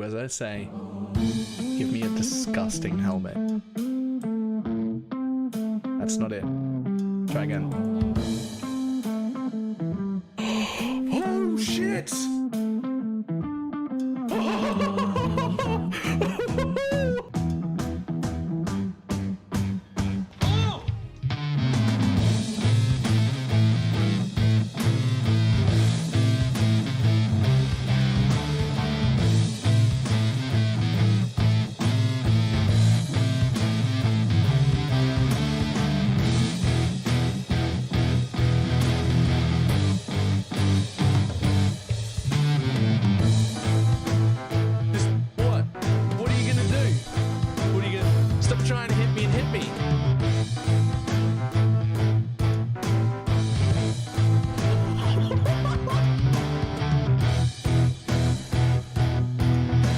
as I say. Give me a disgusting helmet. That's not it. Try again. Oh shit! Trying to hit me and hit me.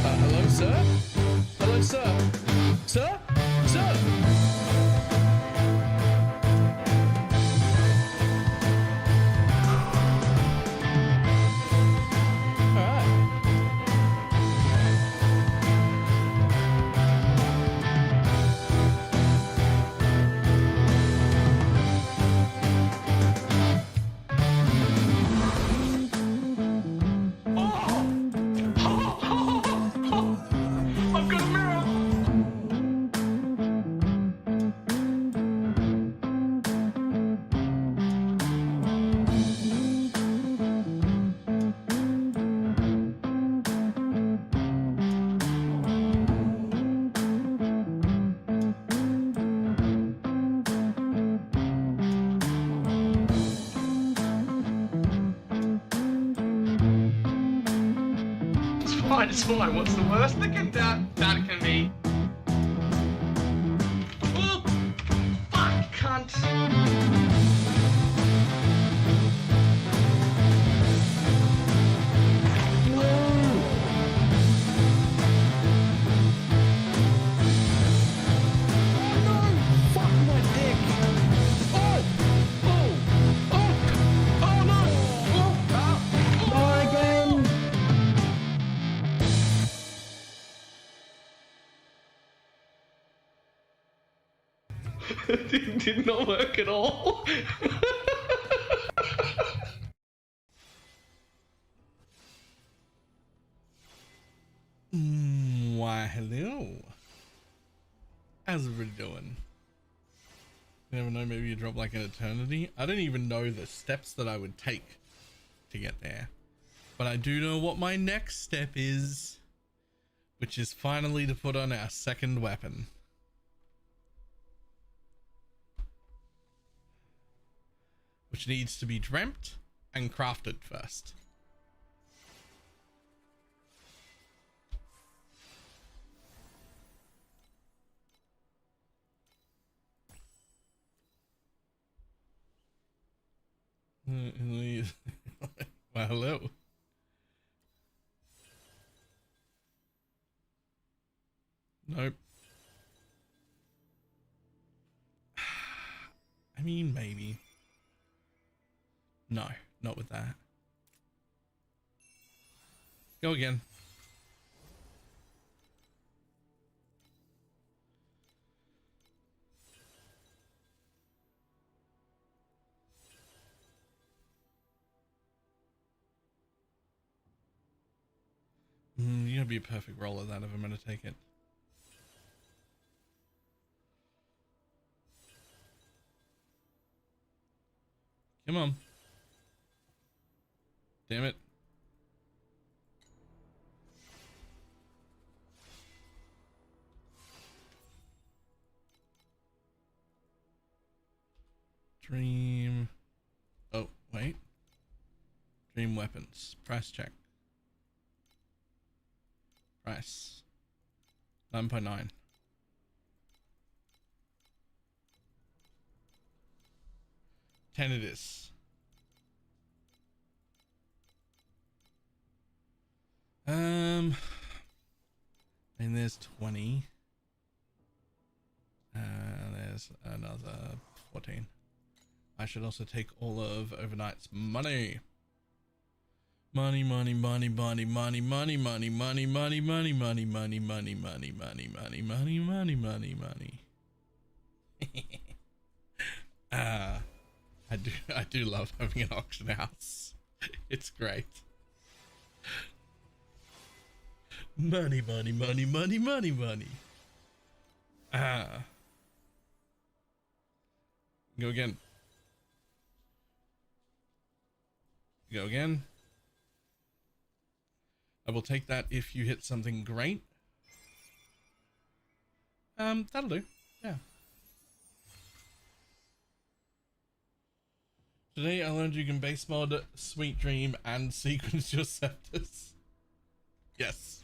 Hello, sir? Hello, sir? Sir? Sir? It's fine. What's the worst that can be? Oh, fuck, cunt. Did not work at all. Why, hello. How's everybody doing? You never know, maybe you drop like an eternity. I don't even know the steps that I would take to get there. But I do know what my next step is, which is finally to put on our second weapon. Which needs to be dreamt and crafted first. Well, hello. Nope. I mean, maybe. No, not with that. Go again. You're gonna be a perfect roll at that if I'm gonna take it. Come on. Damn it. Dream. Oh, wait. Dream weapons. Price check. Price. 9.9. $10 it is. And there's 20. There's another 14. I should also take all of Overnight's money. Money, money, money, money, money, money, money, money, money, money, money, money, money, money, money, money, money, money, money, money. I do love having an auction house. It's great. Money, money, money, money, money, money. Go again. Go again. I will take that if you hit something great. That'll do. Yeah. Today I learned you can base mod Sweet Dream and sequence your scepters. Yes.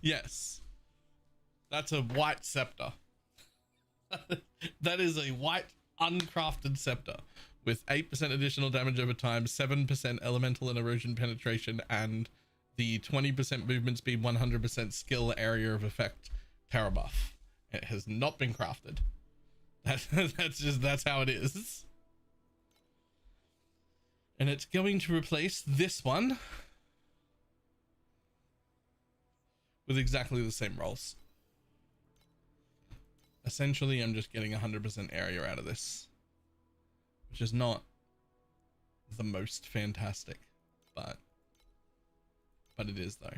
Yes. That's a white scepter. That is a white uncrafted scepter with 8% additional damage over time, 7% elemental and erosion penetration, and the 20% movement speed, 100% skill area of effect terror buff. It has not been crafted. That's how it is. And it's going to replace this one with exactly the same rolls. Essentially, I'm just getting 100% area out of this, which is not the most fantastic, but it is though.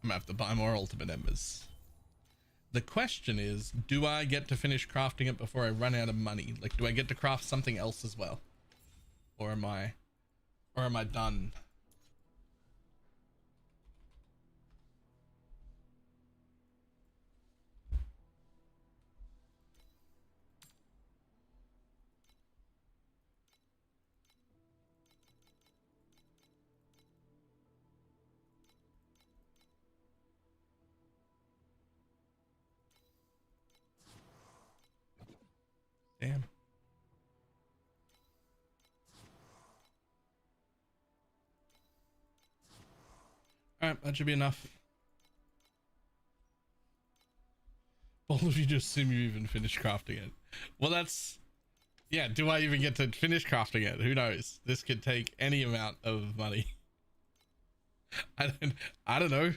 I'm gonna have to buy more ultimate embers. The question is, do I get to finish crafting it before I run out of money? Like, do I get to craft something else as well? Or am I done? Damn. Alright, that should be enough. All of you just assume you even finished crafting it. Well, that's... Yeah, do I even get to finish crafting it? Who knows? This could take any amount of money. I don't know.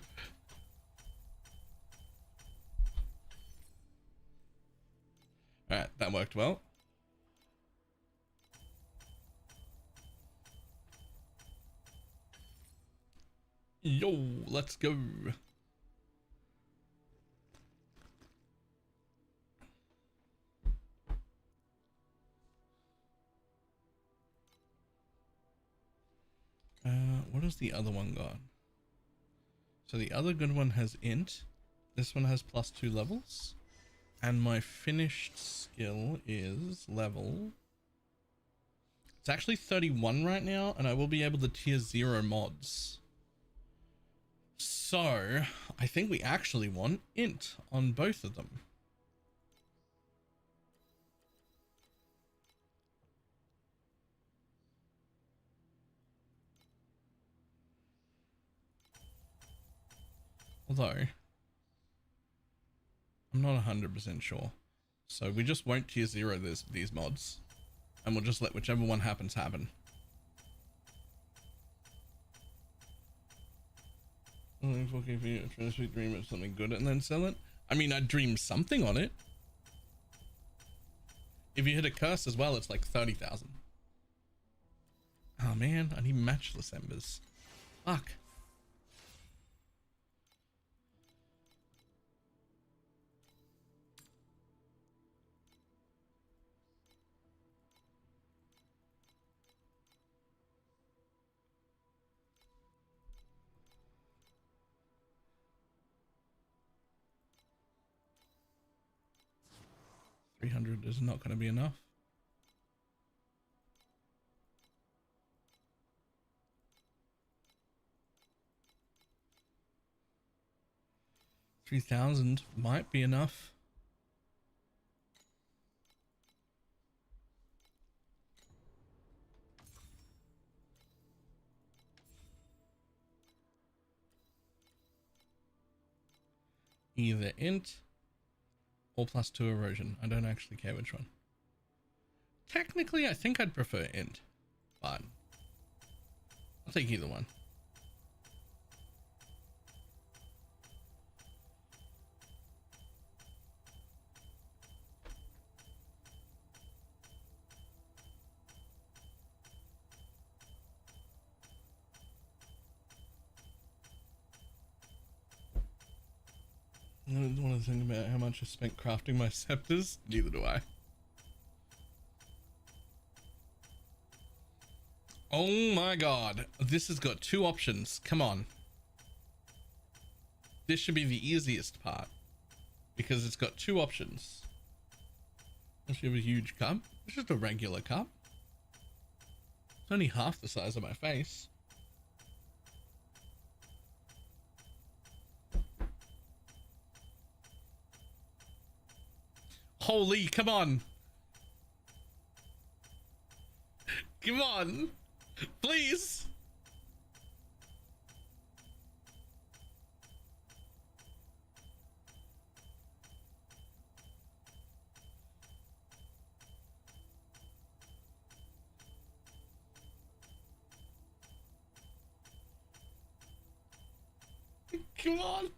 Alright, that worked well. Yo, let's go. What has the other one got? So the other good one has int. This one has +2 levels. And my finished skill is level... It's actually 31 right now, and I will be able to tier 0 mods. So, I think we actually want int on both of them. Although, I'm not 100% sure. So we just won't tier 0 these mods. And we'll just let whichever one happens happen. Okay, for you, try to dream of something good and then sell it. I mean, I'd dream something on it. If you hit a curse as well, it's like 30,000. Oh man, I need matchless embers. Fuck. $300 is not going to be enough. $3,000 might be enough. either int or +2 erosion. I don't actually care which one. Technically, I think I'd prefer int, but I'll take either one. I don't want to think about how much I spent crafting my scepters. Neither do I. Oh my god. This has got 2 options. Come on. This should be the easiest part. Because it's got 2 options. Unless you have a huge cup. It's just a regular cup. It's only half the size of my face. Holy, come on. Come on. Please. Come on.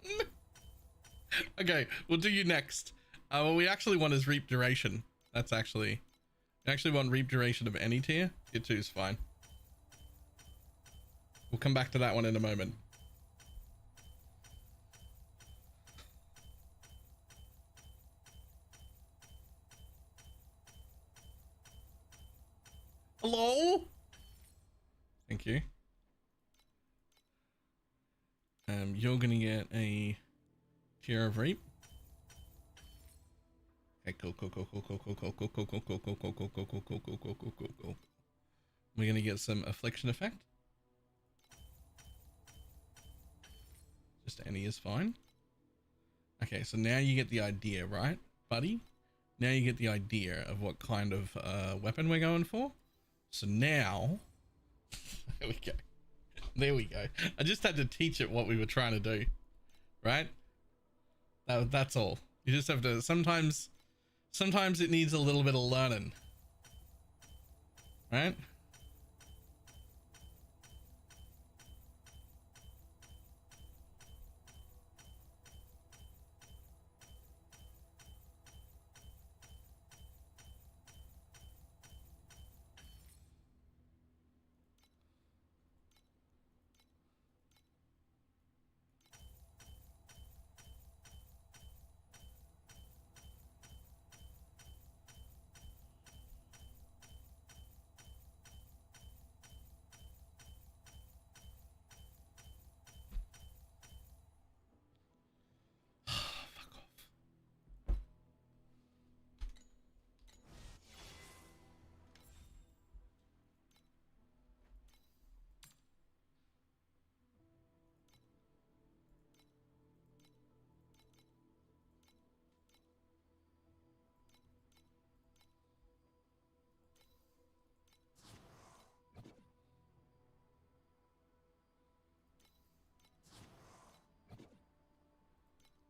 Okay, we'll do you next. What we actually want is reap duration. That's actually... We actually want reap duration of any tier. Tier 2 is fine. We'll come back to that one in a moment. Hello? Thank you. You're gonna get a tier of reap. Okay, cool. We're gonna get some affliction effect. Just any is fine. Okay, so now you get the idea, right, buddy? Now you get the idea of what kind of weapon we're going for. So now, there we go. There we go. I just had to teach it what we were trying to do, right? That's all. You just have to, sometimes it needs a little bit of learning, right?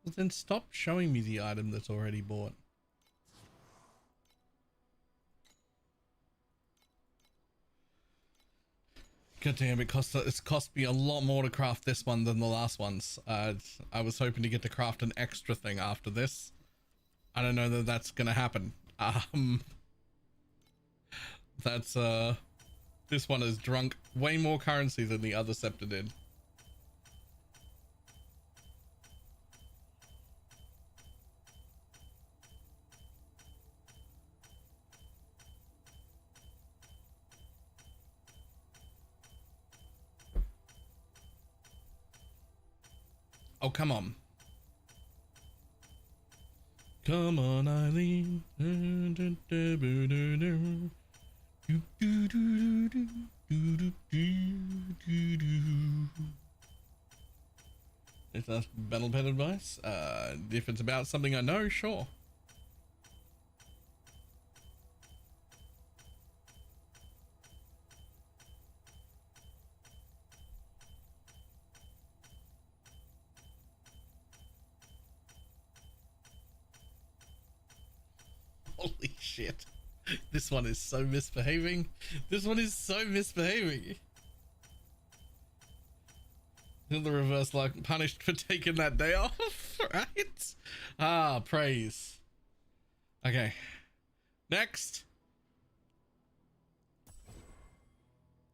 Well, then stop showing me the item that's already bought. God damn, it's cost me a lot more to craft this one than the last ones. I was hoping to get to craft an extra thing after this. I don't know that that's gonna happen. That's this one has drunk way more currency than the other scepter did. Oh, come on. Come on, Eileen. Is that battle pet advice? If it's about something I know, sure. shit. This one is so misbehaving. This one is so misbehaving. In the reverse, like punished for taking that day off, right? Ah, praise. Okay. Next.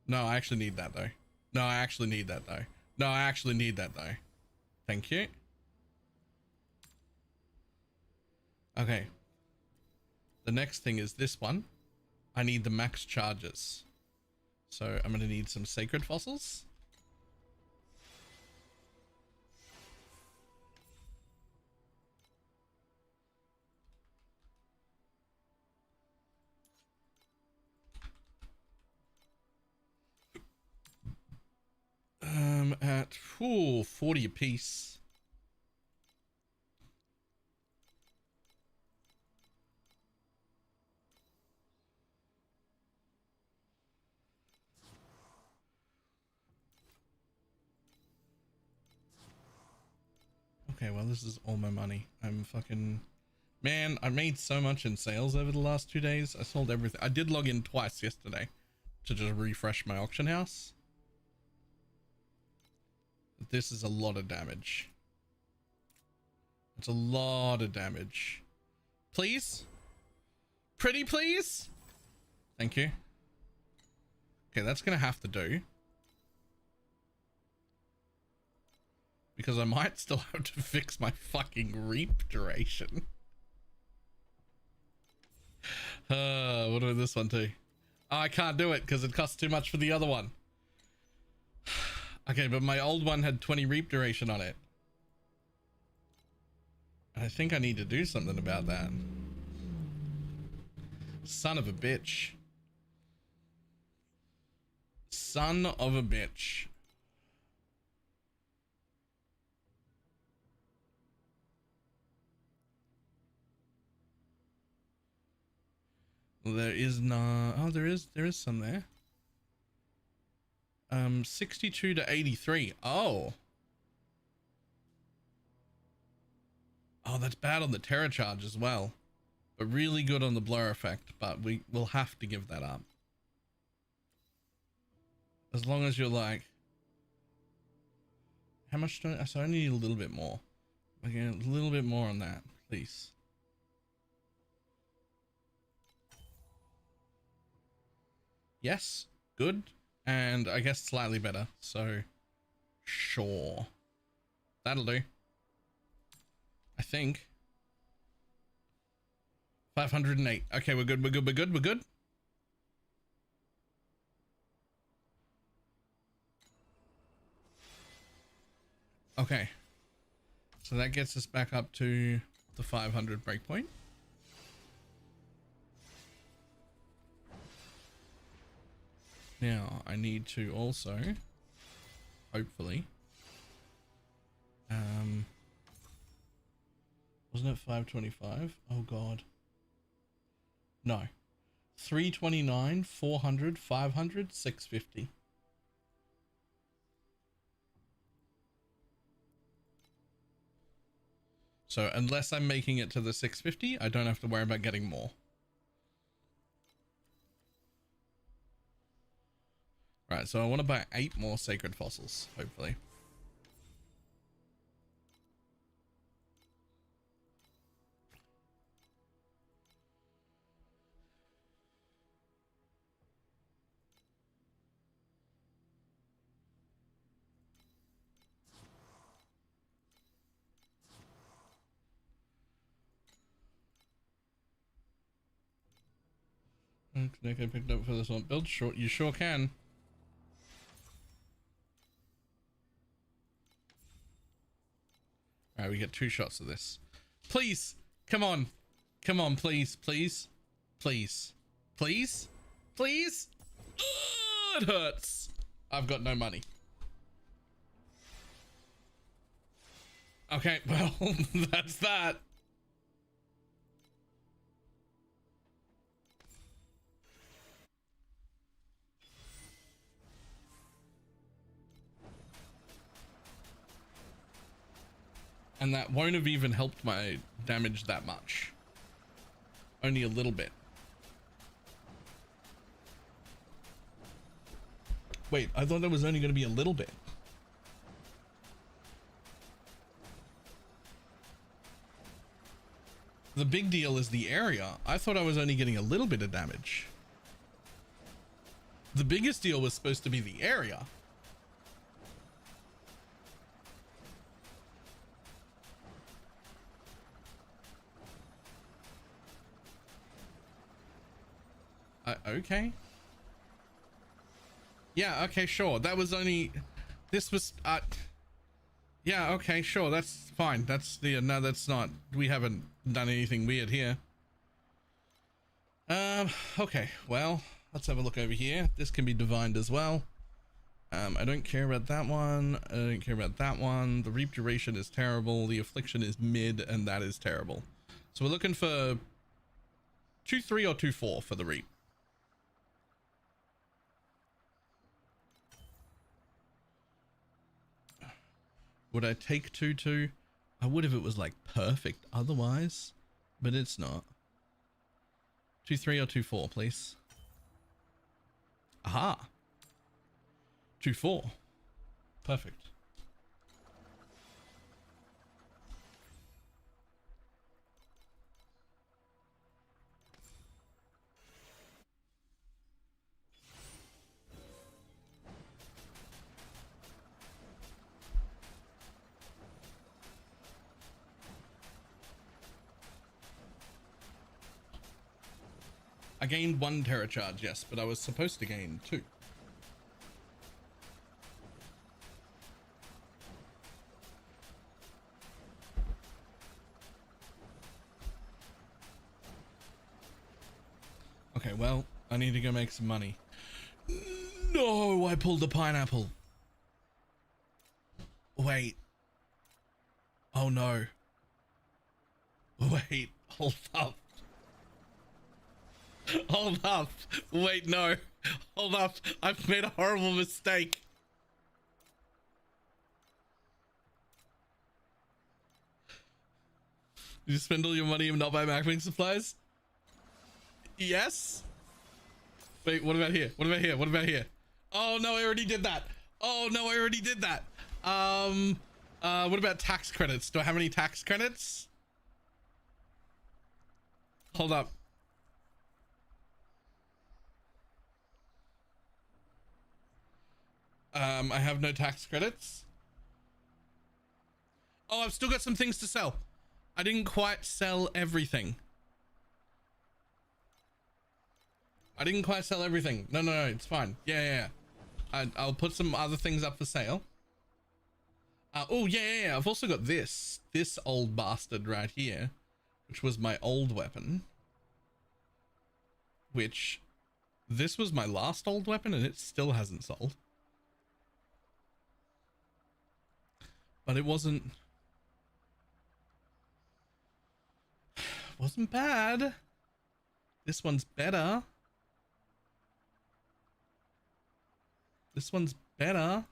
No, I actually need that though. No, I actually need that though. No, I actually need that though. Thank you. Okay. The next thing is this one. I need the max charges. So I'm going to need some sacred fossils. At 40 a piece. Okay, well, this is all my money. I'm fucking... Man, I made so much in sales over the last 2 days. I sold everything. I did log in twice yesterday to just refresh my auction house. This is a lot of damage. It's a lot of damage. Please? Pretty please? Thank you. Okay, that's gonna have to do. Because I might still have to fix my fucking reap duration. What about this one too? Oh, I can't do it because it costs too much for the other one. Okay, but my old one had 20 reap duration on it. I think I need to do something about that. Son of a bitch. Son of a bitch. Well, there is no... Oh, there is some there. 62 to 83. Oh. Oh, that's bad on the terror charge as well. But really good on the blur effect. But we will have to give that up. As long as you're like... How much do I... So I need a little bit more. Okay, a little bit more on that, please. Yes, good. And I guess slightly better. So, sure. That'll do. I think. 508. Okay, we're good, we're good, we're good, we're good. Okay. So that gets us back up to the 500 breakpoint. Now, I need to also, hopefully, wasn't it 525? Oh God. No. 329, 400, 500, 650. So unless I'm making it to the 650, I don't have to worry about getting more. Right, so I want to buy 8 more sacred fossils, hopefully. Can I get picked up for this one build? Sure, you sure can. Alright, we get 2 shots of this. Please, come on. Come on, please, please. Please. Please? Please? Ugh, it hurts. I've got no money. Okay, well, that's that. And that won't have even helped my damage that much. Only a little bit. Wait, I thought there was only going to be a little bit. The big deal is the area. I thought I was only getting a little bit of damage. The biggest deal was supposed to be the area. Okay. Yeah, okay, sure. That was only... This was... yeah, okay, sure. That's fine. That's the... No, that's not... We haven't done anything weird here. Okay. Well, let's have a look over here. This can be divined as well. I don't care about that one. I don't care about that one. The reap duration is terrible. The affliction is mid, and that is terrible. So we're looking for 2-3 or 2-4 for the reap. Would I take 2-2? I would if it was like perfect otherwise, but it's not. 2-3 or 2-4, please. Aha. 2-4. Perfect. I gained 1 terror charge, yes, but I was supposed to gain 2. Okay, well, I need to go make some money. No, I pulled the pineapple. Wait. Oh no. Wait, hold up. Hold up. Wait, no. Hold up. I've made a horrible mistake. Did you spend all your money and not buy macroning supplies? Yes. Wait, what about here? What about here? What about here? Oh no, I already did that. Oh no, I already did that. What about tax credits? Do I have any tax credits? Hold up. I have no tax credits. Oh, I've still got some things to sell. I didn't quite sell everything. I didn't quite sell everything. No, it's fine. Yeah. I'll put some other things up for sale. Oh, yeah. I've also got this old bastard right here, which was my old weapon. Which, this was my last old weapon and it still hasn't sold. But it wasn't bad. This one's better. This one's better.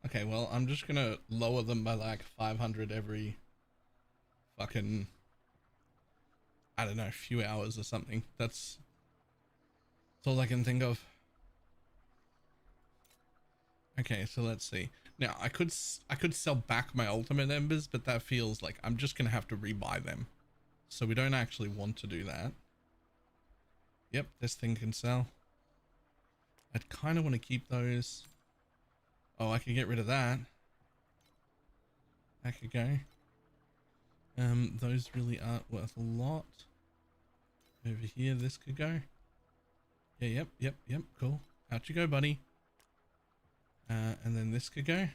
Okay, well, I'm just gonna lower them by like 500 every fucking, I don't know, few hours or something. That's all I can think of. Okay, so let's see. Now I could sell back my ultimate embers, but that feels like I'm just gonna have to rebuy them. So we don't actually want to do that. Yep, this thing can sell. I'd kind of want to keep those. Oh, I could get rid of that. That could go. Those really aren't worth a lot. Over here, this could go. Yeah, yep, cool. Out you go, buddy. And then this could go.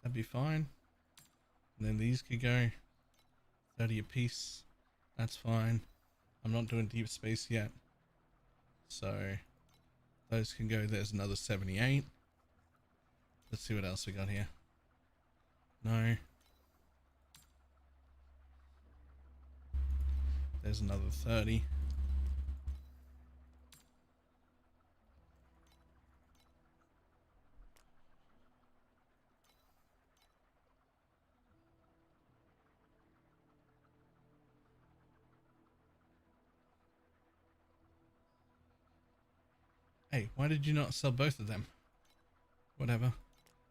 That'd be fine. And then these could go. 30 a piece. That's fine. I'm not doing deep space yet. So those can go. There's another 78. Let's see what else we got here. No. There's another 30. Hey, why did you not sell both of them? Whatever.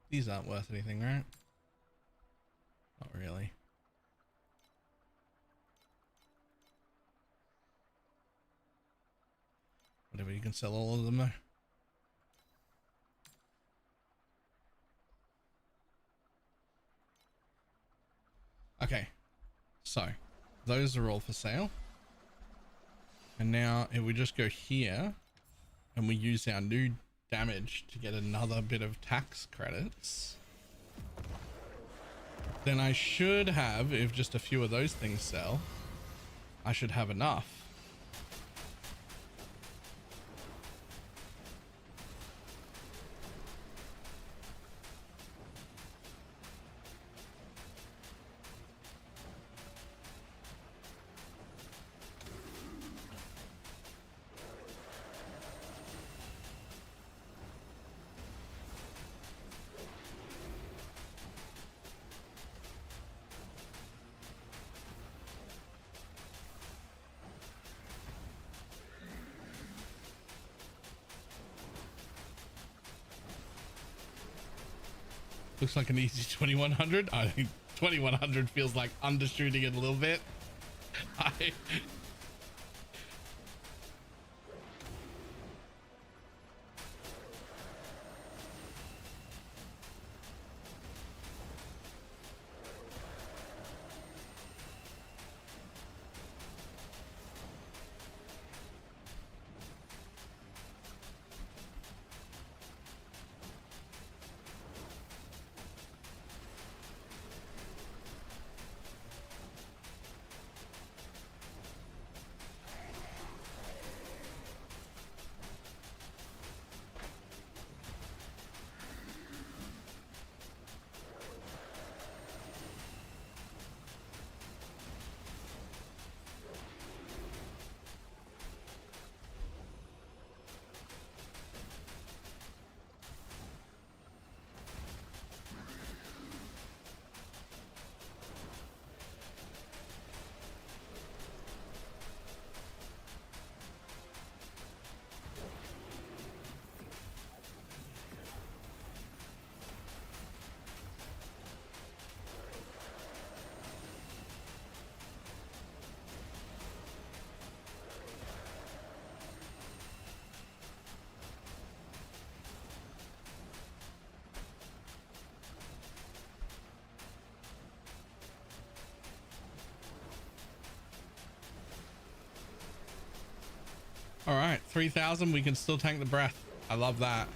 These aren't worth anything, right? Not really. Whatever, you can sell all of them though. Okay, so those are all for sale. And now if we just go here and we use our new damage to get another bit of tax credits, then I should have, if just a few of those things sell, I should have enough. Looks like an easy 2100. I think 2100 feels like undershooting it a little bit. All right, 3,000. We can still tank the breath. I love that.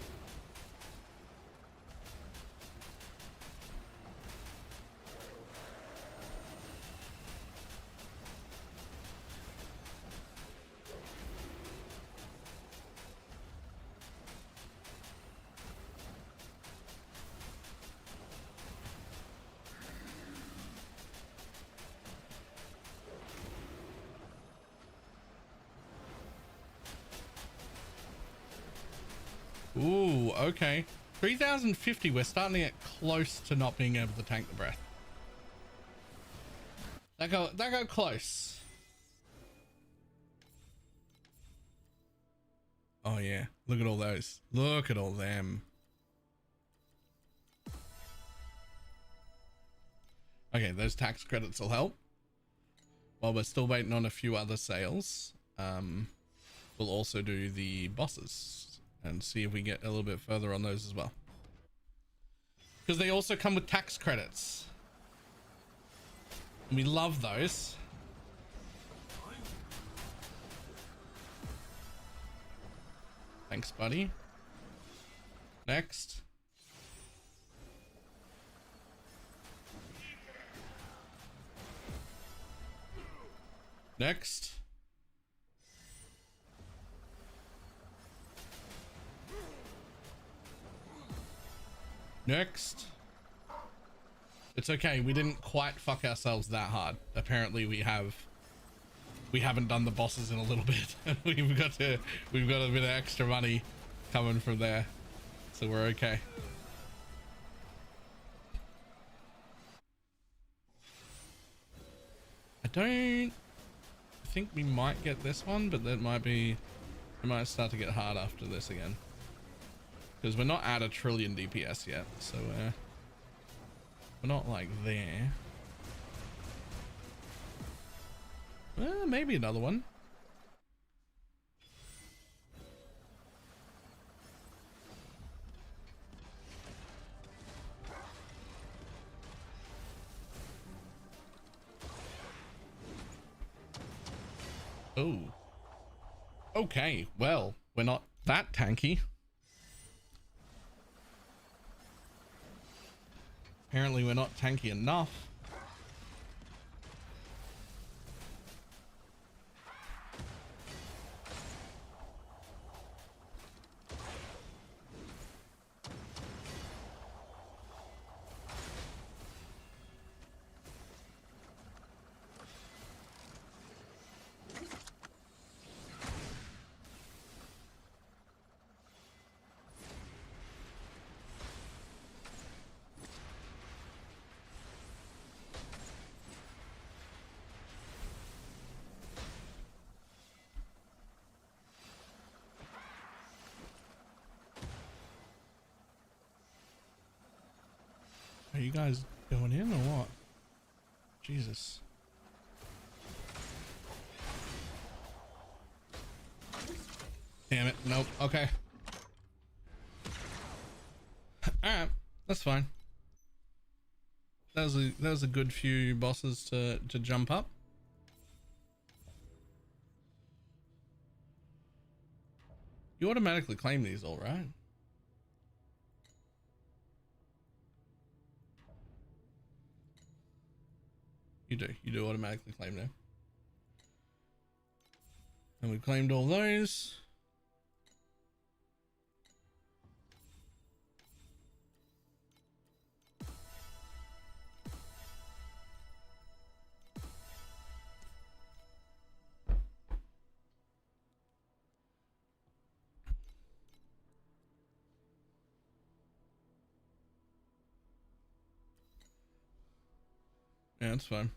Ooh, okay. 3,050. We're starting to get close to not being able to tank the breath. That got close. Oh yeah, look at all those. Look at all them. Okay, those tax credits will help. While we're still waiting on a few other sales, we'll also do the bosses and see if we get a little bit further on those as well, because they also come with tax credits and we love those. Thanks, buddy. Next. Next. Next. It's okay. We didn't quite fuck ourselves that hard. Apparently we haven't done the bosses in a little bit. we've got a bit of extra money coming from there. So we're okay. I think we might get this one, but that might be It might start to get hard after this again. Because we're not at 1 trillion DPS yet, so we're not like there. Maybe another one. Oh. Okay, well, we're not that tanky. Apparently we're not tanky enough. Are you guys going in or what? Jesus. Damn it. Nope. Okay. Alright. That's fine. That was a good few bosses to jump up. You automatically claim these all, right? You do automatically claim them. And we claimed all those. Yeah, that's fine.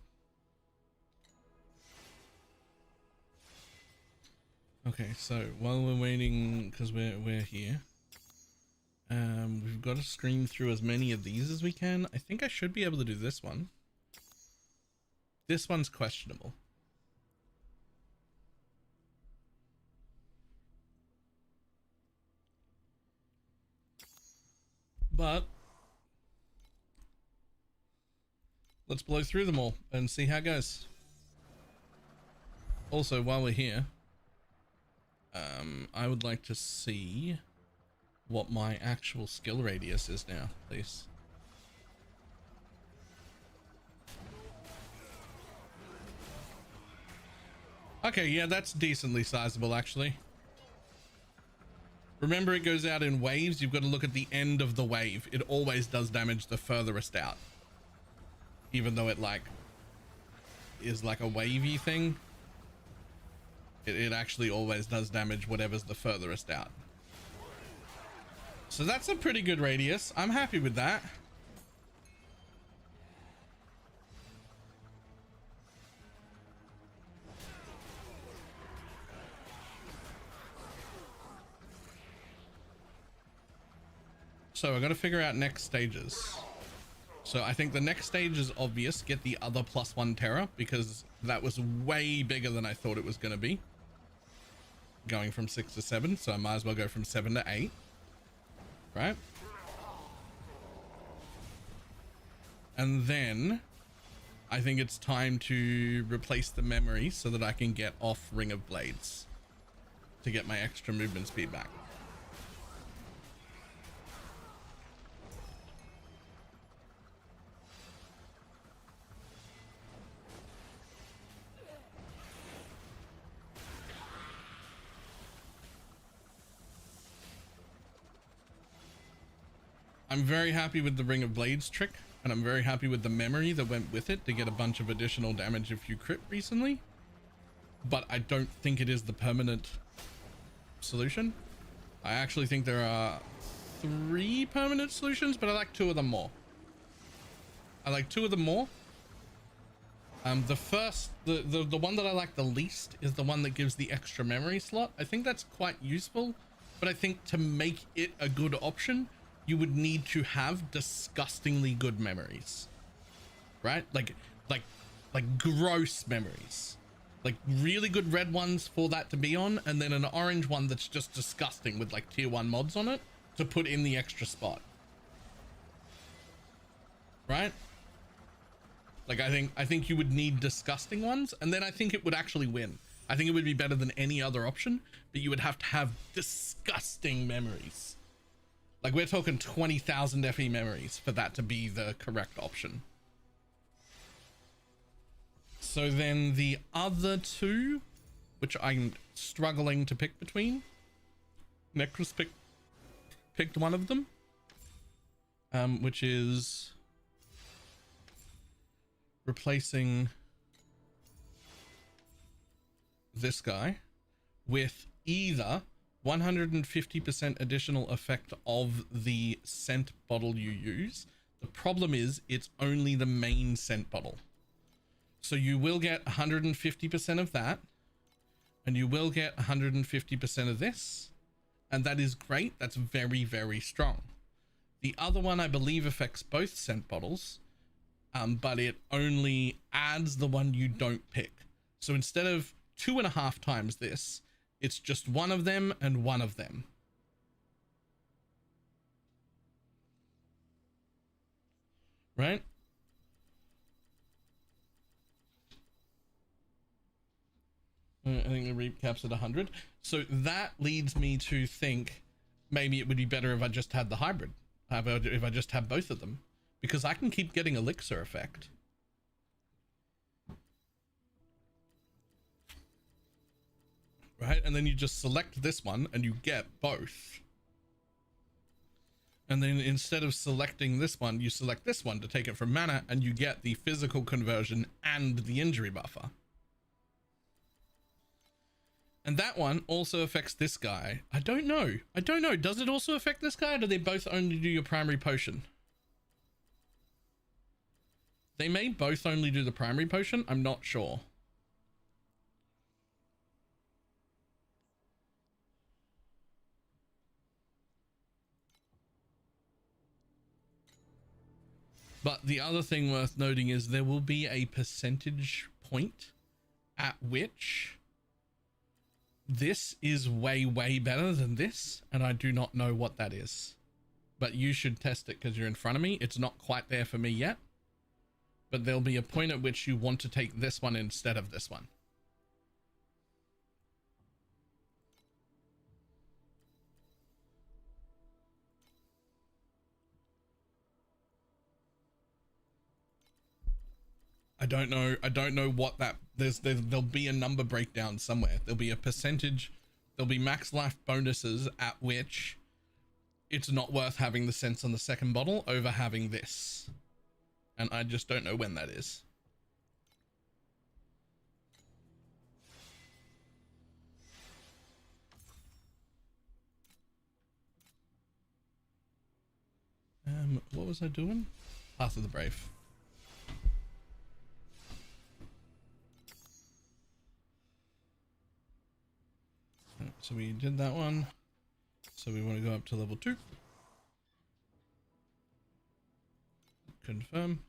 Okay, so while we're waiting, because we're here, we've got to stream through as many of these as we can. I think I should be able to do this one. This one's questionable. But let's blow through them all and see how it goes. Also, while we're here, I would like to see what my actual skill radius is now, please. Okay, yeah, that's decently sizable, actually. Remember, it goes out in waves. You've got to look at the end of the wave. It always does damage the furthest out. Even though it, like, is like a wavy thing. It actually always does damage whatever's the furthest out. So that's a pretty good radius. I'm happy with that. So I got to figure out next stages. So I think the next stage is obvious. Get the other +1 Terror, because that was way bigger than I thought it was going to be. Going from 6 to 7, so I might as well go from 7 to 8. Right? And then I think it's time to replace the memory so that I can get off Ring of Blades to get my extra movement speed back. I'm very happy with the Ring of Blades trick, and I'm very happy with the memory that went with it to get a bunch of additional damage if you crit recently. But I don't think it is the permanent solution. I actually think there are 3 permanent solutions, but I like 2 of them more. I like 2 of them more. The one that I like the least is the one that gives the extra memory slot. I think that's quite useful, but I think to make it a good option, you would need to have disgustingly good memories, right? Like gross memories, like really good red ones for that to be on, and then an orange one that's just disgusting with like tier 1 mods on it to put in the extra spot, right? Like I think you would need disgusting ones, and then I think it would actually win. I think it would be better than any other option, but you would have to have disgusting memories. Like we're talking 20,000 FE memories for that to be the correct option. So then the other two, which I'm struggling to pick between, Necros picked one of them, which is replacing this guy with either 150% additional effect of the scent bottle you use. The problem is it's only the main scent bottle. So you will get 150% of that, and you will get 150% of this, and that is great. That's very, very strong. The other one I believe affects both scent bottles, but it only adds the one you don't pick. So instead of 2.5 times this, it's just one of them and one of them. Right? I think the reap caps at 100. So that leads me to think maybe it would be better if I just had the hybrid. If I just have both of them, because I can keep getting elixir effect. Right? And then you just select this one and you get both. And then instead of selecting this one, you select this one to take it from mana, and you get the physical conversion and the injury buffer. And that one also affects this guy. I don't know. Does it also affect this guy, or do they both only do your primary potion? They may both only do the primary potion. I'm not sure. But the other thing worth noting is there will be a percentage point at which this is way, way better than this, and I do not know what that is. But you should test it because you're in front of me. It's not quite there for me yet, but there'll be a point at which you want to take this one instead of this one. I don't know what that, there'll be a number breakdown somewhere. There'll be a percentage, there'll be max life bonuses at which it's not worth having the sense on the second bottle over having this. And I just don't know when that is. What was I doing? Path of the Brave. So we did that one. So we want to go up to level 2. Confirm.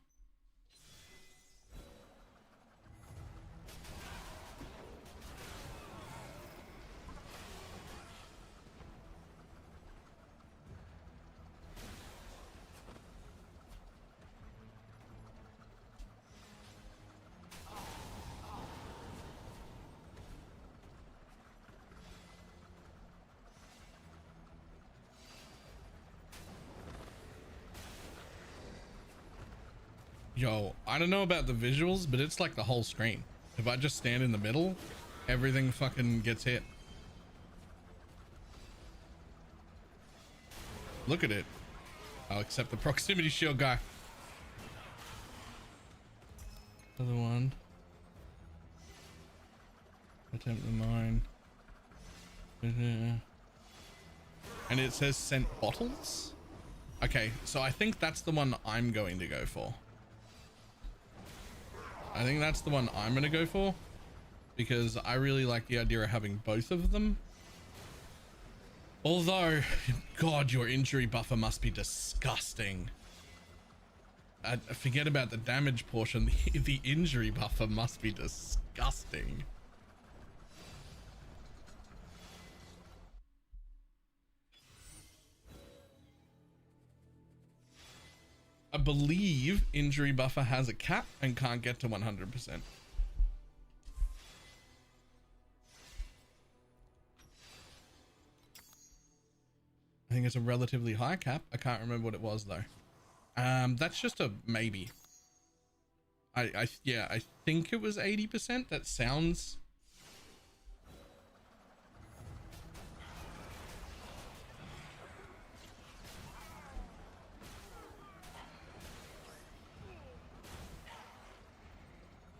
Yo, I don't know about the visuals, but it's like the whole screen. If I just stand in the middle, everything fucking gets hit. Look at it. I'll accept the proximity shield guy. Other one. Attempt the mine. And it says scent bottles. Okay, so I think that's the one I'm going to go for. I think that's the one I'm going to go for because I really like the idea of having both of them. Although, God, your injury buffer must be disgusting. Forget about the damage portion. The injury buffer must be disgusting. I believe injury buffer has a cap and can't get to 100%. I think it's a relatively high cap. I can't remember what it was though. That's just a maybe. Yeah, I think it was 80%. That sounds.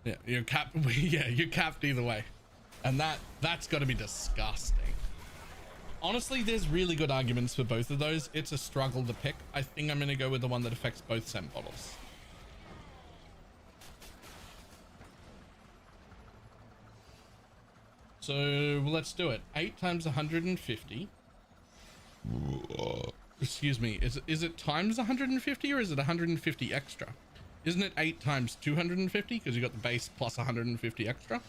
Yeah, you're capped. Yeah, you're capped either way, and that's got to be disgusting. Honestly, there's really good arguments for both of those. It's a struggle to pick. I think I'm going to go with the one that affects both scent bottles. So let's do it. 8 times 150. Excuse me. Is it times 150 or is it 150 extra? Isn't it 8 times 250? Because you got the base plus 150 extra.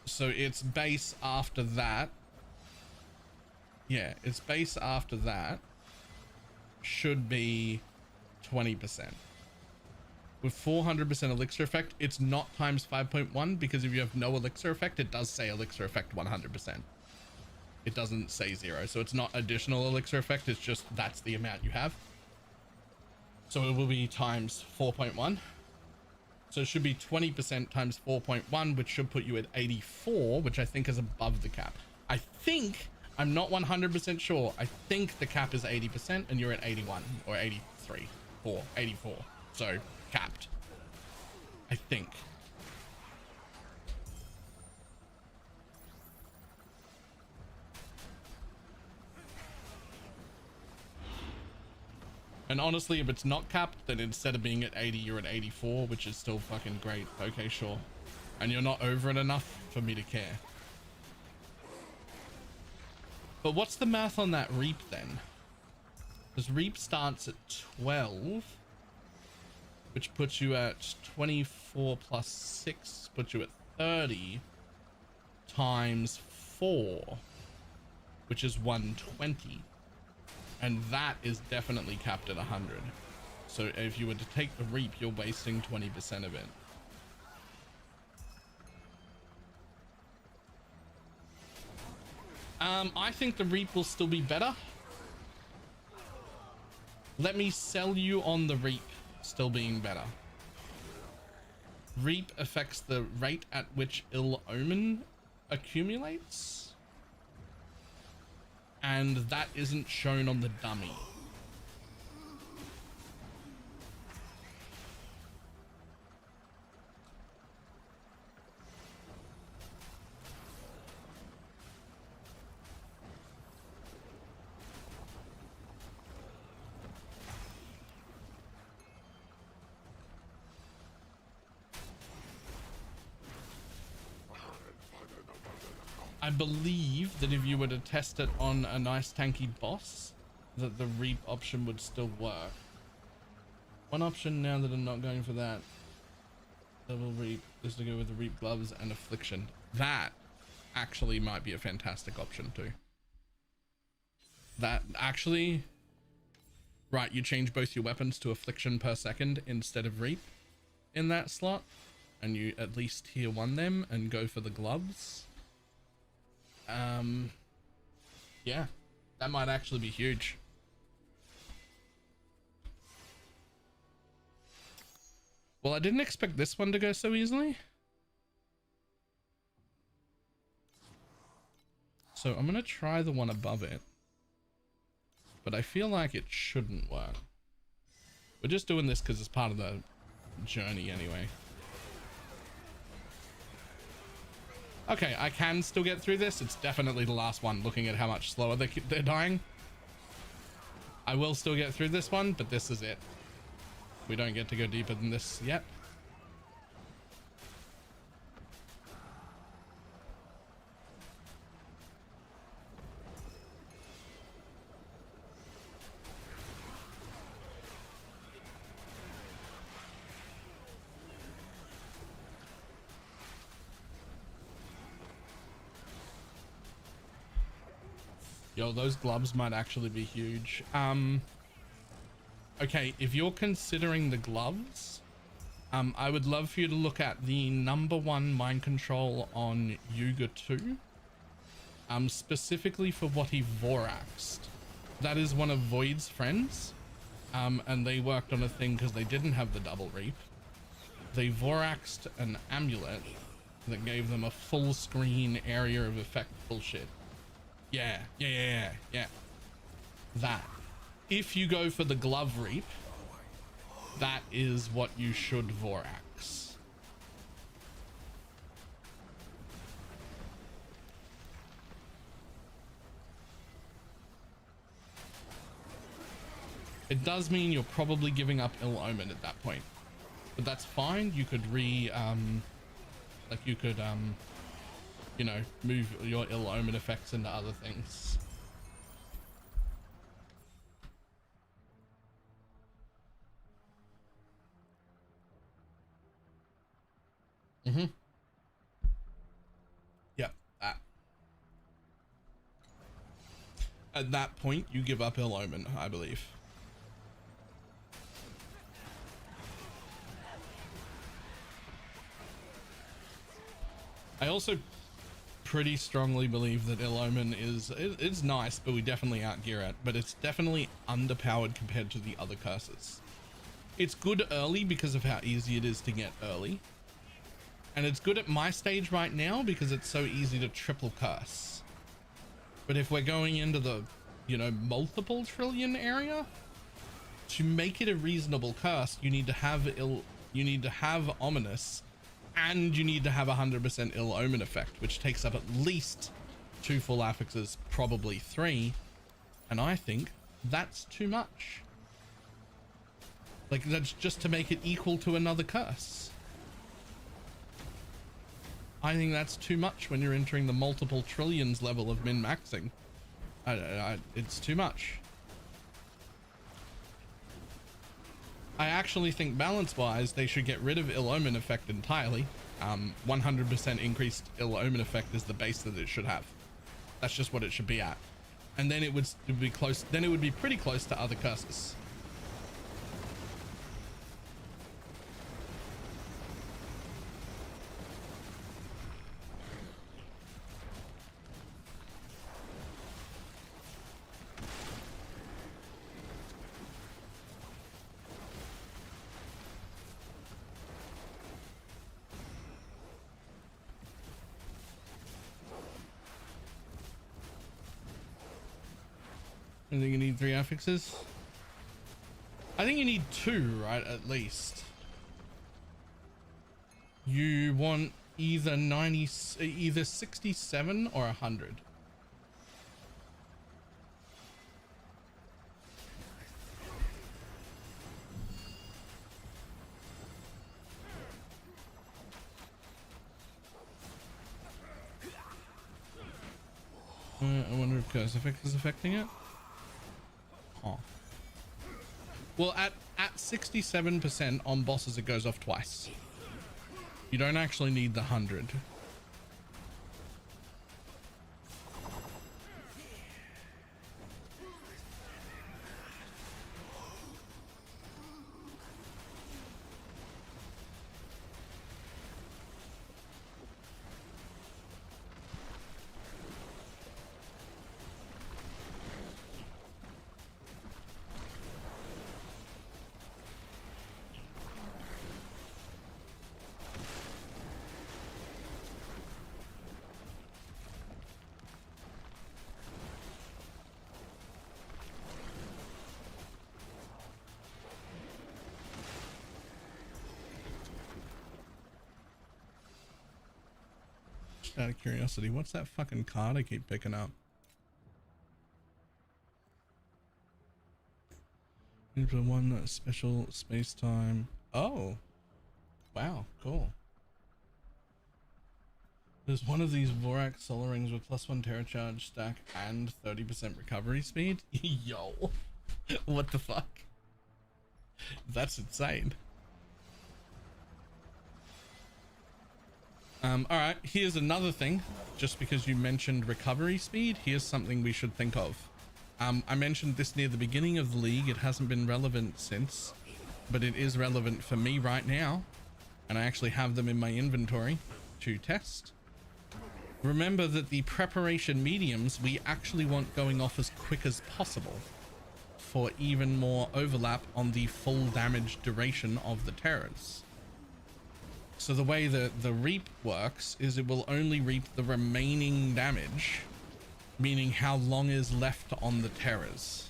So it's base after that. Yeah, it's base after that. Should be 20%. With 400% elixir effect, it's not times 5.1 because if you have no elixir effect, it does say elixir effect 100%. It doesn't say 0, so it's not additional elixir effect, it's just that's the amount you have. So it will be times 4.1. So it should be 20% times 4.1, which should put you at 84, which I think is above the cap. I think, I'm not 100% sure. I think the cap is 80% and you're at 81 or 83, 84. So capped, I think. And honestly, if it's not capped, then instead of being at 80, you're at 84, which is still fucking great. Okay, sure. And you're not over it enough for me to care. But what's the math on that Reap then? Because Reap starts at 12, which puts you at 24 plus 6, puts you at 30 times 4, which is 120. And that is definitely capped at 100. So if you were to take the Reap, you're wasting 20% of it. I think the Reap will still be better. Let me sell you on the Reap still being better. Reap affects the rate at which Ill Omen accumulates. And that isn't shown on the dummy. I believe that if you were to test it on a nice tanky boss, that the Reap option would still work. One option now that I'm not going for that double Reap is to go with the Reap gloves and Affliction. That actually might be a fantastic option too. That actually, right, you change both your weapons to Affliction per second instead of Reap in that slot, and you at least tier 1 them and go for the gloves. Yeah, that might actually be huge. Well, I didn't expect this one to go so easily. So I'm gonna try the one above it, but I feel like it shouldn't work. We're just doing this because it's part of the journey anyway. Okay, I can still get through this. It's definitely the last one, looking at how much slower they're dying. I will still get through this one, but this is it. We don't get to go deeper than this yet. Yo, those gloves might actually be huge. Okay, if you're considering the gloves, I would love for you to look at the #1 mind control on Yuga 2. Specifically for what he Voraxed. That is one of Void's friends. And they worked on a thing because they didn't have the double reap. They Voraxed an amulet that gave them a full screen area of effect bullshit. Yeah. That. If you go for the glove reap, that is what you should Vorax. It does mean you're probably giving up Ill Omen at that point, but that's fine. You could you know, move your Ill Omen effects into other things. Yep, that. At that point, you give up Ill Omen, I believe. I also pretty strongly believe that Ill Omen it's nice, but we definitely outgear it, but it's definitely underpowered compared to the other curses. It's good early because of how easy it is to get early. And it's good at my stage right now because it's so easy to triple curse. But if we're going into the, you know, multiple trillion area, to make it a reasonable curse, you need to have Ominous, and you need to have 100% Ill Omen effect, which takes up at least 2 full affixes, probably 3. And I think that's too much. Like, that's just to make it equal to another curse. I think that's too much when you're entering the multiple trillions level of min-maxing. It's too much. I actually think balance-wise, they should get rid of Ill Omen effect entirely. 100% increased Ill Omen effect is the base that it should have. That's just what it should be at. And then it would be close. Then it would be pretty close to other curses. I think you need 3 affixes. I think you need 2, right? At least. You want either 67 or 100. I wonder if curse effect is affecting it. Huh. Well, at 67% on bosses, it goes off twice. You don't actually need the 100. Out of curiosity, what's that fucking card I keep picking up? For one special space time. Oh, wow, cool. There's one of these Vorax solar rings with +1 terra charge stack and 30% recovery speed. Yo, what the fuck? That's insane. All right, here's another thing. Just because you mentioned recovery speed, here's something we should think of. I mentioned this near the beginning of the league. It hasn't been relevant since, but it is relevant for me right now. And I actually have them in my inventory to test. Remember that the preparation mediums, we actually want going off as quick as possible for even more overlap on the full damage duration of the terrors. So the way that the reap works is it will only reap the remaining damage, meaning how long is left on the terrors.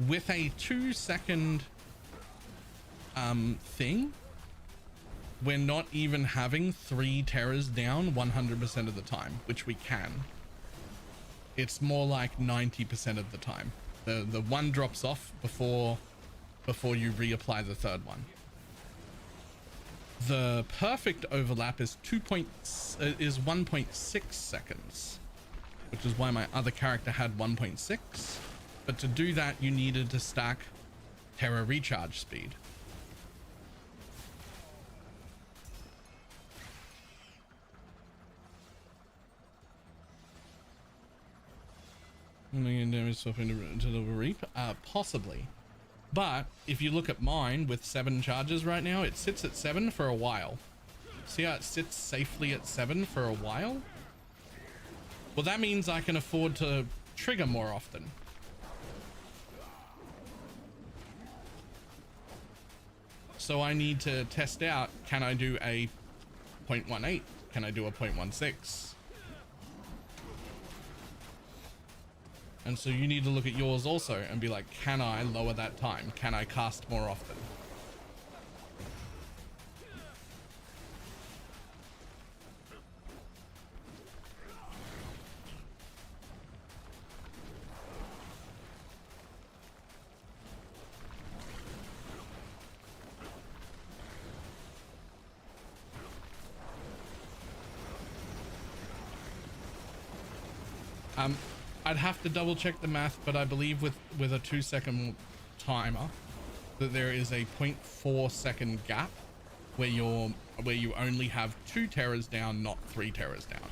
With a 2-second thing, we're not even having 3 terrors down 100% of the time, which we can. It's more like 90% of the time. The one drops off before you reapply the third one. The perfect overlap is 1.6 seconds, which is why my other character had 1.6. But to do that, you needed to stack terra recharge speed. Damage swapping to the reap? Possibly. But if you look at mine with 7 charges right now, it sits at 7 for a while. See how it sits safely at 7 for a while? Well, that means I can afford to trigger more often. So I need to test out, can I do a 0.18? Can I do a 0.16? And so you need to look at yours also and be like, can I lower that time? Can I cast more often? I'd have to double check the math, but I believe with a 2-second timer that there is a 0.4 second gap where you only have 2 terrors down, not 3 terrors down,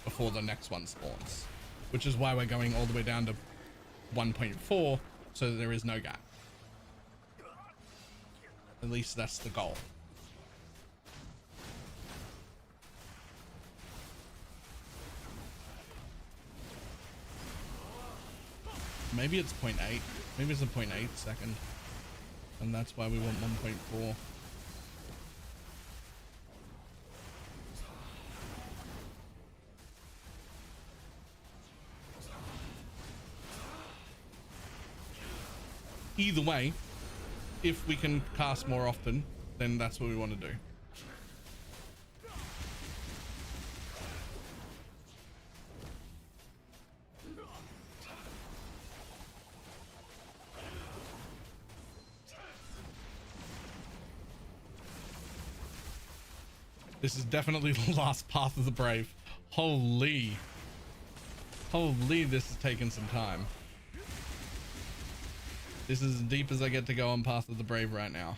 before the next one spawns, which is why we're going all the way down to 1.4 so that there is no gap. At least that's the goal. Maybe it's 0.8. Maybe it's a 0.8 second. And that's why we want 1.4. Either way, if we can cast more often, then that's what we want to do. This is definitely the last Path of the Brave. Holy, this is taking some time. This is as deep as I get to go on Path of the Brave right now.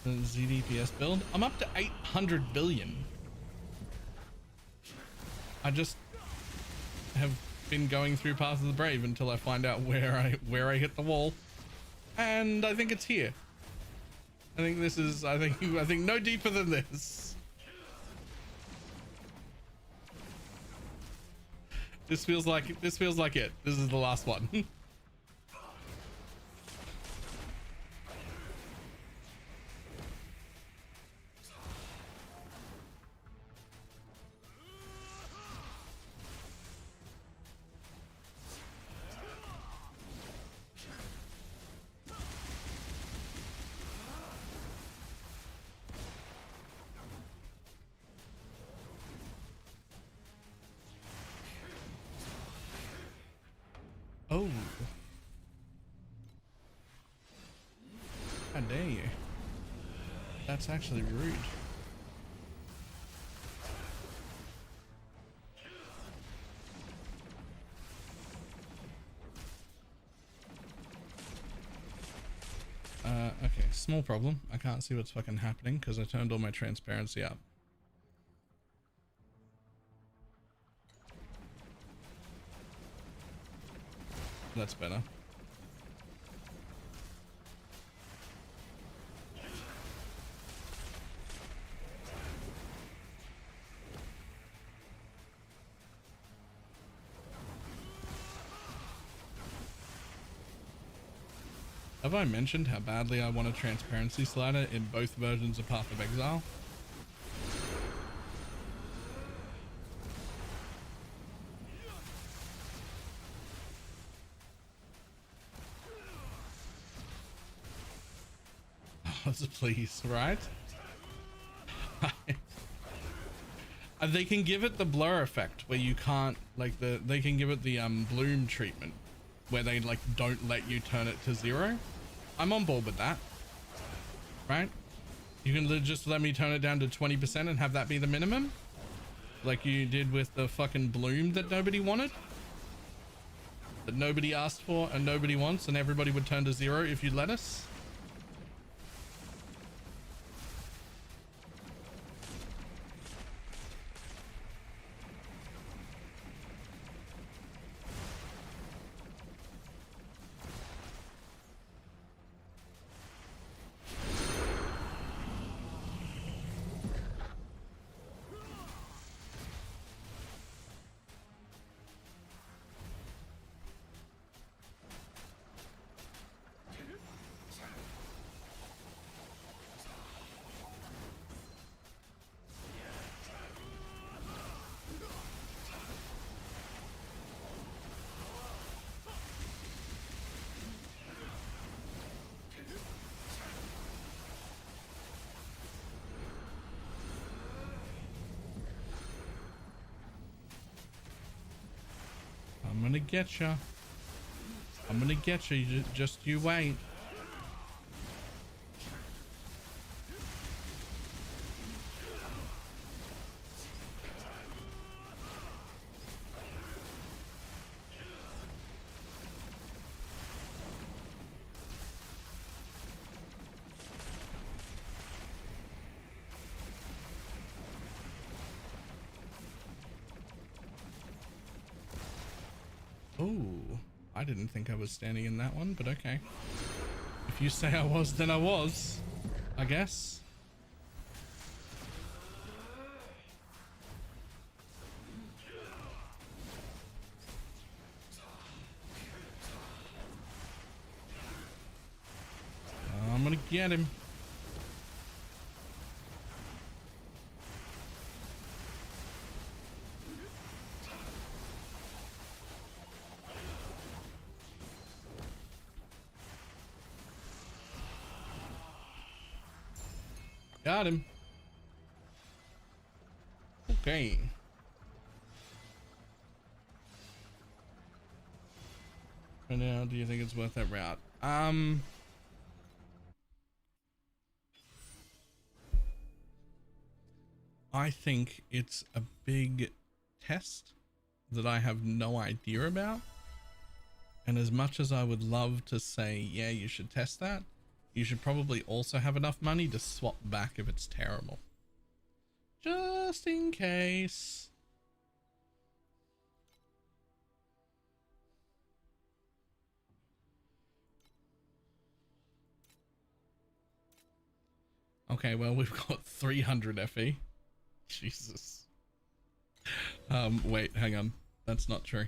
The ZDPS build. I'm up to 800 billion. I just have been going through Path of the Brave until I find out where I hit the wall, and I think it's here. I think this is, I think no deeper than this. This feels like it. This is the last one. Oh. How dare you? That's actually rude. Okay, small problem. I can't see what's fucking happening because I turned all my transparency up. That's better. Have I mentioned how badly I want a transparency slider in both versions of Path of Exile? Oh, please, right? They can give it the blur effect where you can't, like, they can give it the bloom treatment where they like don't let you turn it to 0. I'm on board with that, right? You can just let me turn it down to 20% and have that be the minimum, like you did with the fucking bloom that nobody wanted, that nobody asked for and nobody wants, and everybody would turn to 0 if you'd let us. I'm gonna get you. I'm gonna get you. Just you wait. Oh, I didn't think I was standing in that one, but okay. If you say I was, then I was, I guess. I'm gonna get him. Got him. Okay. For now, do you think it's worth that route? I think it's a big test that I have no idea about. And as much as I would love to say, yeah, you should test that, you should probably also have enough money to swap back if it's terrible. Just in case. Okay, well, we've got 300 FE. Jesus. Wait, hang on. That's not true.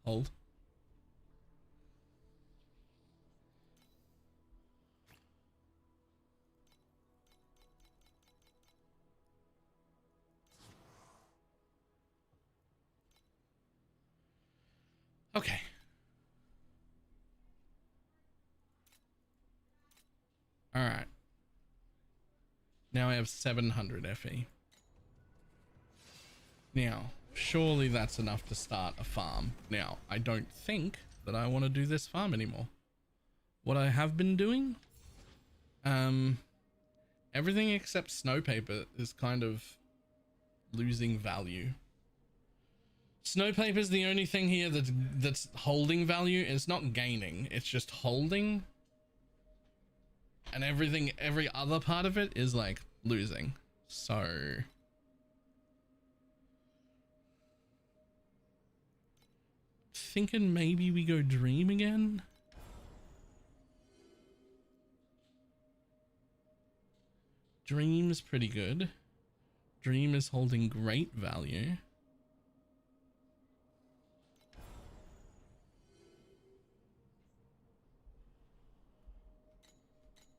Hold. Okay. All right. Now I have 700 FE. Now, surely that's enough to start a farm. Now, I don't think that I want to do this farm anymore. What I have been doing, everything except snow paper is kind of losing value. Snow paper is the only thing here that's holding value. It's not gaining, it's just holding. And every other part of it is like losing. So thinking maybe we go dream again. Dream is pretty good. Dream is holding great value.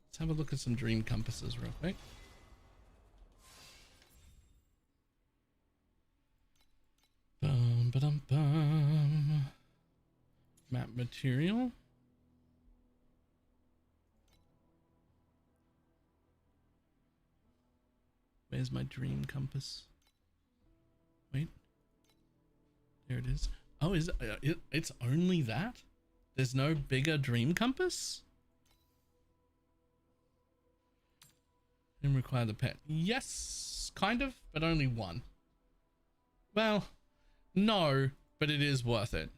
Let's have a look at some dream compasses real quick. Bum, ba-dum, bum. Map material. Where's my dream compass? Wait. There it is. Oh, is it's only that? There's no bigger dream compass? Didn't require the pet. Yes, kind of, but only one. Well, no, but it is worth it.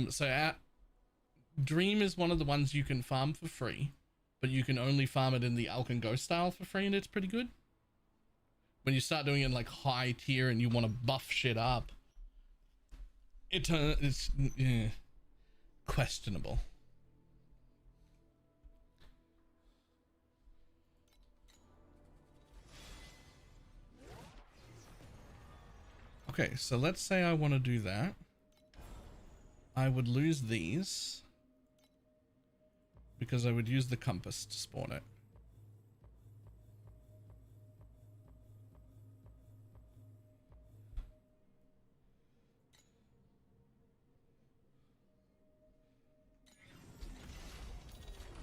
So our dream is one of the ones you can farm for free, but you can only farm it in the Alkan Ghost style for free, and it's pretty good. When you start doing it in like high tier and you want to buff shit up, it's questionable. Okay, so let's say I want to do that. I would lose these because I would use the compass to spawn it.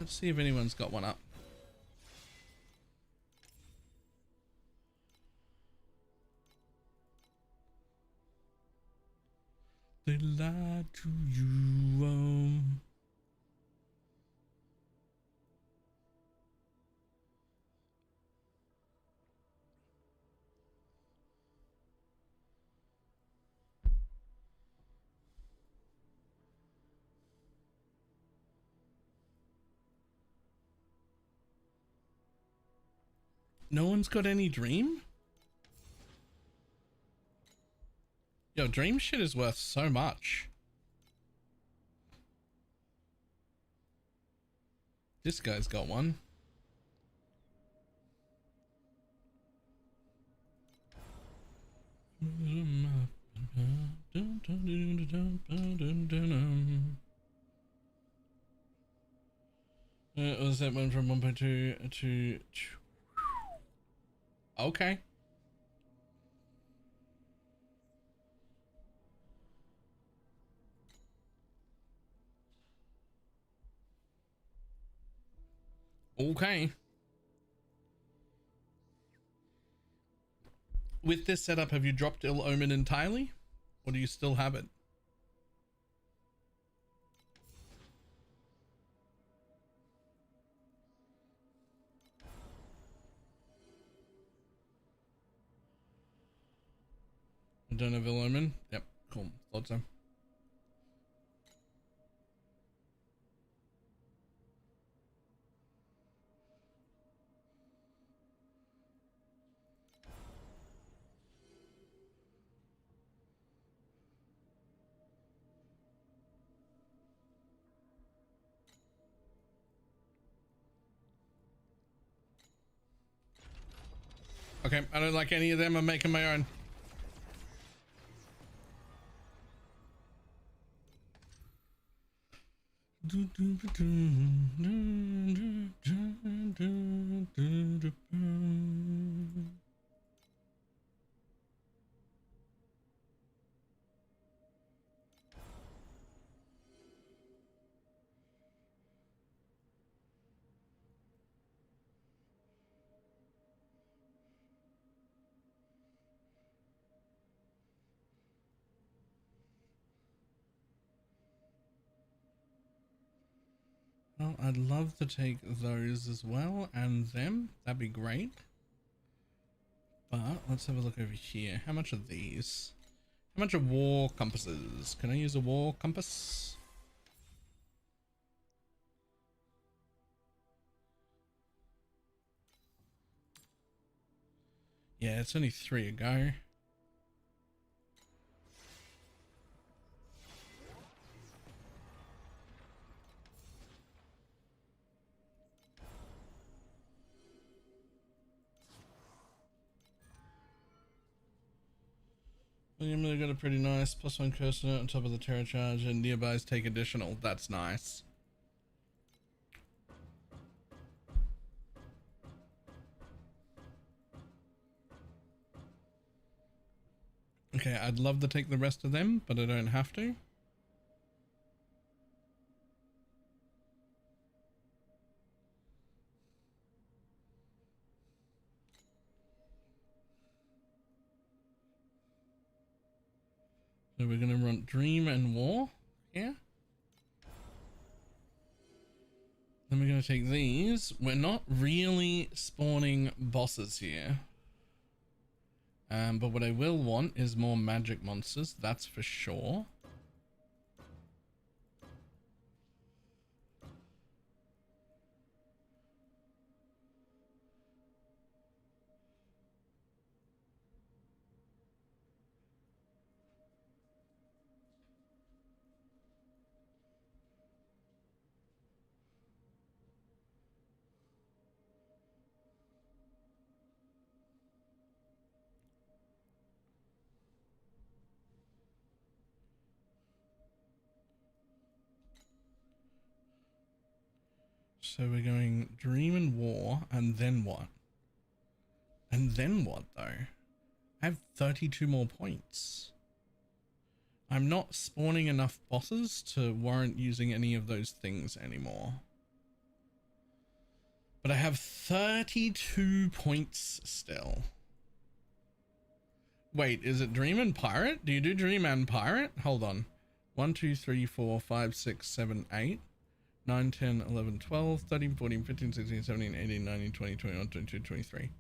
Let's see if anyone's got one up. They lied to you. No one's got any dream? Yo, dream shit is worth so much. This guy's got one. Was that one from 1.2 to... Okay. Okay. With this setup, have you dropped Ill Omen entirely? Or do you still have it? I don't have Ill Omen? Yep, cool. Thought so. Okay, I don't like any of them. I'm making my own. Well, I'd love to take those as well and them. That'd be great. But let's have a look over here. How much are these? How much are war compasses? Can I use a war compass? Yeah, it's only 3 a go. They got a pretty nice +1 cursor on top of the terror charge, and nearbys take additional. That's nice. Okay, I'd love to take the rest of them, but I don't have to. So we're gonna run Dream and War here. Then we're gonna take these. We're not really spawning bosses here. But what I will want is more magic monsters, that's for sure. So we're going Dream and War, and then what? And then what though? I have 32 more points. I'm not spawning enough bosses to warrant using any of those things anymore. But I have 32 points still. Wait, is it Dream and Pirate? Do you do Dream and Pirate? Hold on. 1, 2, 3, 4, 5, 6, 7, 8. 9, 10, 11, 12, 13, 14, 15, 16, 17, 18, 19, 20, 21, 22, 23.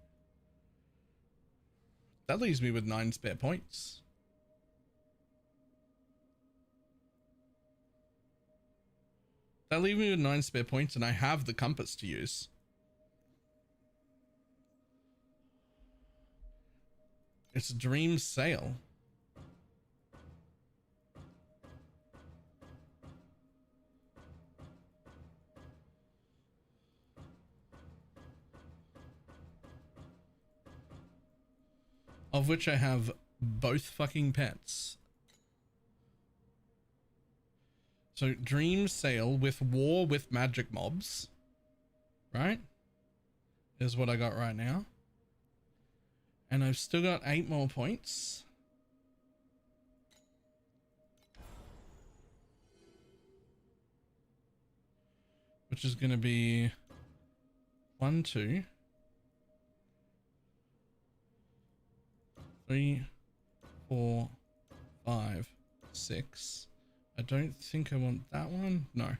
That leaves me with 9 spare points. That leaves me with 9 spare points, and I have the compass to use. It's Dream Sail. Of which I have both fucking pets. So Dream Sail with War with magic mobs, right? Is what I got right now. And I've still got 8 more points. Which is going to be 1, 2, 3, 4, 5, 6. I don't think I want that one. No.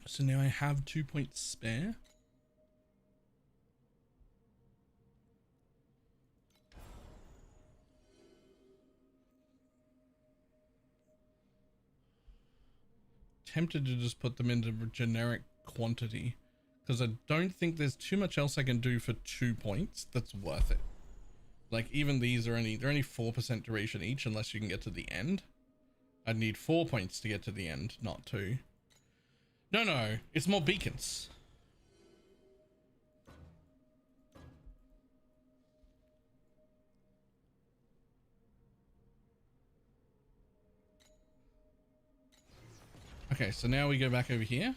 So now I have 2 points spare. Tempted to just put them into generic quantity because I don't think there's too much else I can do for 2 points that's worth it. Like even these are they're only 4% duration each unless you can get to the end. I'd need 4 points to get to the end, not 2. No, it's more beacons. Okay, so now we go back over here.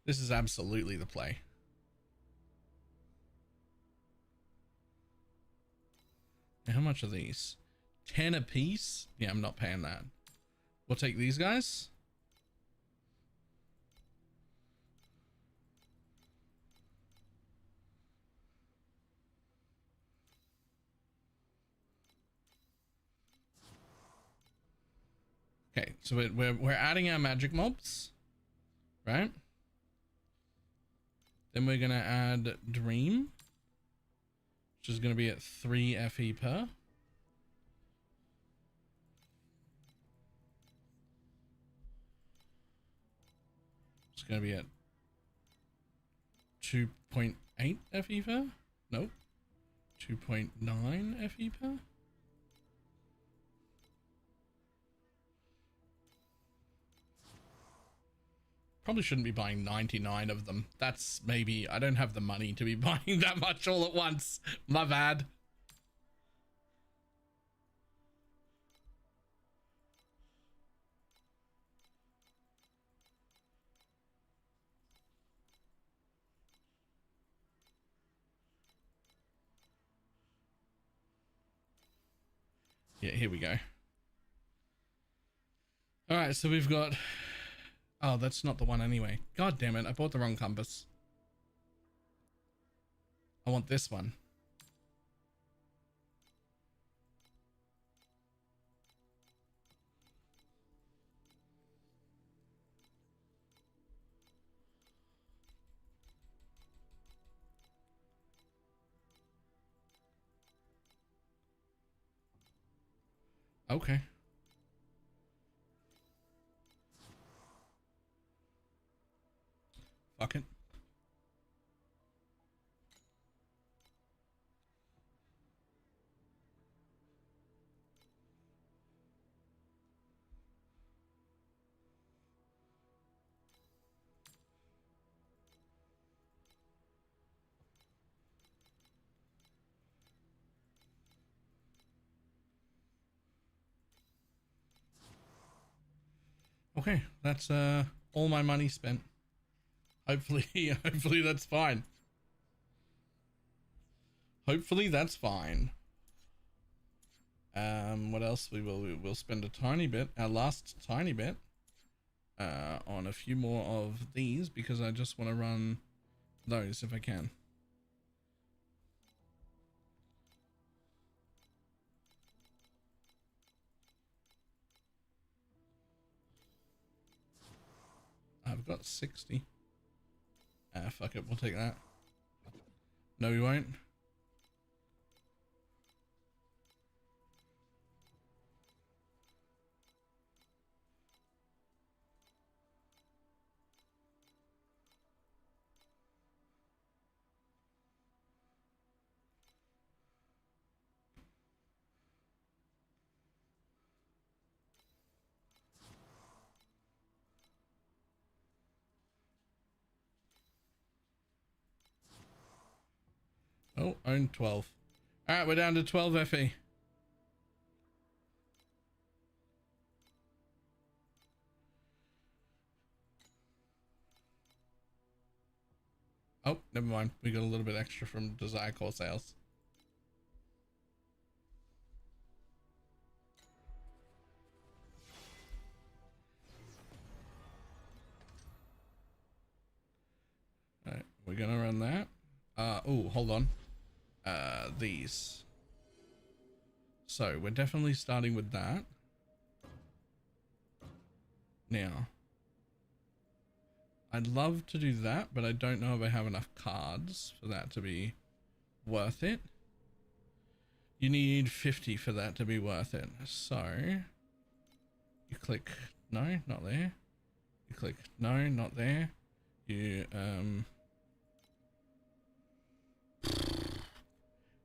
This is absolutely the play. Now, how much are these? 10 a piece? Yeah, I'm not paying that. We'll take these guys. Okay, so we're adding our magic mobs, right? Then we're gonna add Dream, which is gonna be at 3 FE per. It's gonna be at 2.8 FE per. Nope, 2.9 FE per. Probably shouldn't be buying 99 of them. That's maybe, I don't have the money to be buying that much all at once. My bad. Yeah, here we go. All right, so we've got, oh, that's not the one anyway. God damn it, I bought the wrong compass. I want this one. Okay. Fuck it. Okay, that's all my money spent. Hopefully, hopefully that's fine. Hopefully that's fine. What else? We'll spend a tiny bit, our last tiny bit, on a few more of these because I just want to run those if I can. I've got 60. Fuck it, we'll take that. No, we won't. Oh, own 12. All right, we're down to 12 FE. Oh, never mind. We got a little bit extra from Desire Core sales. All right, we're gonna run that. Oh, hold on. These. So we're definitely starting with that. Now, I'd love to do that, but I don't know if I have enough cards for that to be worth it. You need 50 for that to be worth it. So you click, no, not there. You click, no, not there. You,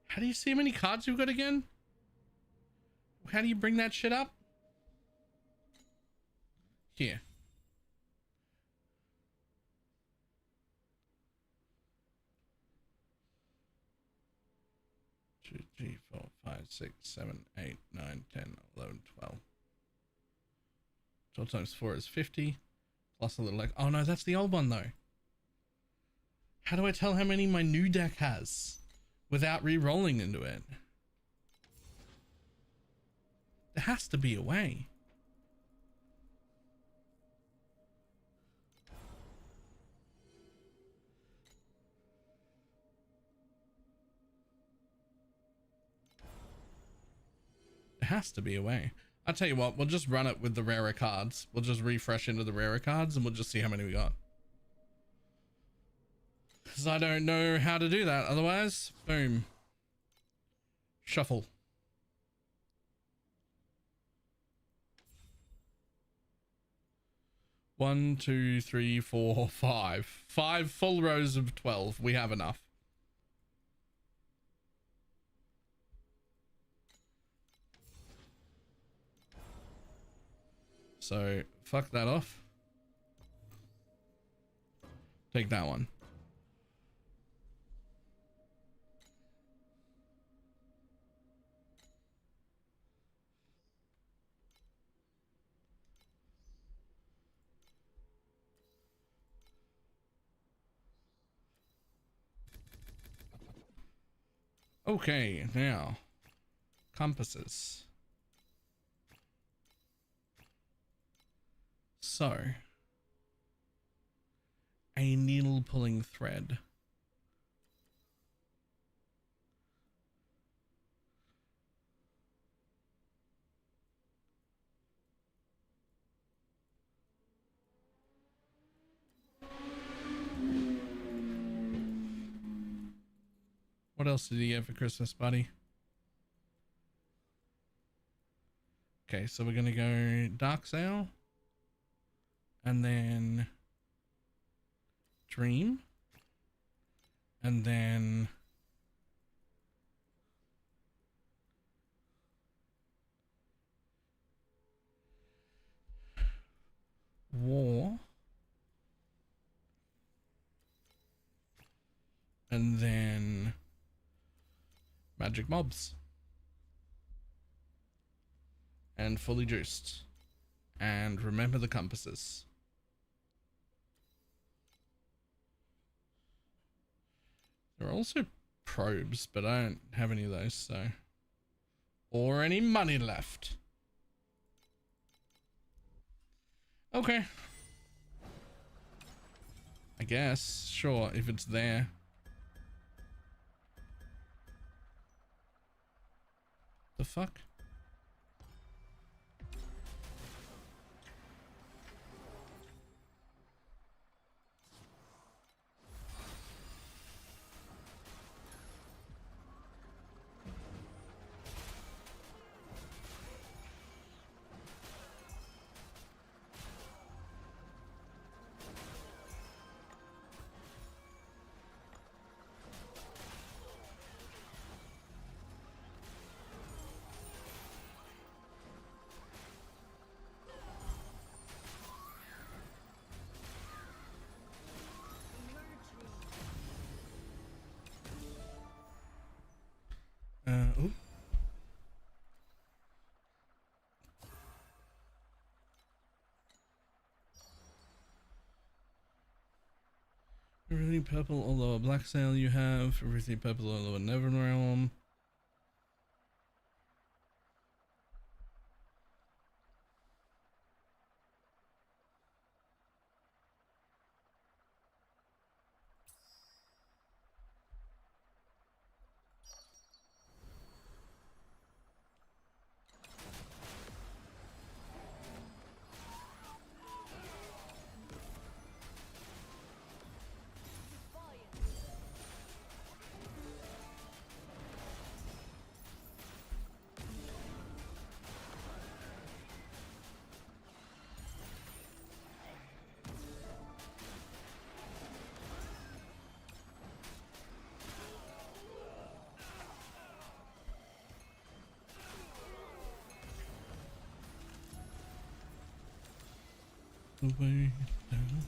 how do you see how many cards you've got again? How do you bring that shit up? Here. 2, 3, 4, 5, 6, 7, 8, 9, 10, 11, 12. 12 times 4 is 50. Plus a little like, oh no, that's the old one though. How do I tell how many my new deck has without re-rolling into it? There has to be a way. There has to be a way. I'll tell you what, we'll just run it with the rarer cards. We'll just refresh into the rarer cards and we'll just see how many we got. Because I don't know how to do that otherwise. Boom. Shuffle. One, two, three, four, five. 5 full rows of 12. We have enough. So fuck that off. Take that one. Okay, now compasses. So a needle pulling thread. What else did he get for Christmas, buddy? Okay, so we're gonna go Dark Sail and then Dream and then War and then Magic Mobs and Fully Juiced and Remember the Compasses. There are also probes, but I don't have any of those, so or any money left. Okay, I guess, sure, if it's there. The fuck? Ooh. Everything purple, although a black sail you have. Everything purple, although a Never Realm. The way down.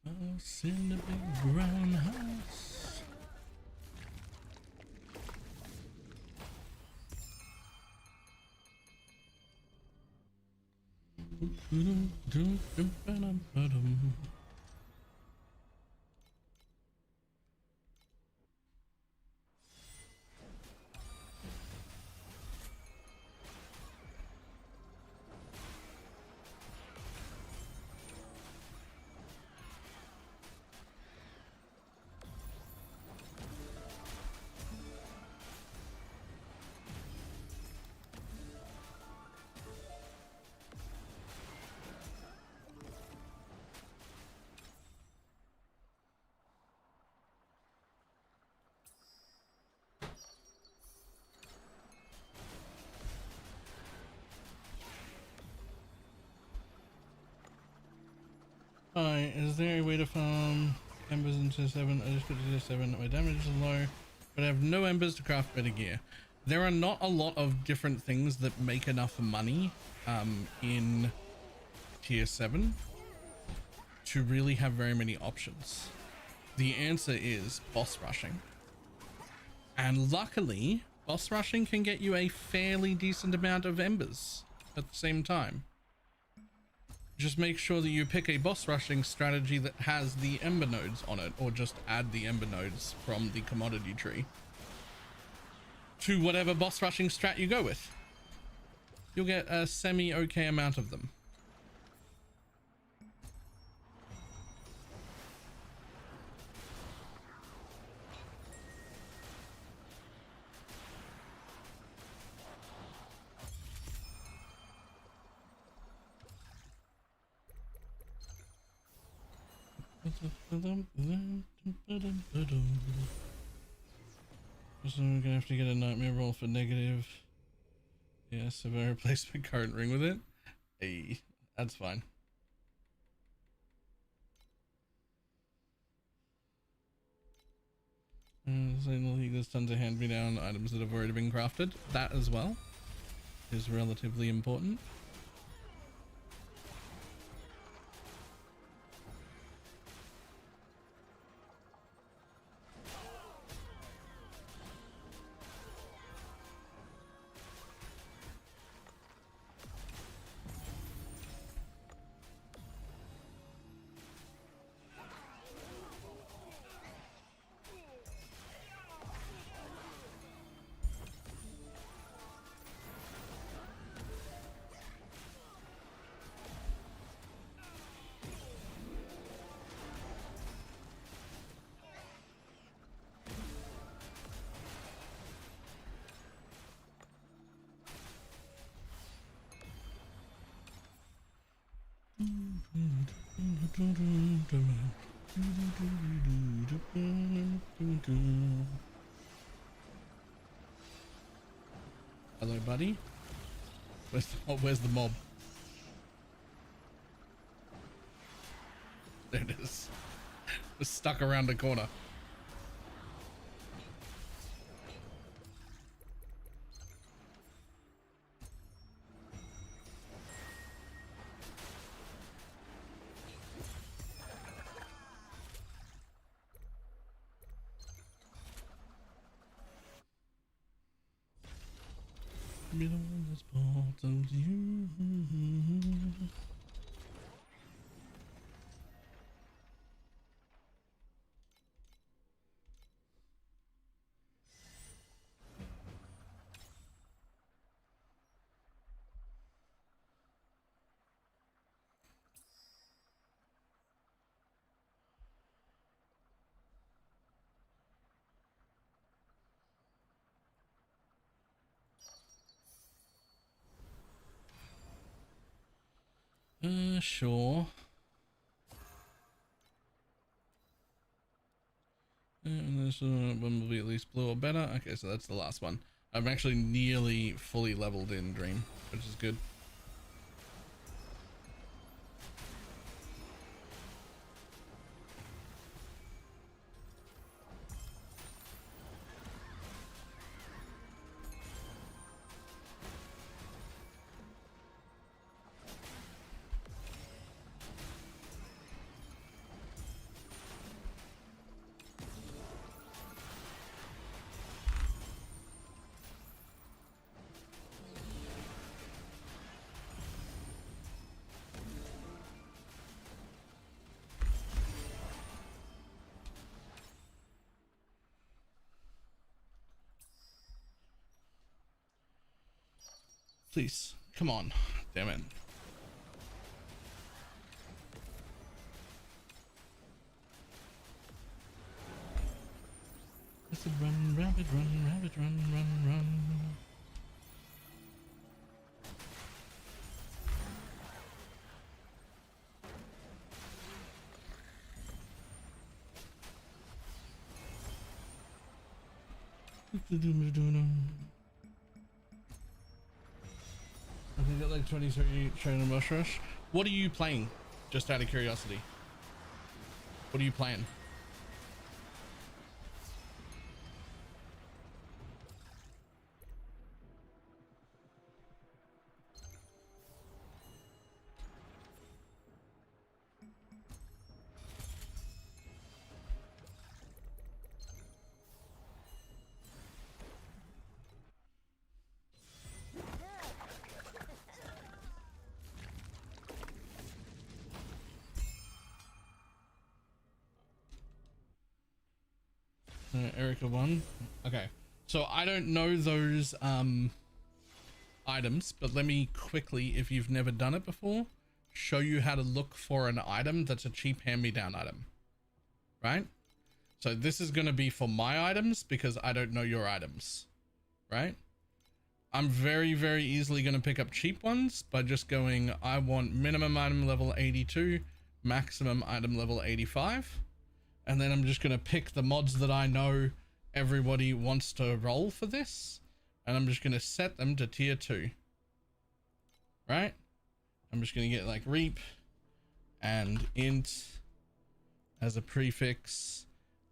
House in the big brown house. Alright, is there a way to farm embers into 7? I just put it to 7. My damage is low, but I have no embers to craft better gear. There are not a lot of different things that make enough money in tier 7 to really have very many options. The answer is boss rushing. And luckily, boss rushing can get you a fairly decent amount of embers at the same time. Just make sure that you pick a boss rushing strategy that has the ember nodes on it, or just add the ember nodes from the commodity tree to whatever boss rushing strat you go with. You'll get a semi-okay amount of them. So we're gonna have to get a nightmare roll for negative. Yes, if I replace my current ring with it. Hey, that's fine. So there's tons of hand-me-down items that have already been crafted. That as well is relatively important. Hello, buddy. Where's the mob? There it is. It's stuck around the corner. This part of you. Sure. And this one will be at least blue or better. Okay, so that's the last one. I'm actually nearly fully leveled in Dream, which is good. Please, come on. Damn it. I said run, rabbit, run. I think got like 23 trainer mush rush. What are you playing? Just out of curiosity. What are you playing? Erica 1. Okay, so I don't know those items, but let me quickly, if you've never done it before, show you how to look for an item that's a cheap hand-me-down item, right? So this is going to be for my items because I don't know your items, right? I'm very, very easily going to pick up cheap ones by just going, I want minimum item level 82, maximum item level 85. And then I'm just going to pick the mods that I know everybody wants to roll for this. And I'm just going to set them to tier 2. Right? I'm just going to get like reap and int as a prefix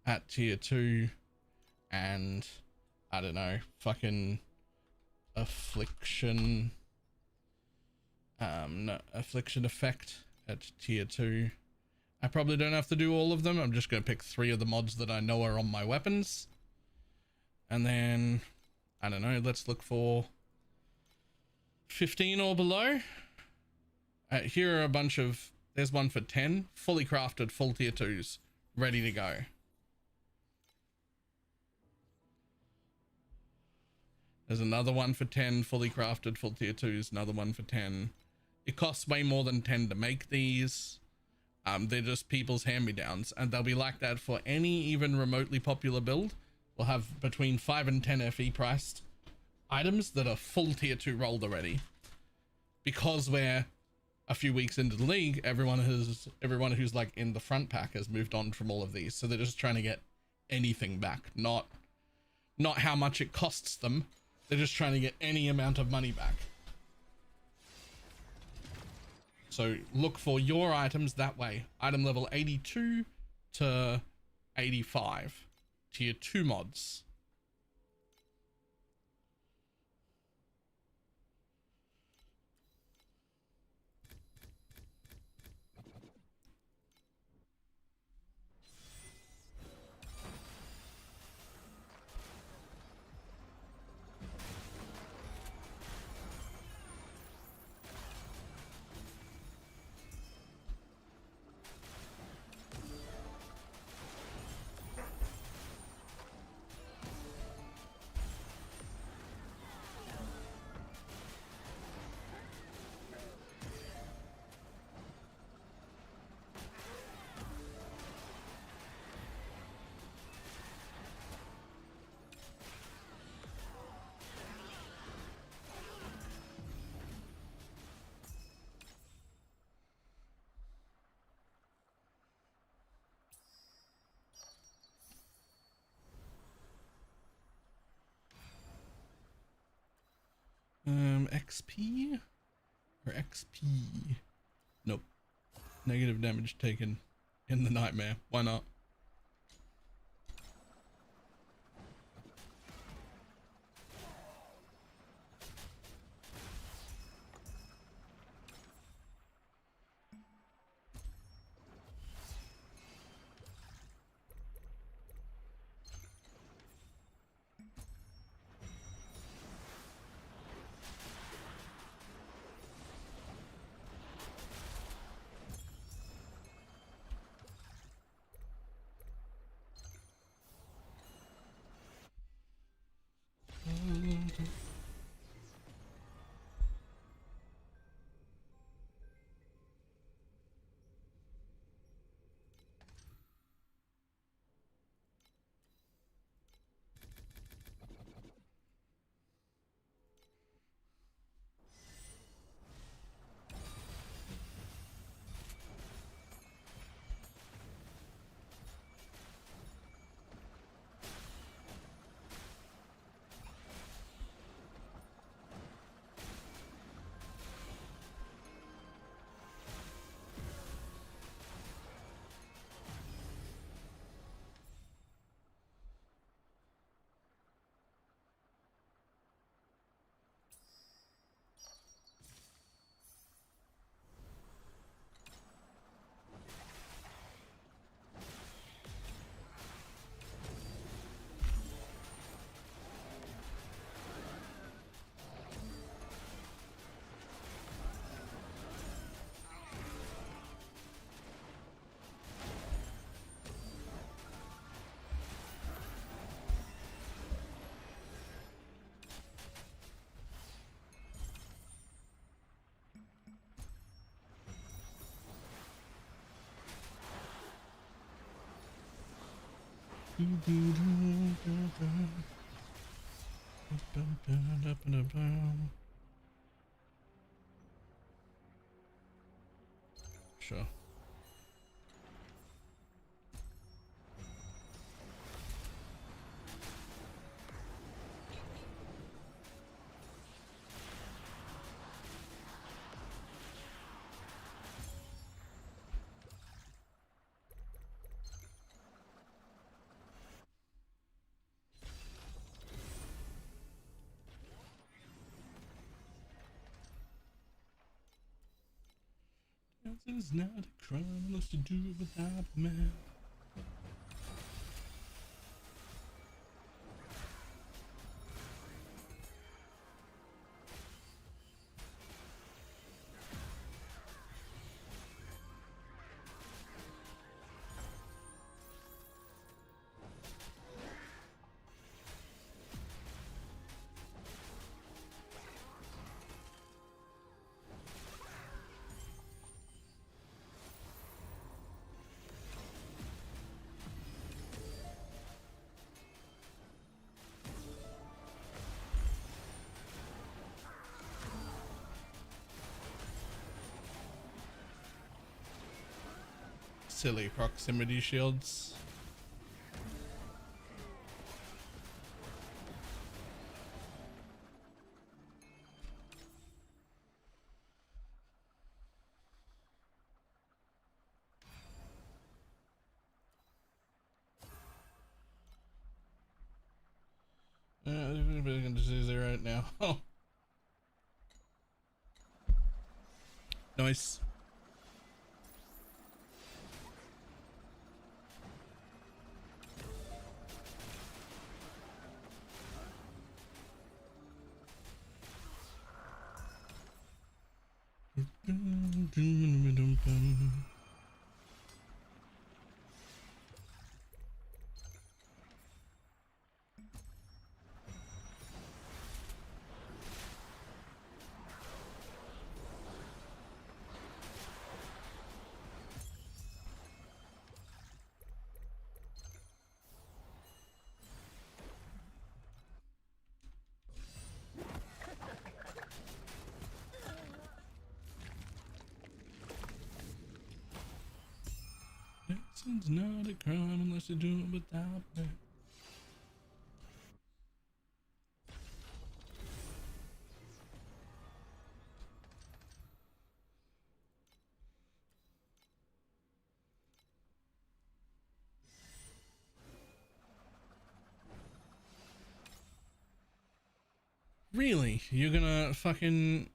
at tier 2. And I don't know, fucking affliction. No, affliction effect at tier 2. I probably don't have to do all of them. I'm just going to pick 3 of the mods that I know are on my weapons. And then, I don't know, let's look for 15 or below. Here are a bunch of, there's one for 10, fully crafted, full tier 2s, ready to go. There's another one for 10, fully crafted, full tier 2s, another one for 10. It costs way more than 10 to make these. They're just people's hand-me-downs, and they'll be like that for any even remotely popular build. We'll have between 5 and 10 FE priced items that are full tier 2 rolled already. Because we're a few weeks into the league, everyone who's like in the front pack has moved on from all of these, so they're just trying to get anything back, not how much it costs them. They're just trying to get any amount of money back. So look for your items that way. Item level 82 to 85. Tier 2 mods. XP or XP? Nope. Negative damage taken in the nightmare. Why not? Sure. Dancing's not a crime unless you do it without a man. Silly proximity shields. I'm gonna do 0 right now. Oh, nice. Dancing's not a crime unless you do it without me. Really? You're gonna fucking...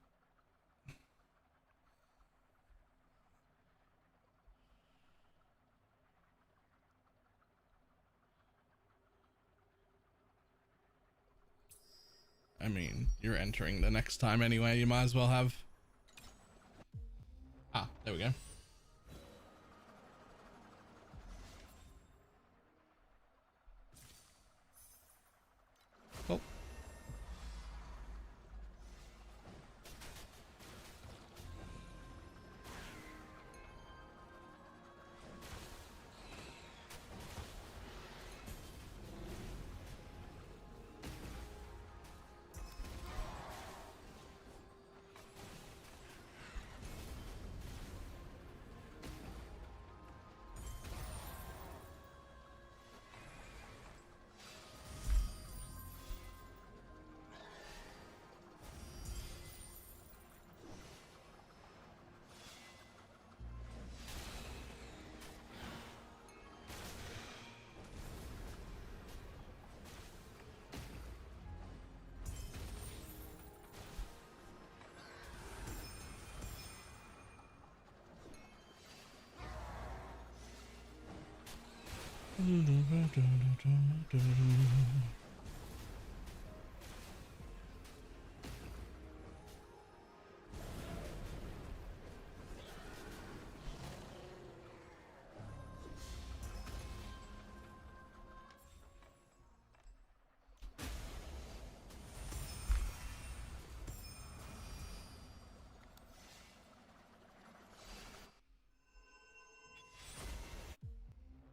I mean, you're entering the next time anyway, you might as well have... Ah, there we go. Cool.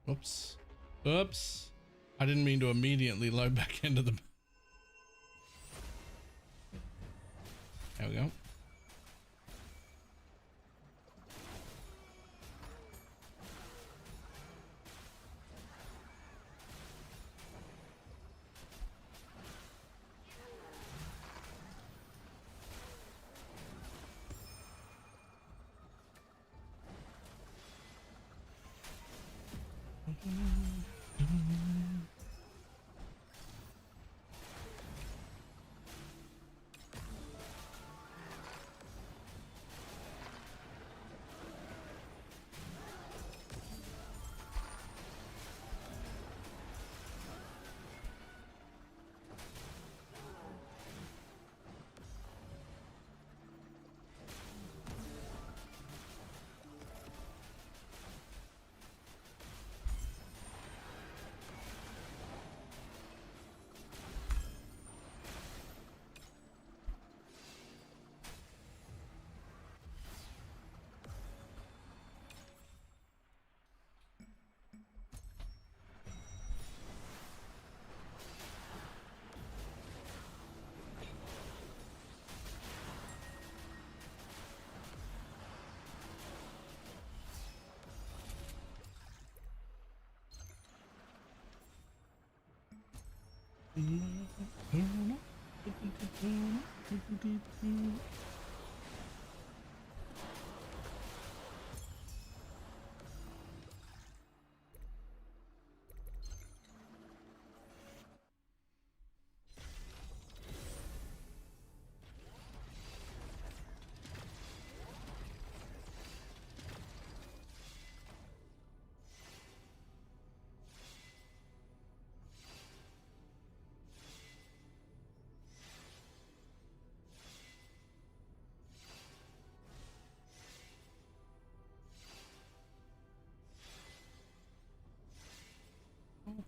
Oops. Oops. I didn't mean to immediately load back into the... There we go.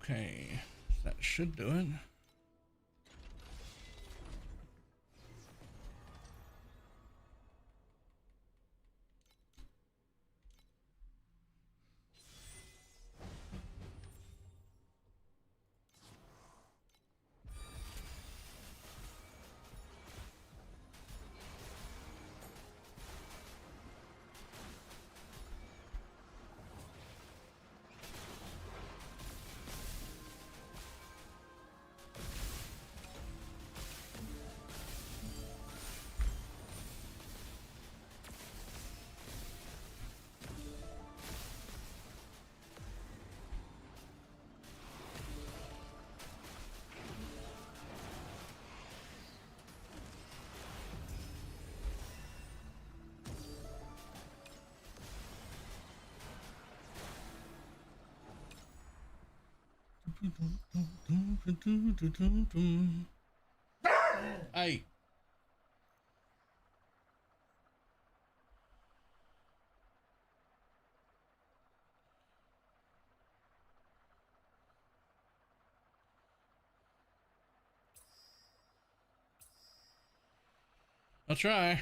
Okay, that should do it. Hey. I'll try.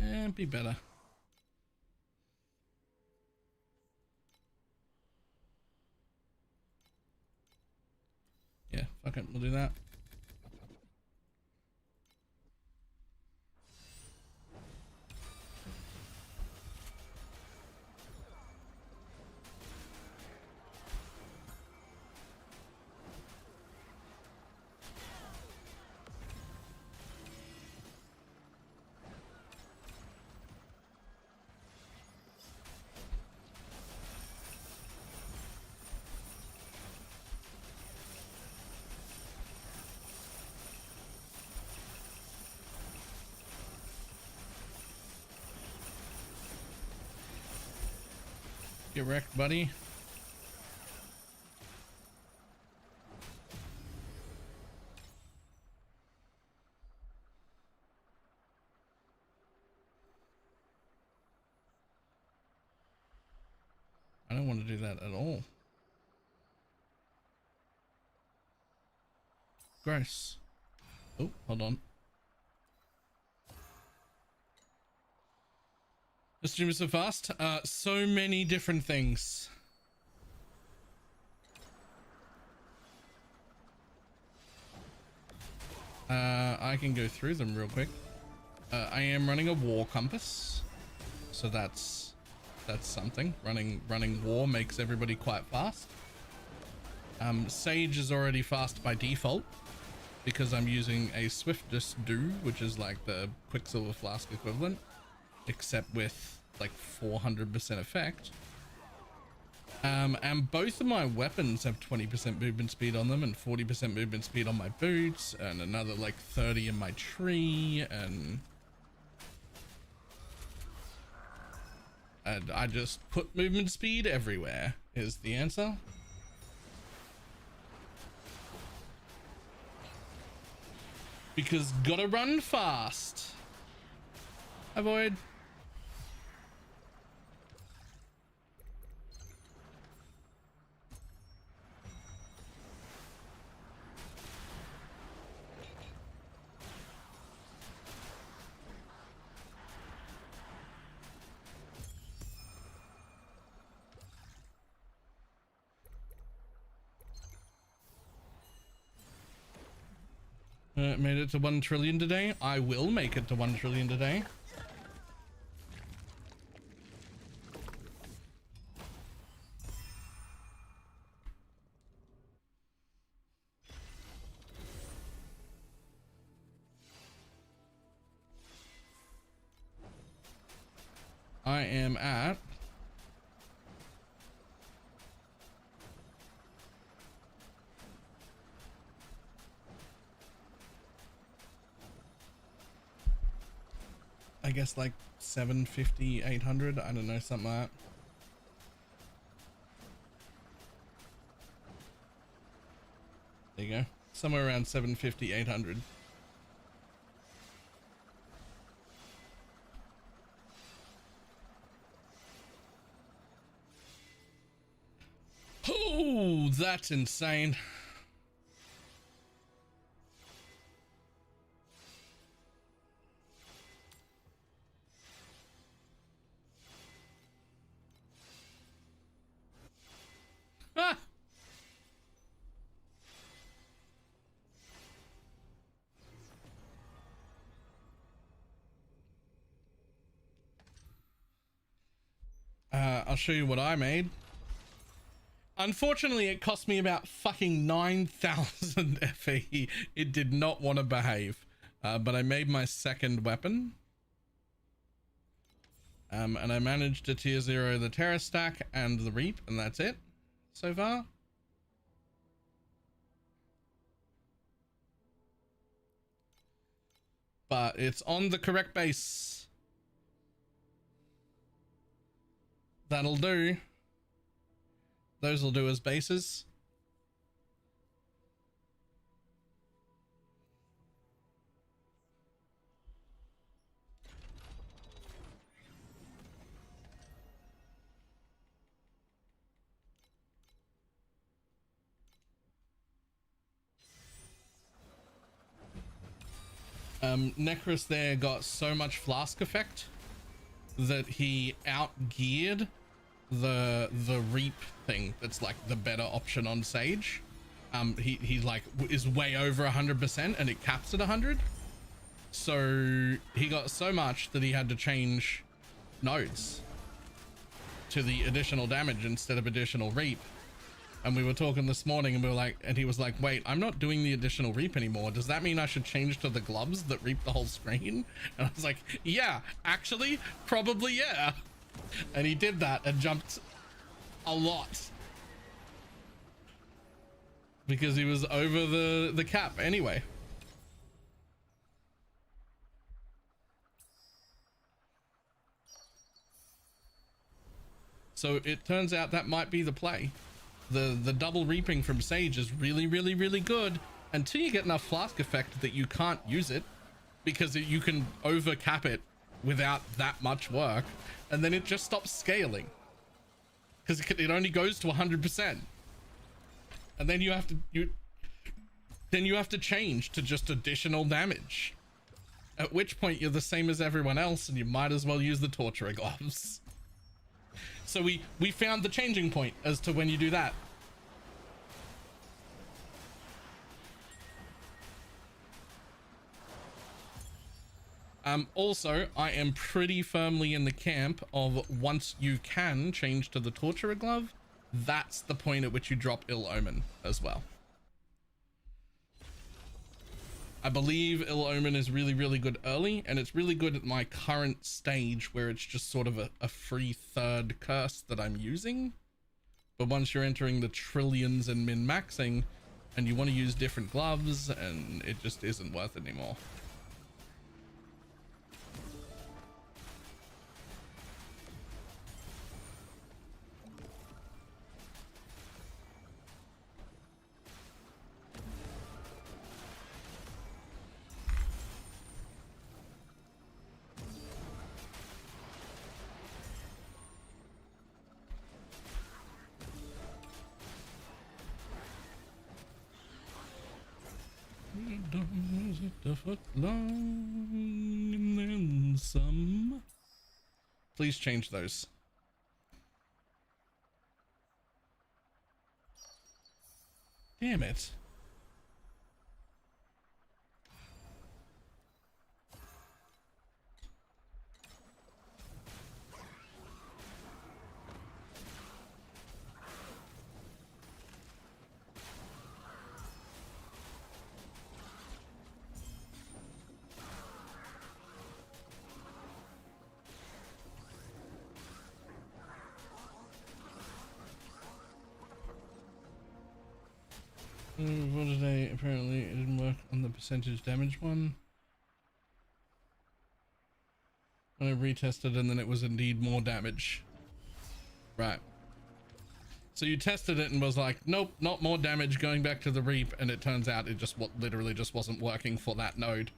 And be better. Yeah, fuck it, we'll do that. Get wrecked, buddy. I don't want to do that at all. Gross. Oh, hold on. The stream is so fast. So many different things. I can go through them real quick. I am running a war compass, so that's something. Running war makes everybody quite fast. Sage is already fast by default because I'm using a Swiftest Do, which is like the Quicksilver Flask equivalent, except with like 400% effect. And both of my weapons have 20% movement speed on them and 40% movement speed on my boots and another like 30 in my tree, and I just put movement speed everywhere is the answer. Because gotta run fast. Avoid. Made it to 1 trillion today. I will make it to 1 trillion today. I am at I guess like 750, 800. I don't know, something like that. There you go. Somewhere around 750, 800. Oh, that's insane. Ah! I'll show you what I made. Unfortunately, it cost me about fucking 9,000 FE. It did not want to behave. But I made my second weapon. And I managed to tier 0 the Terra stack and the Reap, and that's it so far. But it's on the correct base. That'll do. Those will do as bases. Necros there got so much flask effect that he outgeared the Reap thing. That's like the better option on Sage. He like is way over 100% and it caps at 100. So he got so much that he had to change nodes to the additional damage instead of additional Reap. And we were talking this morning and we were like, and he was like, wait, I'm not doing the additional Reap anymore. Does that mean I should change to the gloves that reap the whole screen? And I was like, yeah, actually, probably, yeah. And he did that and jumped a lot because he was over the cap anyway. So it turns out that might be the play. The double reaping from Sage is really, really, really good until you get enough flask effect that you can't use it, because you can over cap it without that much work, and then it just stops scaling because it only goes to 100%, and then you have to change to just additional damage, at which point you're the same as everyone else and you might as well use the torturer gloves. So we found the changing point as to when you do that. Also, I am pretty firmly in the camp of once you can change to the torturer glove, that's the point at which you drop Ill Omen as well. I believe Ill Omen is really, really good early, and it's really good at my current stage where it's just sort of a free third curse that I'm using. But once you're entering the trillions and min-maxing and you want to use different gloves, and it just isn't worth it anymore. A foot long and then some. Please change those. Damn it. For today, apparently it didn't work on the percentage damage one. When I retested, and then it was indeed more damage. Right. So you tested it and was like, nope, not more damage, going back to the reap, and it turns out it just literally just wasn't working for that node.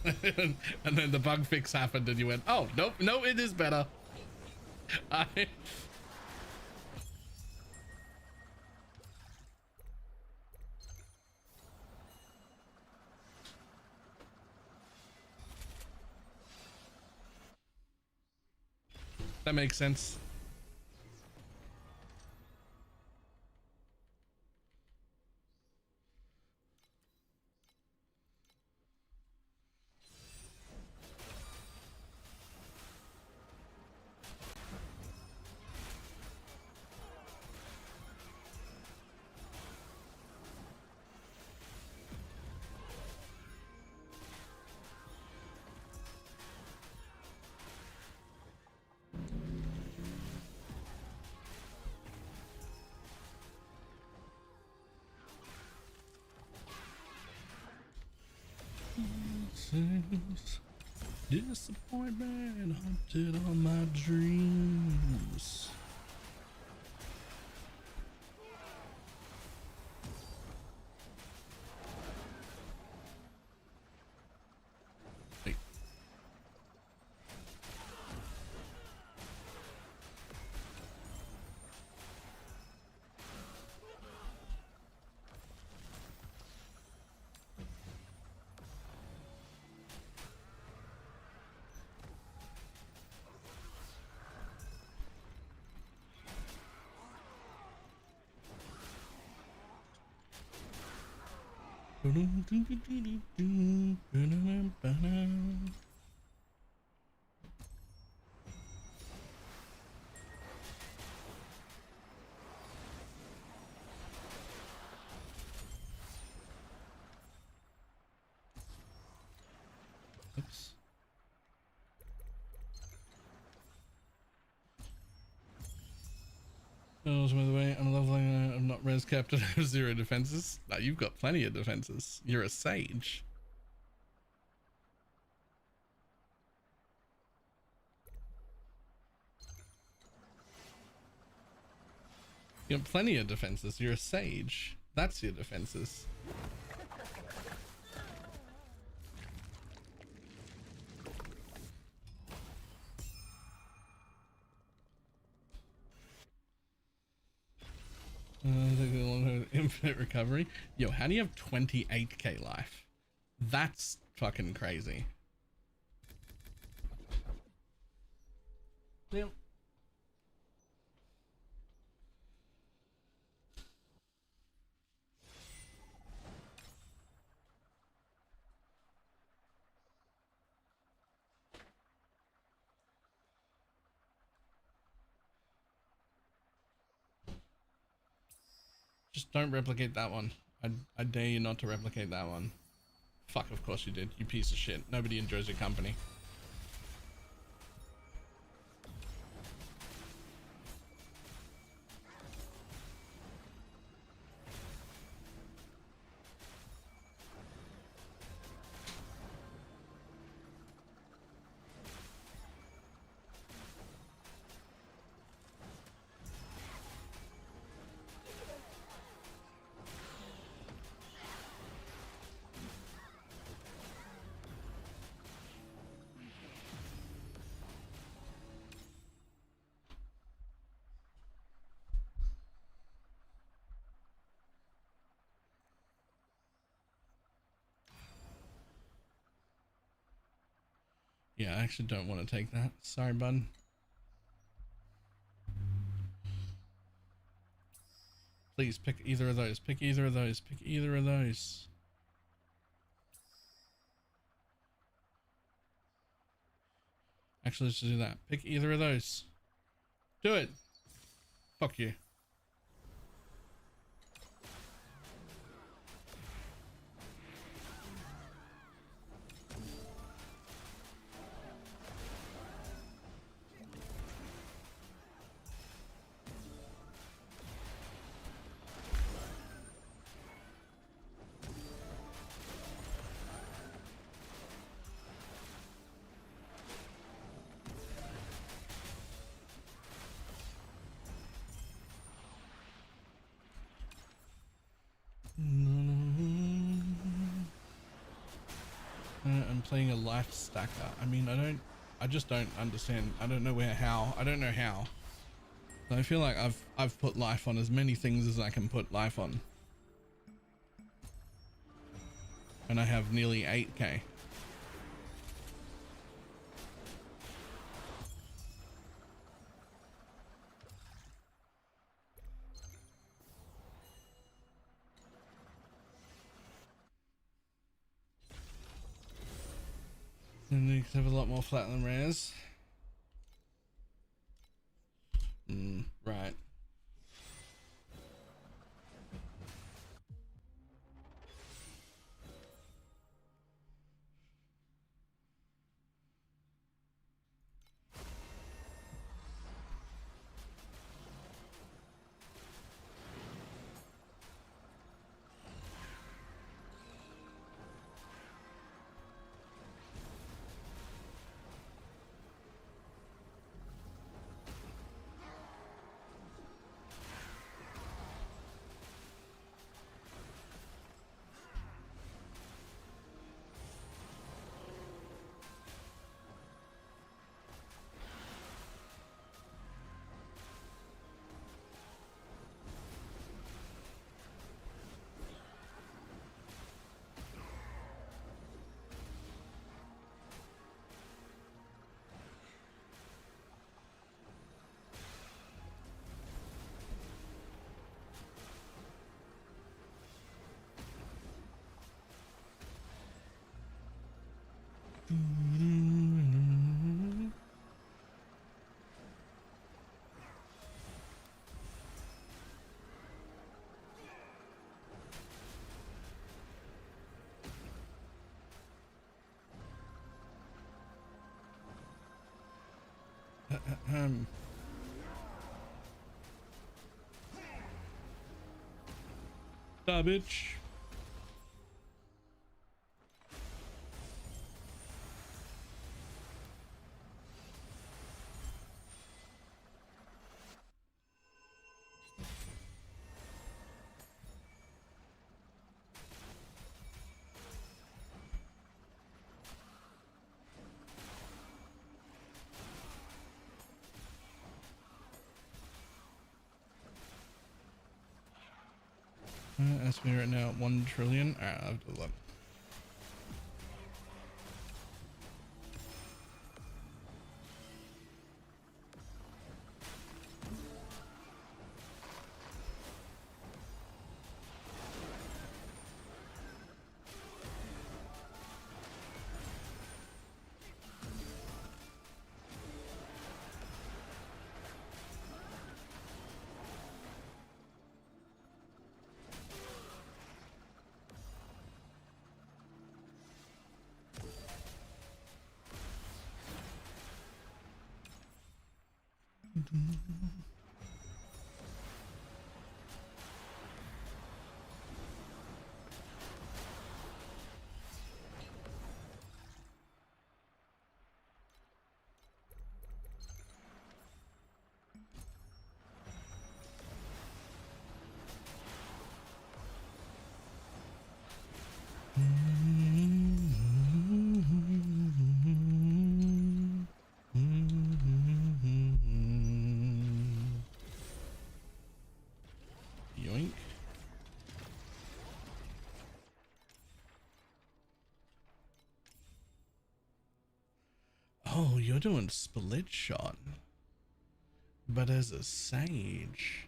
And then the bug fix happened and you went, oh, nope, no, it is better. That makes sense. Disappointment haunted all my dreams. Hey. Oops. Oh, by the way, I'm leveling. I'm not res capped. I have 0 defenses. No, you've got plenty of defenses. You're a sage. You got plenty of defenses. You're a sage. That's your defenses. Infinite recovery. Yo, how do you have 28k life? That's fucking crazy. Yep. Just don't replicate that one. I dare you not to replicate that one. Fuck, of course you did, you piece of shit. Nobody enjoys your company. Yeah, I actually don't want to take that. Sorry, bud. Please pick either of those. Pick either of those. Pick either of those. Actually, let's just do that. Pick either of those. Do it. Fuck you. I'm playing a life stacker. I mean, I just don't understand. I don't know how. I don't know how. I feel like I've put life on as many things as I can put life on. And I have nearly 8k. And you have a lot more flat than rares. Right. Bitch. Ask me right now at 1 trillion. Alright, I'll do that. Yoink. Oh, you're doing split shot, but as a sage.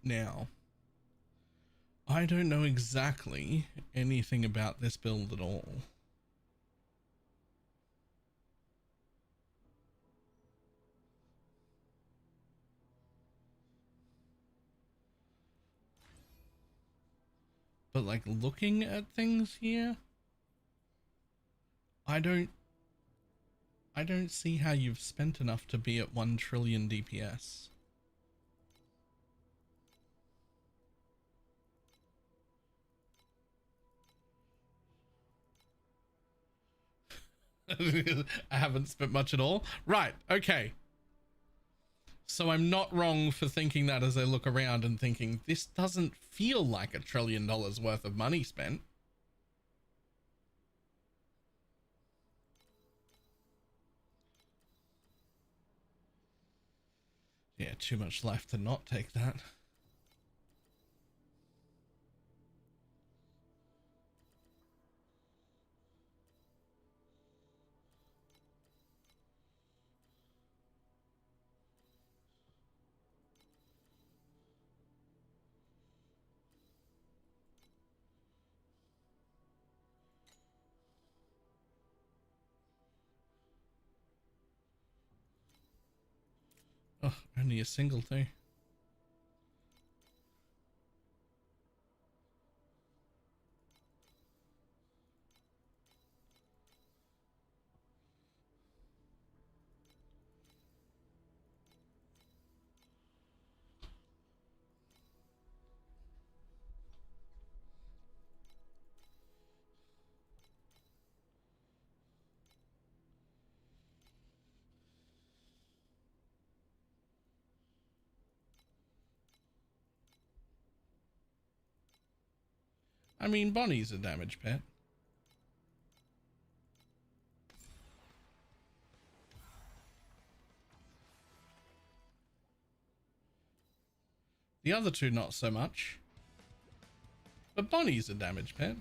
Now, I don't know exactly anything about this build at all. But like looking at things here, I don't see how you've spent enough to be at 1 trillion DPS. I haven't spent much at all. Right, okay. So I'm not wrong for thinking that as I look around and thinking, this doesn't feel like $1 trillion worth of money spent. Yeah, too much life to not take that. Oh, only a single too. I mean, Bonnie's a damage pet. The other two, not so much. But Bonnie's a damage pet.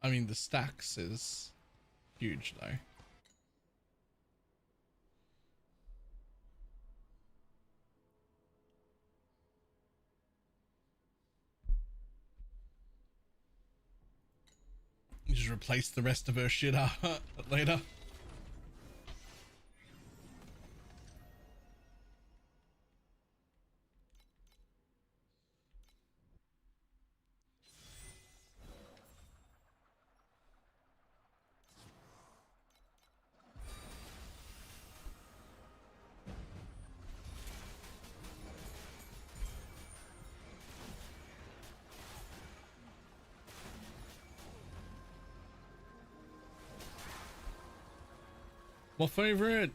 I mean, the stacks is huge though. You just replace the rest of her shit later. My favorite.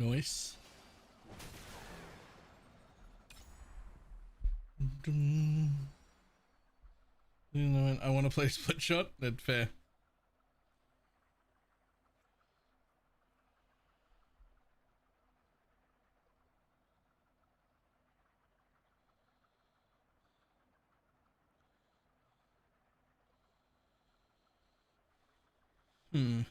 Nice. You know, I want to play split shot. That's fair. Hmm.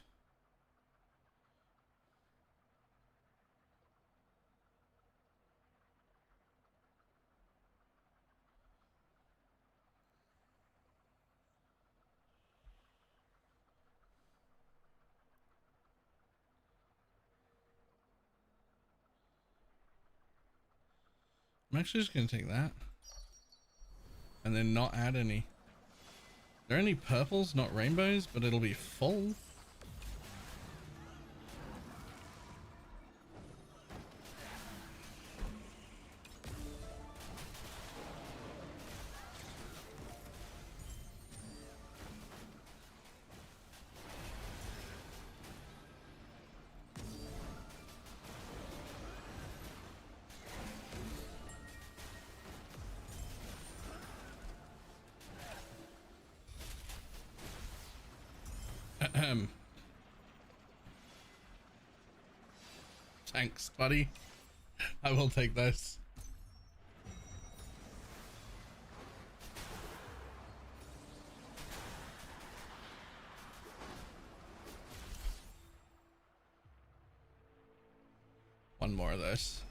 I'm actually just gonna take that and then not add any. There are any purples, not rainbows, but it'll be full. Thanks, buddy. I will take this. One more of this.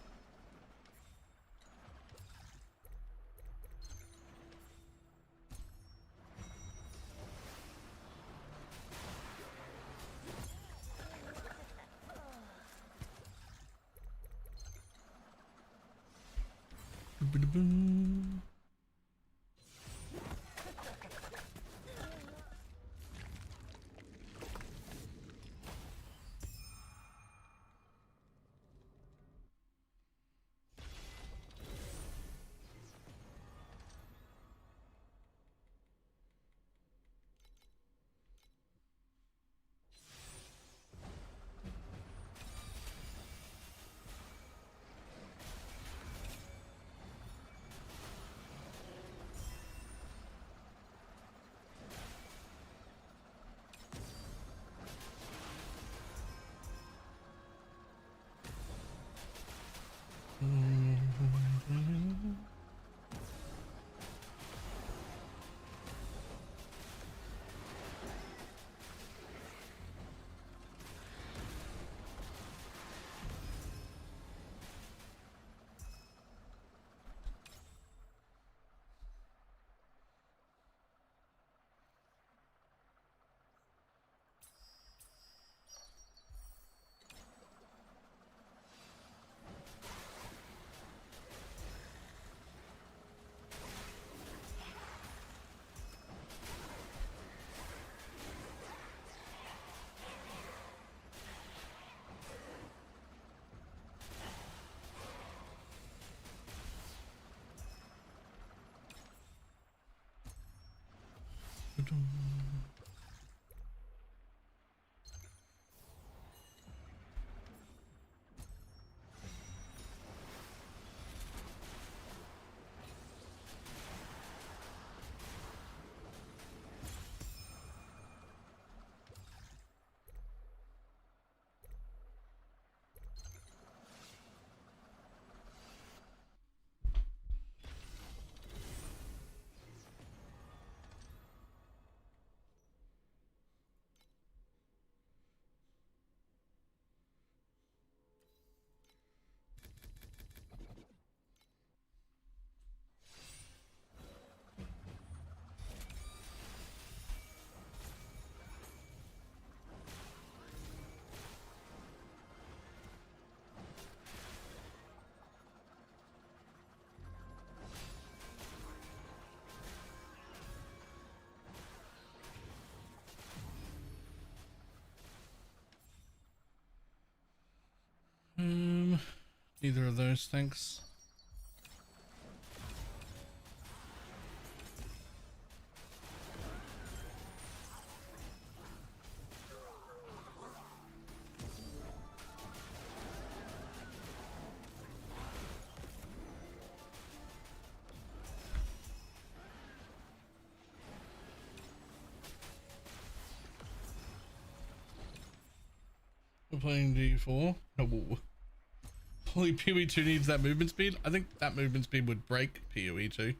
Either of those, thanks. We're playing D4. Oh, holy, PoE 2 needs that movement speed. I think that movement speed would break PoE 2.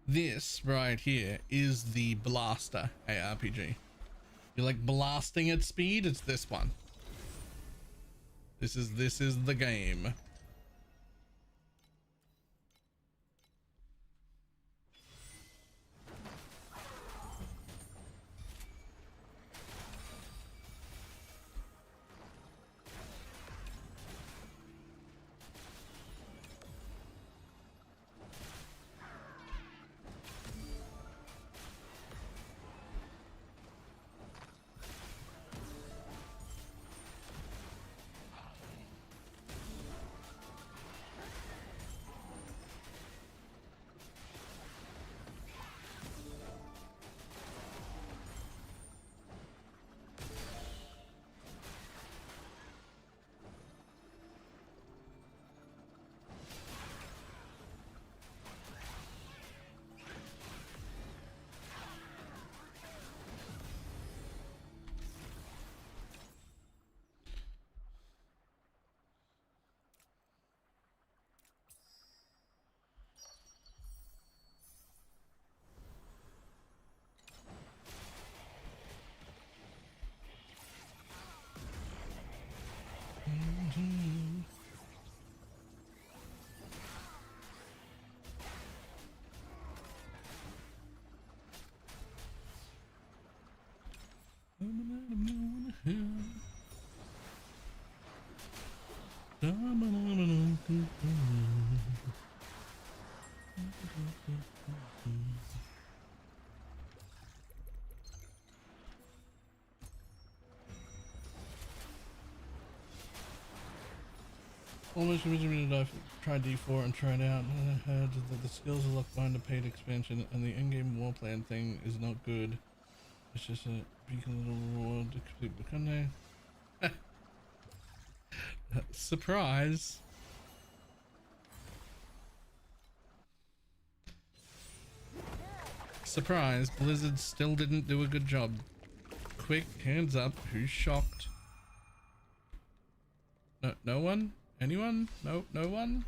This right here is the blaster ARPG. You like blasting at speed? It's this one. This is the game. Almost originally I tried D4 and tried out, and I heard that the skills are locked behind a paid expansion and the in-game war plan thing is not good. It's just a big little reward to complete the content. Surprise! Surprise, Blizzard still didn't do a good job. Quick, hands up, who's shocked? No one? Anyone? No one?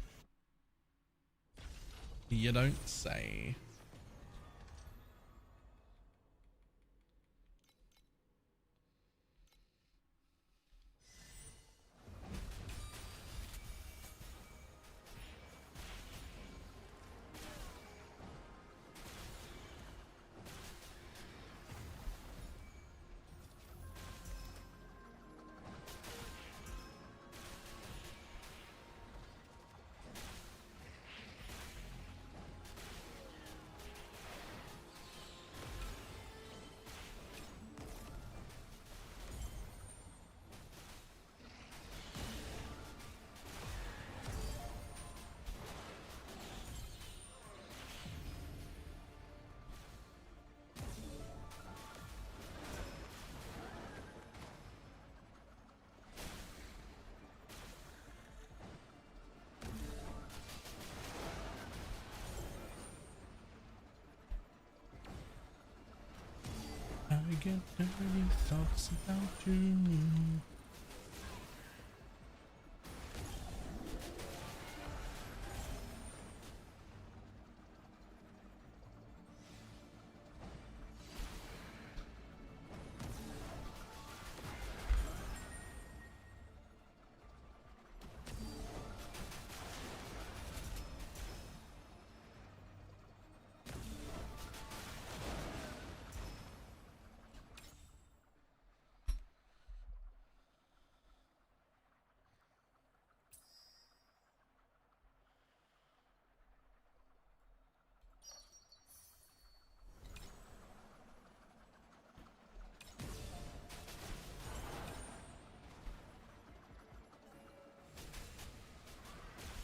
You don't say. I get dirty thoughts about you.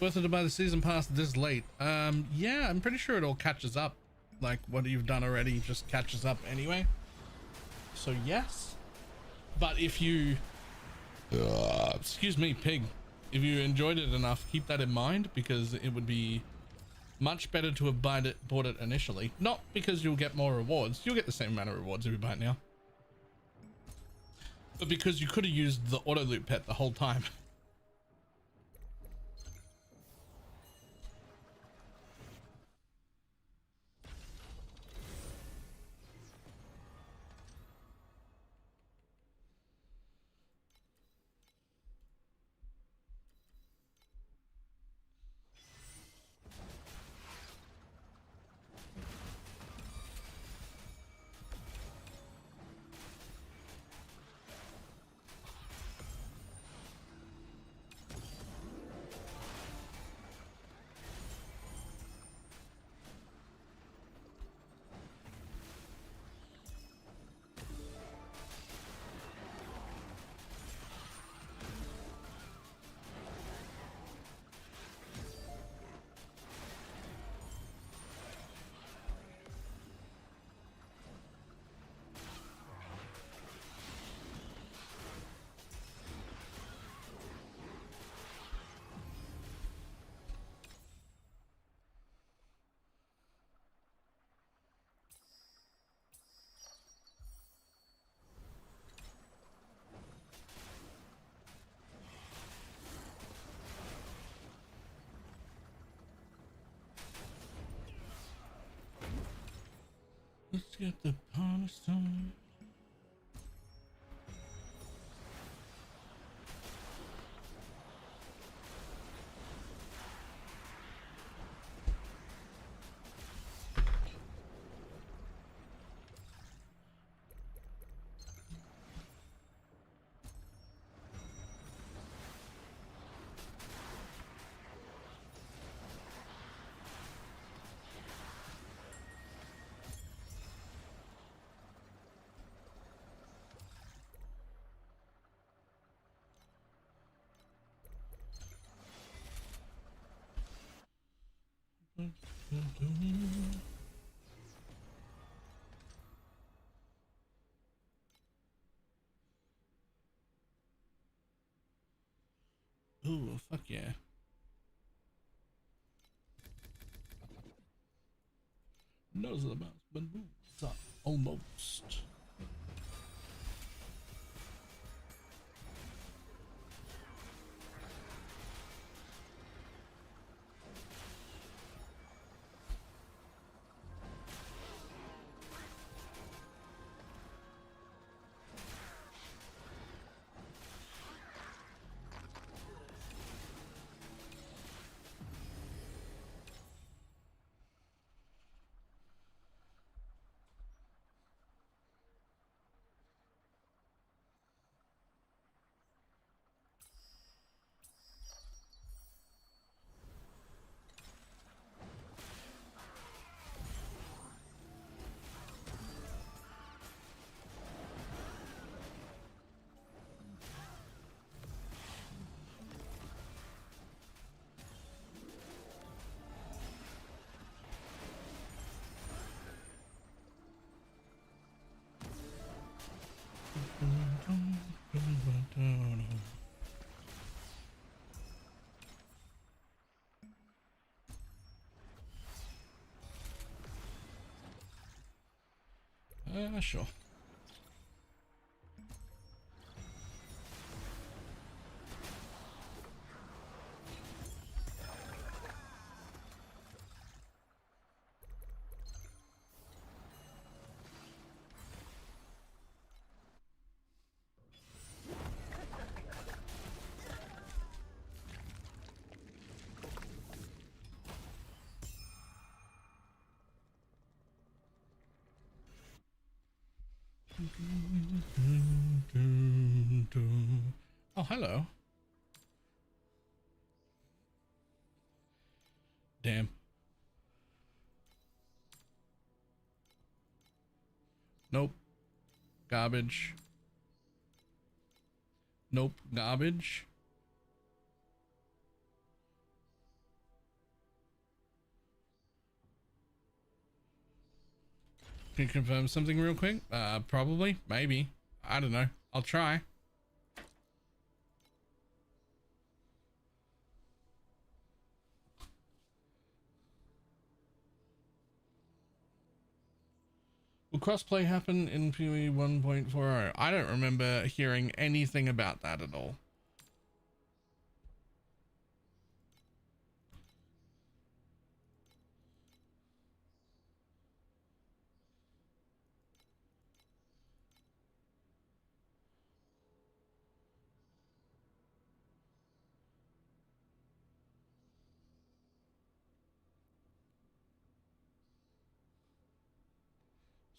Worth it to buy the season pass this late? Yeah, I'm pretty sure it all catches up. Like what you've done already just catches up anyway. So yes. But if you, excuse me, pig, if you enjoyed it enough, keep that in mind, because it would be much better to have bought it initially. Not because you'll get more rewards. You'll get the same amount of rewards if you buy it now. But because you could have used the auto loot pet the whole time. Let's get the party started. Ooh, fuck yeah. Nose of the mouse, but moves up almost. Sure. Oh, hello. Damn. Nope. Garbage. Nope. Garbage. Can you confirm something real quick? Probably, maybe. I don't know. I'll try. Will crossplay happen in PoE 1.40? I don't remember hearing anything about that at all.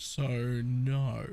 So no.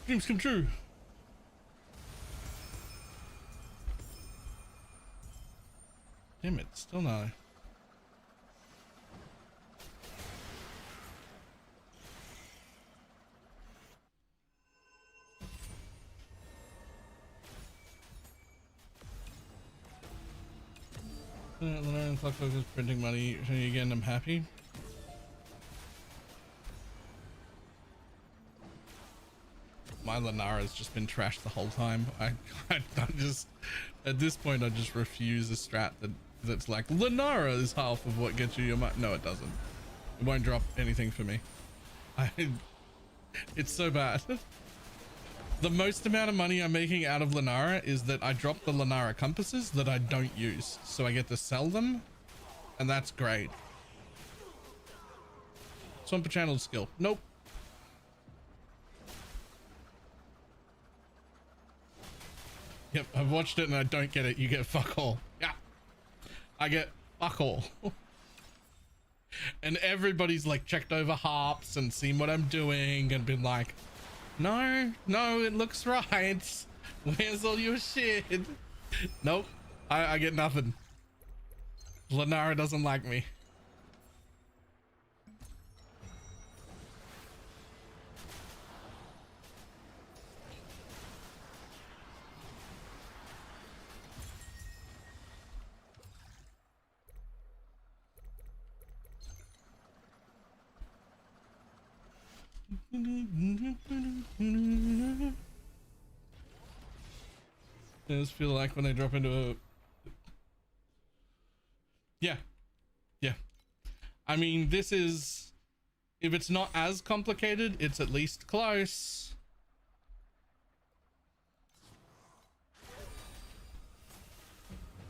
Dreams come true. Damn it, still not. Lenara Clock Focus printing money. Again, I'm happy. My Lenara has just been trashed the whole time. I just, at this point, I just refuse a strat that's like, Lenara is half of what gets you your money. No, it doesn't. It won't drop anything for me. It's so bad. The most amount of money I'm making out of Lenara is that I drop the Lenara compasses that I don't use. So I get to sell them, and that's great. Swamper channel skill. Nope. Yep, I've watched it and I don't get it. You get fuck all. Yeah. I get fuck all. And everybody's like checked over harps and seen what I'm doing and been like, no, it looks right. Where's all your shit? Nope, I get nothing. Lenara doesn't like me. I just feel like when I drop into a... Yeah. I mean, this is... If it's not as complicated, it's at least close.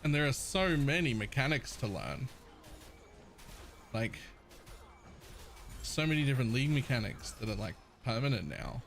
And there are so many mechanics to learn. Like... So many different league mechanics that are like permanent now.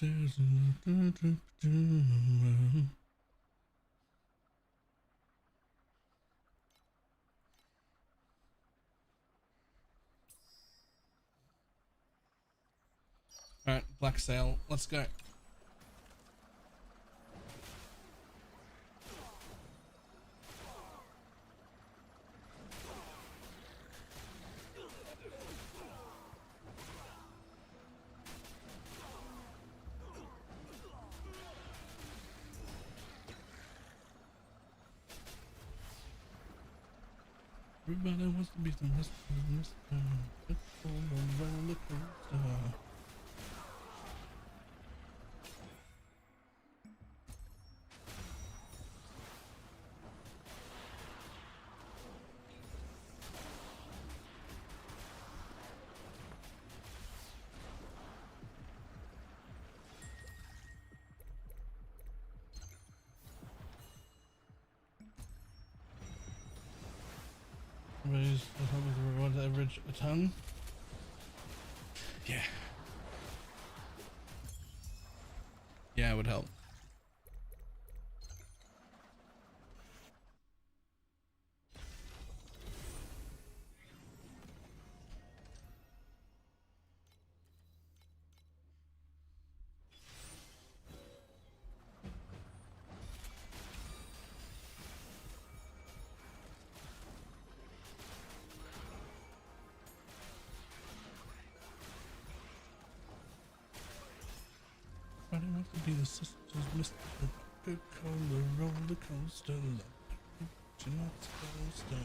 Alright, black sail, let's go. Everybody wants to be the Mr. It's all around the coaster. Raise the top of the reward average a ton. Yeah. Yeah, it would help. Everybody wants to be the sisters, Mr. Coca-Cola roller coaster. You're not supposed to.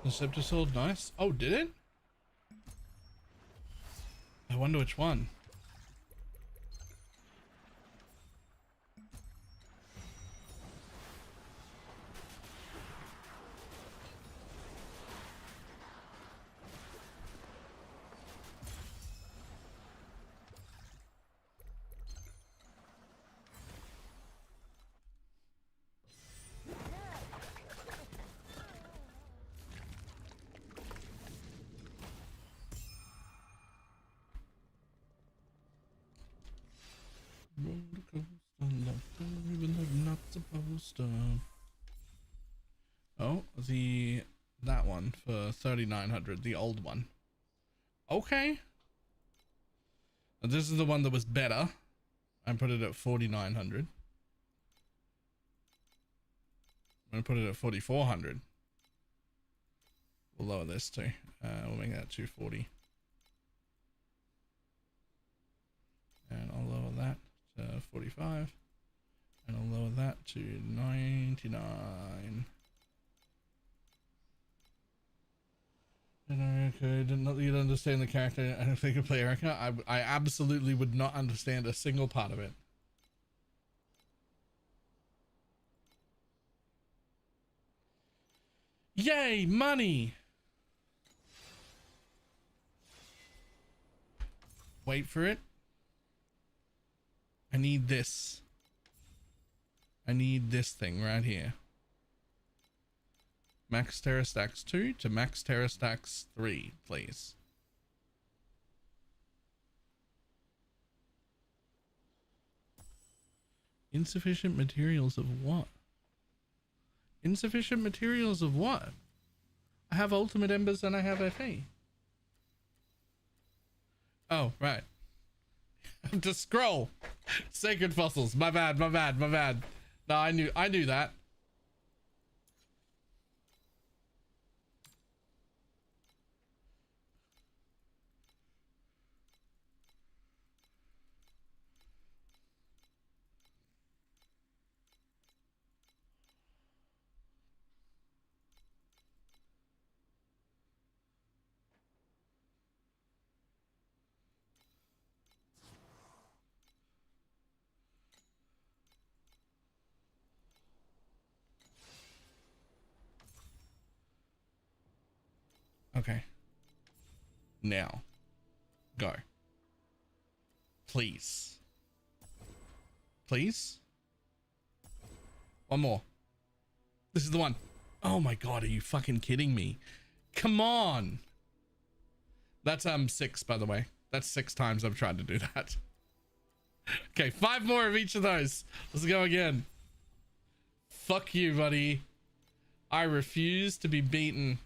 The scepter sword, nice. Oh, did it? I wonder which one. Roller coaster, even though I'm not supposed to. Oh, that one for 3,900, the old one. Okay. This is the one that was better. I put it at 4,900. I'm gonna put it at 4,400. We'll lower this too. We'll make that 240. And I'll lower that to 45. And I'll lower that to 99. Okay, you'd understand the character. I don't think I play Erica. I absolutely would not understand a single part of it. Yay, money! Wait for it. I need this. I need this thing right here. Max Terra Stacks 2 to Max Terra Stacks 3, please. Insufficient materials of what? Insufficient materials of what? I have Ultimate Embers and I have FE. Oh, right. I have to scroll. Sacred Fossils. My bad, my bad, my bad. No, I knew that. Okay. Now. Go. Please. Please? One more. This is the one. Oh my god, are you fucking kidding me? Come on. That's 6, by the way. That's 6 times I've tried to do that. Okay, 5 more of each of those. Let's go again. Fuck you, buddy. I refuse to be beaten.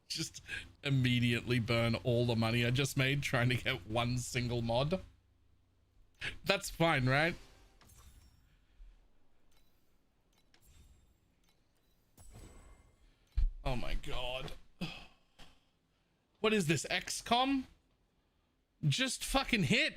Just immediately burn all the money I just made trying to get one single mod. That's fine, right? Oh my god. What is this, XCOM? Just fucking hit.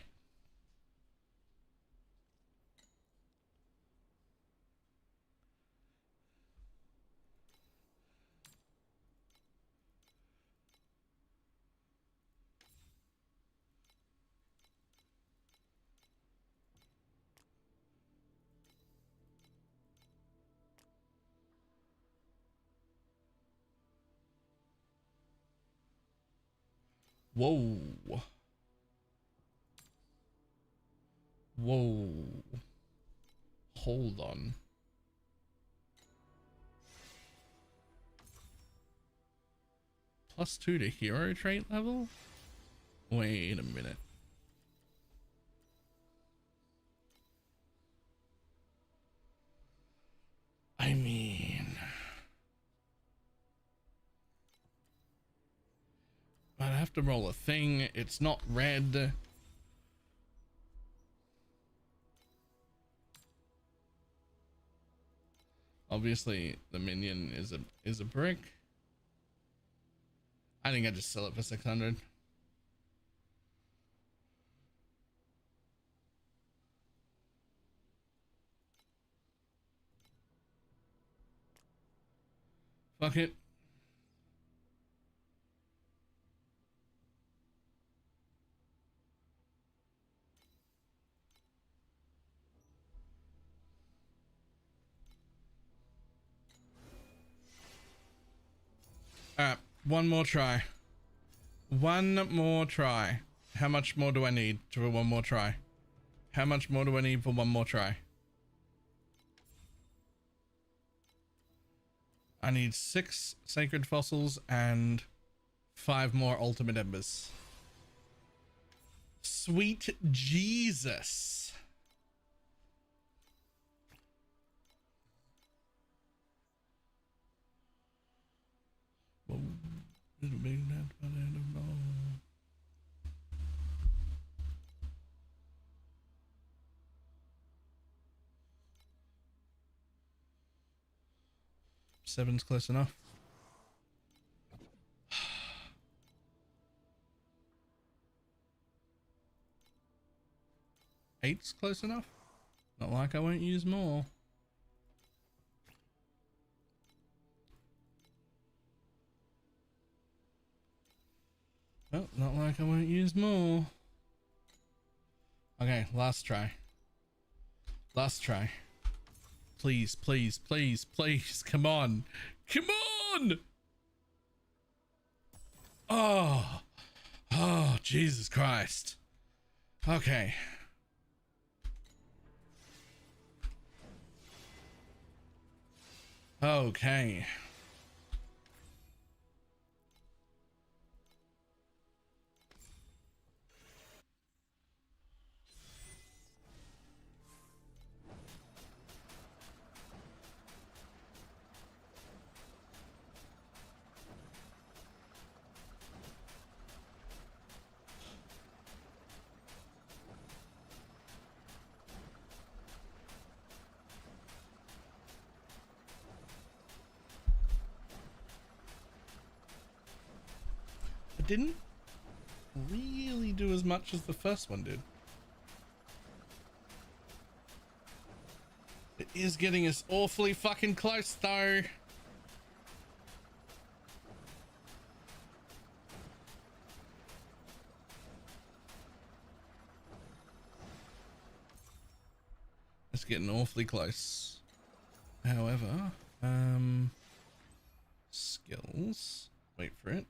Whoa. Whoa. Hold on. +2 to hero trait level? Wait a minute. I mean, I'd have to roll a thing. It's not red. Obviously, the minion is a brick. I think I just sell it for 600. Fuck it. Alright, one more try. One more try. How much more do I need for one more try? How much more do I need for one more try? I need 6 sacred fossils and 5 more ultimate embers. Sweet Jesus. Whoa. Little big net by the end of all. Seven's close enough. Eight's close enough. Not like I won't use more. Well, not like I won't use more. Okay, last try. Last try. Please, please, please, please. Come on. Come on! Oh. Oh, Jesus Christ. Okay. Okay. it didn't really do as much as the first one did. It is getting us awfully fucking close though. It's getting awfully close. However, skills, wait for it.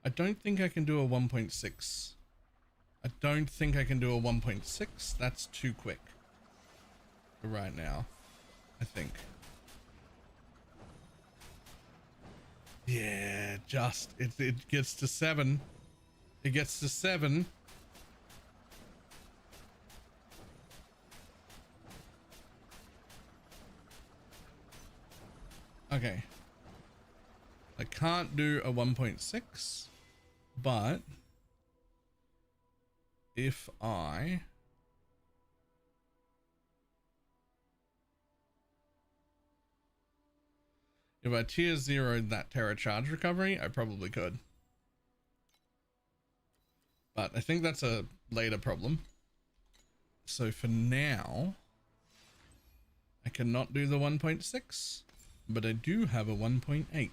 I don't think I can do a 1.6. I don't think I can do a 1.6. That's too quick for right now, I think. Yeah, just it gets to 7. It gets to 7. Okay. I can't do a 1.6, but if I tier 0'd that Terra charge recovery, I probably could. But I think that's a later problem. So for now, I cannot do the 1.6, but I do have a 1.8.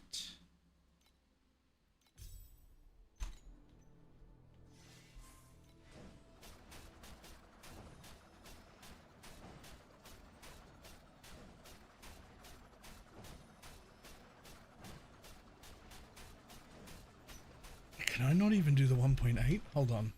Can I not even do the 1.8? Hold on.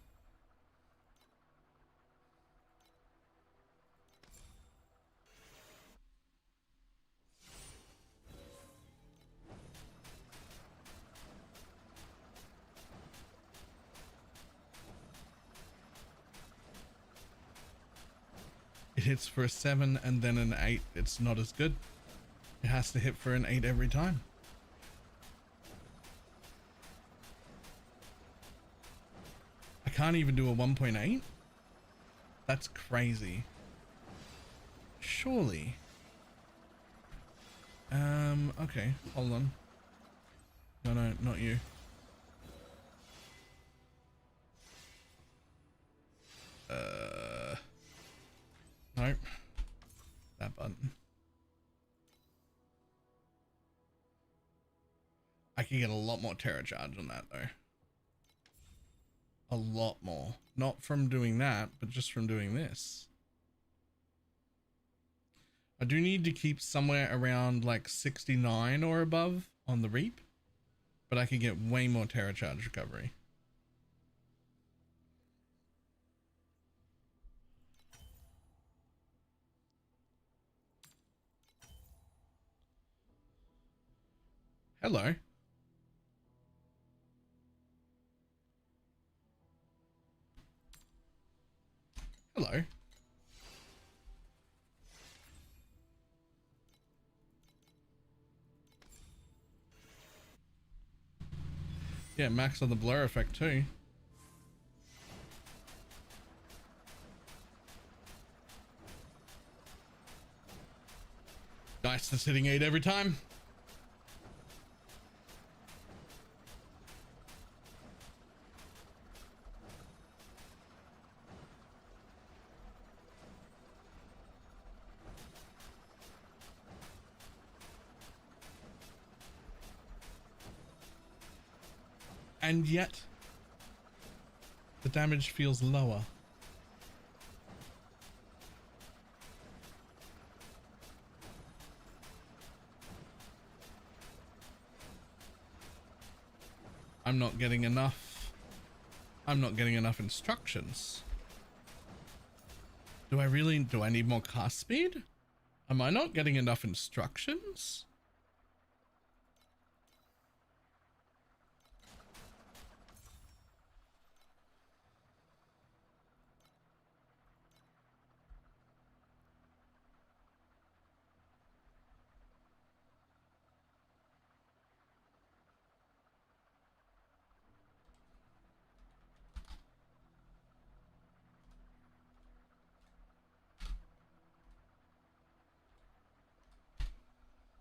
It hits for a 7 and then an 8. It's not as good. It has to hit for an 8 every time. I can't even do a 1.8? That's crazy. Surely. Okay, hold on. No, not you. Nope. That button. I can get a lot more Terra charge on that though. A lot more. Not from doing that, but just from doing this. I do need to keep somewhere around like 69 or above on the Reap, but I can get way more Terra charge recovery. Hello. Hello. Yeah, max on the blur effect too. Nice, that's hitting 8 every time. And yet, the damage feels lower. I'm not getting enough. I'm not getting enough instructions. Do I need more cast speed? Am I not getting enough instructions?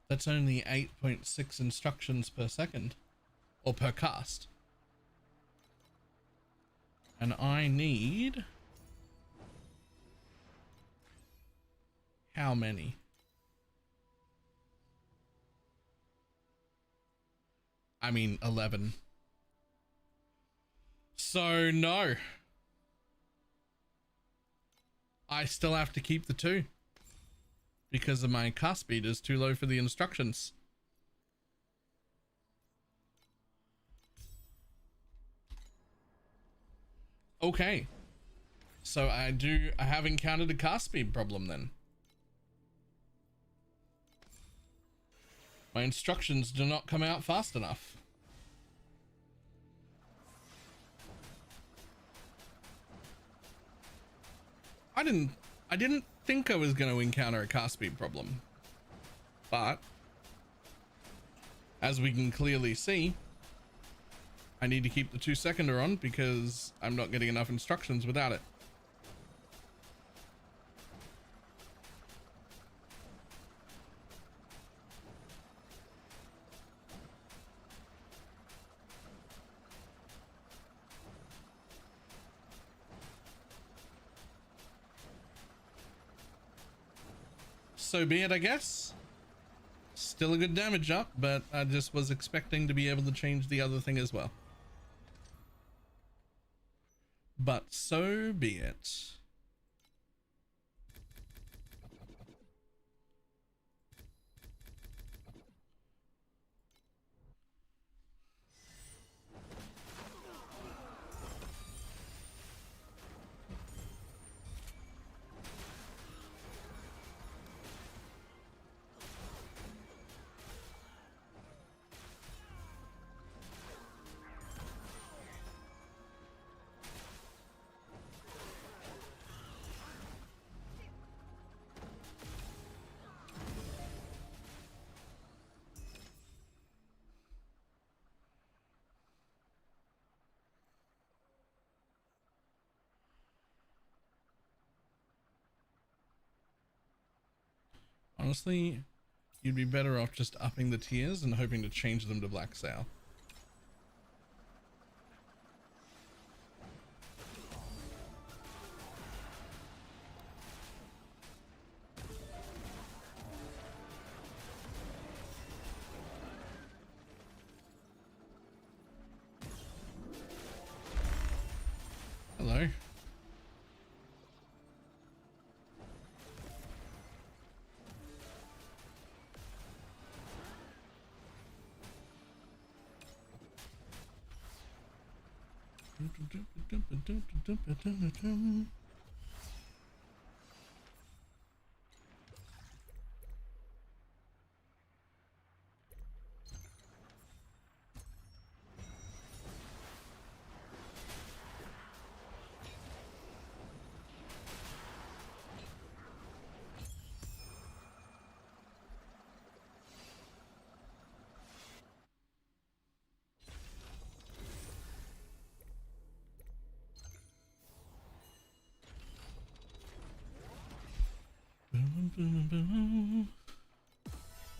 That's only 8.6 instructions per second, or per cast. And I need how many? I mean 11. So no. I still have to keep the 2 because of my cast speed is too low for the instructions. Okay. So I have encountered a cast speed problem then. My instructions do not come out fast enough. I didn't think I was going to encounter a cast speed problem. But as we can clearly see, I need to keep the 2-seconder on because I'm not getting enough instructions without it. So be it, I guess. Still a good damage up, but I just was expecting to be able to change the other thing as well. But so be it. Honestly, you'd be better off just upping the tiers and hoping to change them to Black Sail. Hello.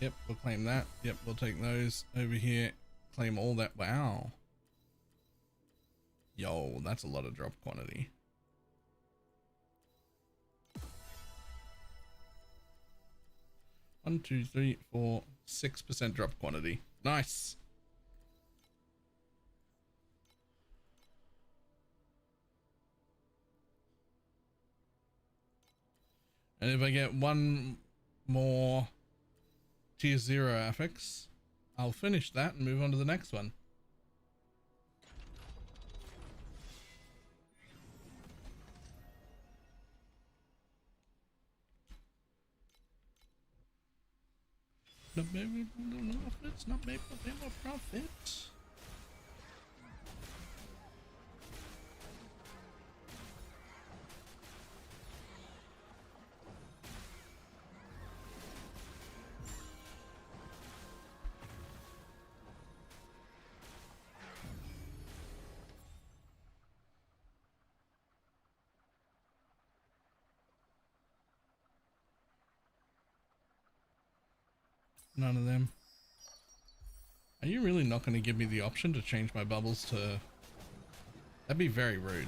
Yep, we'll claim that. Yep, we'll take those over here. Claim all that. Wow. Yo, that's a lot of drop quantity. One, two, three, 4, 6% drop quantity. Nice. And if I get one more tier 0 affix, I'll finish that and move on to the next one. Not maybe profits, not maybe more profit. None of them. Are you really not going to give me the option to change my bubbles to... That'd be very rude.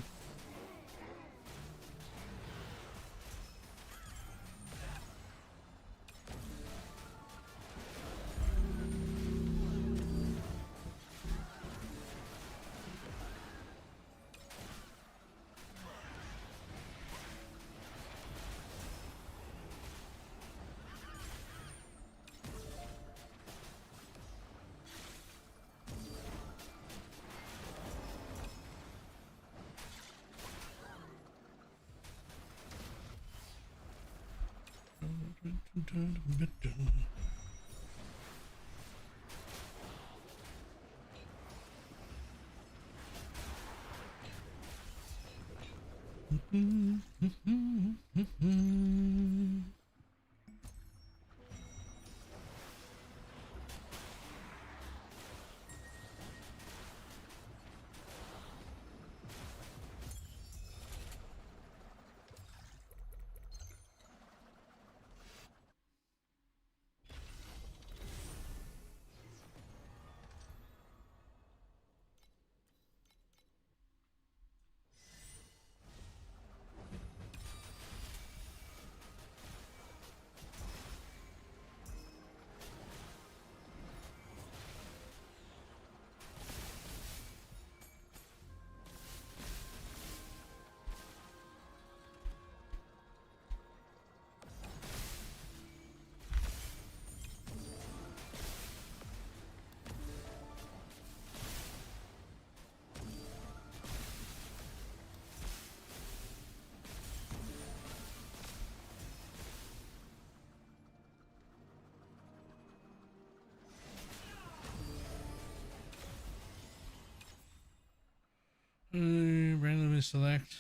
Randomly select.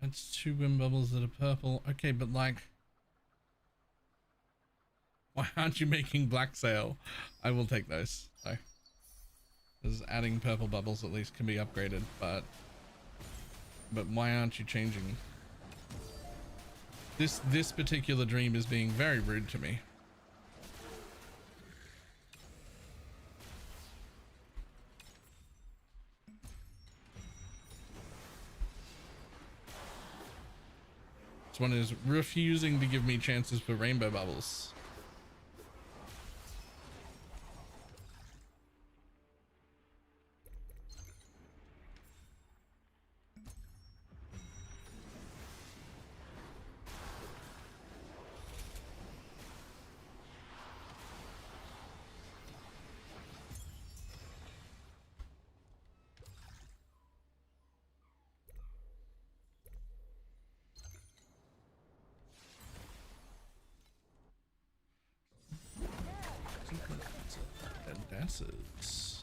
That's 2 wind bubbles that are purple. Okay, but like, why aren't you making black sail? I will take those. So, because adding purple bubbles at least can be upgraded, but why aren't you changing? This particular dream is being very rude to me. This one is refusing to give me chances for rainbow bubbles. And dances.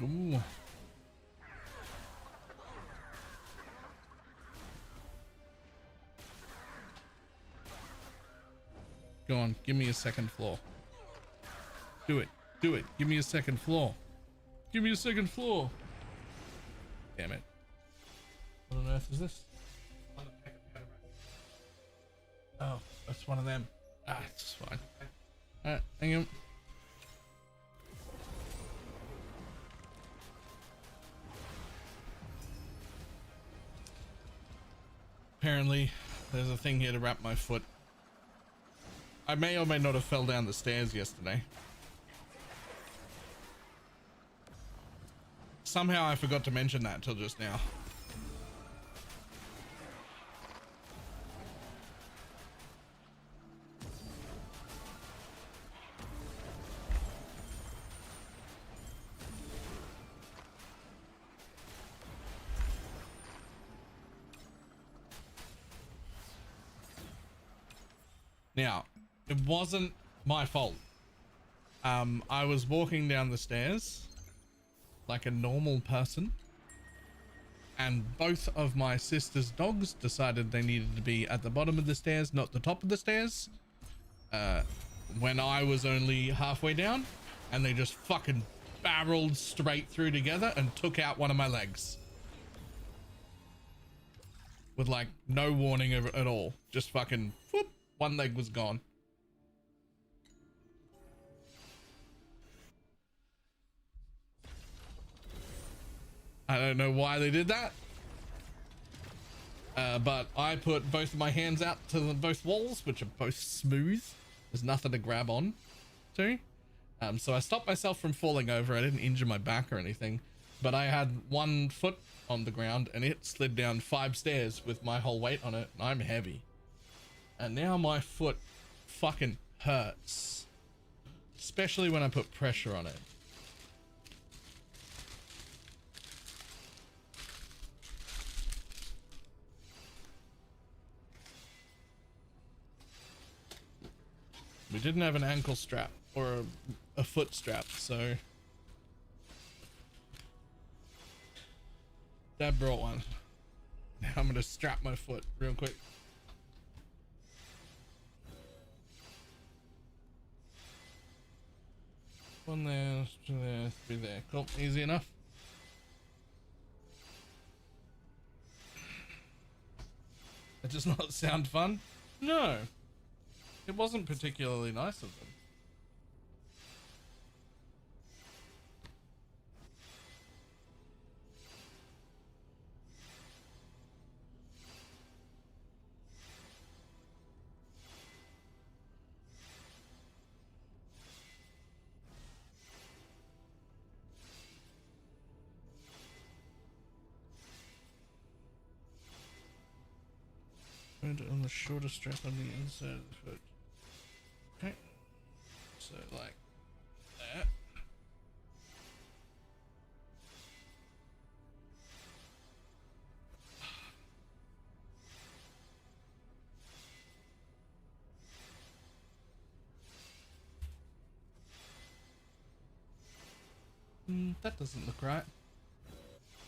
Ooh. Go on, give me a second floor. Do it. Do it. Give me a second floor. Give me a second floor. Damn it. What on earth is this? Oh, that's one of them. Ah, it's fine. Alright, hang on. Apparently, there's a thing here to wrap my foot. I may or may not have fell down the stairs yesterday. Somehow I forgot to mention that till just now. Now, it wasn't my fault. I was walking down the stairs like a normal person, and both of my sister's dogs decided they needed to be at the bottom of the stairs, not the top of the stairs, when I was only halfway down, and they just fucking barreled straight through together and took out one of my legs. With like no warning at all. Just fucking whoop, one leg was gone. I don't know why they did that. But I put both of my hands out to both walls, which are both smooth. There's nothing to grab on to. So I stopped myself from falling over. I didn't injure my back or anything, but I had one foot on the ground and it slid down 5 stairs with my whole weight on it. And I'm heavy. And now my foot fucking hurts. Especially when I put pressure on it. We didn't have an ankle strap or a foot strap, so Dad brought one. Now I'm gonna strap my foot real quick. One there, 2 there, 3 there. Cool, easy enough. It does not sound fun. No. It wasn't particularly nice of them. On the shorter strap on the inside of the foot. Okay. So like that. That doesn't look right.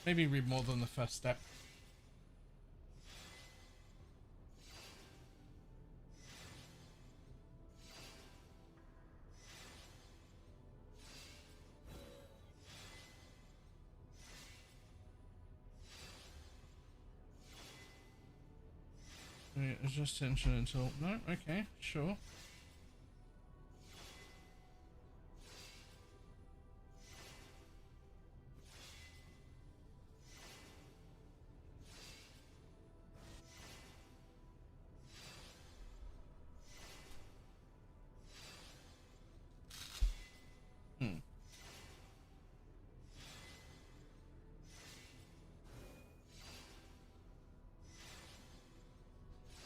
Maybe read more than the first step. Adjust tension until no, okay, sure.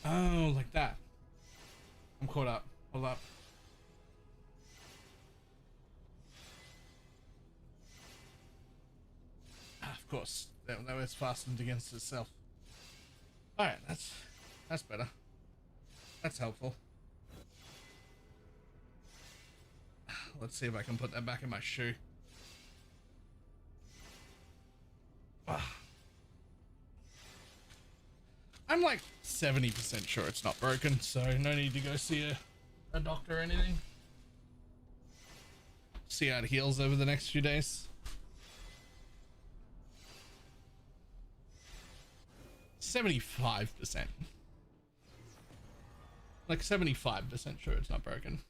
Oh, like that. I'm caught up. Hold up. Of course. That was fastened against itself. Alright, that's better. That's helpful. Let's see if I can put that back in my shoe. I'm like 70% sure it's not broken, so no need to go see a doctor or anything. See how it heals over the next few days. 75%. Like 75% sure it's not broken.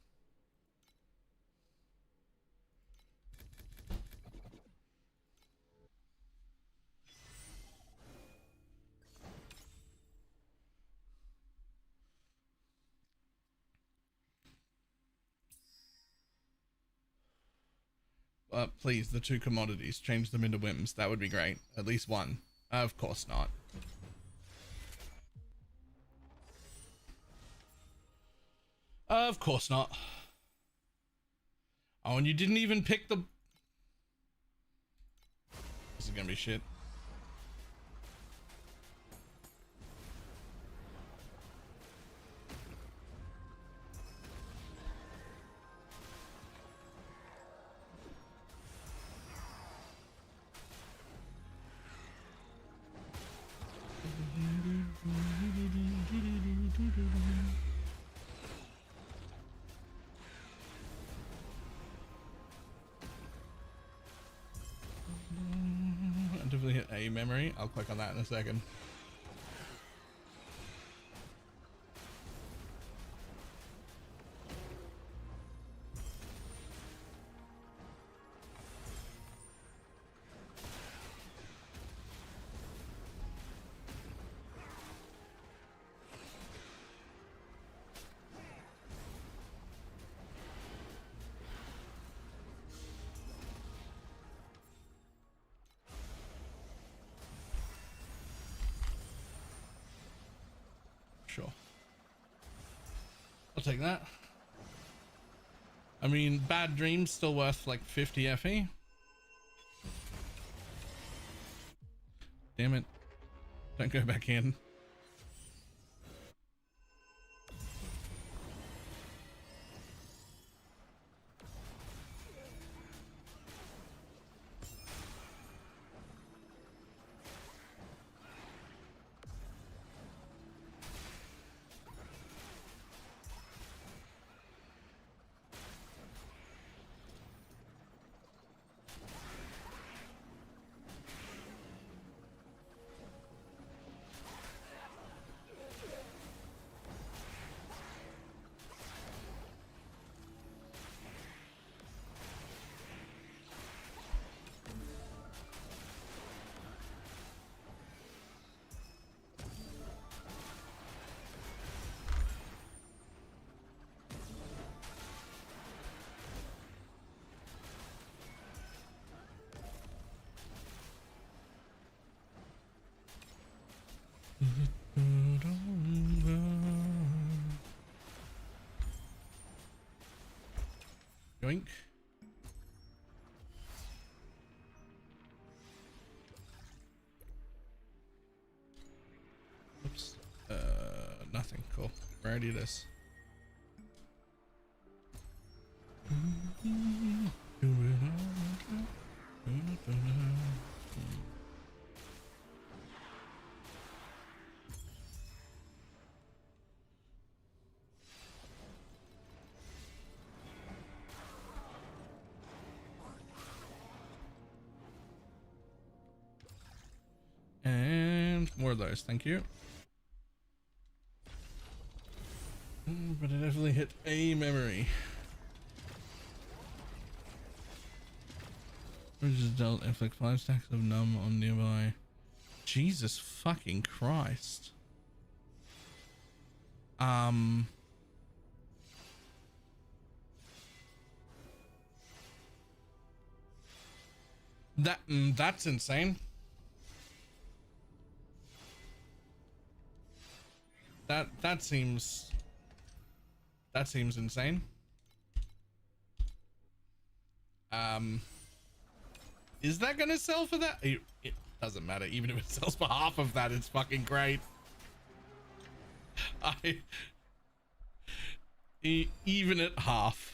Please, the two commodities, change them into whims. That would be great. At least one. Of course not. Of course not. Oh, and you didn't even pick the... This is gonna be shit. I definitely hit A memory. I'll click on that in a second. Sure. I'll take that. I mean, Bad Dreams still worth like 50 FE. Damn it. Don't go back in. Yoink. Oops. Nothing. Cool. We're already this. And more of those, thank you. But it definitely hit a memory. Or just dealt inflict 5 stacks of numb on nearby. Jesus fucking Christ. That's insane. That seems insane. Is that gonna sell for that? It doesn't matter. Even if it sells for half of that, it's fucking great. Even at half.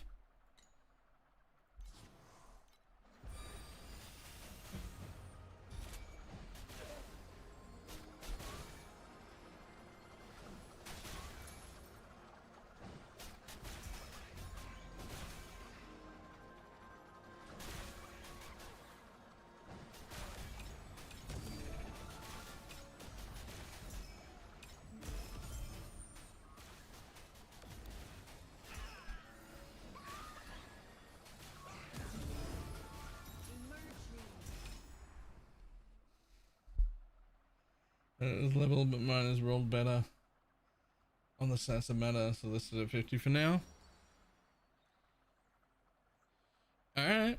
It's level, but mine is rolled better on the Sassa meta, so listed at 50 for now. Alright.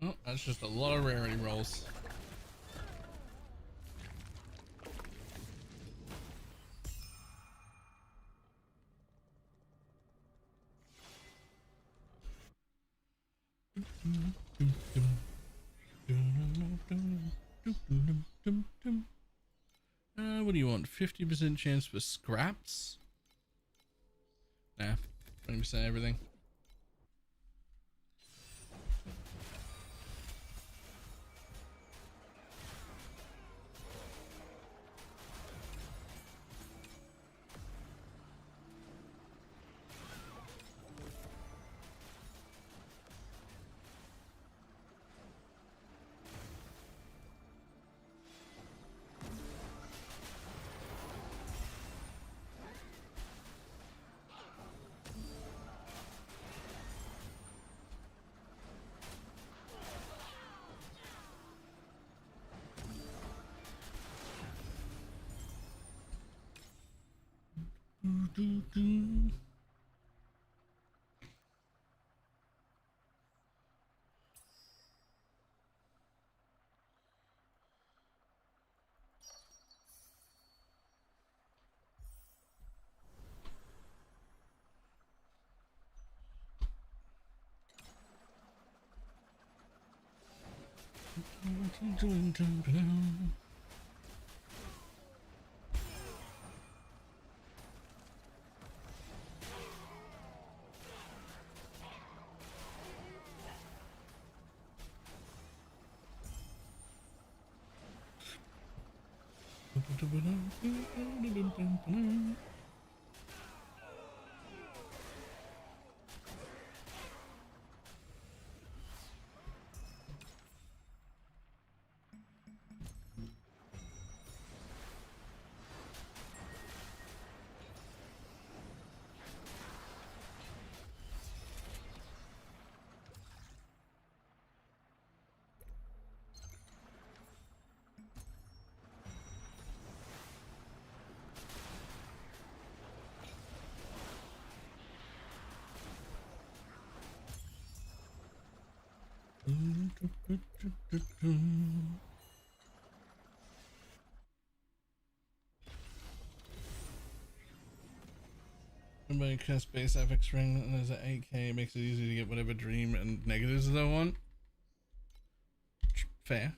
Oh, that's just a lot of rarity rolls. What do you want? 50% chance for scraps? Nah, 20% everything. Everybody cast base FX ring and there's an 8k. It makes it easy to get whatever dream and negatives they want. Fair.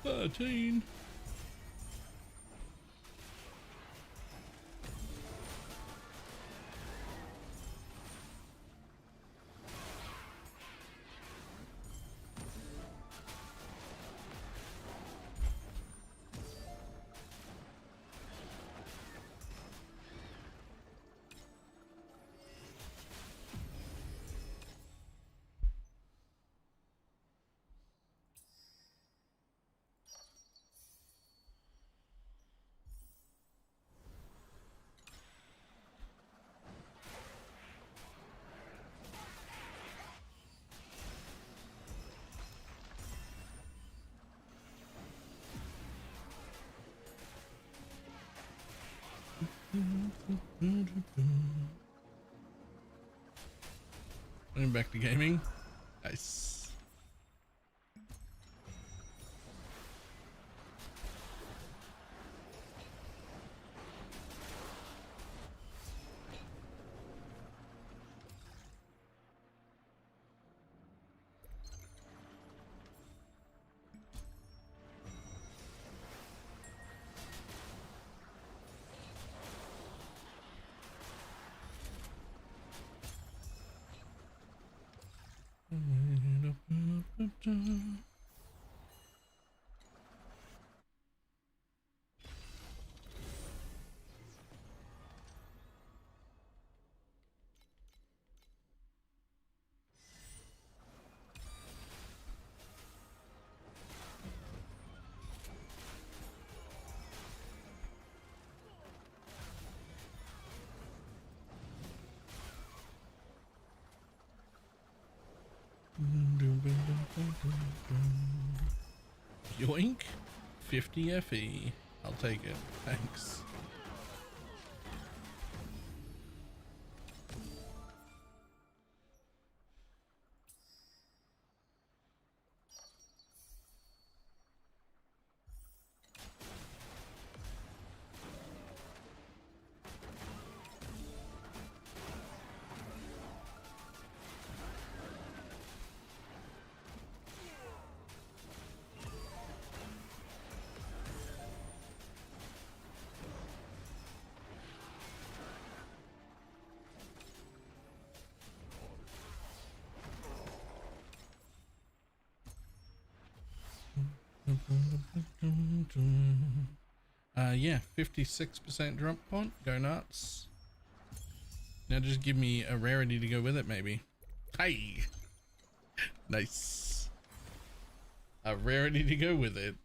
$13. Going back to gaming. Nice. Yoink. 50 FE. I'll take it. Thanks. Yeah, 56% drop point. Go nuts. Now just give me a rarity to go with it, maybe. Hey! Nice. A rarity to go with it.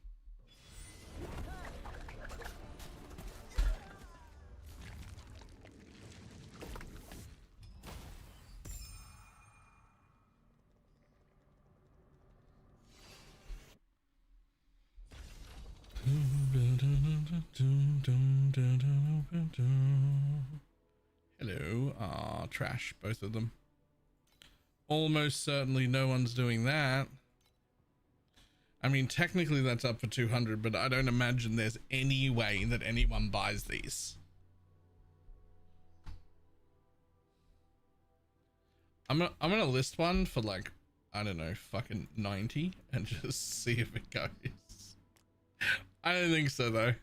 Hello. Ah, trash, both of them. Almost certainly no one's doing that. I mean, technically that's up for 200, but I don't imagine there's any way that anyone buys these. I'm gonna list one for like, I don't know, fucking 90 and just see if it goes. I don't think so though.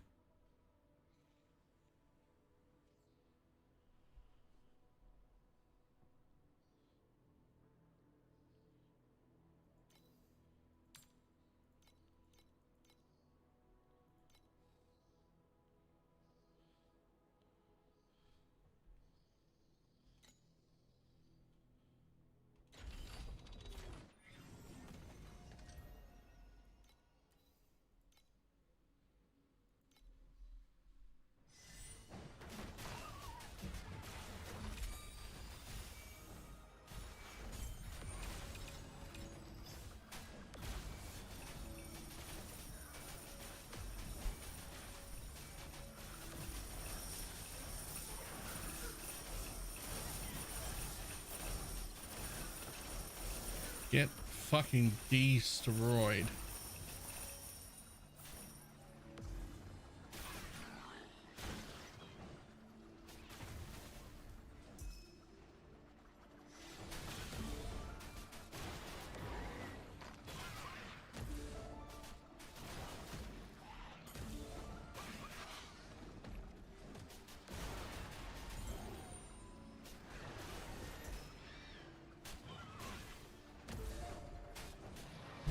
Get fucking destroyed.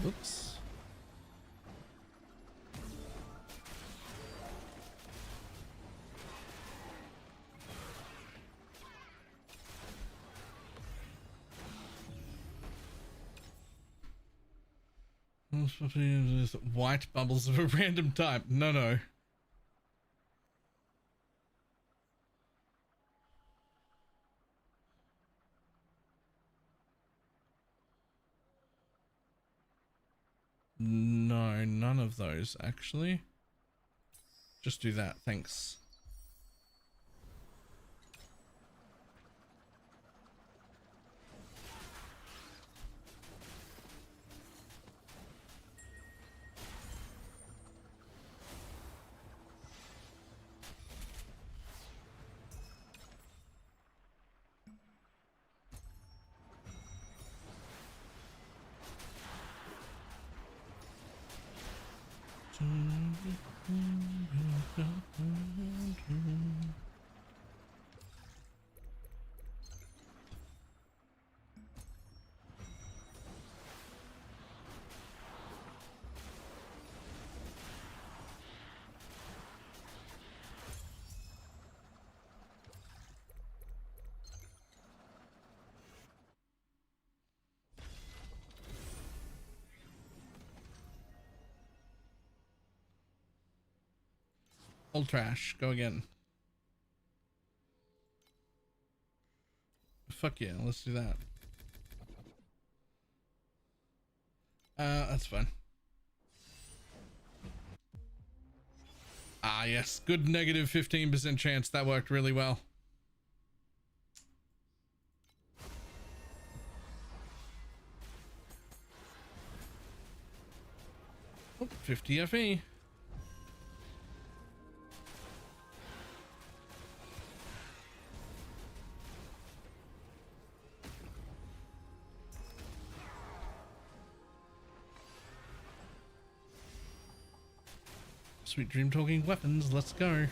Oops. White bubbles of a random type. No. No, none of those actually. Just do that, thanks. Old trash. Go again. Fuck yeah, let's do that. That's fine. Ah, yes. Good negative 15% chance. That worked really well. Oh, 50 FE. Sweet dream talking weapons. Let's go.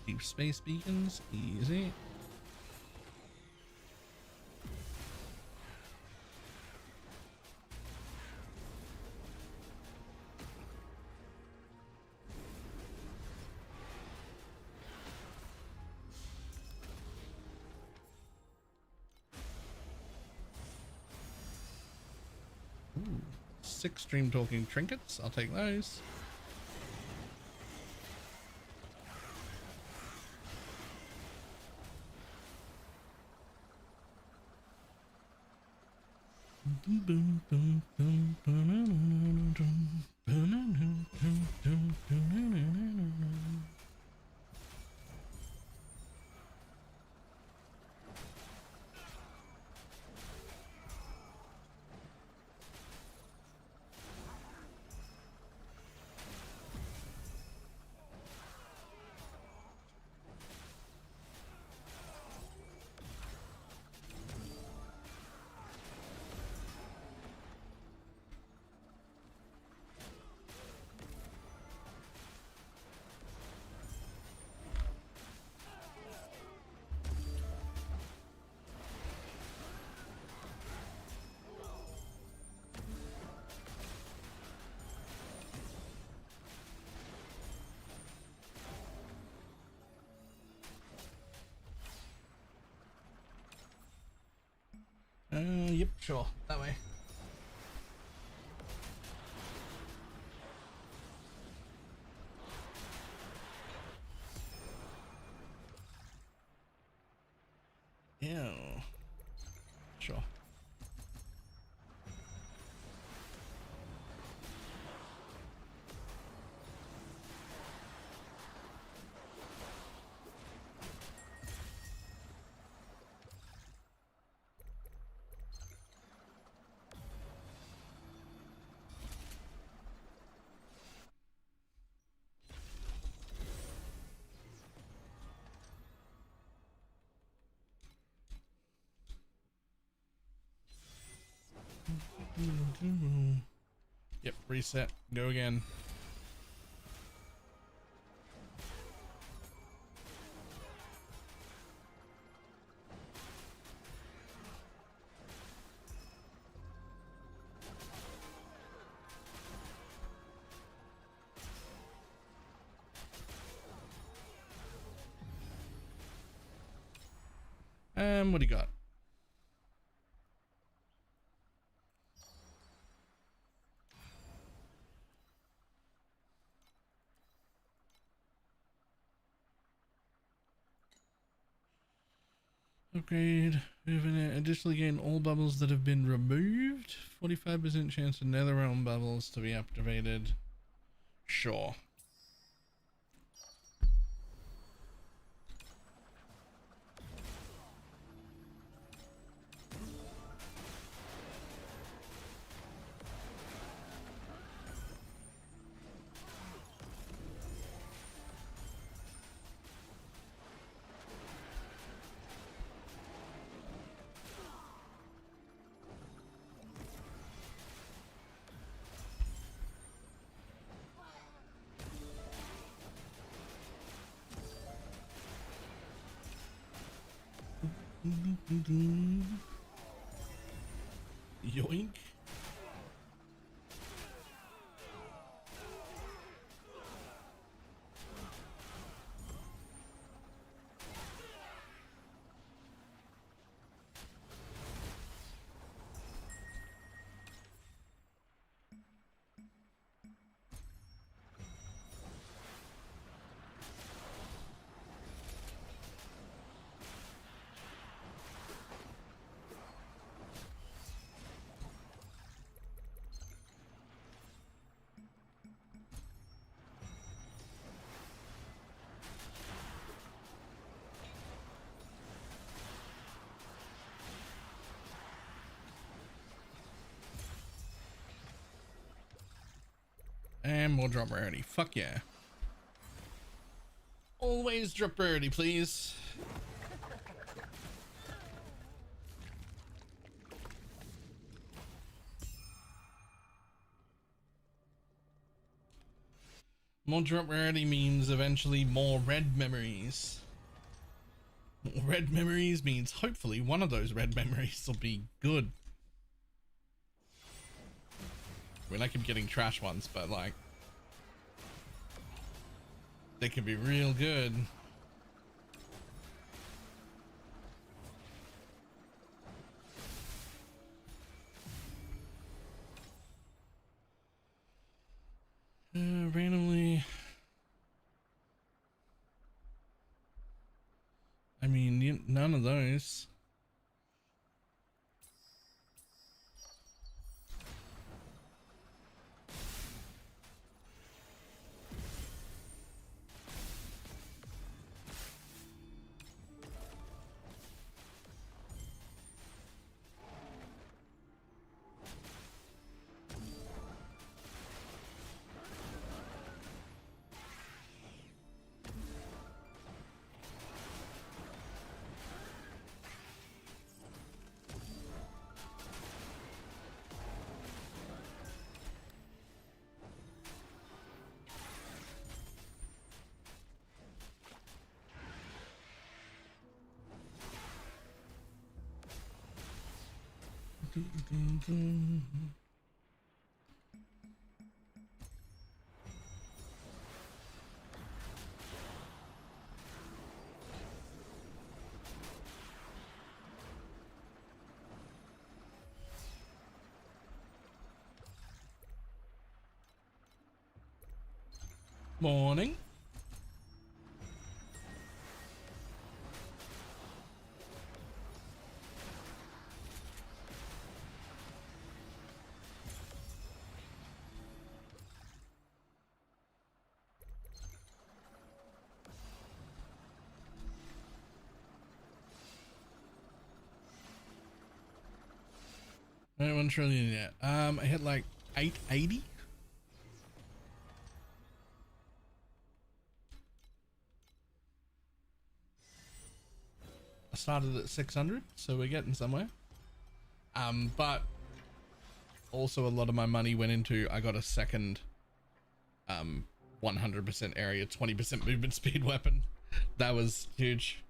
Deep space beacons. Easy. Ooh, 6 dream talking trinkets. I'll take those. Yep, sure. That way. Yeah. Sure. Yep, reset. Go again. What do you got? Upgrade. Additionally gain all bubbles that have been removed. 45% chance of Netherrealm bubbles to be activated. Sure. Yoink. And more drop rarity. Fuck yeah. Always drop rarity, please. More drop rarity means eventually more red memories. More red memories means hopefully one of those red memories will be good. I mean, I keep getting trash ones, but like, they can be real good. Randomly. I mean, none of those. Morning. Right, 1 trillion yet. I hit like 880. I started at 600, so we're getting somewhere. But also a lot of my money went into, I got a second 100% area, 20% movement speed weapon. That was huge.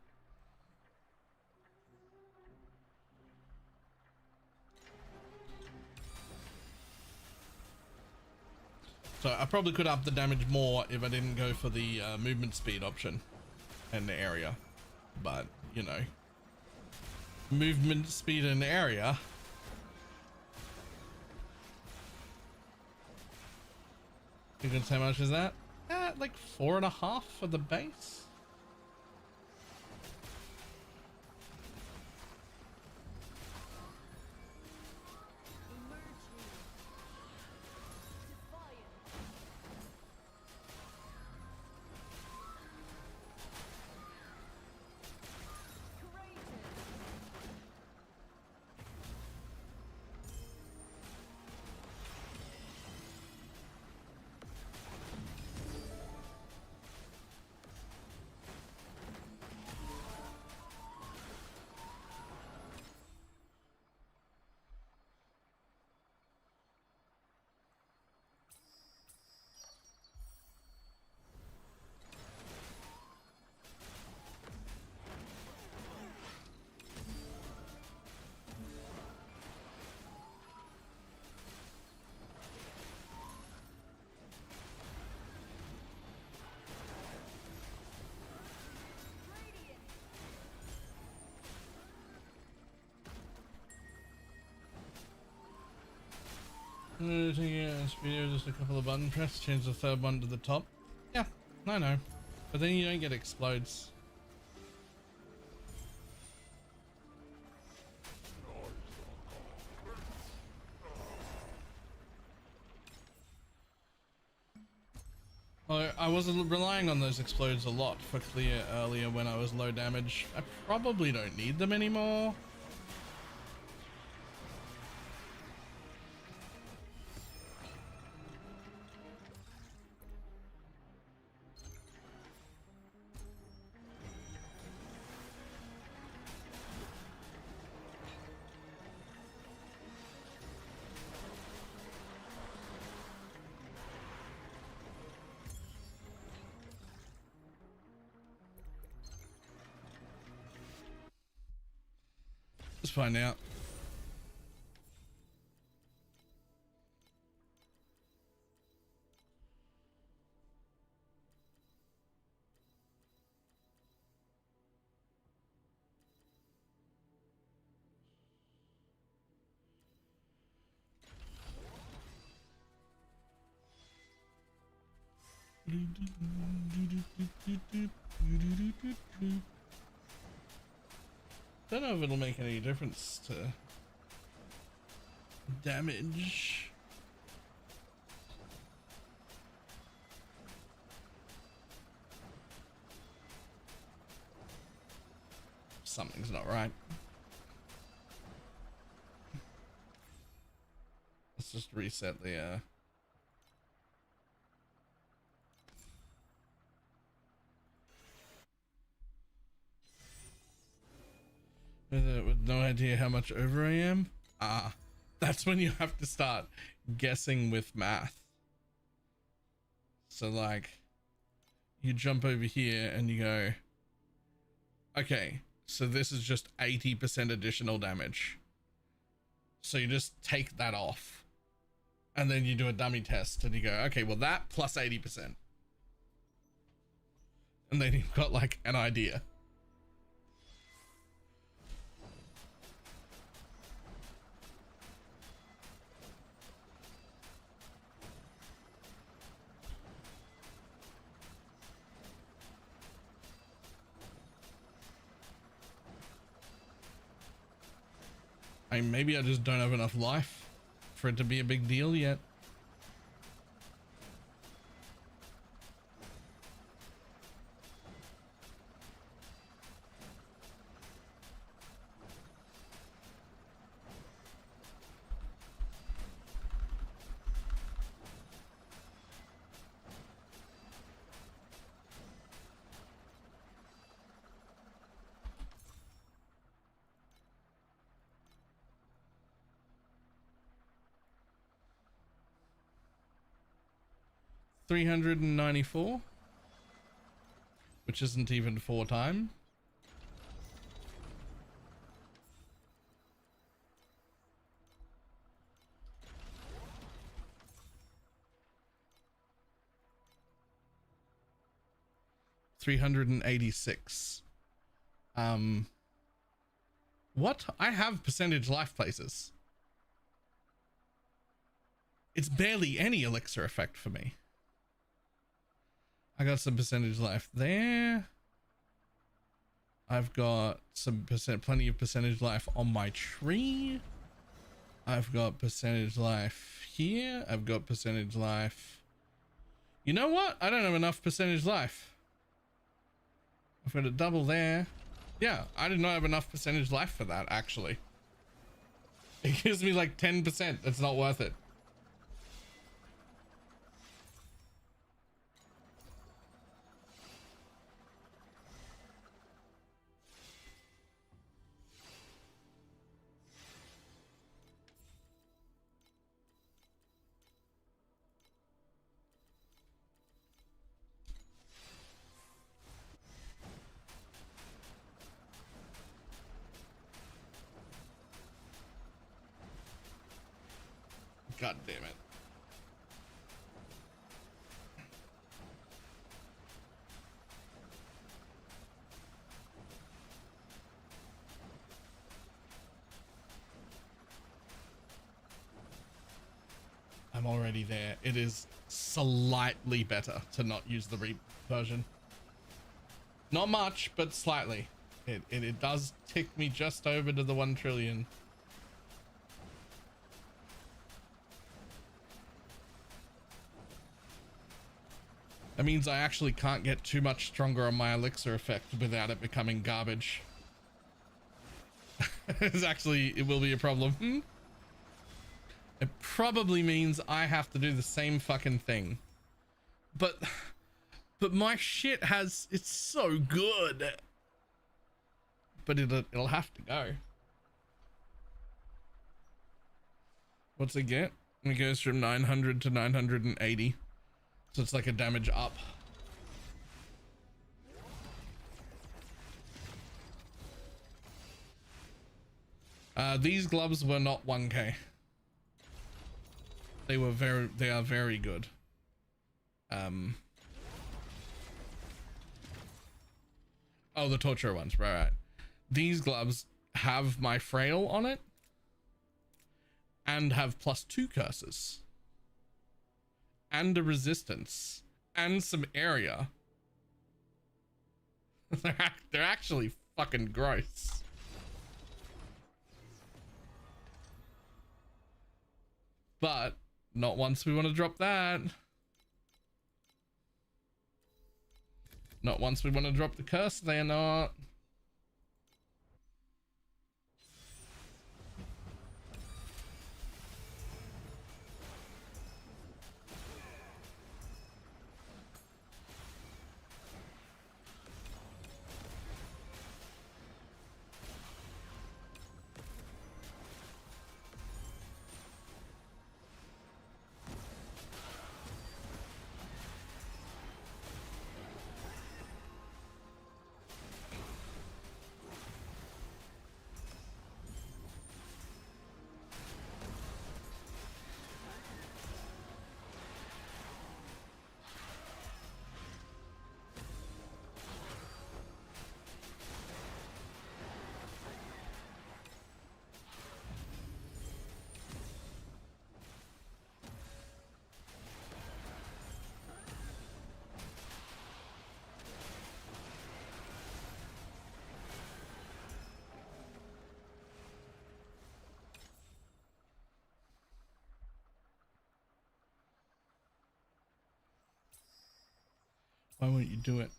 So I probably could up the damage more if I didn't go for the movement speed option and the area, but you know, movement speed and area. You can say how much is that? Like 4.5 for the base. This video, just a couple of button press, change the third one to the top. Yeah, I know, but then you don't get explodes. I was relying on those explodes a lot for clear earlier when I was low damage. I probably don't need them anymore. Let's find out. Don't know if it'll make any difference to damage. Something's not right. Let's just reset the with no idea how much over I am. That's when you have to start guessing with math. So like you jump over here and you go, okay, so this is just 80% additional damage. So you just take that off and then you do a dummy test and you go, okay, well that plus 80%. And then you've got like an idea. Maybe I just don't have enough life for it to be a big deal yet. $394, which isn't even 4 times. $386. What? I have percentage life places. It's barely any elixir effect for me. I got some percentage life there. I've got plenty of percentage life on my tree. I've got percentage life here. I've got percentage life. You know what? I don't have enough percentage life. I've got a double there. Yeah, I did not have enough percentage life for that, actually. It gives me like 10%. It's not worth it. God damn it. I'm already there. It is slightly better to not use the Reap version. Not much, but slightly. It does tick me just over to the 1 trillion. That means I actually can't get too much stronger on my elixir effect without it becoming garbage. It will be a problem. It probably means I have to do the same fucking thing. But my shit it's so good. But it'll have to go. What's it get? It goes from 900 to 980. So it's like a damage up. These gloves were not 1k. They are very good. Oh, the torture ones, right. These gloves have my frail on it and have +2 curses and a resistance and some area. They're actually fucking gross. But not once we want to drop that. Not once we want to drop the curse, they're not. Why won't you do it?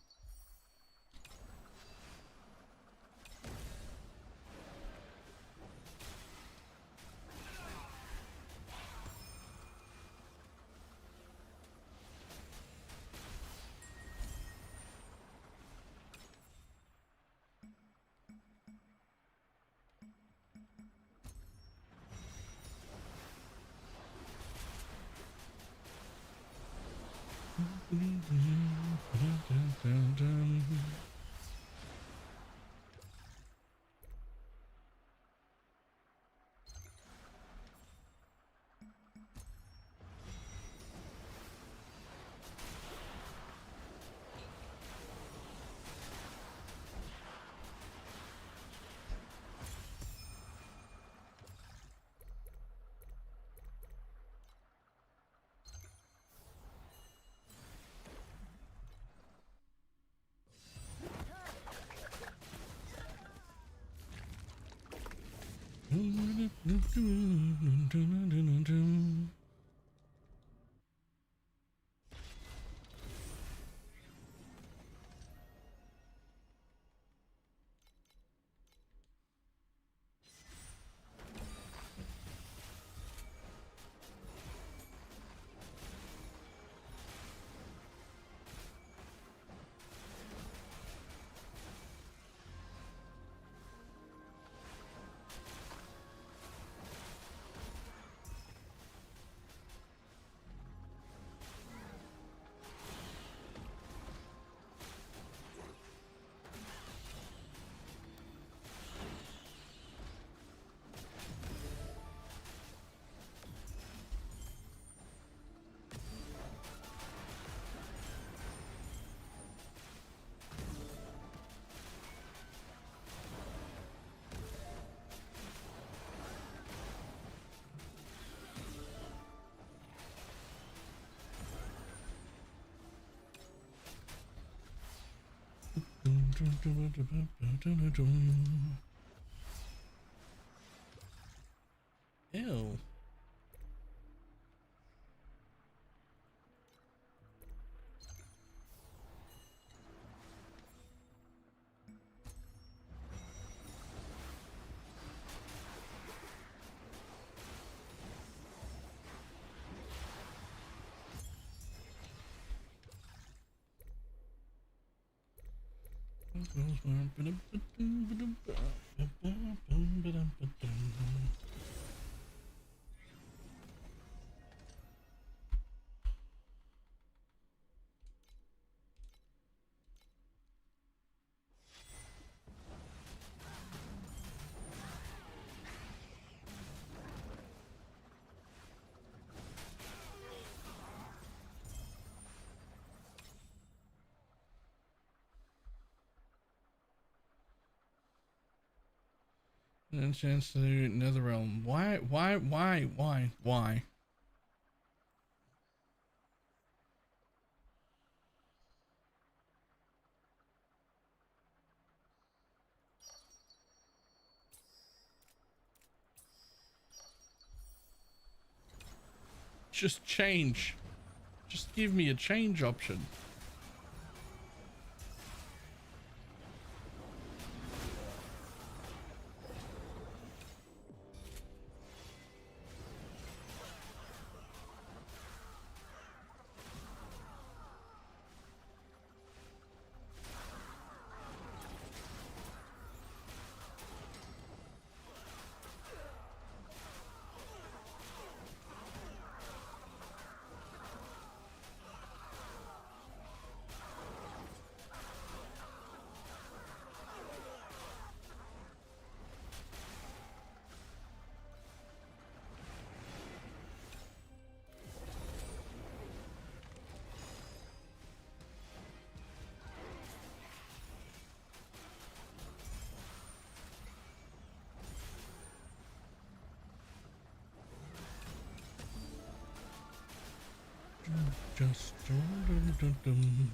Ew. And chance to Netherrealm. Why? Just change. Just give me a change option. Just dum, dum, dum.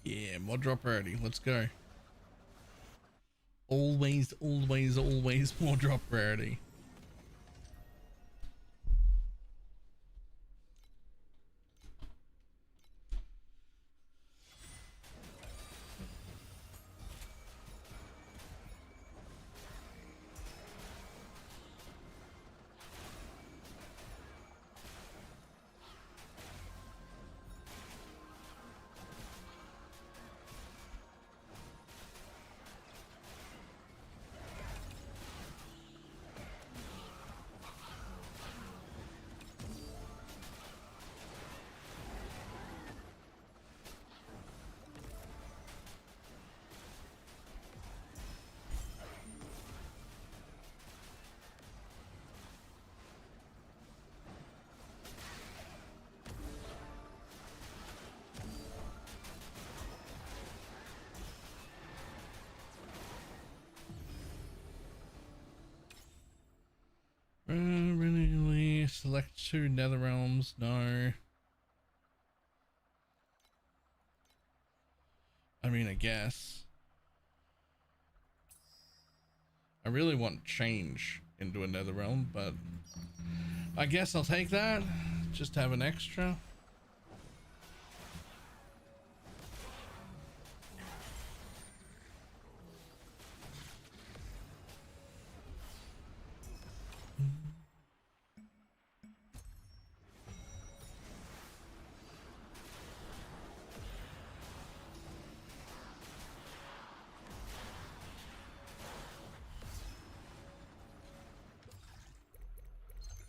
Yeah, more drop rarity. Let's go. Always more drop rarity. Really select 2 nether realms. No. I mean, I guess. I really want change into a nether realm, but I guess I'll take that. Just have an extra.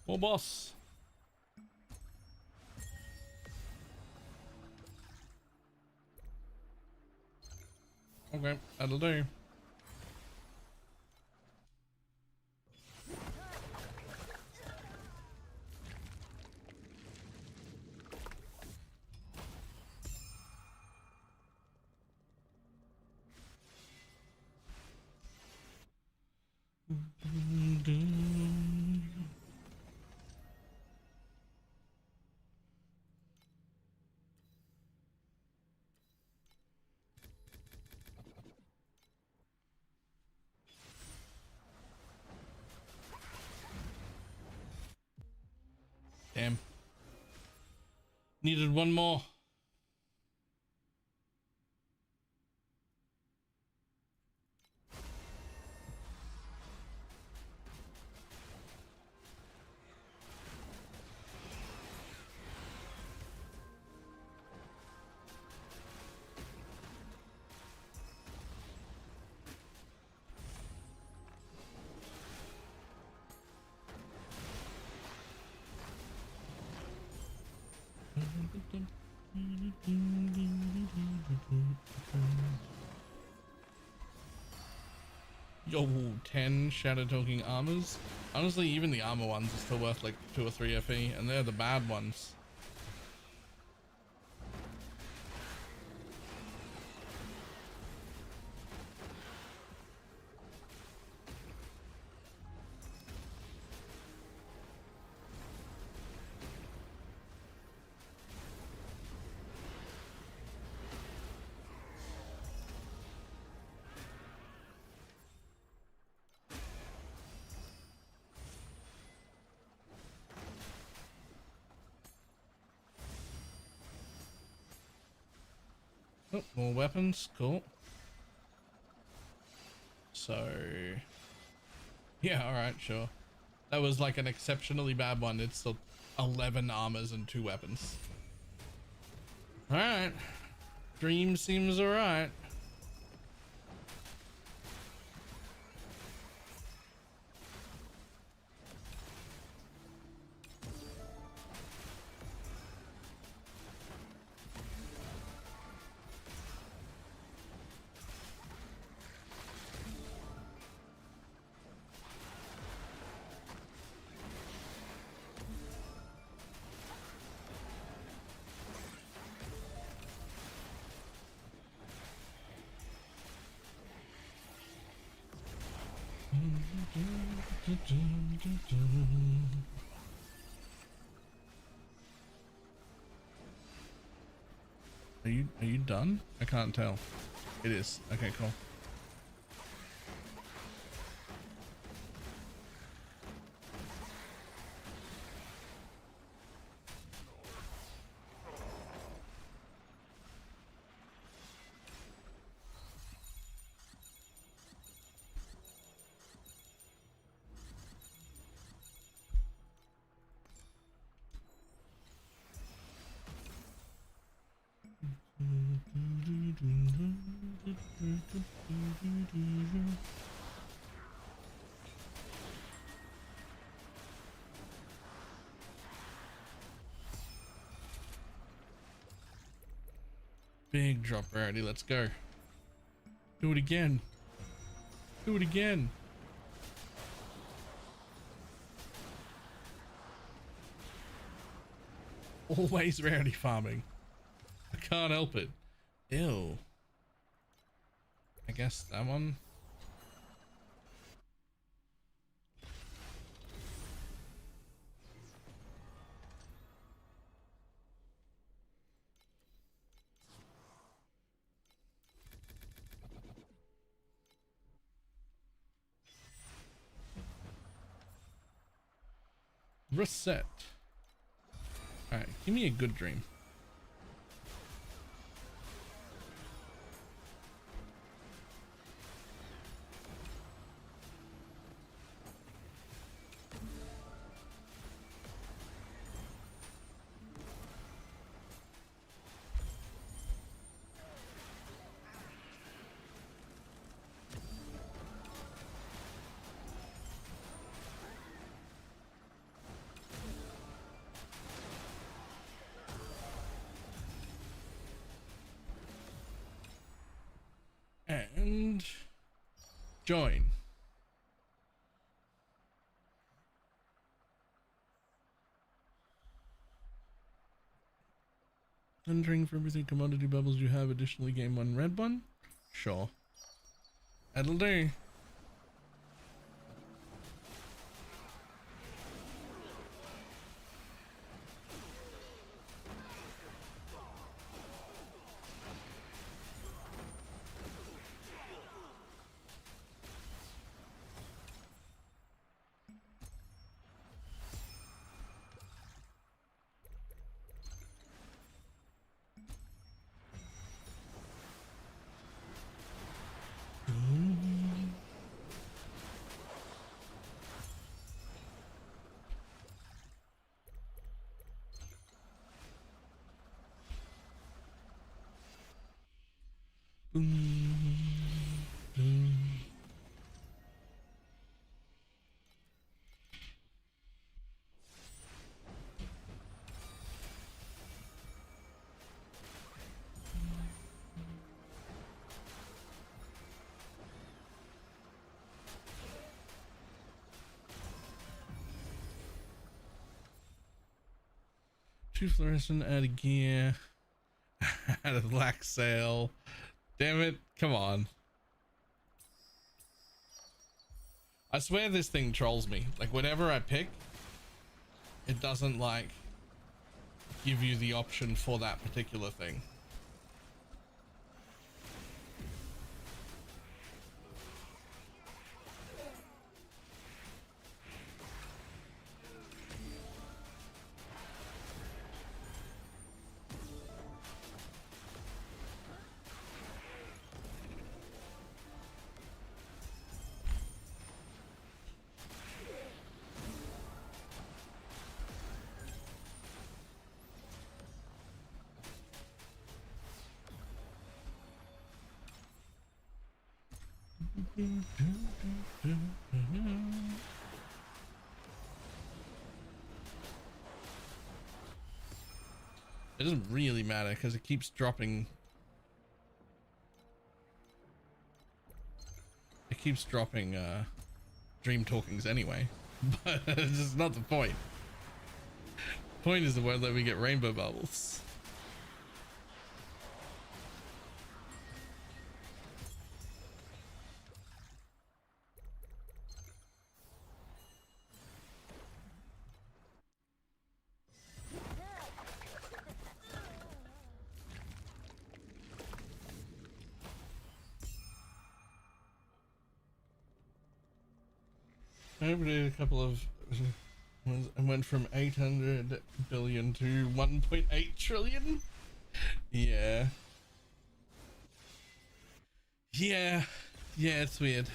More boss. Okay, that'll do. Damn. Needed one more. Yo, 10 shadow talking armors. Honestly, even the armor ones are still worth like 2 or 3 FE, and they're the bad ones. Oh, more weapons, cool. So, yeah, alright, sure. That was like an exceptionally bad one. It's still 11 armors and 2 weapons. Alright. Dream seems alright. Are you done? I can't tell. It is. Okay, cool. Big drop rarity, let's go. Do it again. Do it again. Always rarity farming. I can't help it. Ew. I guess that one. Reset. Alright, give me a good dream. And join. Entering for everything commodity bubbles you have. Additionally, game 1 red one. Sure. That'll do. Two fluorescent, add a gear, add a black sail. Damn it, come on. I swear this thing trolls me. Like, whatever I pick, it doesn't, like, give you the option for that particular thing. It doesn't really matter because it keeps dropping. It keeps dropping dream talkings anyway, but it's just not the point. Point is, it won't let me get rainbow bubbles. I did a couple of I went from 800 billion to 1.8 trillion. Yeah, it's weird.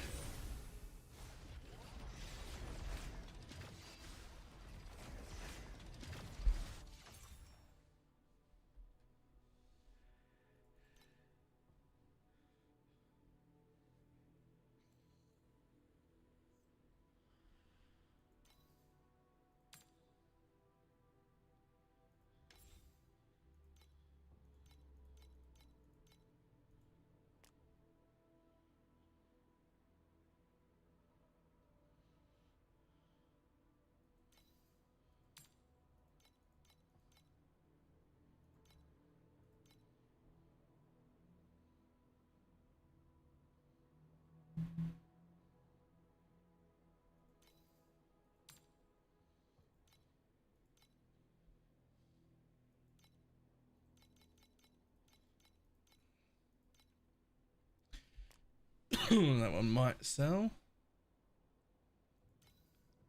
That one might sell.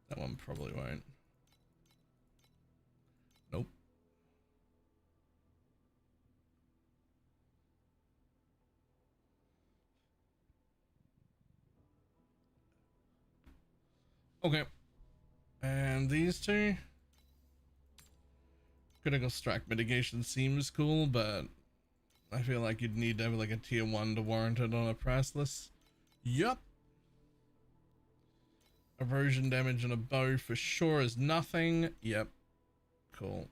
That one probably won't. Nope. Okay. And these two. Critical strike mitigation seems cool, but I feel like you'd need to have like a tier 1 to warrant it on a price list. Yup. Erosion damage on a bow for sure is nothing. Yep. Cool.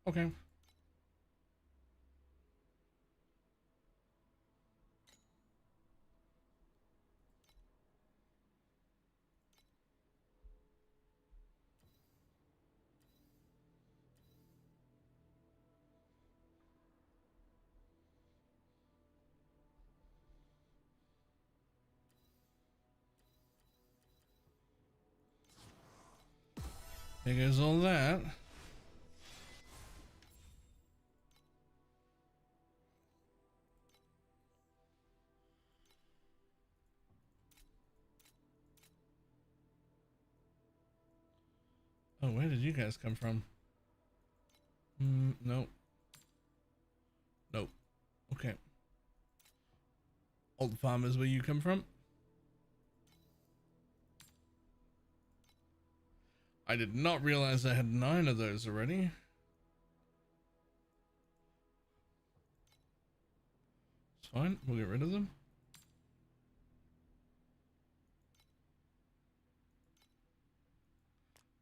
Okay. There goes all that. Oh, where did you guys come from? Nope. Nope. Okay. Old farmers where you come from. I did not realize I had 9 of those already. It's fine, we'll get rid of them.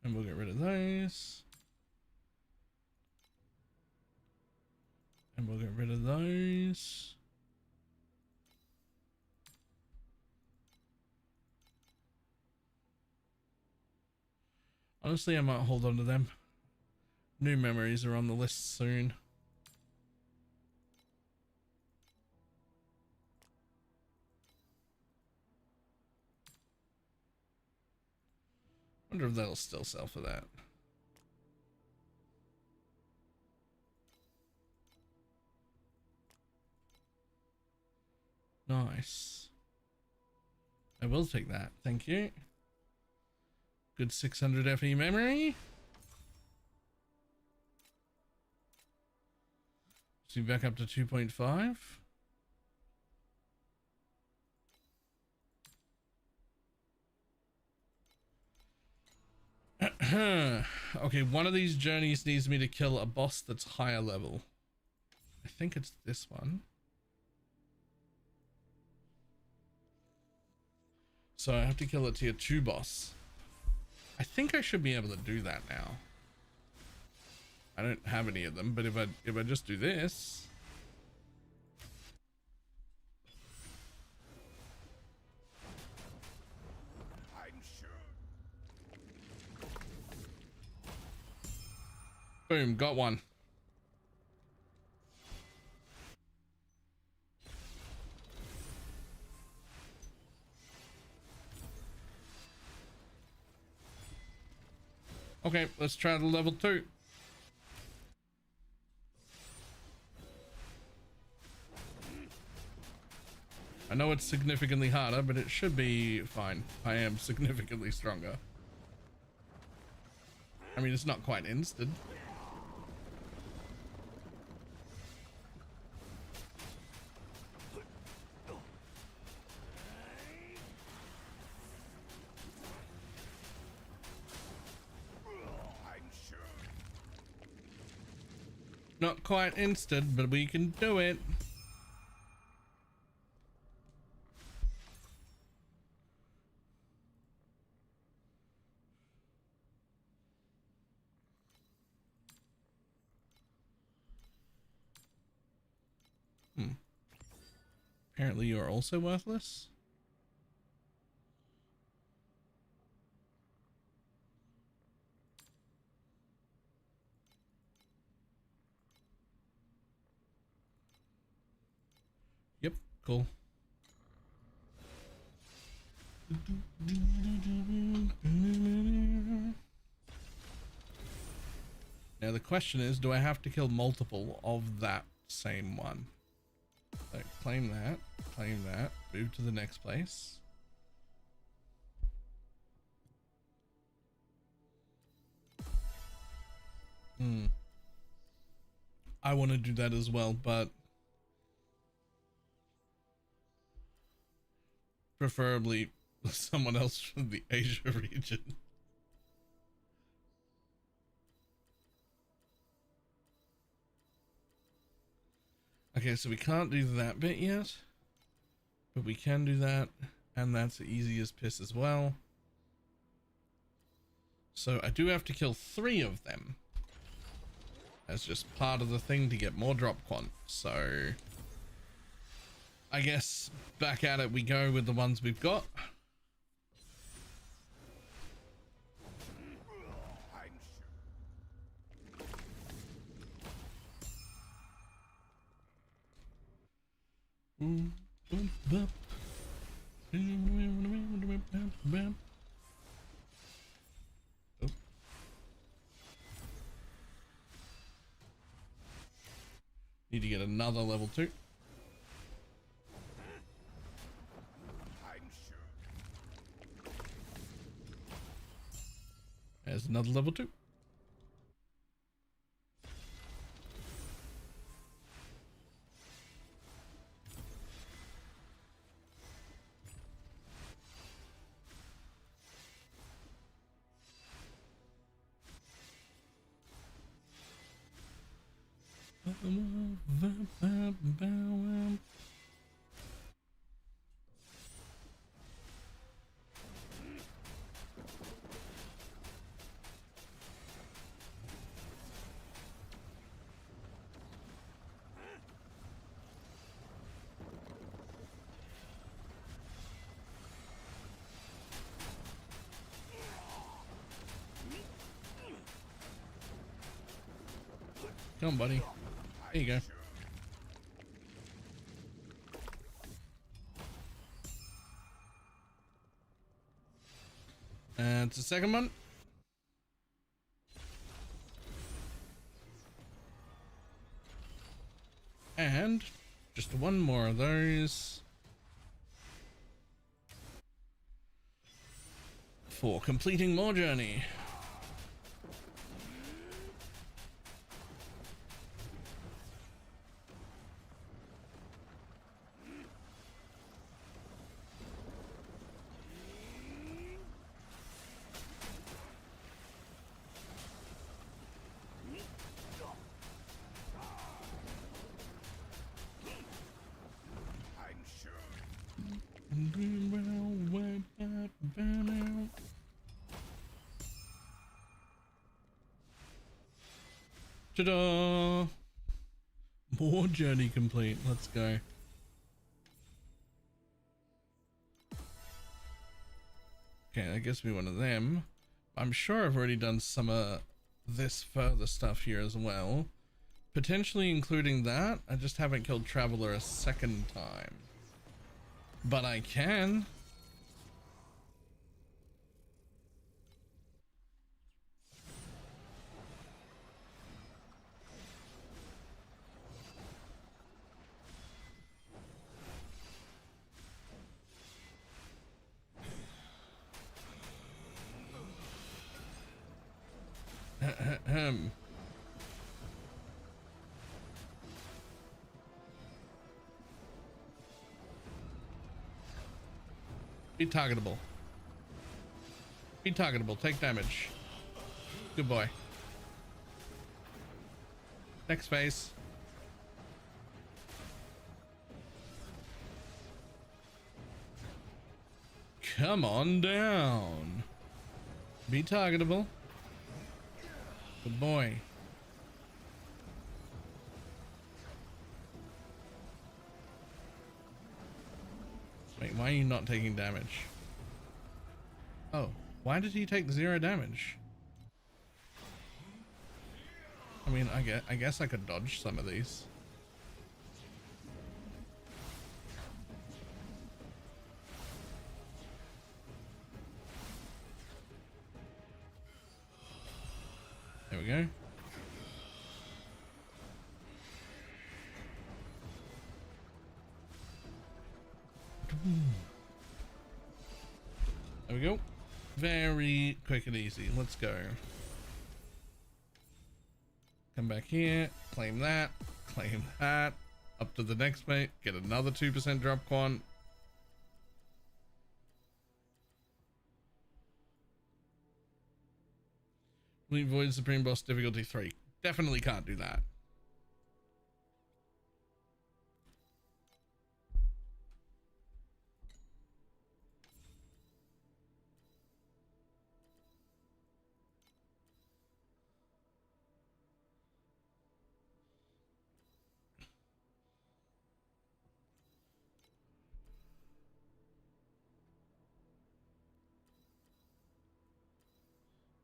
And we'll get rid of those. And we'll get rid of those. Honestly, I might hold on to them. New memories are on the list soon. Wonder if that'll still sell for that. Nice. I will take that. Thank you. Good 600 FE memory. So back up to 2.5. Okay, one of these journeys needs me to kill a boss that's higher level. I think it's this one. So I have to kill a tier 2 boss. I think I should be able to do that now. I don't have any of them, but if I just do this. I'm sure. Boom, got one. Okay, let's try the level 2. I know it's significantly harder, but it should be fine. I am significantly stronger. I mean, it's not quite instant. Not quite instant, but we can do it. Apparently you are also worthless. Yep, cool. Now the question is, do I have to kill multiple of that same one? So claim that, move to the next place. I want to do that as well, but preferably someone else from the Asia region. Okay, so we can't do that bit yet, but we can do that, and that's easy as piss as well. So I do have to kill 3 of them as just part of the thing to get more drop quant. So I guess back at it we go with the ones we've got. Oh. Need to get another level 2. There's another level 2. Come on, buddy. There you go. And it's the second one. And just one more of those. For completing more journey. Ta-da! More journey complete. Let's go. Okay, I guess we one of them. I'm sure I've already done some of this further stuff here as well. Potentially including that. I just haven't killed Traveler a second time. But I can. Be targetable. Be targetable. Take damage. Good boy. Next phase. Come on down. Be targetable. Good boy. Wait, why are you not taking damage? Oh, why did he take 0 damage? I mean, I guess I could dodge some of these. There we go. There we go. Very quick and easy. Let's go. Come back here. Claim that. Claim that. Up to the next mate. Get another 2% drop quant. Complete Void Supreme Boss difficulty 3. Definitely can't do that.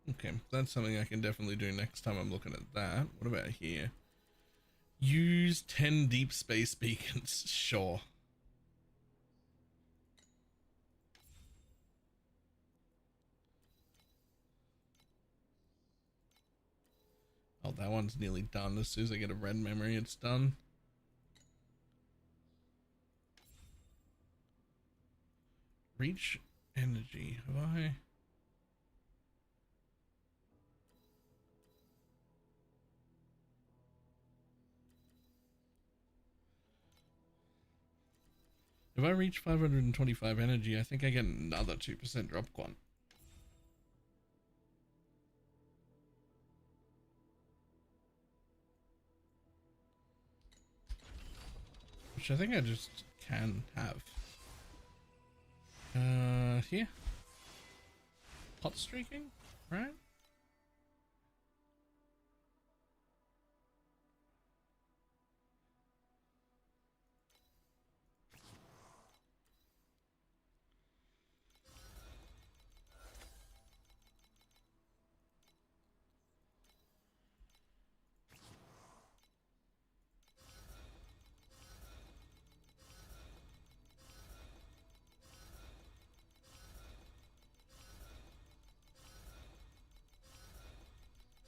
Okay, that's something I can definitely do next time I'm looking at that. What about here? Use 10 deep space beacons. Sure. Oh, that one's nearly done. As soon as I get a red memory, it's done. Reach energy. Have I? If I reach 525 energy, I think I get another 2% drop quant. which I think I just can have. Here. Hot streaking, right?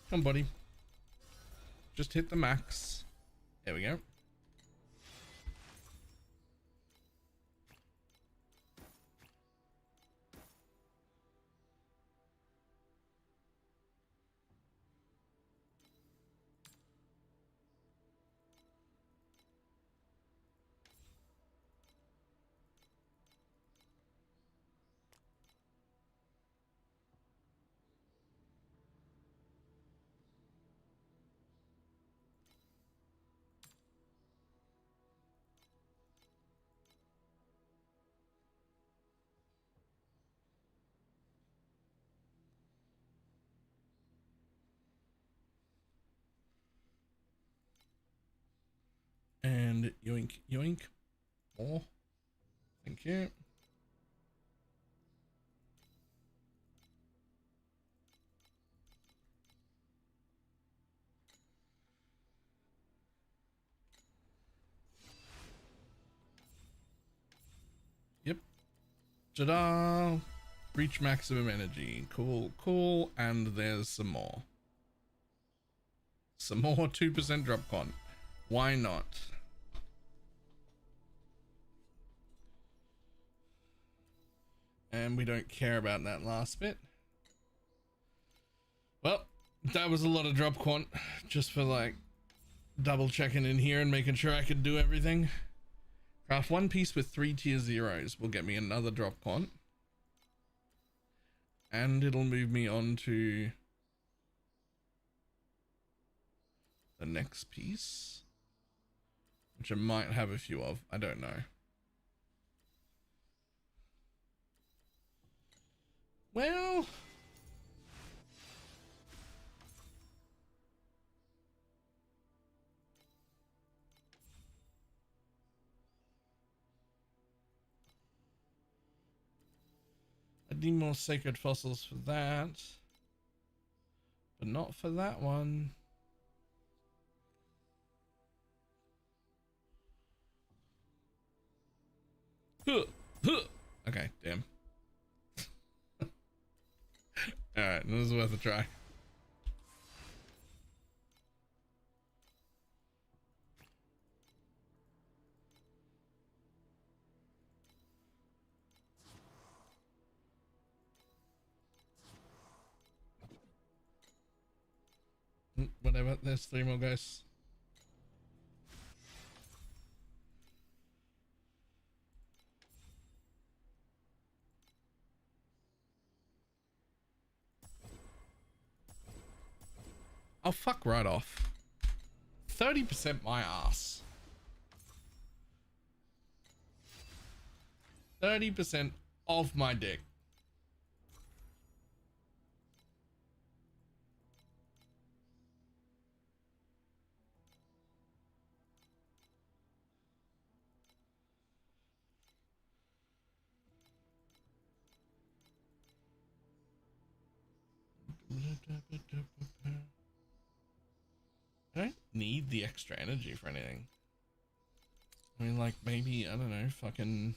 Come on, buddy. Just hit the max. There we go. And yoink, yoink. More. Thank you. Yep. Ta-da! Reach maximum energy. Cool, cool. And there's some more. Some more 2% drop con. Why not? And we don't care about that last bit. Well, that was a lot of drop quant just for like double checking in here and making sure I could do everything. Craft one piece with 3 tier 0s will get me another drop quant. And it'll move me on to the next piece, which I might have a few of. I don't know. Well, I need more sacred fossils for that, but not for that one. Okay, damn. Alright, this is worth a try. Whatever, there's 3 more guys. Oh, fuck right off. 30% my ass. 30% of my dick. I don't need the extra energy for anything. I mean, like, maybe, I don't know, fucking...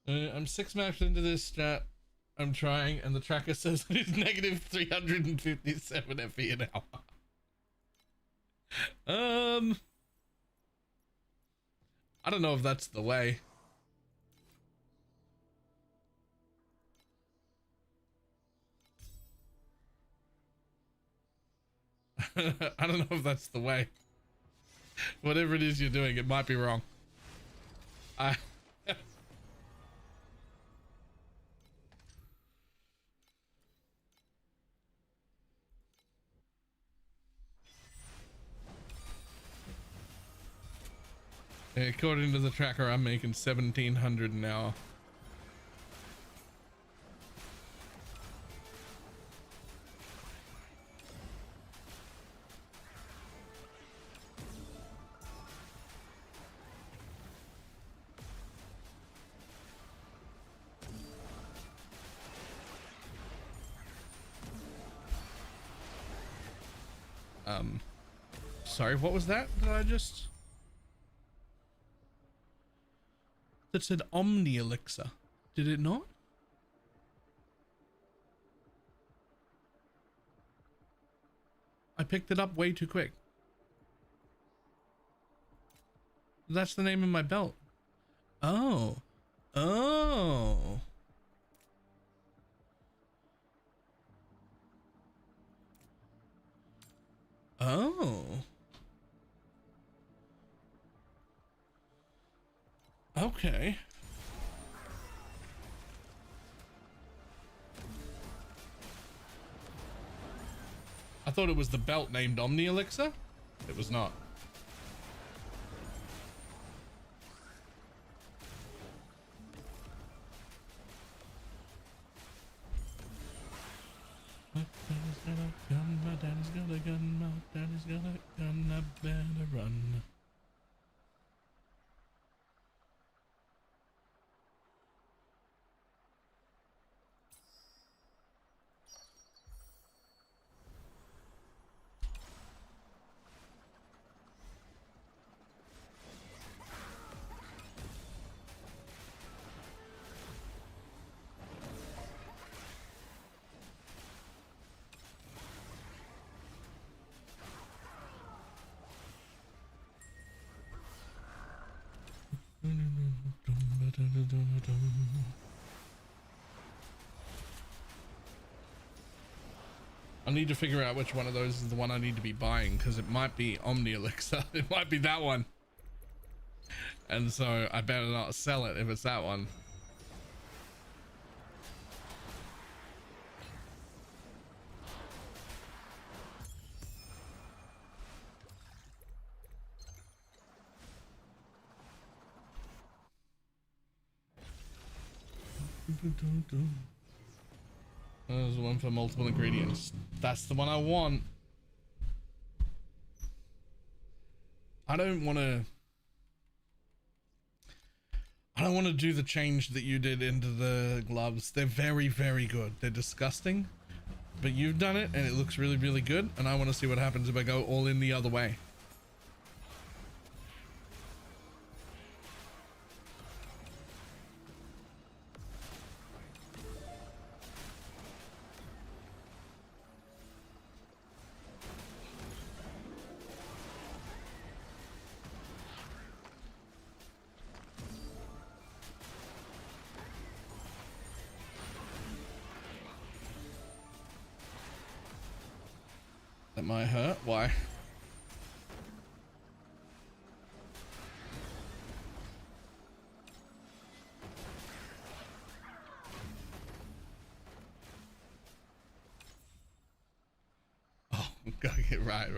I'm 6 maps into this strat. I'm trying, and the tracker says it is negative 357 FP an hour. I don't know if that's the way. I don't know if that's the way. Whatever it is you're doing, it might be wrong. According to the tracker, I'm making 1,700 an hour. Sorry, what was that? Did I just... That said Omni Elixir. Did it not? I picked it up way too quick. That's the name of my belt. Oh. Oh. Oh. Okay. I thought it was the belt named Omni Elixir. It was not. My daddy's got a gun, my daddy's got a gun, my daddy's got a gun, I better run. I need to figure out which one of those is the one I need to be buying, because it might be Omni Elixir. It might be that one. And so I better not sell it if it's that one. There's one for multiple ingredients. That's the one I want. I don't want to do the change that you did into the gloves. They're very, very good. They're disgusting, but you've done it and it looks really, really good. And I want to see what happens if I go all in the other way. That might hurt. Why? Oh, gotta get right.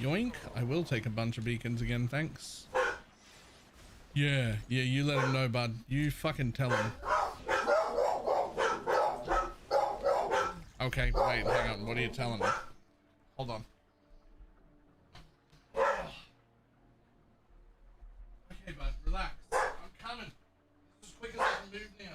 Yoink. I will take a bunch of beacons again, thanks. Yeah, you let him know, bud. You fucking tell him. Okay, wait, hang on. What are you telling me? Hold on. Okay, bud, relax. I'm coming. As quick as I can move now.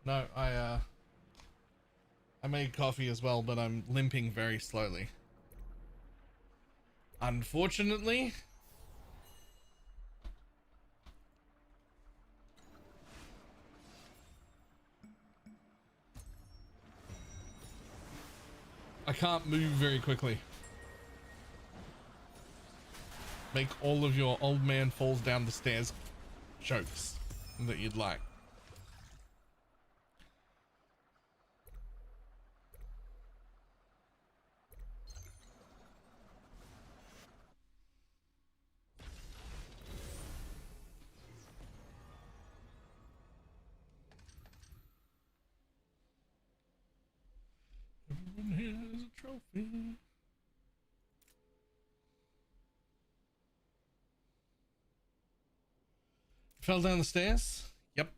No, I made coffee as well, but I'm limping very slowly. Unfortunately. I can't move very quickly. Make all of your old man falls down the stairs jokes that you'd like. Everyone here has a trophy. Fell down the stairs. Yep.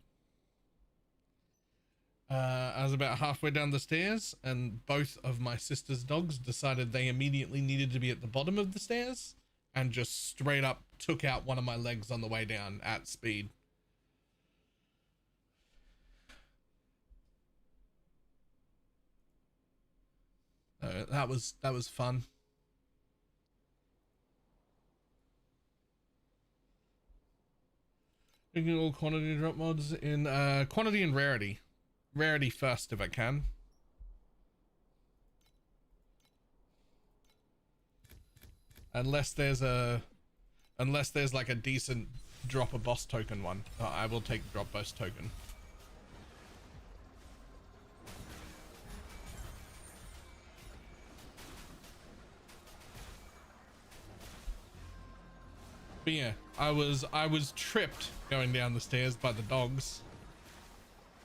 I was about halfway down the stairs and both of my sister's dogs decided they immediately needed to be at the bottom of the stairs and just straight up took out one of my legs on the way down at speed. That was fun. Making all quantity drop mods in quantity and rarity. Rarity first if I can. Unless there's like a decent drop a boss token one. I will take drop boss token. But yeah, I was tripped going down the stairs by the dogs,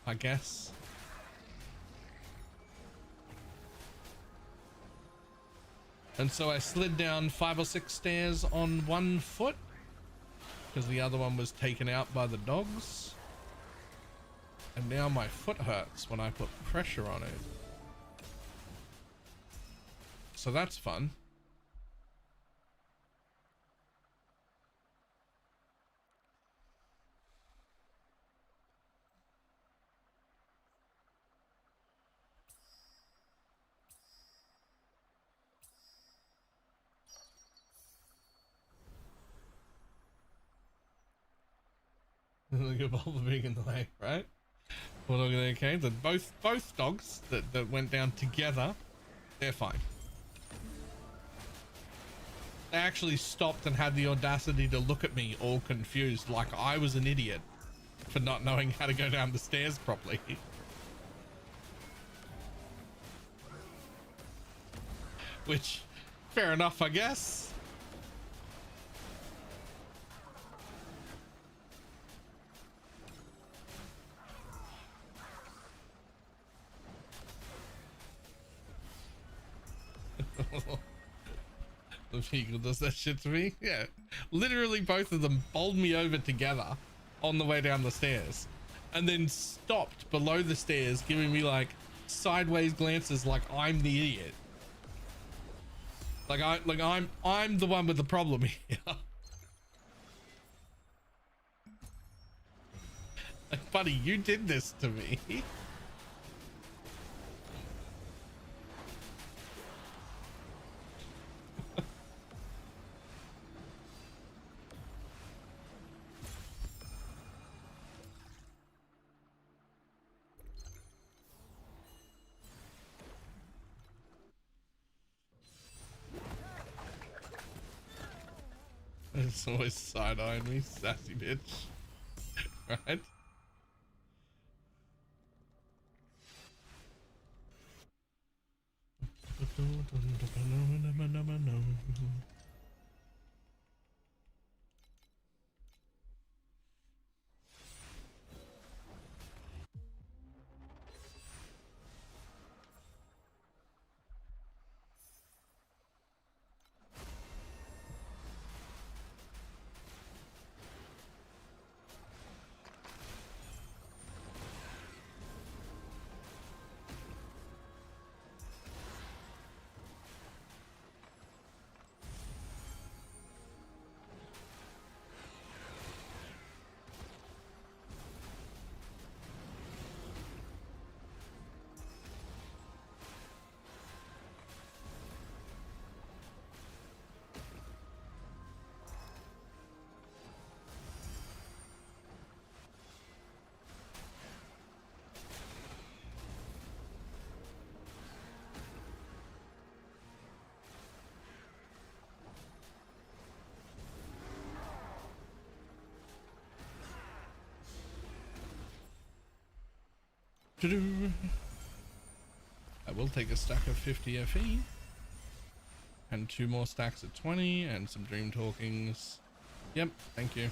I guess. And so I slid down 5 or 6 stairs on one foot because the other one was taken out by the dogs. And now my foot hurts when I put pressure on it. So that's fun. Look at Bulba being in the way, right? Well, okay, then both dogs that went down together, they're fine. They actually stopped and had the audacity to look at me all confused, like I was an idiot for not knowing how to go down the stairs properly. Which, fair enough, I guess. The vehicle does that shit to me. Yeah, literally both of them bowled me over together on the way down the stairs and then stopped below the stairs giving me like sideways glances like I'm the idiot, like I'm the one with the problem here. Like, buddy, you did this to me. It's always side-eyeing me, sassy bitch. Right? Doo-doo. I will take a stack of 50 FE and 2 more stacks at 20 and some dream talkings. Yep, thank you.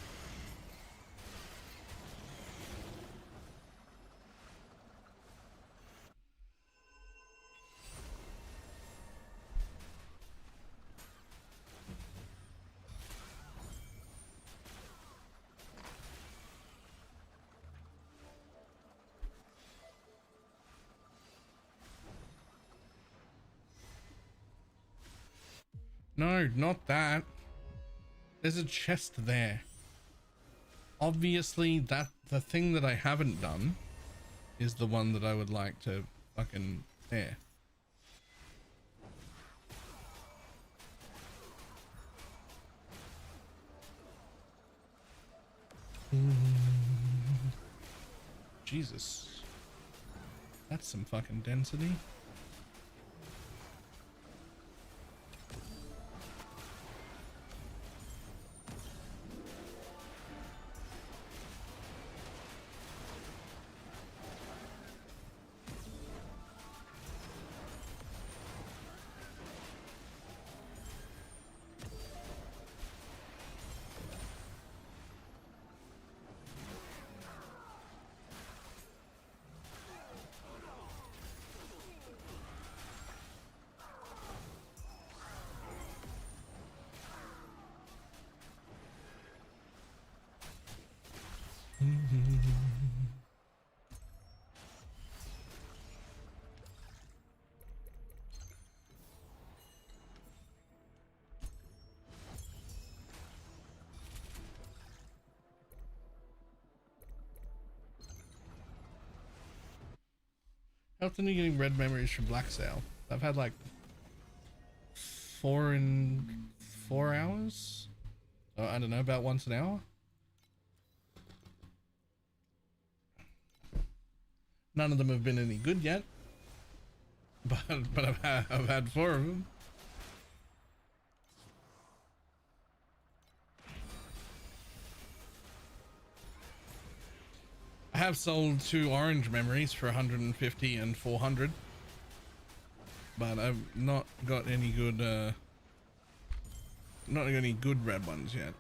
No, not that. There's a chest there. Obviously, that the thing that I haven't done is the one that I would like to fucking there. Jesus. That's some fucking density. How often are you getting red memories from Black Sail? I've had like 4 in 4 hours. I don't know, about once an hour. None of them have been any good yet, but I've had 4 of them. I have sold 2 orange memories for 150 and 400, but I've not got any good red ones yet.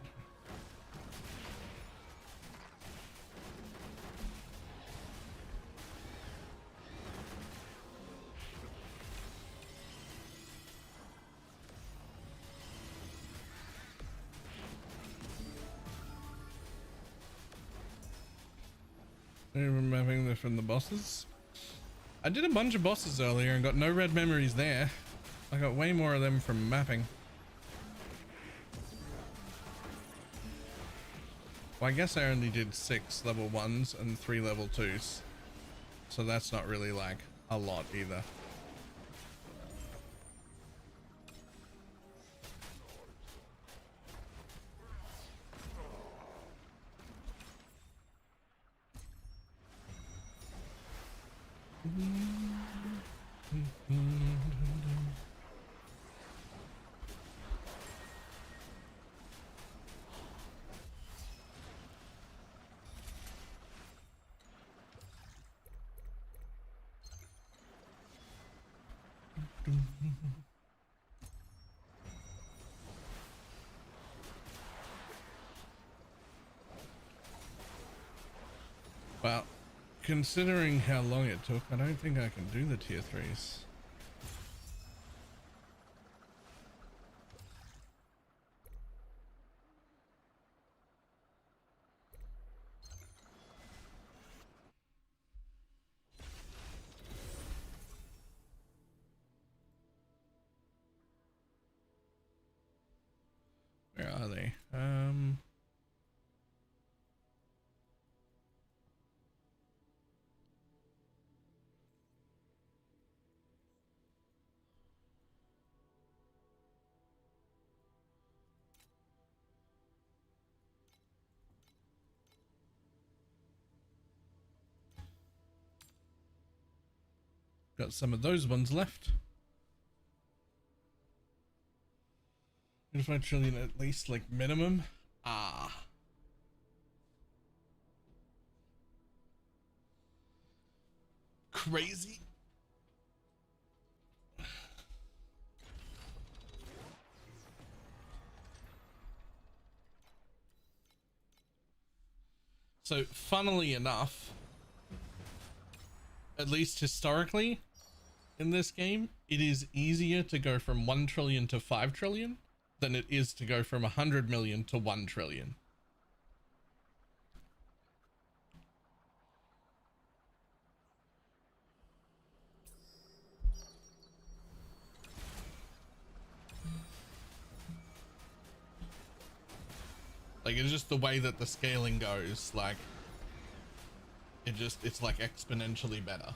Mapping this from the bosses. I did a bunch of bosses earlier and got no red memories there. I got way more of them from mapping. Well, I guess I only did 6 level 1s and 3 level 2s. So that's not really like a lot either. Well, considering how long it took, I don't think I can do the tier 3s. Where are they? Got some of those ones left. If I trillion at least like minimum. Ah. crazy. So, funnily enough, at least historically, in this game, it is easier to go from 1 trillion to 5 trillion than it is to go from 100 million to 1 trillion. Like, it's just the way that the scaling goes, like, it's like exponentially better.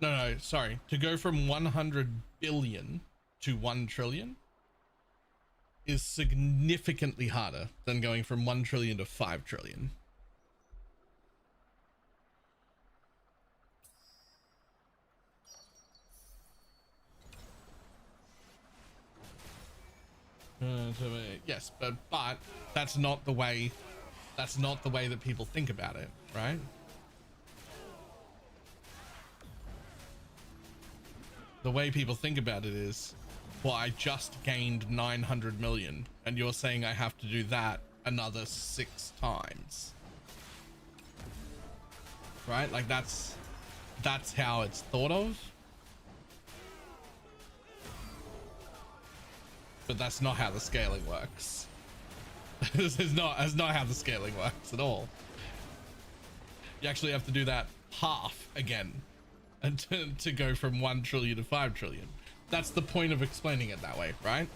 No, sorry. To go from 100 billion to 1 trillion is significantly harder than going from 1 trillion to 5 trillion. Yes, but that's not the way that people think about it, right? The way people think about it is, well, I just gained 900 million and you're saying I have to do that another 6 times, right? Like that's how it's thought of, but that's not how the scaling works. This is not how the scaling works at all. You actually have to do that half again and to go from 1 trillion to 5 trillion. That's the point of explaining it that way, right?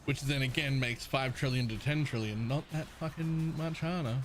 Which then again makes 5 trillion to 10 trillion not that fucking much harder.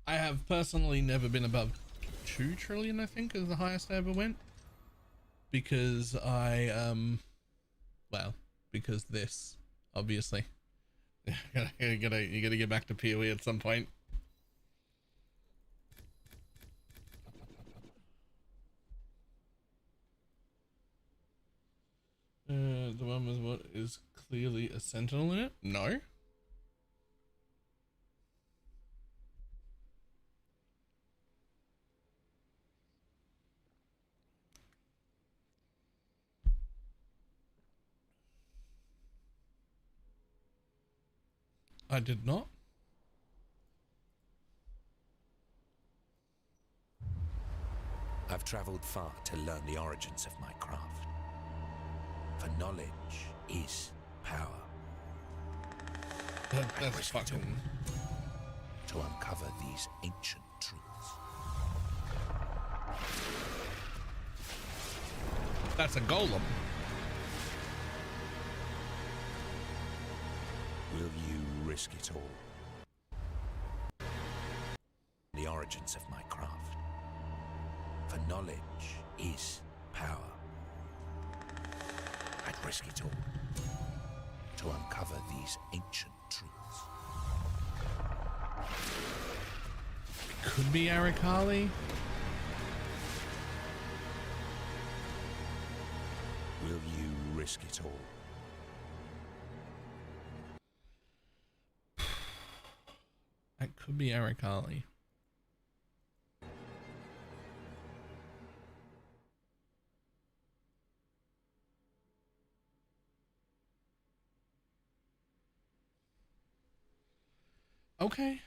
I have personally never been above 2 trillion, I think, is the highest I ever went. Because well, because this, obviously. you gotta get back to PoE at some point. The one with what is clearly a sentinel in it? No. I did not. I've traveled far to learn the origins of my craft. For knowledge is power. That's fucking... To uncover these ancient truths. That's a golem. Will you risk it all? The origins of my craft. For knowledge is power. I'd risk it all to uncover these ancient truths. Could be Arikali. Will you risk it all? That could be Arikali. Okay.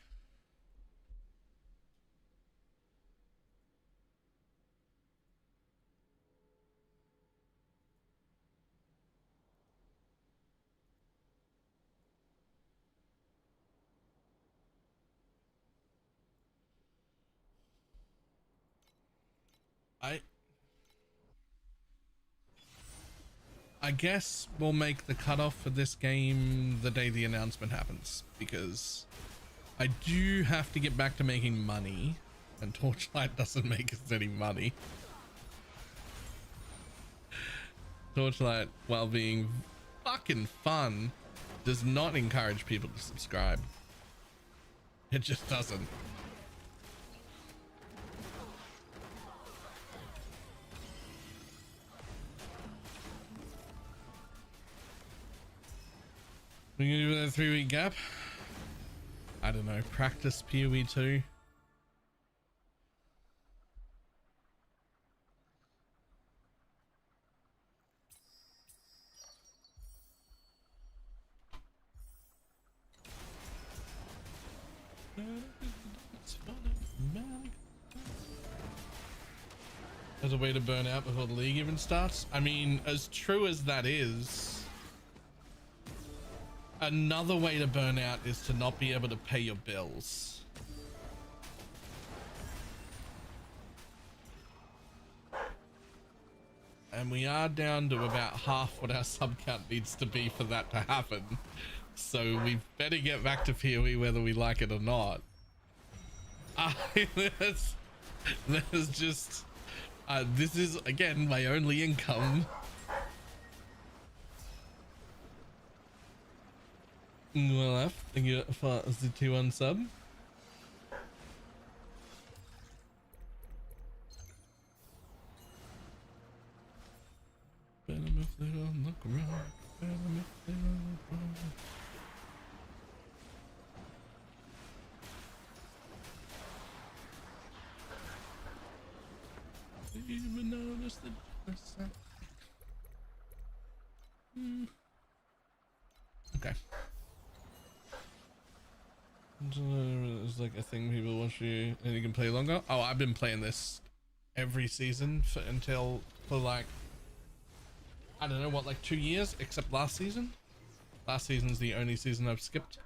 I guess we'll make the cutoff for this game the day the announcement happens, because I do have to get back to making money, and Torchlight doesn't make us any money. Torchlight, while being fucking fun, does not encourage people to subscribe. It just doesn't. We gonna do a 3-week gap? I don't know. Practice PoE 2. As a way to burn out before the league even starts. I mean, as true as that is, another way to burn out is to not be able to pay your bills. And we are down to about half what our sub count needs to be for that to happen. So we better get back to PoE whether we like it or not. There's just... this is, again, my only income. Well, thank you for the 2-1 sub. Even notice the okay. It's like a thing people watch you and you can play longer. Oh, I've been playing this every season for like, I don't know what, like 2 years, except last season. Last season's the only season I've skipped.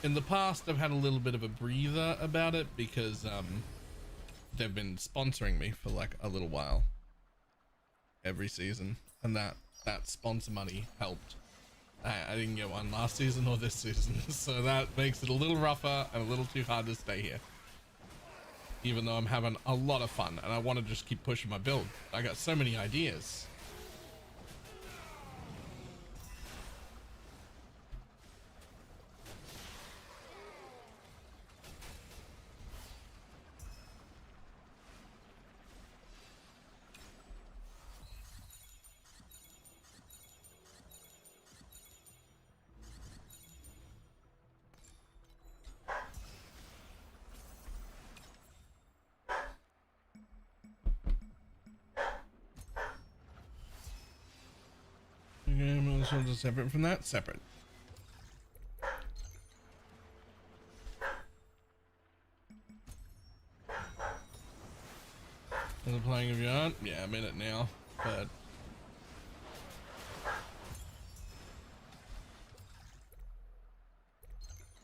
In the past, I've had a little bit of a breather about it because they've been sponsoring me for like a little while every season, and that sponsor money helped. I didn't get one last season or this season, so that makes it a little rougher and a little too hard to stay here. Even though I'm having a lot of fun and I want to just keep pushing my build. I got so many ideas. This one's separate from that? Separate. Is it playing if you aren't? Yeah, I'm in it now, but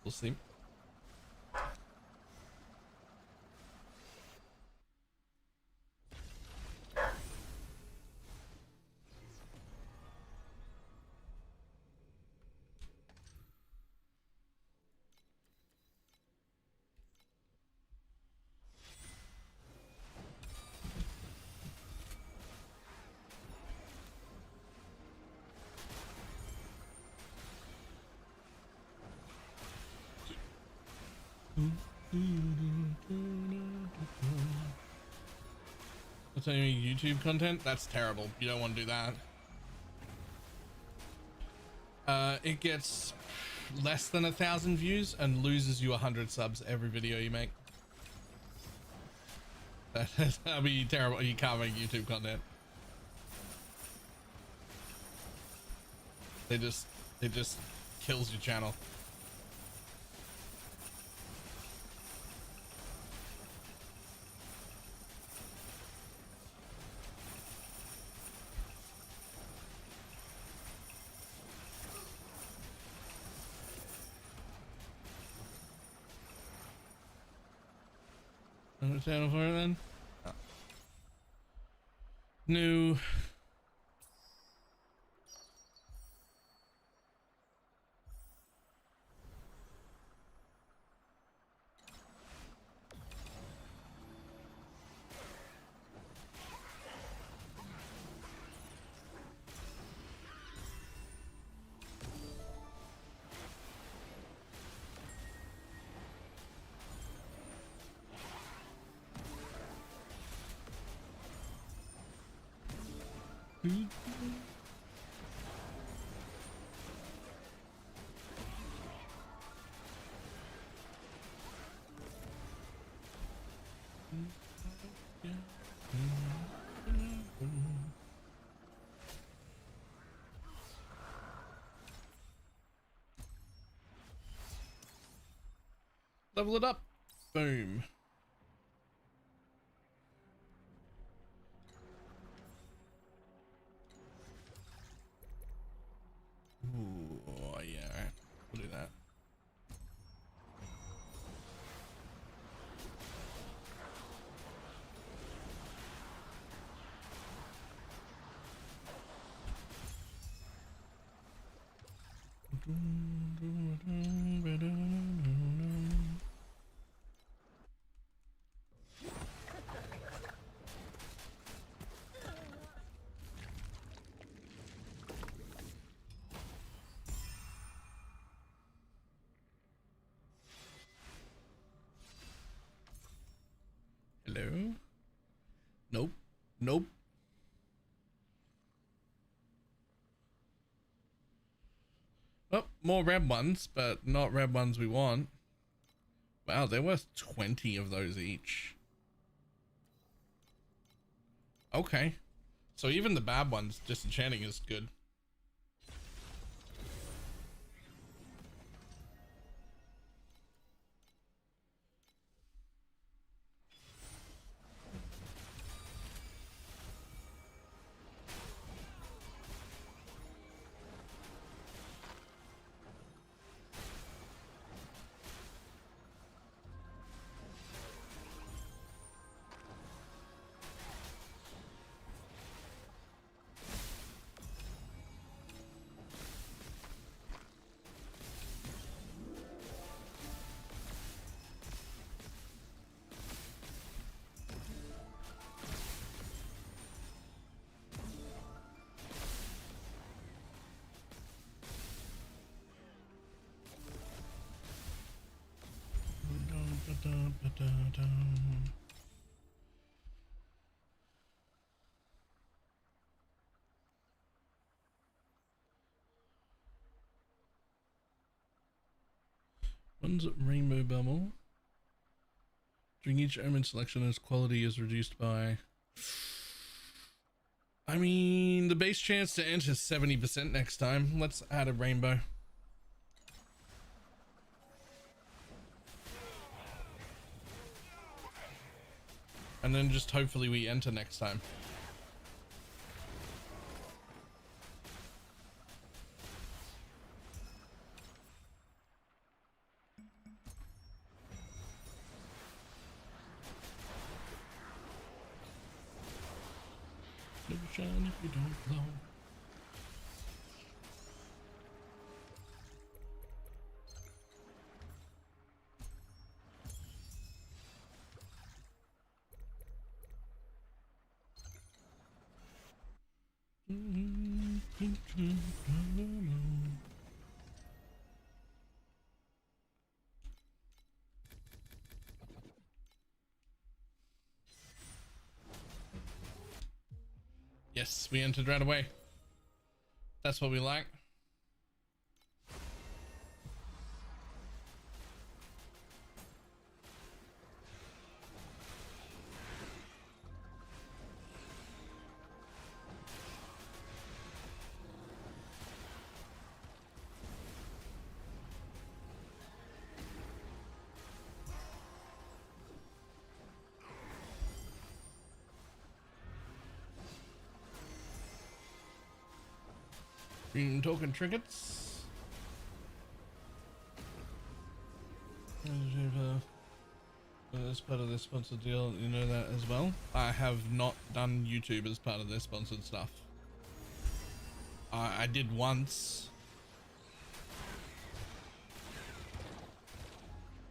we'll see. That's only YouTube content? That's terrible. You don't want to do that. It gets less than 1,000 views and loses you 100 subs every video you make. That'd be terrible. You can't make YouTube content. It just kills your channel. No channel for it then? Oh. No. Level it up. Boom. Ooh, yeah, alright. We'll do that. Hello? Nope. Nope. Oh, more red ones, but not red ones we want. Wow, they're worth 20 of those each. Okay. So even the bad ones, disenchanting is good. One's rainbow bubble. During each omen selection, its quality is reduced by. I mean, the base chance to enter is 70% next time. Let's add a rainbow. And then just hopefully we enter next time. Never shine if you don't glow. Yes, we entered right away. That's what we like. Token trinkets. As part of this sponsored deal, you know that as well. I have not done YouTube as part of this sponsored stuff. I did once.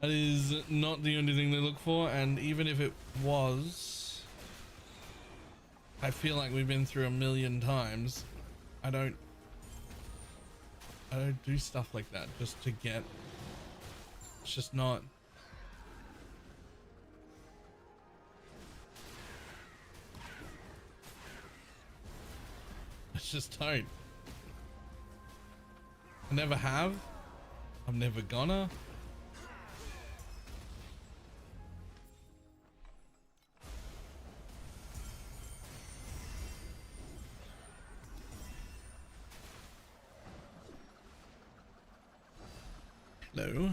That is not the only thing they look for, and even if it was, I feel like we've been through a million times. I don't do stuff like that just to get. It's just not. I just don't. I never have. I'm never gonna. Hello.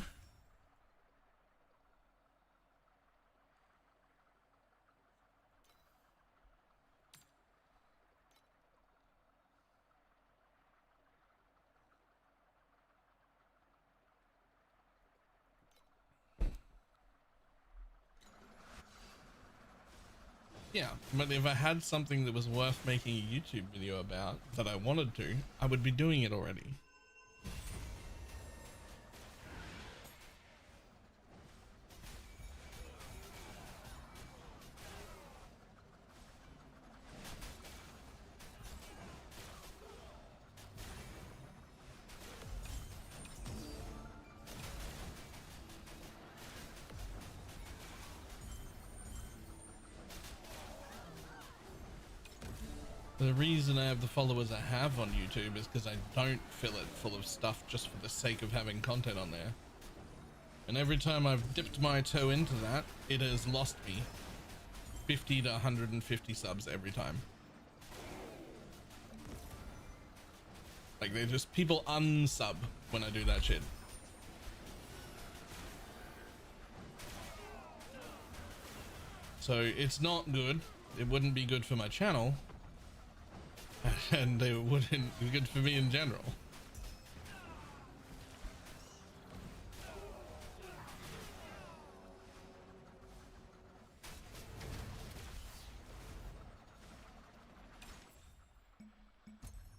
Yeah, but if I had something that was worth making a YouTube video about that I wanted to, I would be doing it already. The reason I have the followers I have on YouTube is because I don't fill it full of stuff just for the sake of having content on there. And every time I've dipped my toe into that, it has lost me 50 to 150 subs every time. Like they just, people unsub when I do that shit. So it's not good. It wouldn't be good for my channel. And it wouldn't be good for me in general.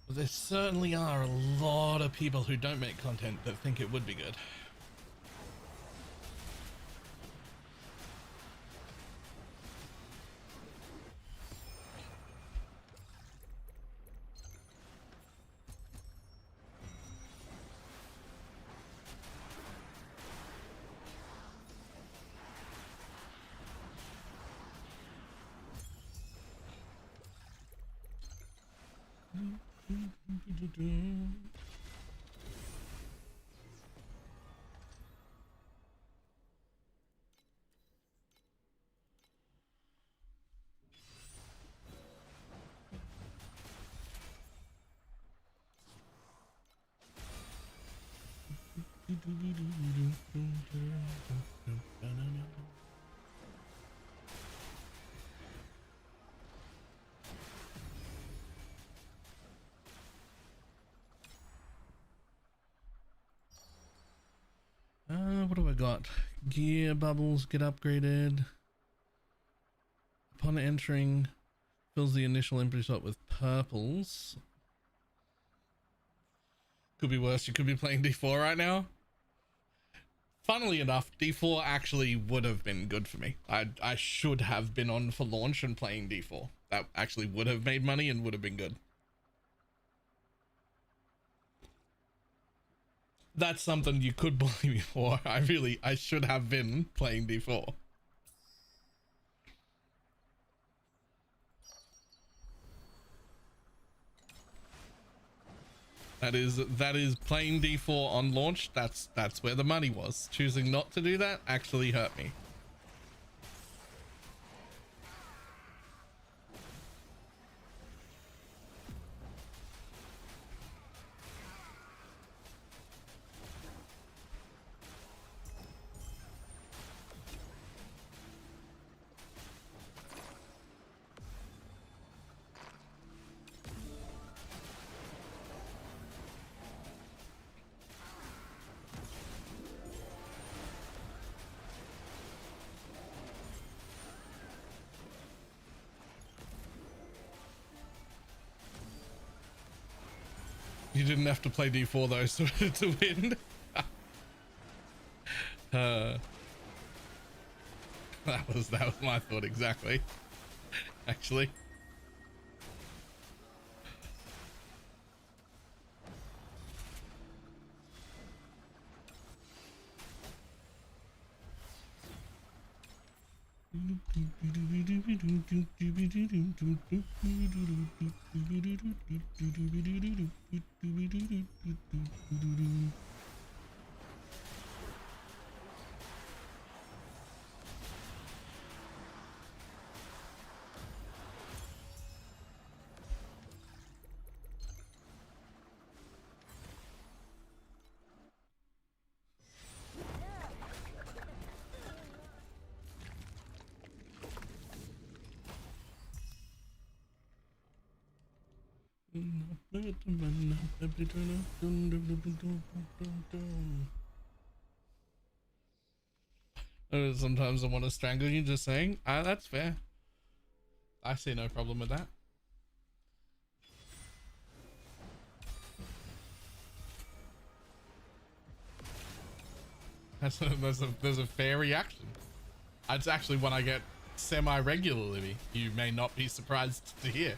But there certainly are a lot of people who don't make content that think it would be good. What do I got? Gear bubbles get upgraded. Upon entering, fills the initial empty slot with purples. Could be worse. You could be playing D4 right now. Funnily enough, D4 actually would have been good for me. I should have been on for launch and playing D4. That actually would have made money and would have been good. That's something you could blame me for. I should have been playing D4. That is playing D4 on launch. That's where the money was. Choosing not to do that actually hurt me. You didn't have to play D4 though to win. That was my thought exactly. Actually. Sometimes I want to strangle you, just saying. That's fair. I see no problem with that. There's a fair reaction. It's actually one I get semi-regularly. You may not be surprised to hear.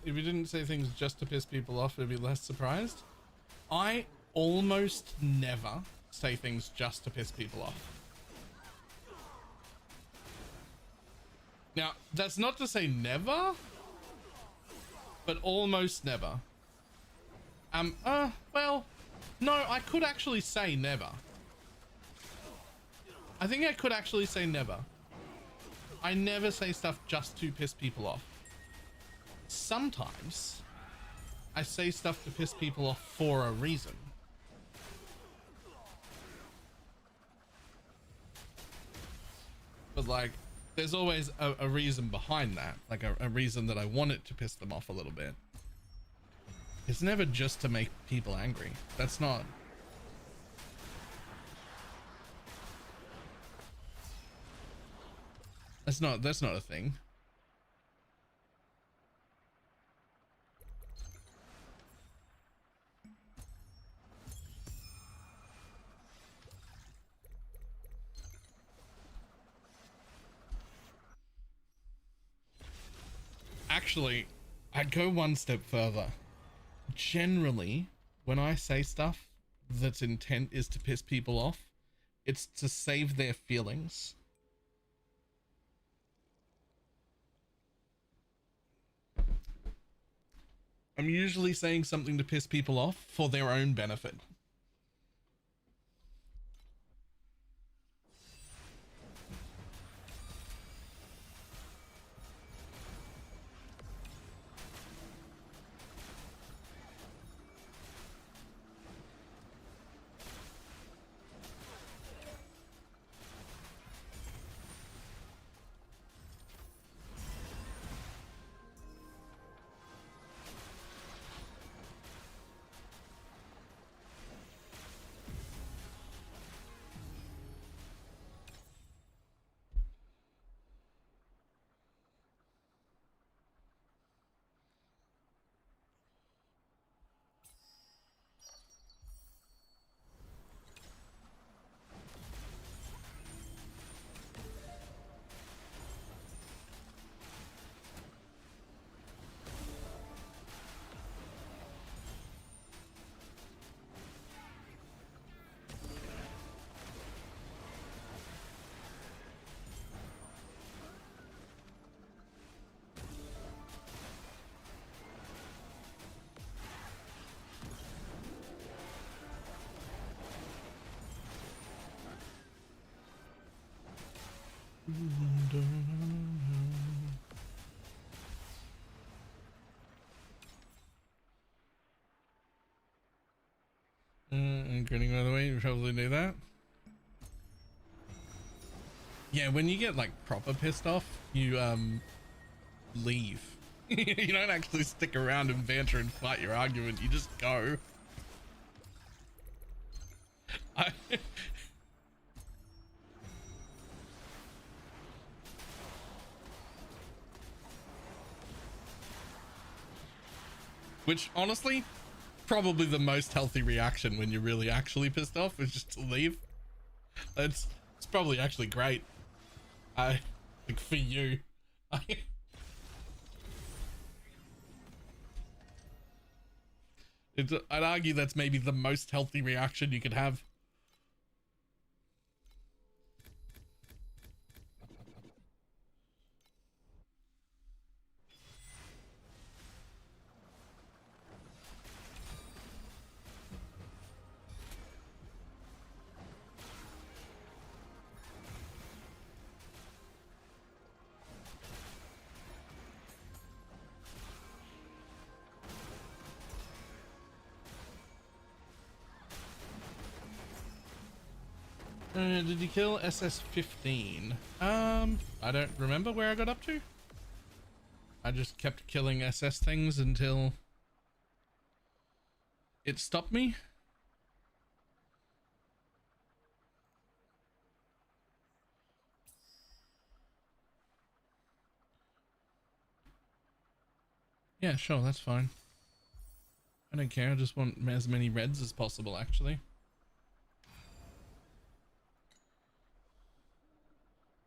If you didn't say things just to piss people off, I'd be less surprised. I almost never say things just to piss people off. Now, that's not to say never, but almost never. Well, no, I could actually say never. I think I could actually say never. I never say stuff just to piss people off. Sometimes I say stuff to piss people off for a reason. But like, there's always a reason behind that. Like a reason that I want it to piss them off a little bit. It's never just to make people angry. That's not a thing. Actually, I'd go one step further. Generally, when I say stuff that's intent is to piss people off, it's to save their feelings. I'm usually saying something to piss people off for their own benefit. I'm grinning, by the way. You probably knew that. Yeah, when you get like proper pissed off, you leave. You don't actually stick around and banter and fight your argument. You just go. Which honestly, probably the most healthy reaction when you're really actually pissed off is just to leave. It's probably actually great. Like for you. I'd argue that's maybe the most healthy reaction you could have. Did you kill SS-15? I don't remember where I got up to. I just kept killing SS things until it stopped me. Yeah, sure, that's fine. I don't care, I just want as many reds as possible, actually.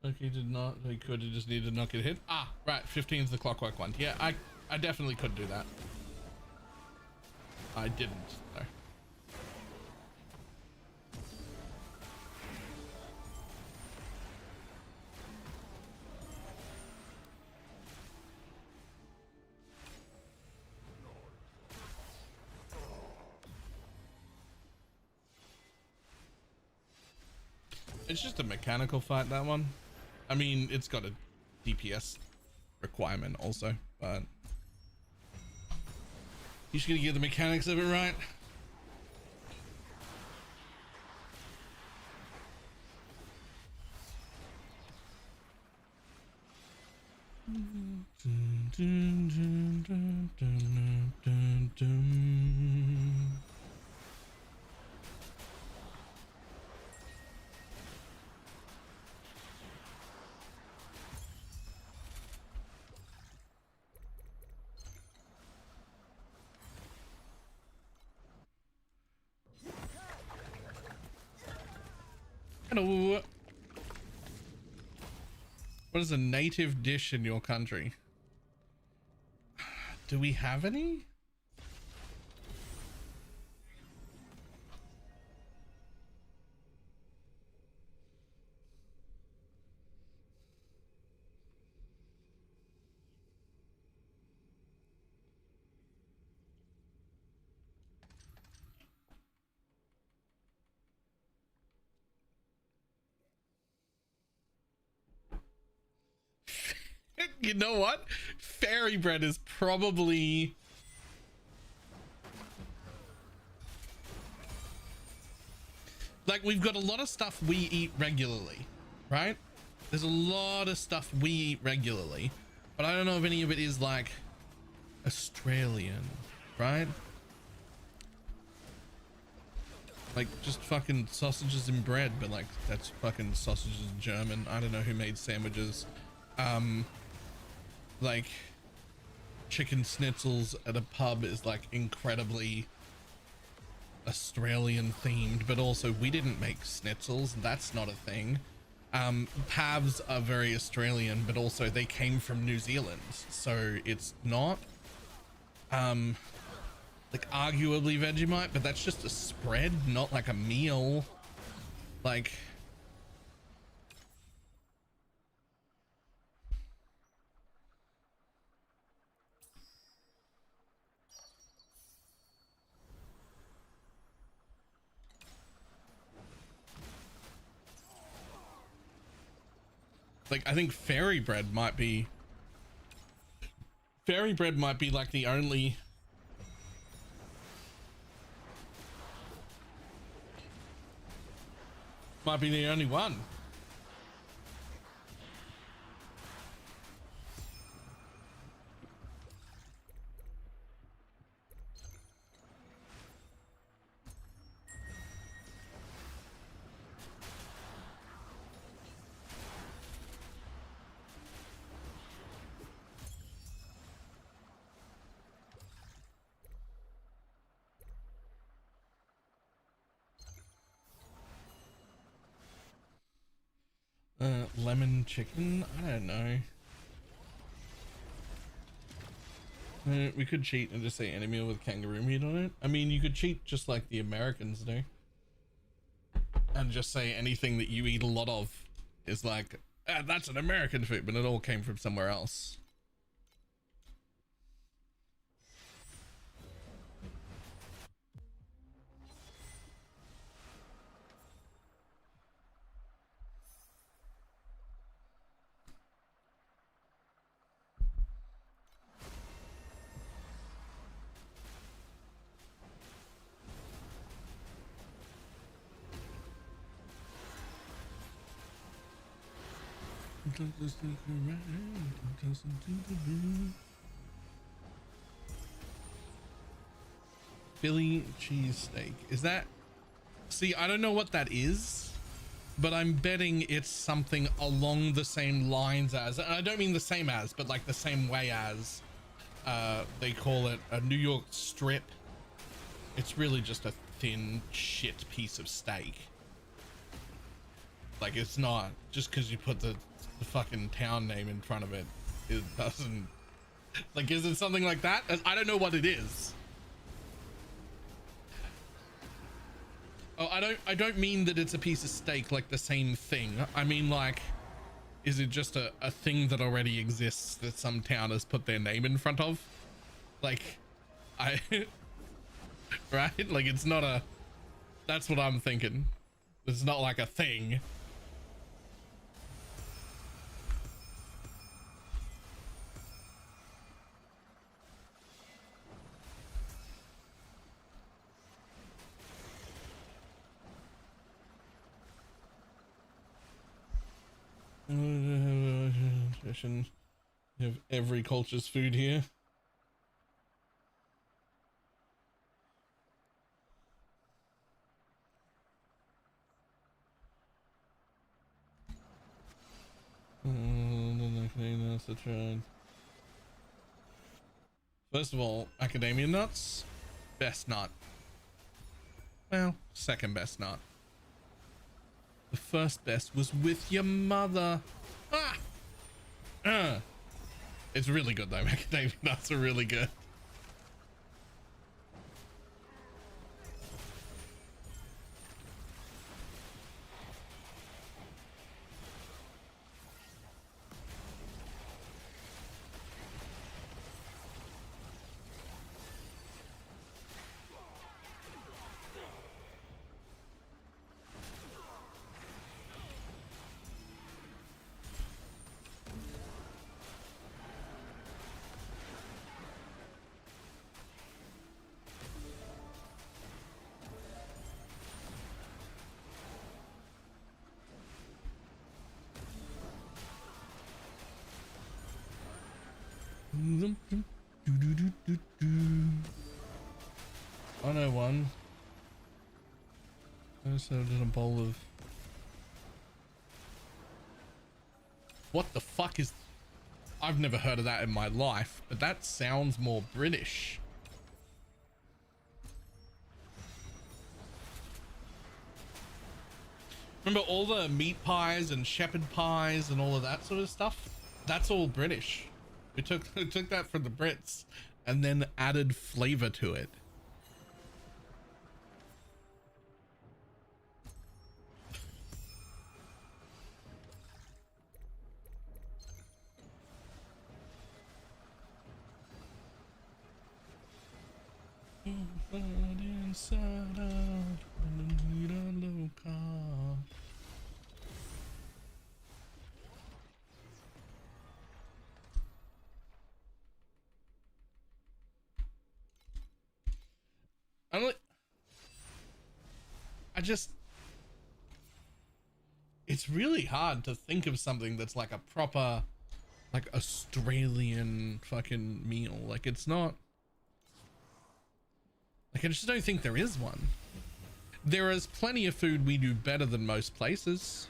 Okay, did not. He could have just needed to not get hit. Ah, right. 15 is the clockwork one. Yeah, I definitely could do that. I didn't, though. It's just a mechanical fight, that one. I mean, it's got a DPS requirement also, but you just gotta get the mechanics of it right. Hello. What is a native dish in your country? Do we have any? You know what? Fairy bread is probably like, we've got a lot of stuff we eat regularly, right? There's a lot of stuff we eat regularly, but I don't know if any of it is like Australian, right? Like just fucking sausages and bread, but like that's fucking sausages in German. I don't know who made sandwiches. Like chicken schnitzels at a pub is like incredibly Australian themed, but also we didn't make schnitzels. That's not a thing. Pavs are very Australian, but also they came from New Zealand, so it's not like arguably Vegemite, but that's just a spread, not like a meal. Like I think fairy bread might be like the only Might be the only one. Lemon chicken? I don't know. We could cheat and just say any meal with kangaroo meat on it. I mean, you could cheat just like the Americans do. And just say anything that you eat a lot of is like, ah, that's an American food, but it all came from somewhere else. Philly cheesesteak. Is that... See, I don't know what that is, but I'm betting it's something along the same lines as... And I don't mean the same as, but like the same way as... they call it a New York strip. It's really just a thin shit piece of steak. Like, it's not... Just because you put the fucking town name in front of it, it doesn't... Like, is it something like that? I don't know what it is. Oh, I don't mean that it's a piece of steak, like the same thing. I mean, like, is it just a thing that already exists that some town has put their name in front of? Like, right? Like, it's not a... That's what I'm thinking. It's not like a thing. Tradition. You have every culture's food here. First of all, macadamia nuts, best nut. Well, second best nut. The first best was with your mother. Ah! It's really good though. Macadamia nuts are really good. I know one. I served in a bowl of... What the fuck is... I've never heard of that in my life, but that sounds more British. Remember all the meat pies and shepherd pies and all of that sort of stuff? That's all British. We took that from the Brits and then added flavor to it. Inside out, need a low car. I just it's really hard to think of something that's like a proper, like, Australian fucking meal. Like, it's not, like, I just don't think there is one. There is plenty of food we do better than most places,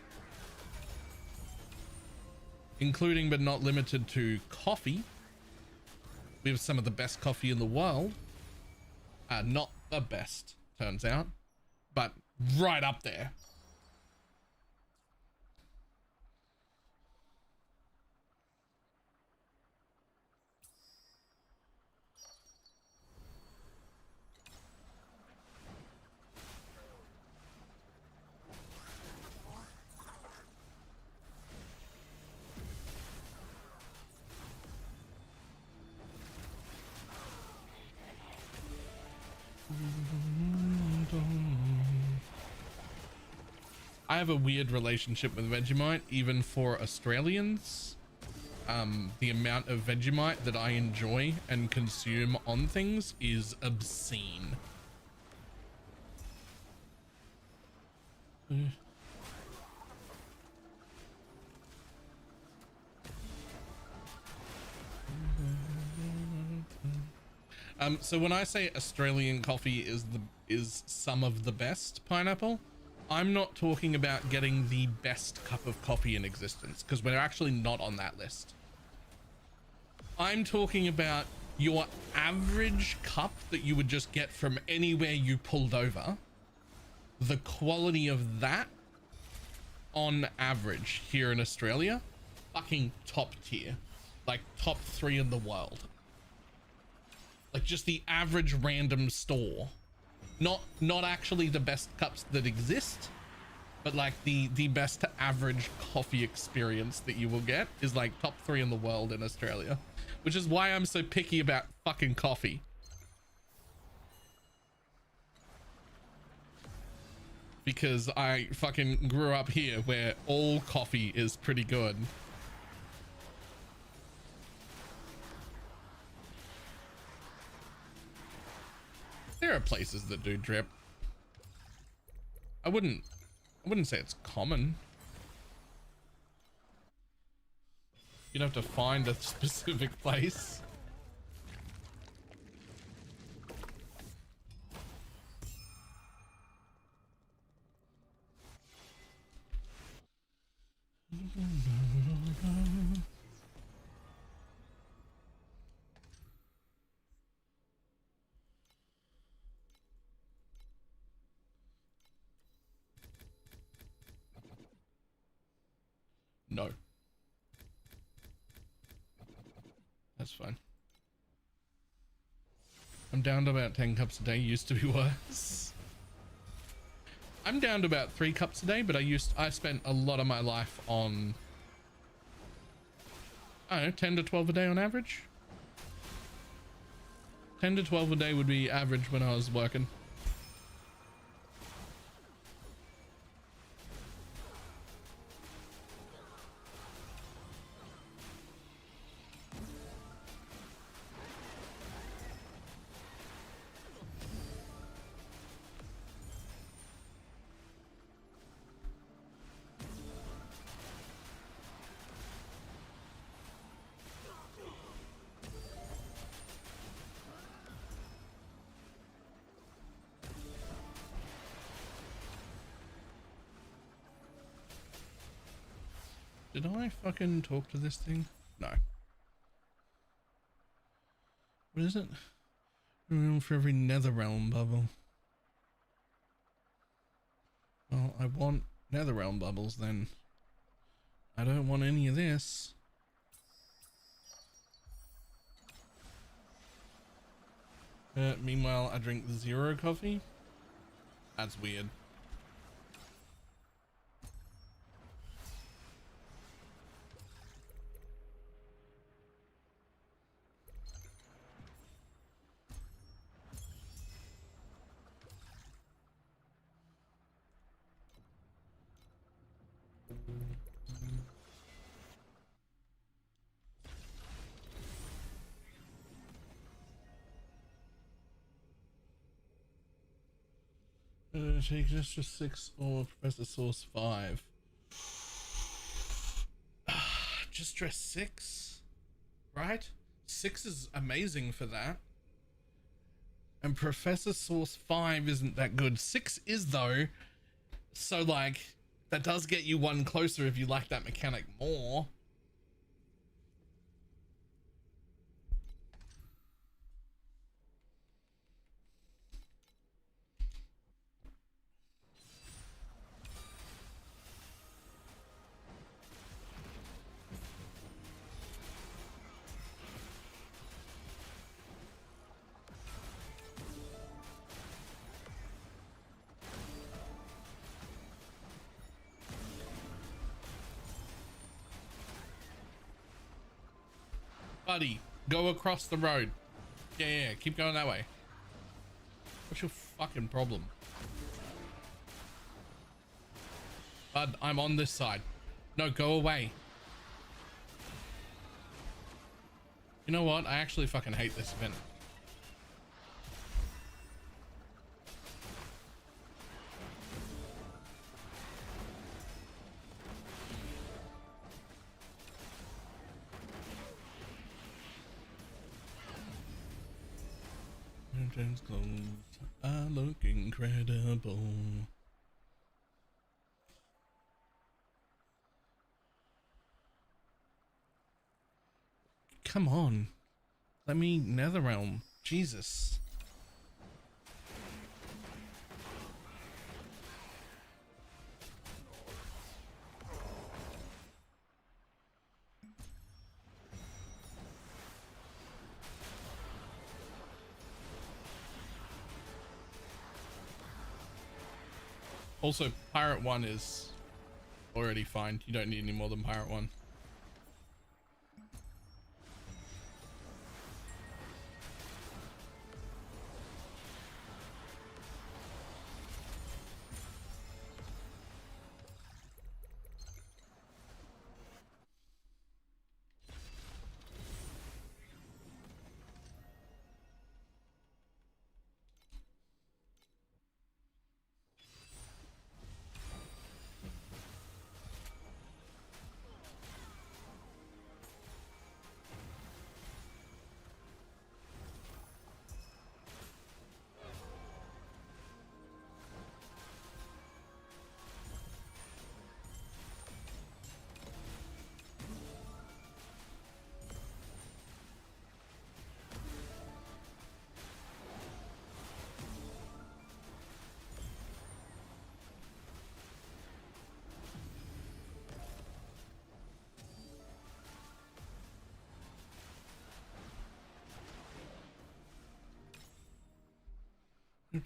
including but not limited to coffee. We have some of the best coffee in the world. Not the best, turns out, but right up there. I have a weird relationship with Vegemite, even for Australians. The amount of Vegemite that I enjoy and consume on things is obscene. So when I say Australian coffee is some of the best pineapple, I'm not talking about getting the best cup of coffee in existence, because we're actually not on that list. I'm talking about your average cup that you would just get from anywhere you pulled over. The quality of that on average here in Australia, fucking top tier, like top 3 in the world. Like just the average random store, not actually the best cups that exist, but like the best average coffee experience that you will get is like top 3 in the world in Australia, which is why I'm so picky about fucking coffee. Because I fucking grew up here where all coffee is pretty good. There are places that do drip. I wouldn't say it's common. You'd have to find a specific place. No. That's fine. I'm down to about 10 cups a day. Used to be worse. I'm down to about 3 cups a day, but I spent a lot of my life on, I don't know, 10 to 12 a day on average. 10 to 12 a day would be average when I was working. Did I fucking talk to this thing? No. What is it? Room for every Netherrealm bubble. Well, I want Netherrealm bubbles then. I don't want any of this. Meanwhile, I drink 0 coffee. That's weird. Take extra 6 or Professor Source 5. just dress 6, right? 6 is amazing for that. And Professor Source 5 isn't that good. 6 is though. So like, that does get you one closer if you like that mechanic more. Buddy, go across the road. Yeah, keep going that way. What's your fucking problem? Bud, I'm on this side. No, go away. You know what? I actually fucking hate this event. Mountains closed. I look incredible. Come on. Let me Netherrealm. Jesus. Also, Pirate 1 is already fine. You don't need any more than Pirate 1.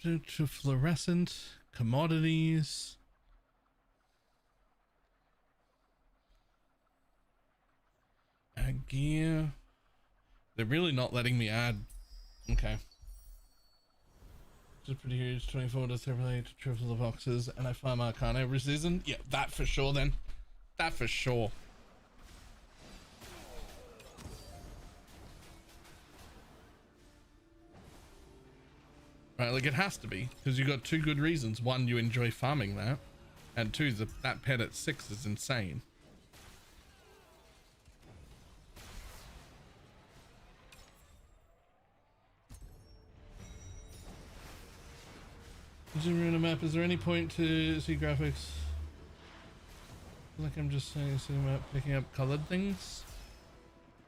To fluorescent commodities. Add gear. They're really not letting me add. Okay. Just pretty huge. 24 to separate to triple the boxes, and I farm Arcana every season. Yeah, that for sure. Then, that for sure. Right, like it has to be, because you got 2 good reasons. 1, you enjoy farming that, and 2, that pet at 6 is insane. Zoom in a map. Is there any point to see graphics? Like I'm just saying, picking up colored things.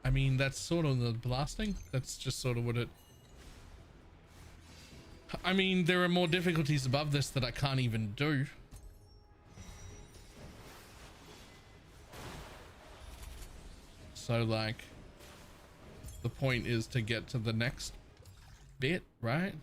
I mean, that's sort of the blasting. That's just sort of what it. I mean, there are more difficulties above this that I can't even do. So like, the point is to get to the next bit, right?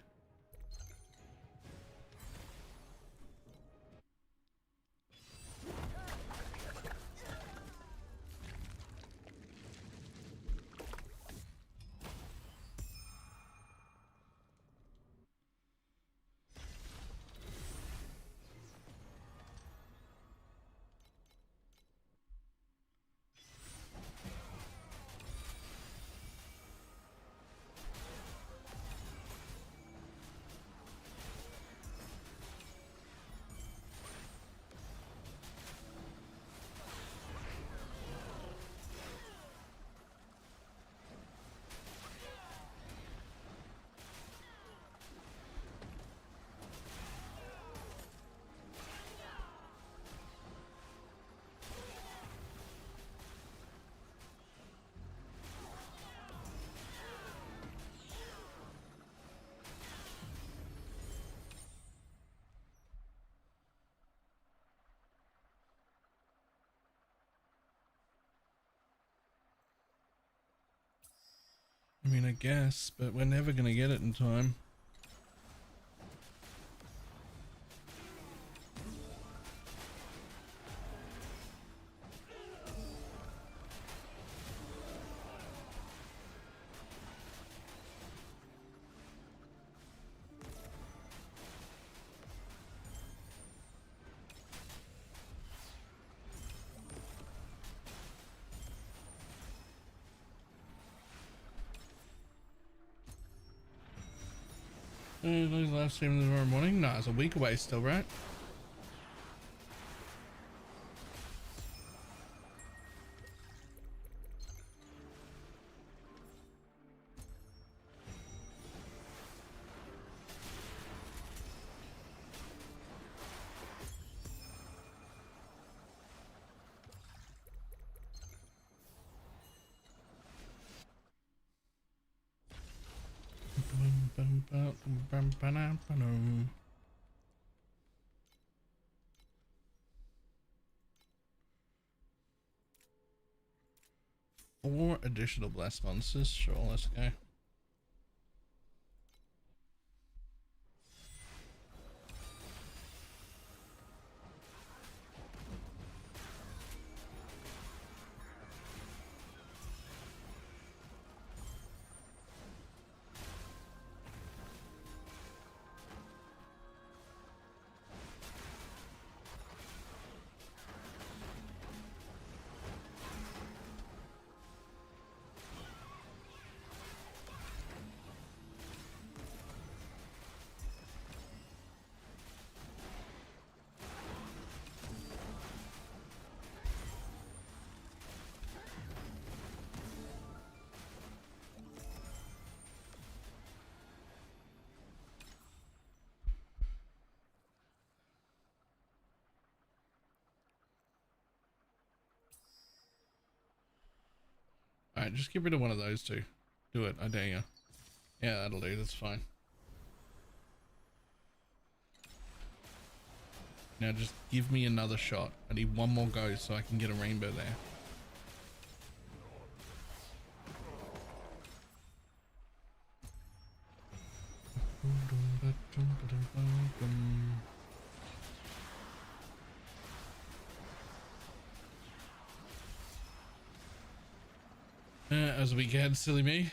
mean, I guess, but we're never gonna get it in time. Live stream tomorrow morning? No, it's a week away still, right? Four additional blast monsters. Sure, let's go. Alright, just get rid of one of those two. Do it, I dare you. Yeah, that'll do, that's fine. Now just give me another shot. I need one more go so I can get a rainbow there. As we get, silly me.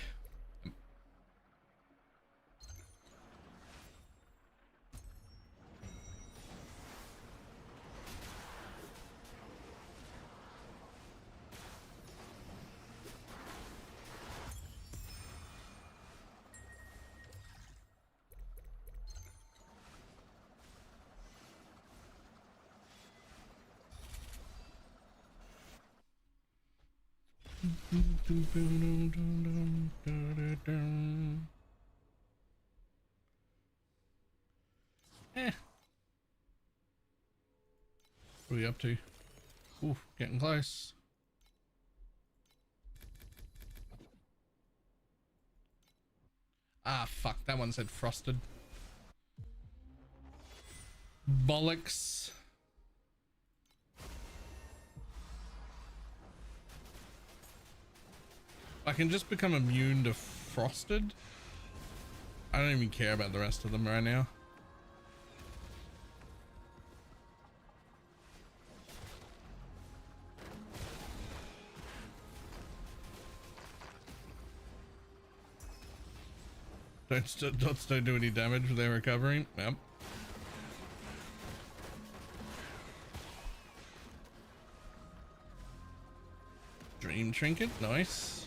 What are we up to? Ooh, getting close. Ah, fuck. That one said frosted. Bollocks. I can just become immune to frosted. I don't even care about the rest of them right now. Dots don't do any damage with their recovering. Yep. Dream trinket, nice.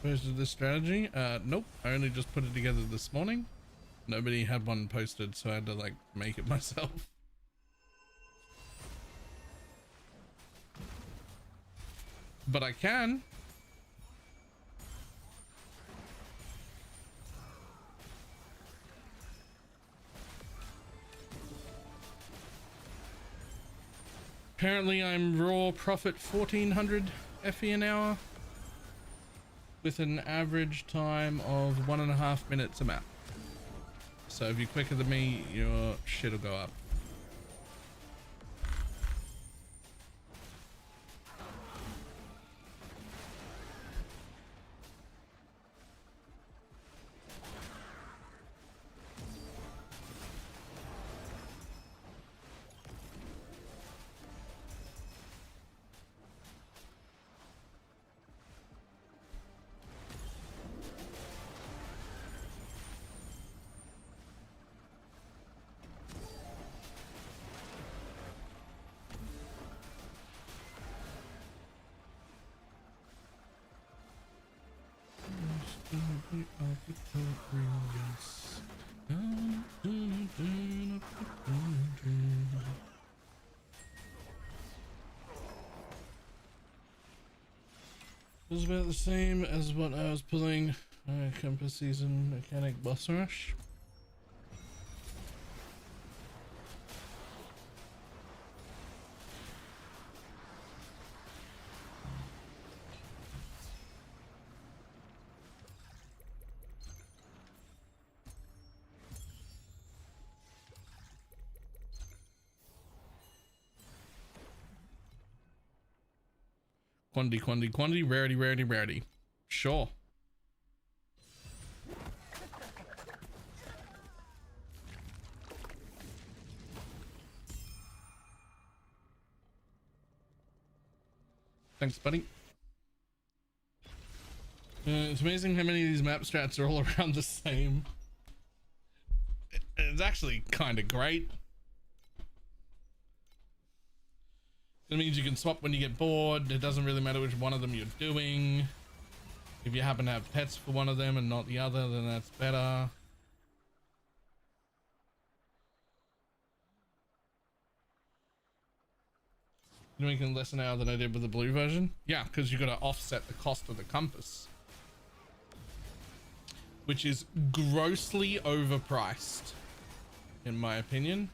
Posted this strategy? Nope. I only just put it together this morning. Nobody had one posted, so I had to like make it myself. But I can. Apparently I'm raw profit 1400 FE an hour with an average time of 1.5 minutes a map. So if you're quicker than me, your shit will go up. It was about the same as what I was pulling Compass Season Mechanic Boss Rush. Quantity, rarity. Sure. Thanks, buddy. It's amazing how many of these map strats are all around the same. It's actually kind of great. It means you can swap when you get bored. It doesn't really matter which one of them you're doing. If you happen to have pets for one of them and not the other, then that's better. You're making less an hour than I did with the blue version? Yeah, because you got to offset the cost of the compass, which is grossly overpriced, in my opinion.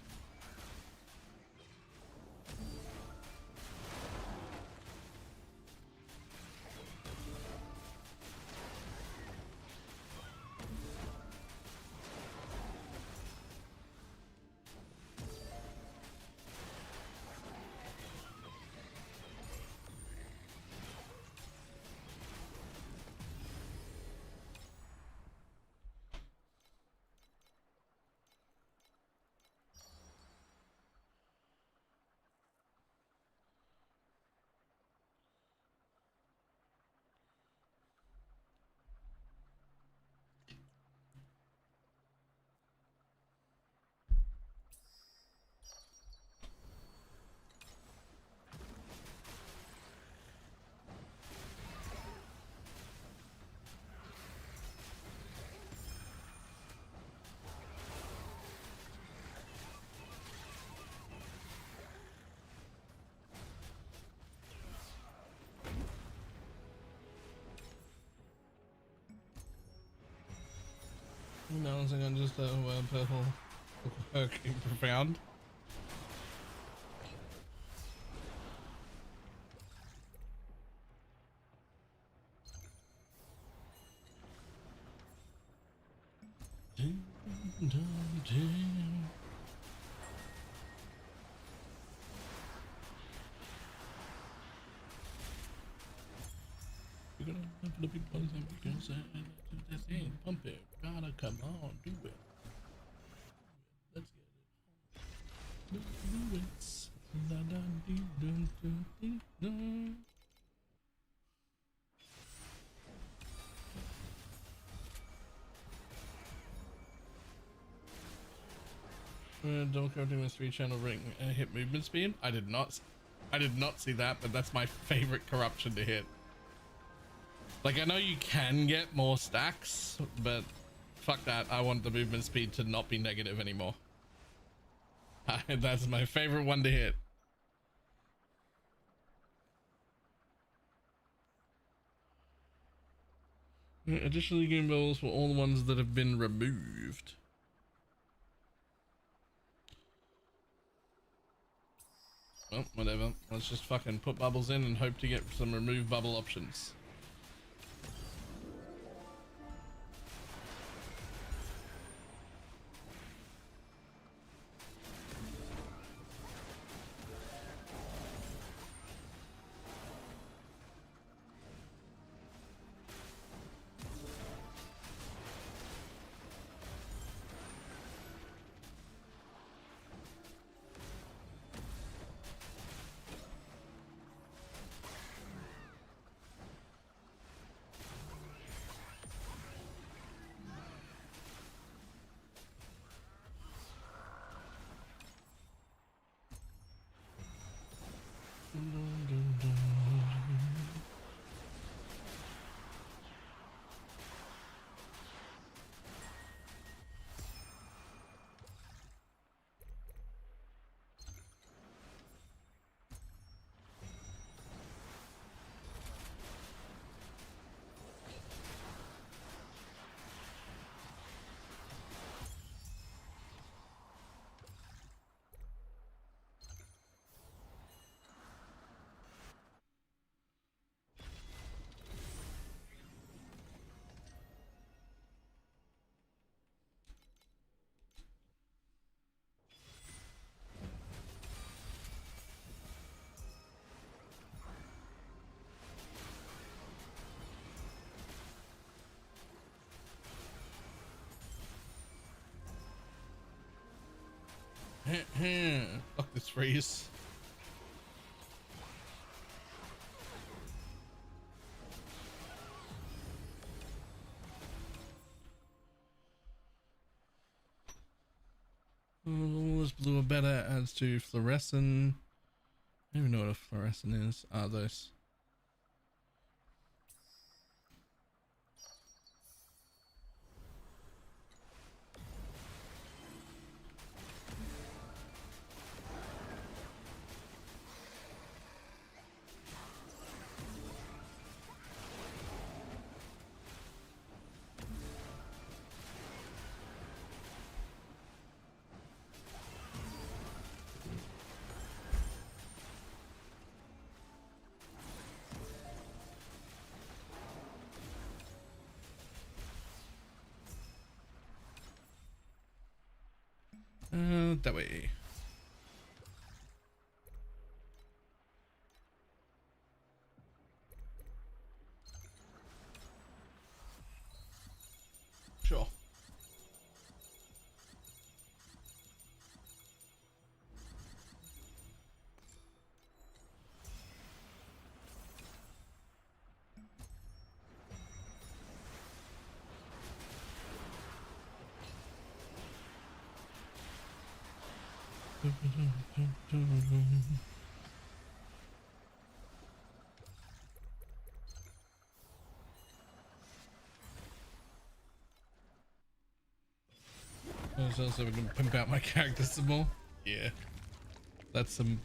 No, I think I'm just purple working profound. You're gonna have to be buzzing because this ain't pump it. Gotta come on, do it. Let's get it. Do it. Da da dee dum dum dee dum. Double crafting with 3-channel ring and hit movement speed. I did not see that, but that's my favorite corruption to hit. Like, I know you can get more stacks, but fuck that. I want the movement speed to not be negative anymore. That's my favorite one to hit. Additionally, game balls for all the ones that have been removed. Well, whatever. Let's just fucking put bubbles in and hope to get some remove bubble options. Fuck this freeze. This blue or better adds to fluorescent. I don't even know what a fluorescent is. Ah, those. That way. Sure. So we can pimp out my character some more. Yeah, that's some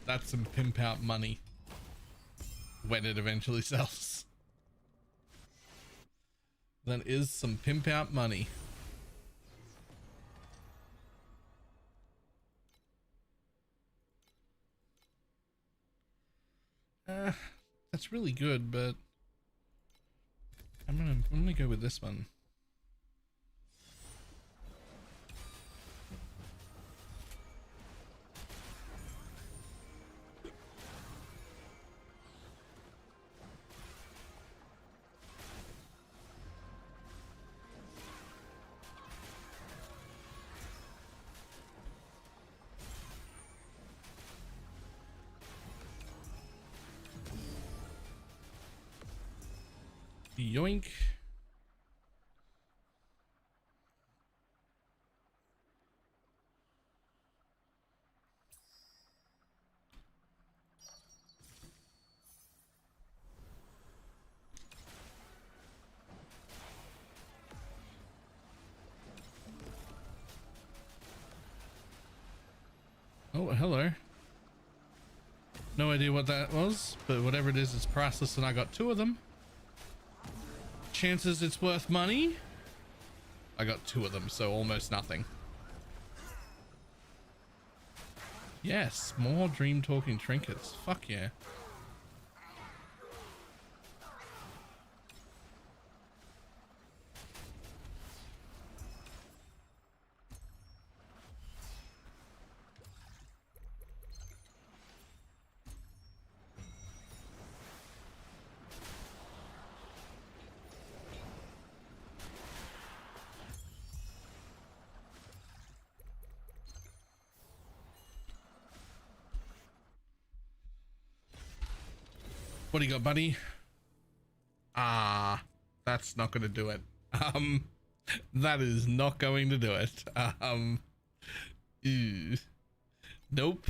pimp out money when it eventually sells. That is some pimp out money. That's really good, but I'm gonna go with this one. Yoink. Oh, hello. No idea what that was, but whatever it is, it's priceless and I got 2 of them. Chances it's worth money. I got 2 of them, so almost nothing. Yes, more dream talking trinkets. Fuck yeah. What do you got, buddy? Ah, that's not going to do it. That is not going to do it. Ew. Nope.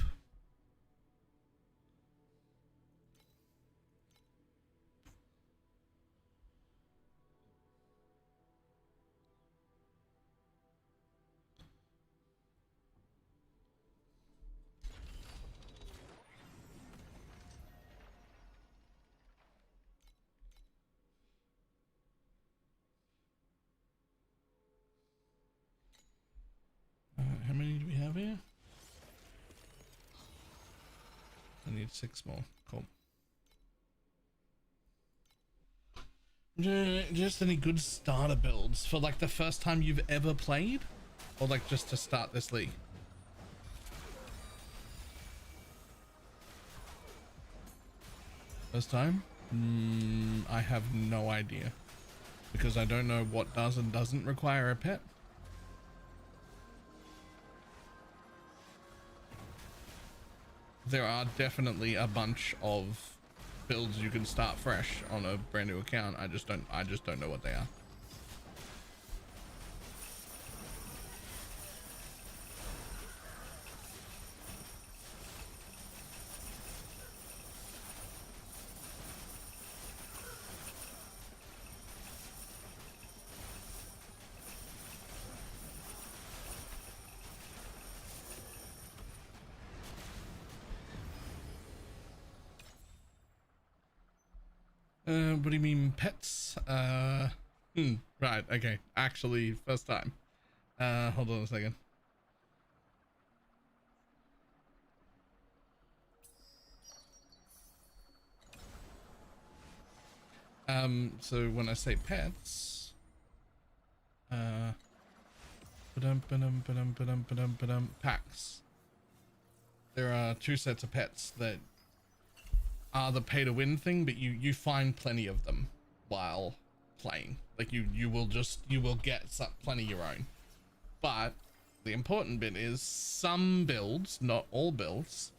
How many do we have here? I need 6 more. Cool. Just any good starter builds for like the first time you've ever played, or like just to start this league? First time? I have no idea, because I don't know what does and doesn't require a pet. There are definitely a bunch of builds you can start fresh on a brand new account. I just don't know what they are. What do you mean pets? Right, okay. Actually, first time. Hold on a second. So when I say pets, packs. There are 2 sets of pets that are the pay to win thing, but you find plenty of them while playing. Like you will get plenty your own. But the important bit is some builds, not all builds,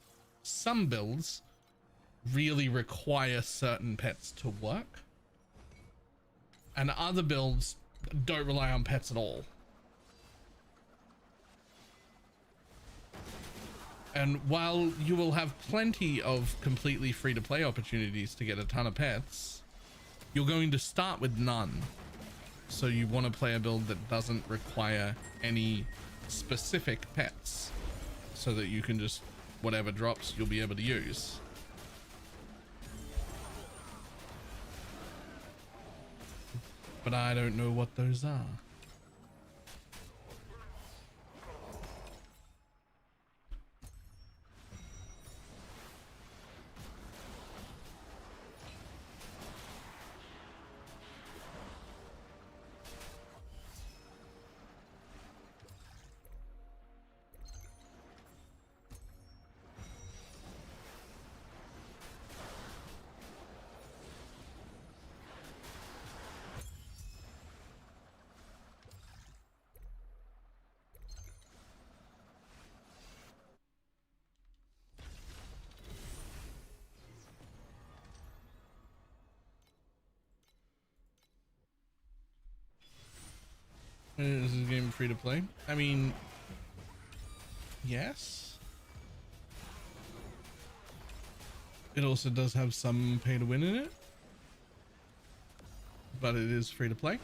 some builds really require certain pets to work, and other builds don't rely on pets at all. And while you will have plenty of completely free-to-play opportunities to get a ton of pets, you're going to start with none. So you want to play a build that doesn't require any specific pets, so that you can just, whatever drops, you'll be able to use. But I don't know what those are. Is this game free to play? I mean, yes. It also does have some pay to win in it, but it is free to play.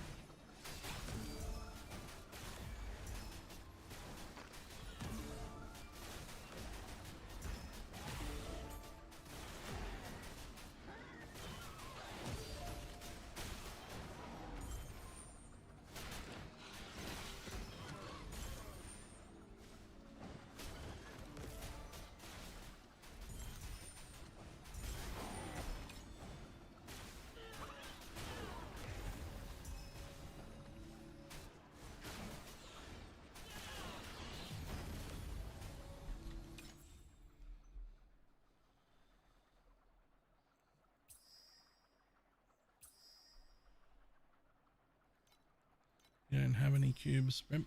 You don't have any cubes, Rip.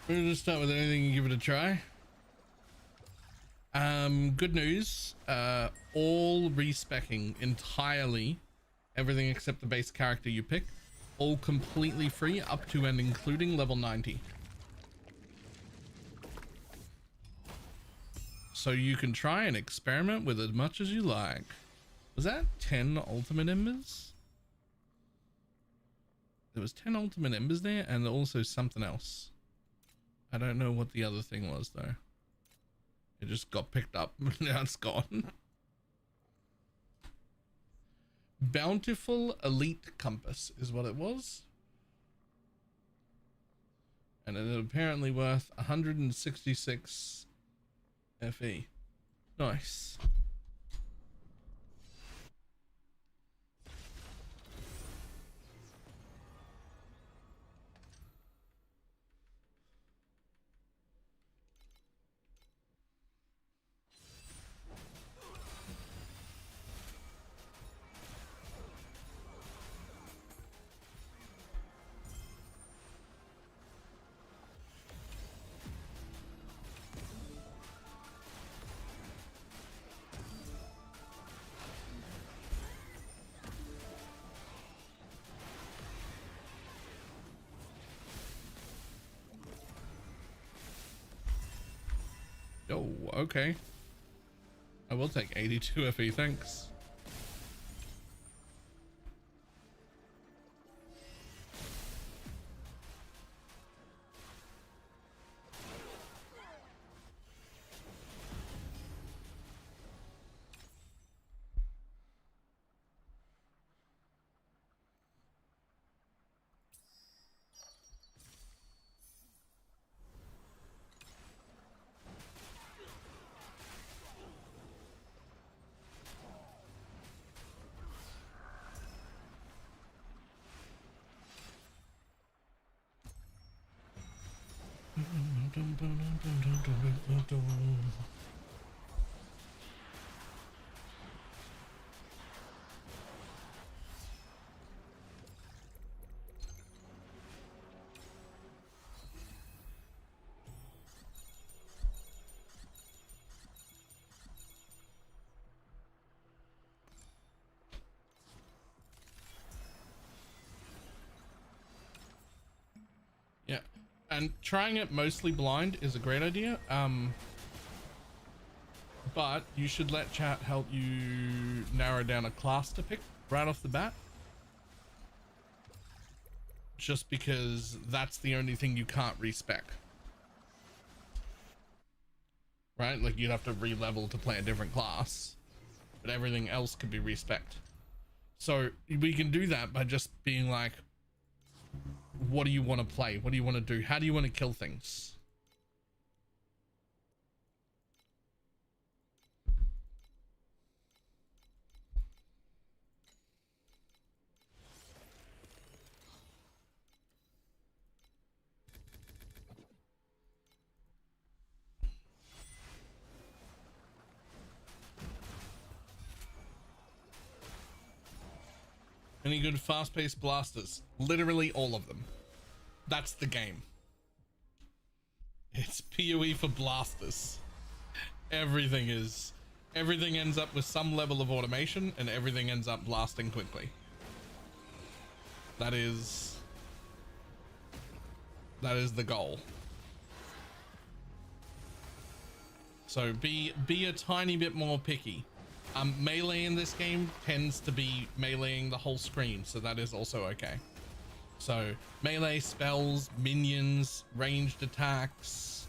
We'll just start with anything and give it a try. Good news. All respecking entirely, everything except the base character you pick, all completely free up to and including level 90. So you can try and experiment with as much as you like. Was that 10 ultimate embers? There was 10 ultimate embers there and also something else. I don't know what the other thing was though. It just got picked up. Now it's gone. Bountiful Elite Compass is what it was. And it is apparently worth 166 FE. Nice. Oh, okay. I will take 82 FE, thanks. Yeah, and trying it mostly blind is a great idea. But you should let chat help you narrow down a class to pick right off the bat. Just because that's the only thing you can't respec. Right? Like you'd have to re-level to play a different class, but everything else could be respect. So we can do that by just being like, what do you want to play? What do you want to do? How do you want to kill things? Any good fast-paced blasters? Literally all of them. That's the game. It's PoE for blasters. Everything ends up with some level of automation and everything ends up blasting quickly. That is the goal. So be a tiny bit more picky. Melee in this game tends to be meleeing the whole screen, so that is also okay. So melee, spells, minions, ranged attacks,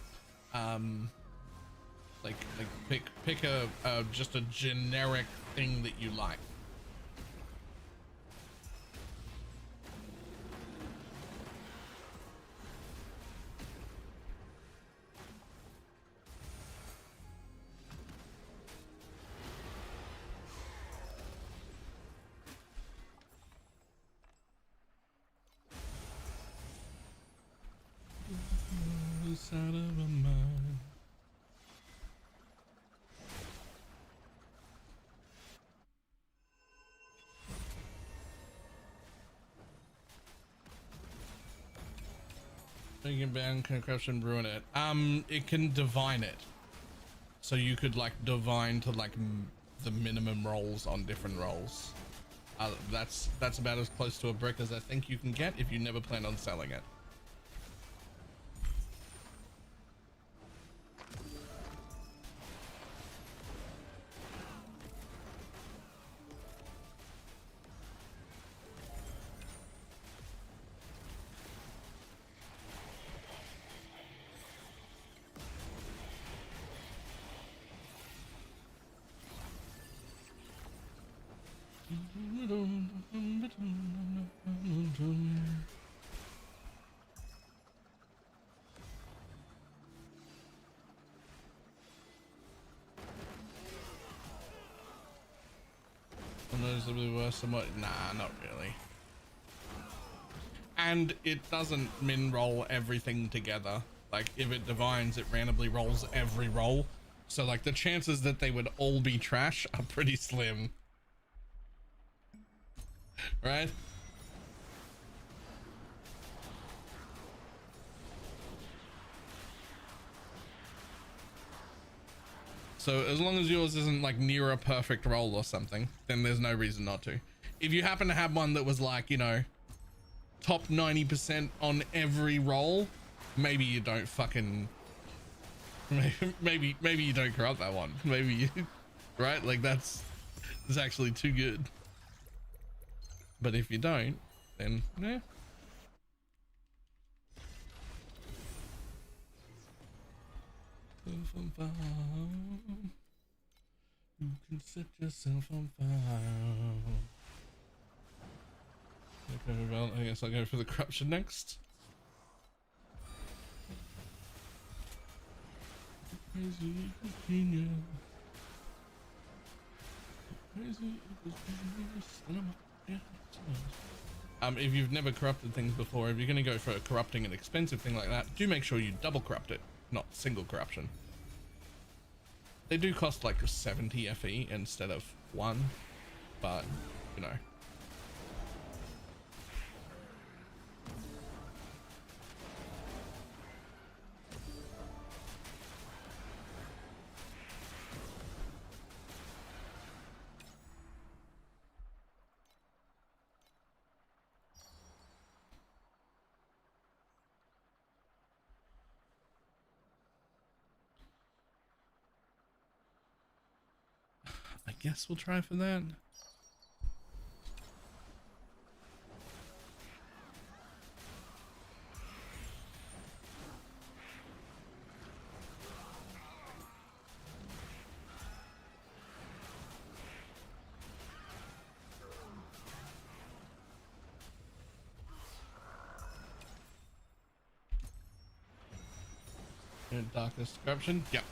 like pick a just a generic thing that you like. Out of my mind. Making ban can corruption ruin it. It can divine it, so you could like divine to like the minimum rolls on different rolls. That's about as close to a brick as I think you can get if you never plan on selling it. Noticeably worse than what? Nah, not really. And it doesn't min roll everything together. Like if it divines, it randomly rolls every roll. So like the chances that they would all be trash are pretty slim. Right? So as long as yours isn't like near a perfect roll or something, then there's no reason not to. If you happen to have one that was like, you know, top 90% on every roll, maybe you don't fucking, maybe you don't corrupt that one. Maybe you, right? Like that's actually too good. But if you don't, then yeah. You can set yourself on fire. Okay, well, I guess I'll go for the corruption next. Crazy genius. Crazy genius. If you've never corrupted things before, if you're going to go for corrupting an expensive thing like that, do make sure you double corrupt it, not single corruption. They do cost like 70 FE instead of 1, but you know. I guess we'll try for that. Darkness corruption. Yep.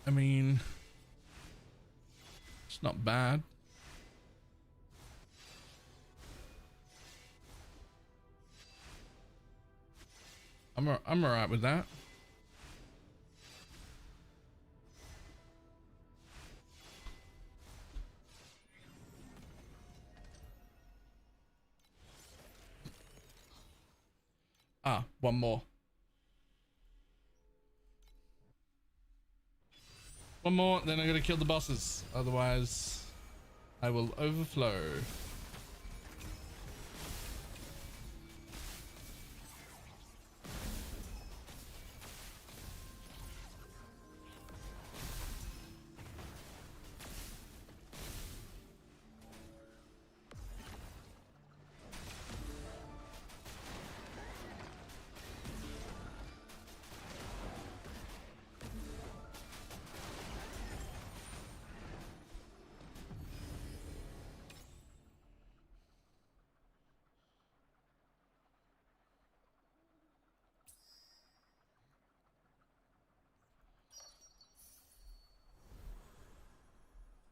I mean, it's not bad. I'm all right with that. Ah, one more. One more, then I gotta kill the bosses. Otherwise, I will overflow.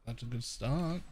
That's a good start.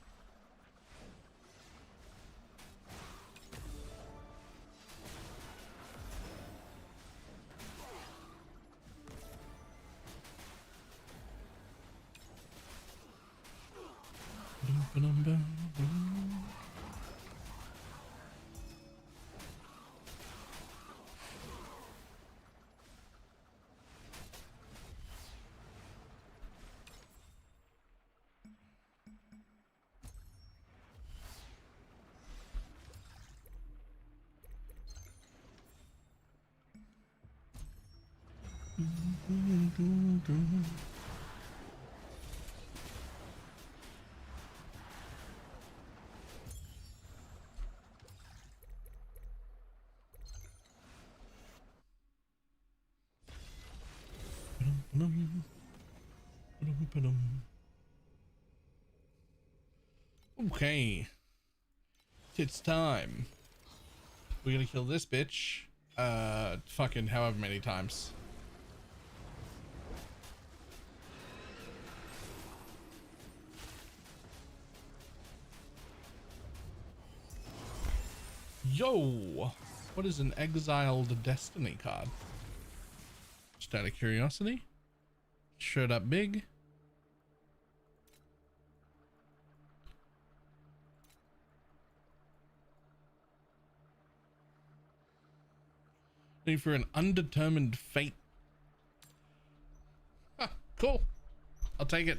Okay, it's time. We're gonna kill this bitch fucking however many times. Yo, what is an exiled destiny card? Just out of curiosity. Showed up big. Looking for an undetermined fate. Ah, cool. I'll take it.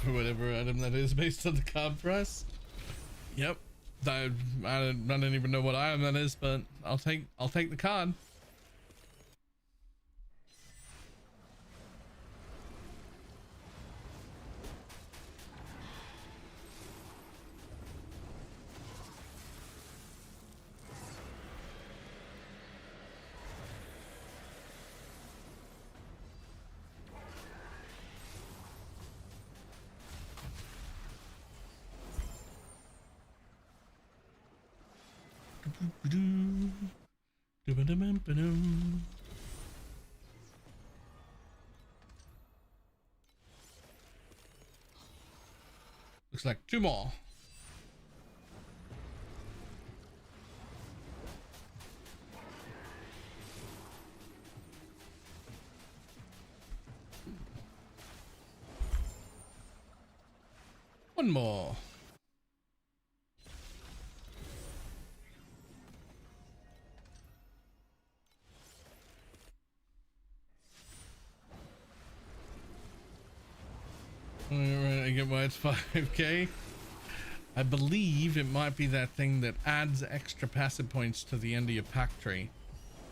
For whatever item that is based on the card price. Yep. I don't even know what item that is, but I'll take the card. Looks like two more. One more. Alright, I get why it's 5k. I believe it might be that thing that adds extra passive points to the end of your pack tree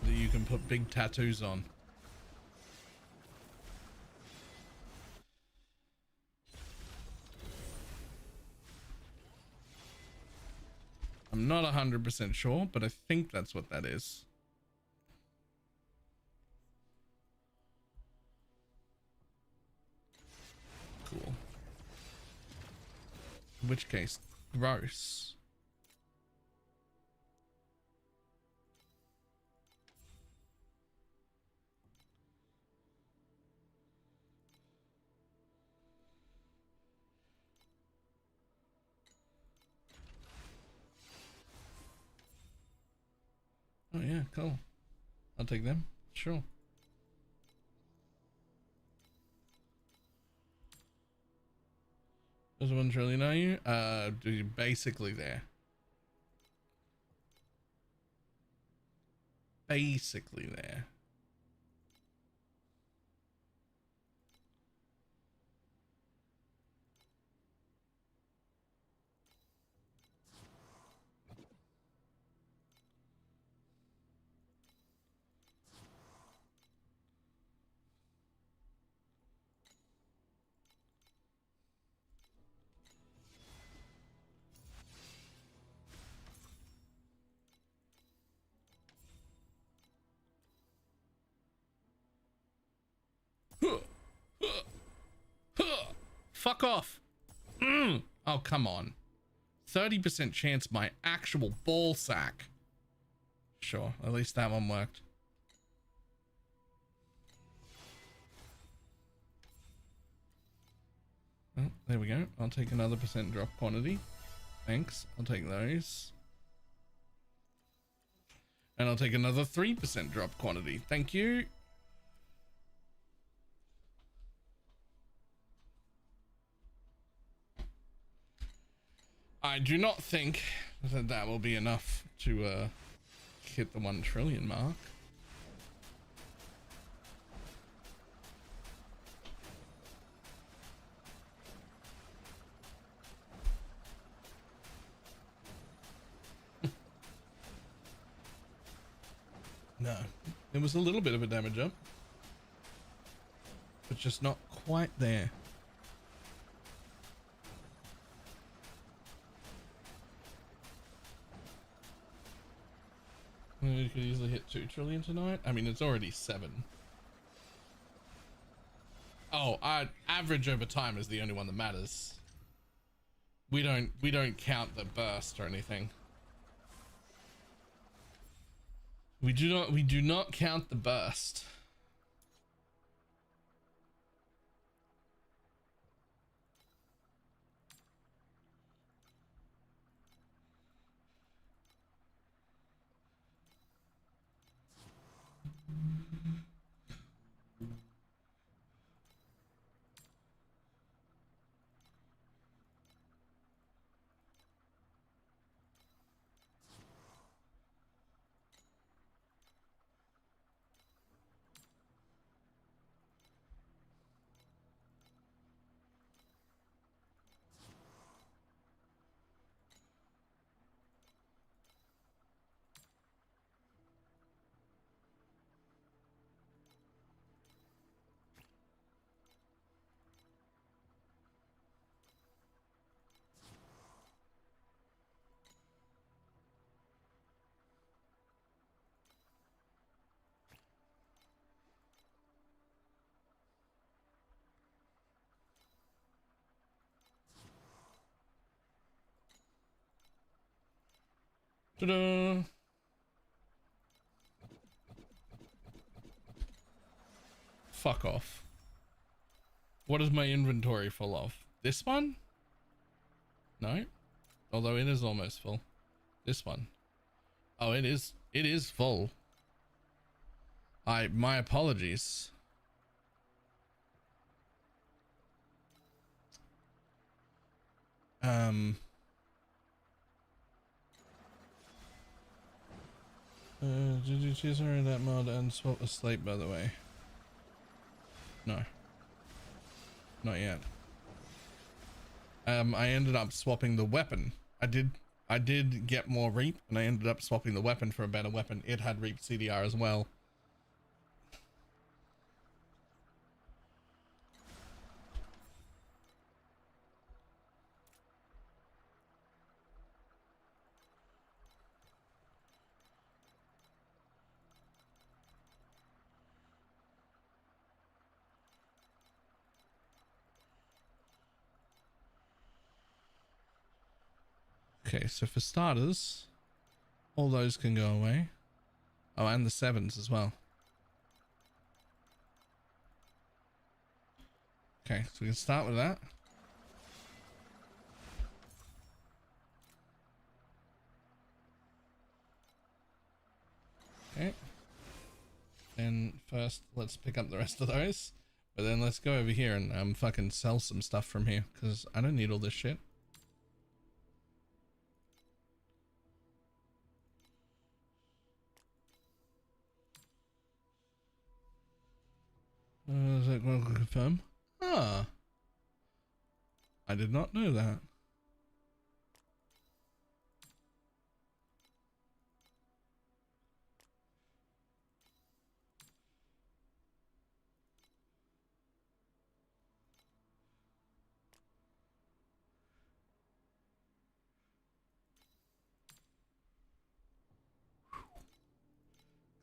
that you can put big tattoos on. not 100% sure, but I think that's what that is. Cool. In which case, gross. Oh yeah, cool. I'll take them. Sure. Does 1 trillion are you? You're basically there. Basically there. Fuck off. Oh, come on. 30% chance my actual ball sack. Sure, at least that one worked. Oh, there we go. I'll take another percent drop quantity. Thanks. I'll take those. And I'll take another 3% drop quantity. Thank you. I do not think that that will be enough to hit the 1 trillion mark. No, it was a little bit of a damage up, but just not quite there. We could easily hit 2 trillion tonight. I mean, it's already 7. Oh, average over time is the only one that matters. We don't count the burst or anything. We do not count the burst. Ta-da! Fuck off. What is my inventory full of? This one? No? Although it is almost full. This one. Oh, it is full. My apologies. Did you choose her in that mod and swap a slate, by the way? No. Not yet. I ended up swapping the weapon. I did get more Reap, and I ended up swapping the weapon for a better weapon. It had Reap CDR as well. Okay, so for starters, all those can go away. Oh, and the 7s as well. Okay, so we can start with that. Okay. And first, let's pick up the rest of those. But then let's go over here and fucking sell some stuff from here, because I don't need all this shit. Is that going to confirm? Ah. I did not know that.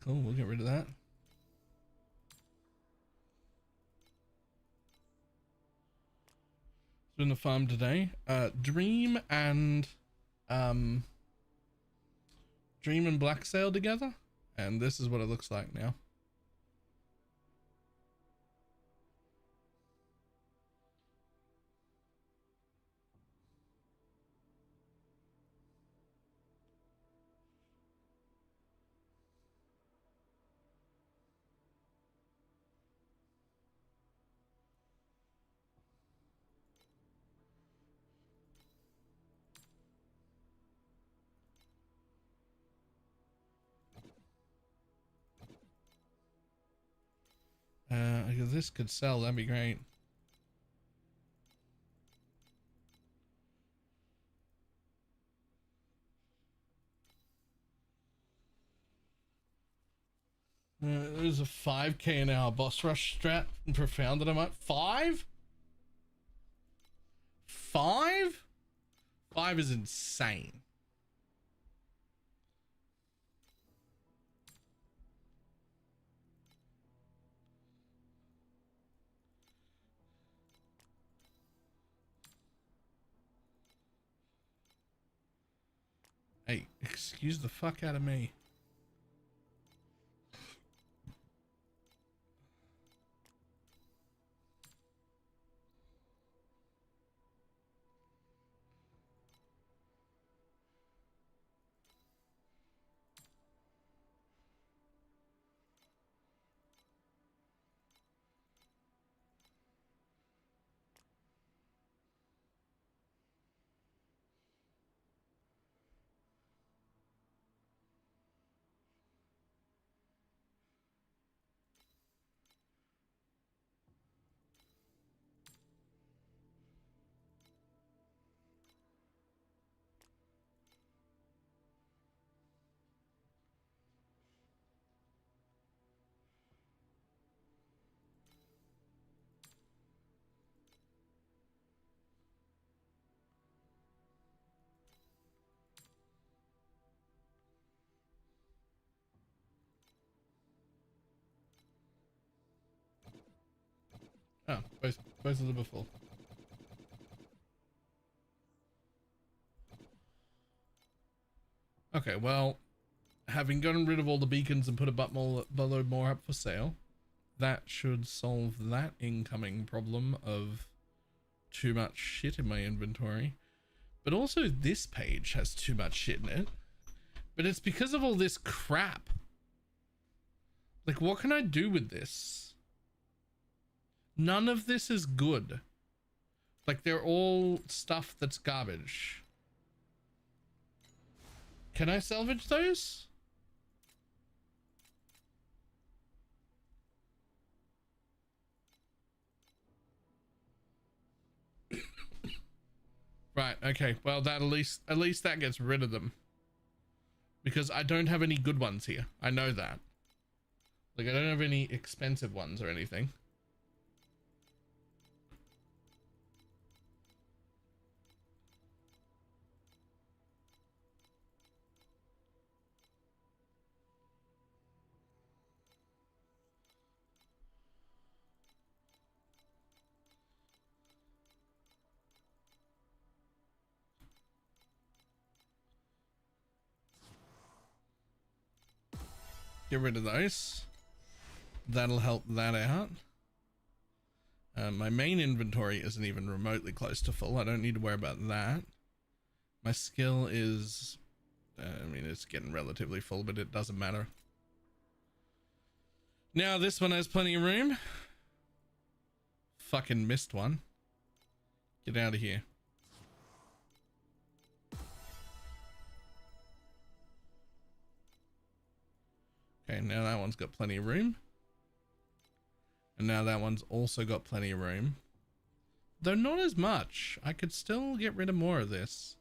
Cool, we'll get rid of that. It's been the farm today. Dream and Black Sail together, and this is what it looks like now. If this could sell, that'd be great. There's a 5k an hour boss rush strat and profound that I'm at 5? 5? 5 is insane. Hey, excuse the fuck out of me. Oh, both of them are full. Okay, well, having gotten rid of all the beacons and put a buttload more up for sale, that should solve that incoming problem of too much shit in my inventory. But also this page has too much shit in it. But it's because of all this crap. Like, what can I do with this? None of this is good. Like, they're all stuff that's garbage. Can I salvage those? Right, okay. Well, that at least that gets rid of them. Because I don't have any good ones here. I know that. Like, I don't have any expensive ones or anything. Get rid of those. That'll help that out. My main inventory isn't even remotely close to full. I don't need to worry about that. My skill is, I mean, it's getting relatively full, but it doesn't matter. Now this one has plenty of room. Fucking missed one. Get out of here. Okay, now that one's got plenty of room. And now that one's also got plenty of room. Though not as much. I could still get rid of more of this.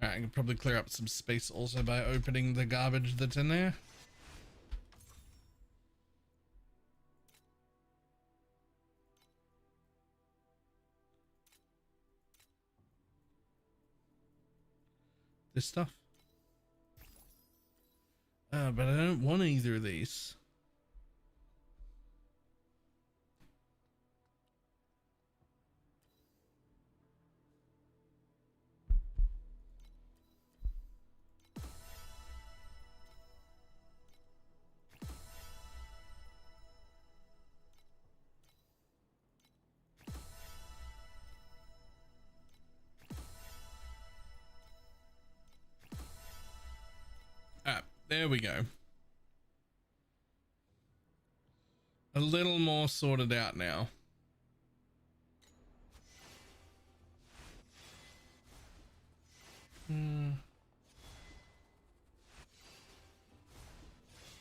Alright, I can probably clear up some space also by opening the garbage that's in there. This stuff. But I don't want either of these. There we go. A little more sorted out now.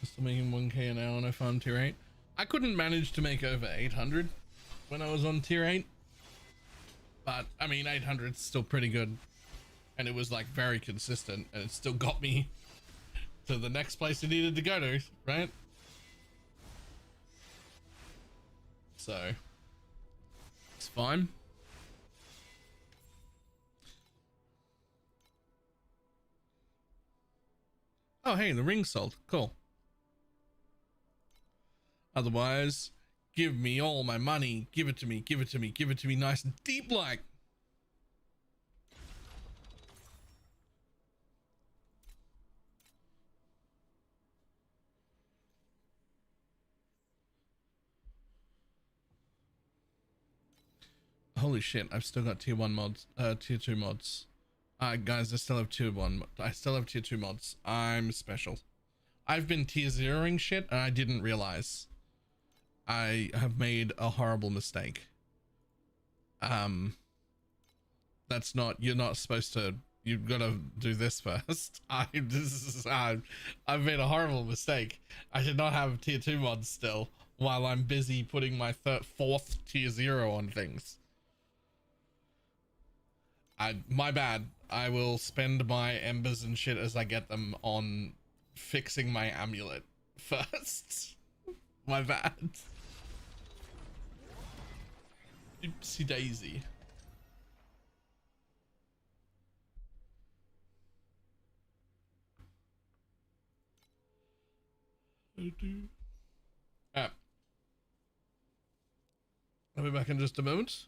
Still making 1k an hour on if I'm tier 8. I couldn't manage to make over 800 when I was on tier 8. But I mean 800's still pretty good. And it was like very consistent and it still got me to the next place I needed to go to, right? So it's fine. Oh hey, the ring sold. Cool. Otherwise, give me all my money. Give it to me, give it to me, give it to me nice and deep like. Holy shit, I've still got tier 1 mods, tier 2 mods. Guys, I still have tier 1, I still have tier 2 mods. I'm special. I've been tier 0ing shit and I didn't realize. I have made a horrible mistake. That's not, you're not supposed to, you've got to do this first. I've made a horrible mistake. I should not have tier 2 mods still while I'm busy putting my 4th tier 0 on things. My bad. I will spend my embers and shit as I get them on fixing my amulet first. My bad. Oopsie daisy. Alright. I'll be back in just a moment.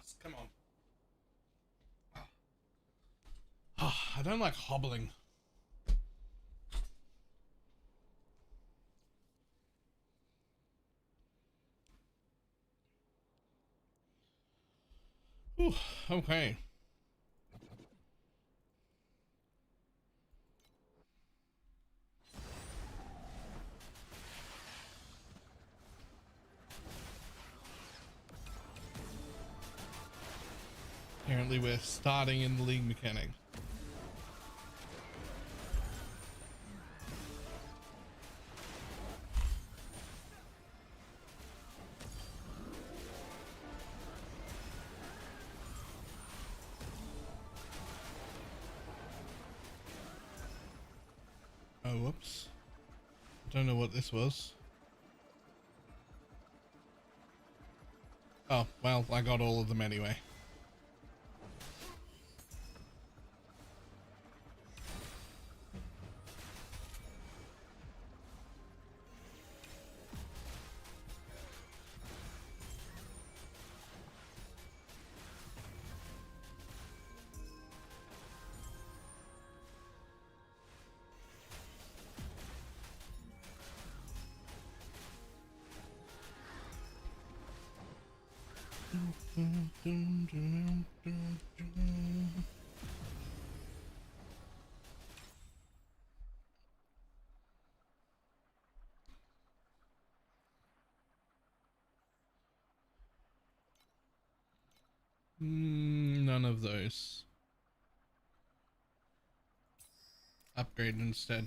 fast. Come on. I don't like hobbling. Ooh, okay. Apparently we're starting in the league mechanic. Oh, whoops. Don't know what this was. Oh, well, I got all of them anyway. None of those. Upgrade instead.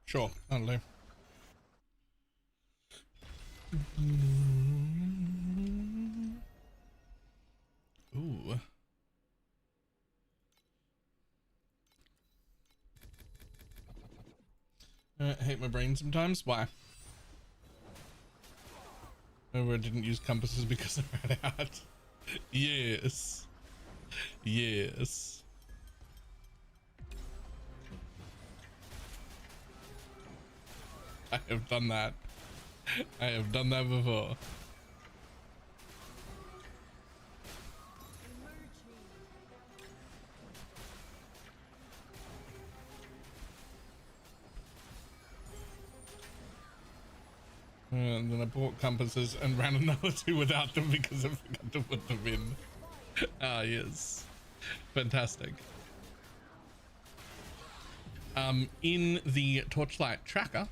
Sure, I'll do. Ooh. I hate my brain sometimes. Why? Remember I didn't use compasses because I ran out. Yes. Yes. I have done that. I have done that before. And then I bought compasses and ran another two without them because I forgot to put them in. Ah, yes. Fantastic. In the Torchlight tracker,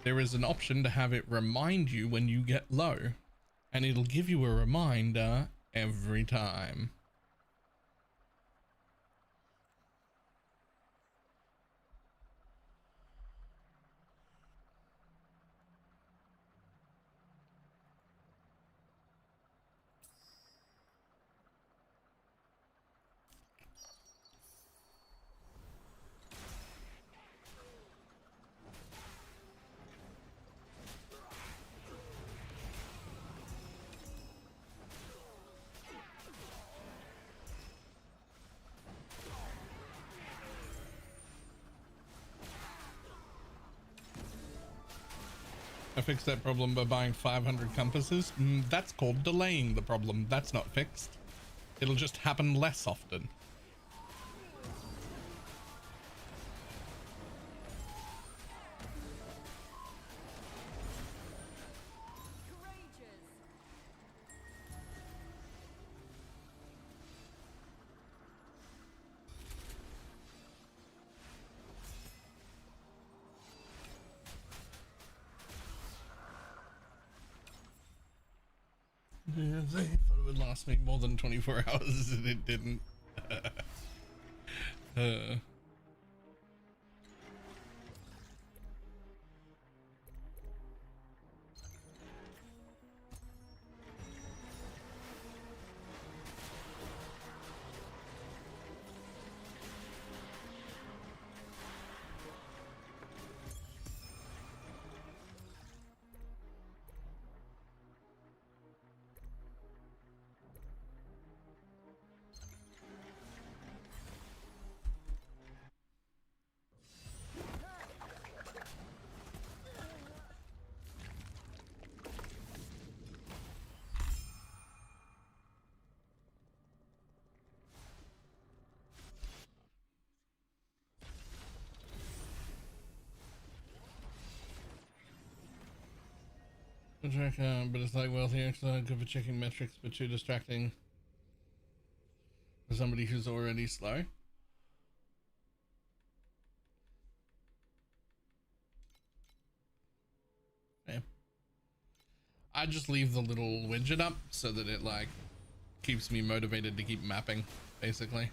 there is an option to have it remind you when you get low, and it'll give you a reminder every time. I fixed that problem by buying 500 compasses. That's called delaying the problem. That's not fixed. It'll just happen less often. I thought it would last me more than 24 hours and it didn't. Track, but it's like wealthy extra good for checking metrics, but too distracting for somebody who's already slow. Yeah. I just leave the little widget up so that it like keeps me motivated to keep mapping, basically.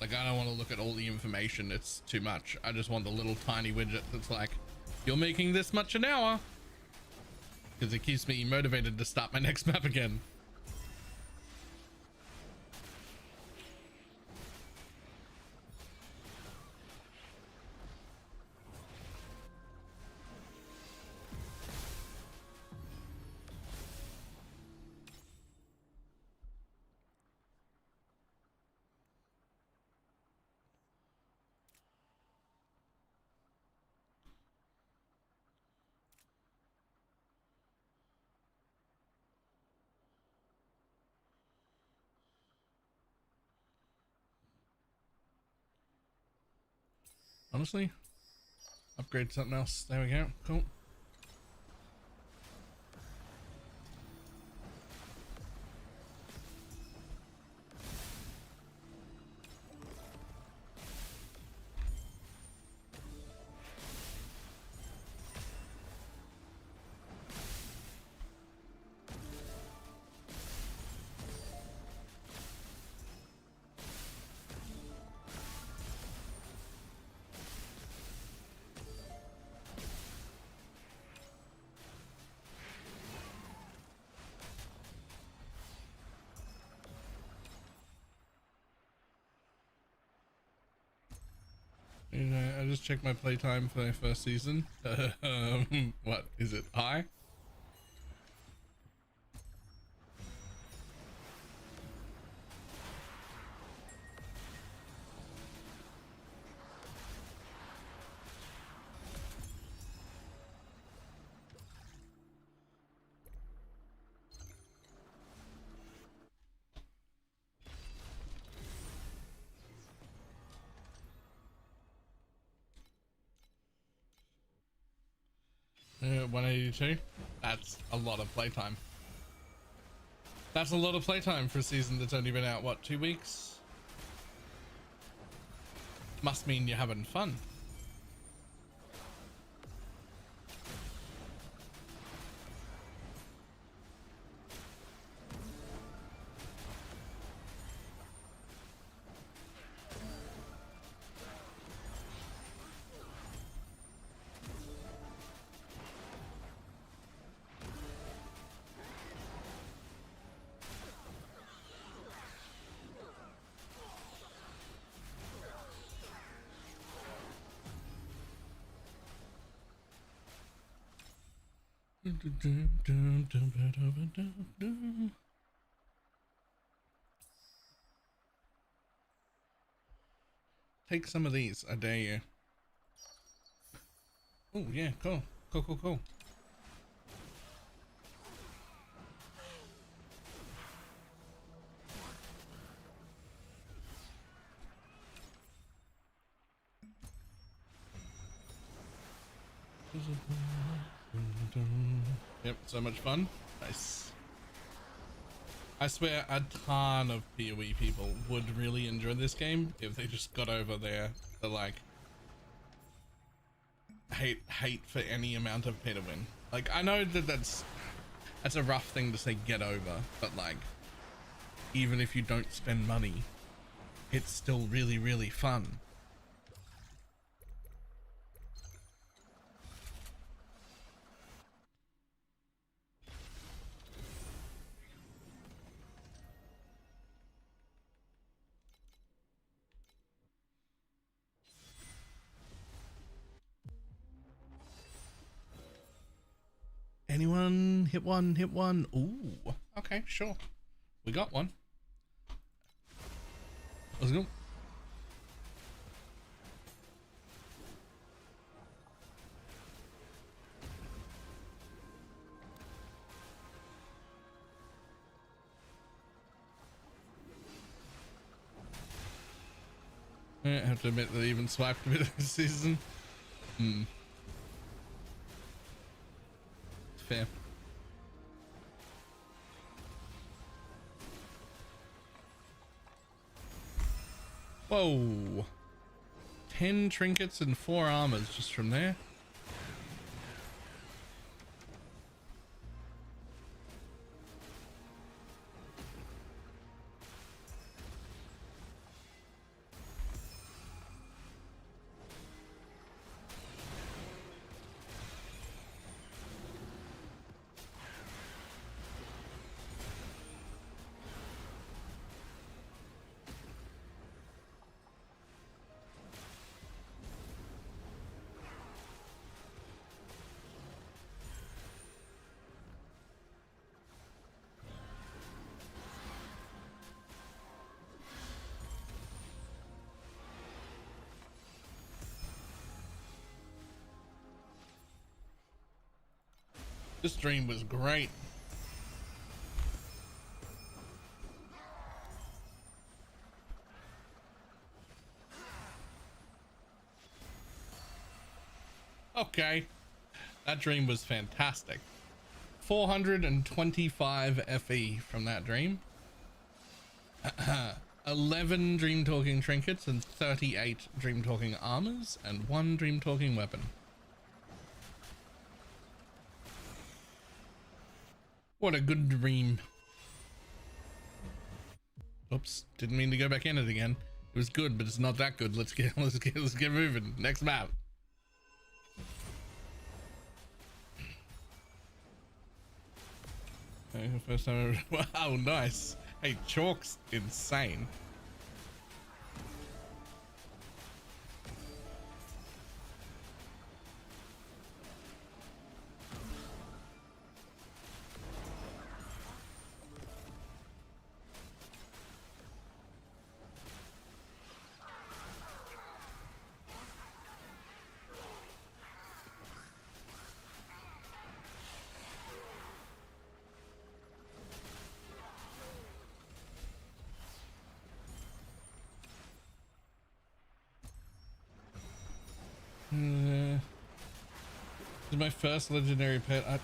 Like I don't want to look at all the information, it's too much. I just want the little tiny widget that's like, you're making this much an hour. Because it keeps me motivated to start my next map again. Honestly, upgrade to something else. There we go. Cool. I just checked my playtime for my first season. What is it? High? Yeah, 182. That's a lot of playtime. That's a lot of playtime for a season that's only been out, what, 2 weeks? Must mean you're having fun. Take some of these, I dare you. Oh yeah, cool. Cool. Yep, so much fun. Nice. I swear a ton of PoE people would really enjoy this game if they just got over the like hate for any amount of pay to win. Like I know that that's That's a rough thing to say get over, but like, even if you don't spend money, it's still really, really fun. Anyone hit one, hit one? Ooh, okay, sure. We got one. Let's go. I have to admit that I even swiped a bit of the season. Fair. Whoa. 10 trinkets and 4 armors just from there. This dream was great. Okay. That dream was fantastic. 425 FE from that dream. 11 dream talking trinkets and 38 dream talking armors and 1 dream talking weapon. What a good dream. Oops, didn't mean to go back in it again. It was good, but it's not that good. Let's get moving. Next map. Okay, first time ever. Wow, nice. Hey, Chalk's insane. This is my first legendary pet.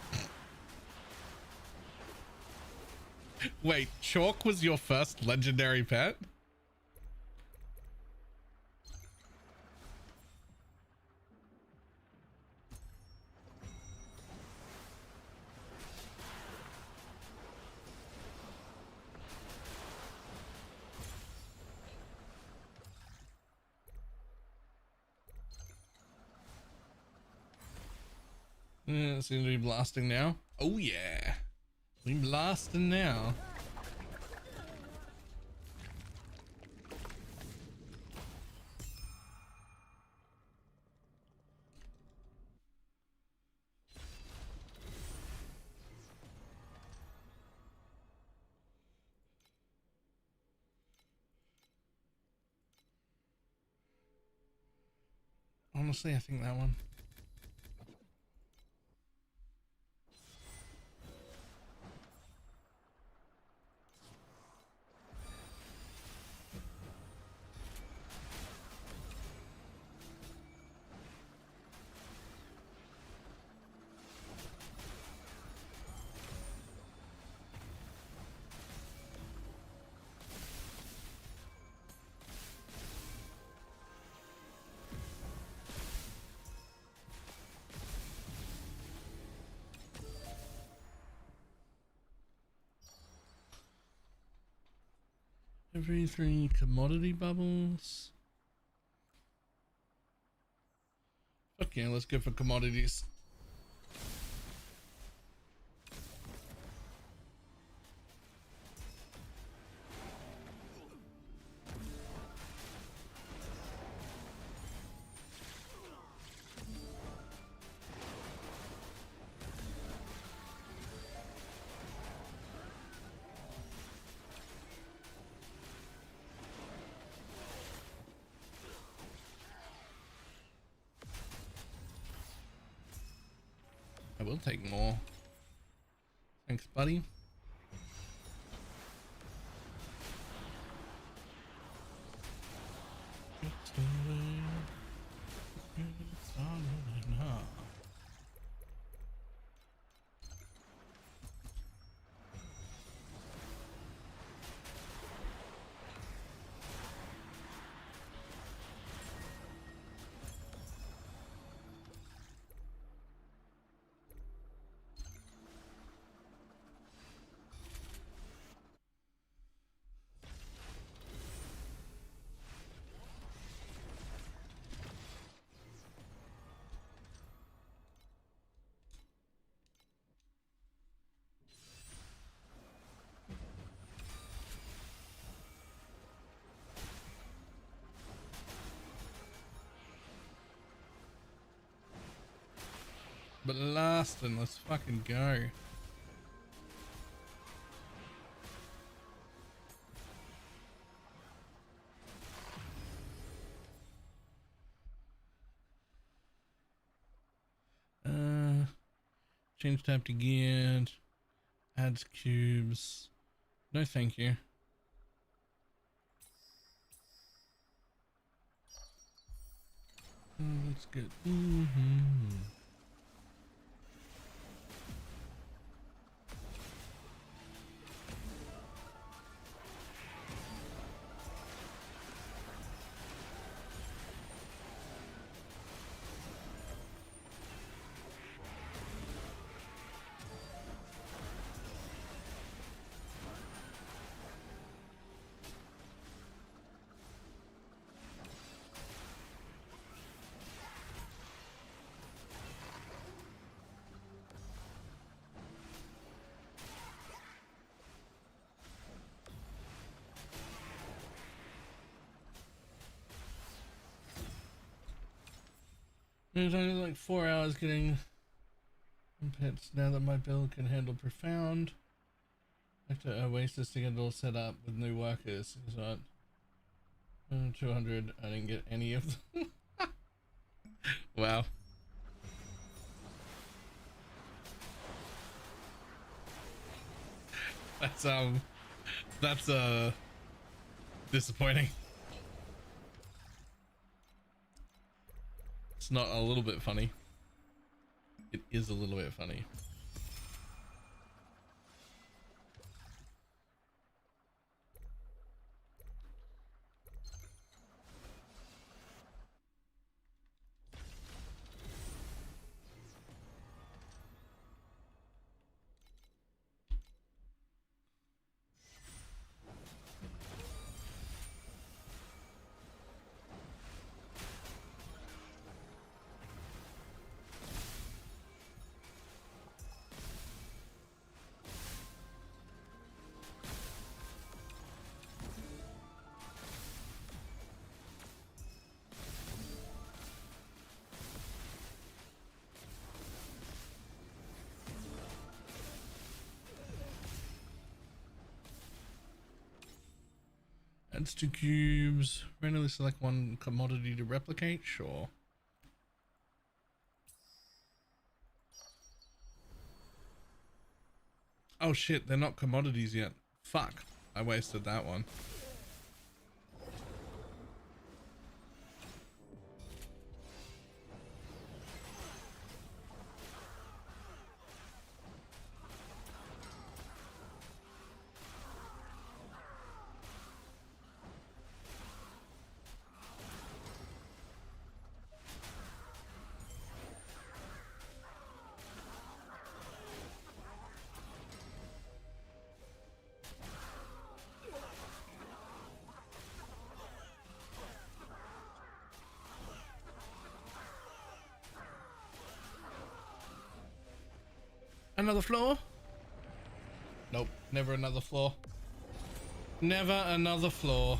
Wait, Chalk was your first legendary pet? Seems to be blasting now. Oh yeah, we blasting now. Honestly, I think that one. Every 3 commodity bubbles. Okay, let's go for commodities. I will take more. Thanks, buddy. But last one, let's fucking go. Change tab to geared. Adds cubes. No, thank you. Let's get. It was only like 4 hours getting pets. Now that my build can handle profound, back to Oasis to get it all set up with new workers. Is that 200? I didn't get any of them. Wow. That's disappointing. It's not a little bit funny. It is a little bit funny. Adds 2 cubes. Randomly select 1 commodity to replicate. Sure. Oh shit, they're not commodities yet. Fuck. I wasted that one. Another floor? Nope, never another floor. Never another floor.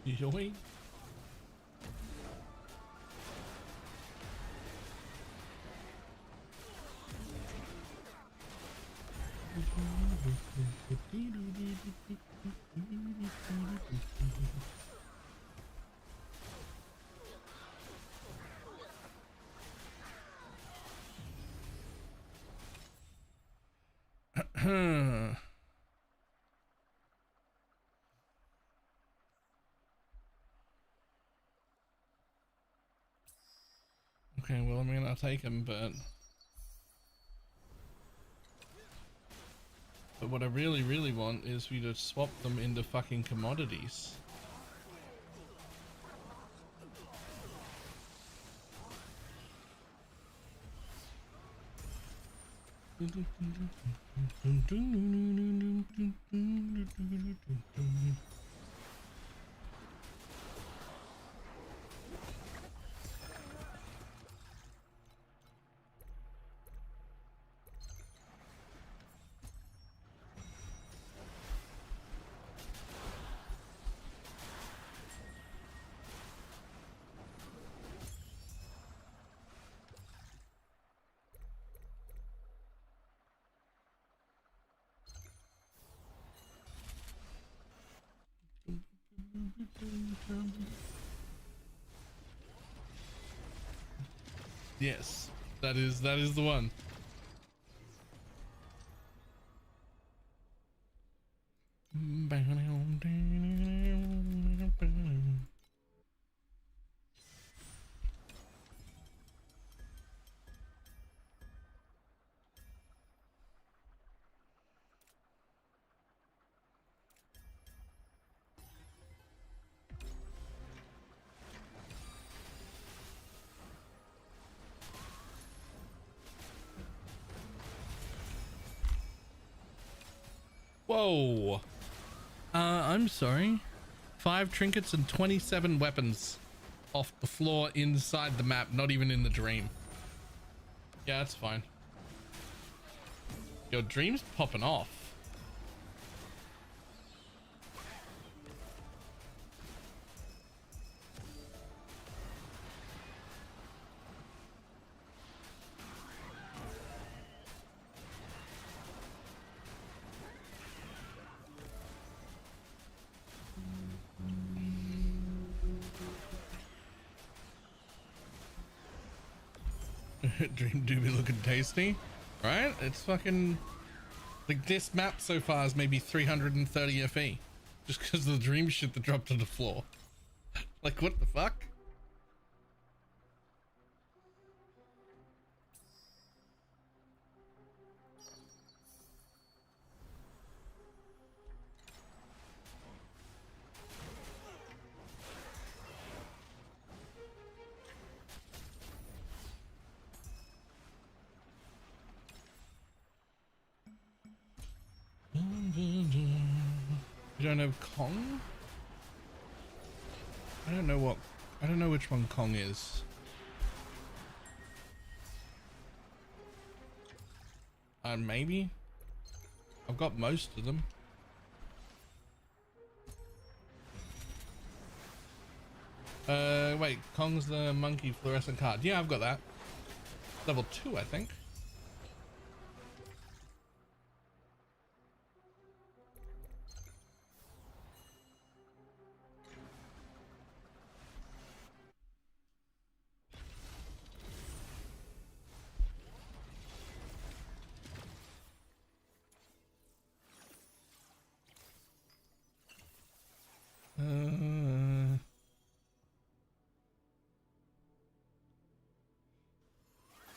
Yoink. Okay, well, I mean, I'll take him, but what I really, really want is for you to swap them into fucking commodities. Yes, that is the one. Whoa. I'm sorry. 5 trinkets and 27 weapons off the floor inside the map, not even in the dream. Yeah, that's fine. Your dream's popping off. Dream do be looking tasty, right? It's fucking like this map so far is maybe 330 FE just because of the dream shit that dropped to the floor. Like, what the fuck? don't have Kong. I don't know which one Kong is. Maybe. I've got most of them. Wait, Kong's the monkey fluorescent card. Yeah, I've got that. Level 2, I think.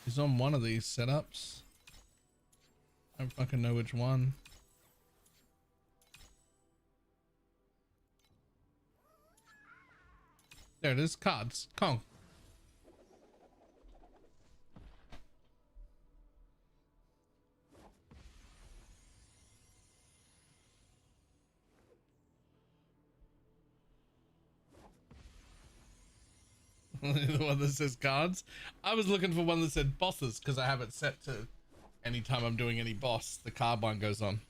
He's on one of these setups. I don't fucking know which one. There it is. Cards. Kong. The one that says cards. I was looking for one that said bosses because I have it set to anytime I'm doing any boss, the card one goes on.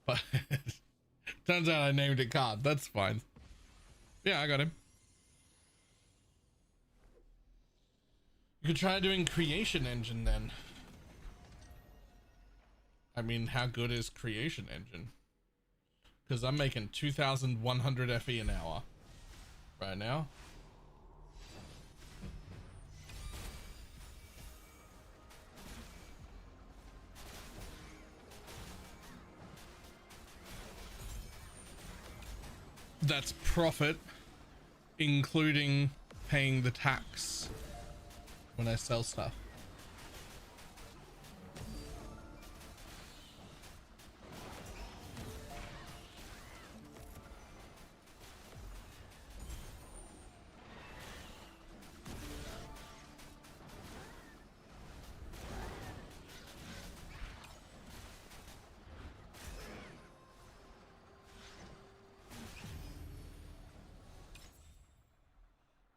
But turns out I named it card. That's fine. Yeah, I got him. You could try doing creation engine then. I mean, how good is creation engine? Because I'm making 2,100 FE an hour right now. That's profit, including paying the tax when I sell stuff.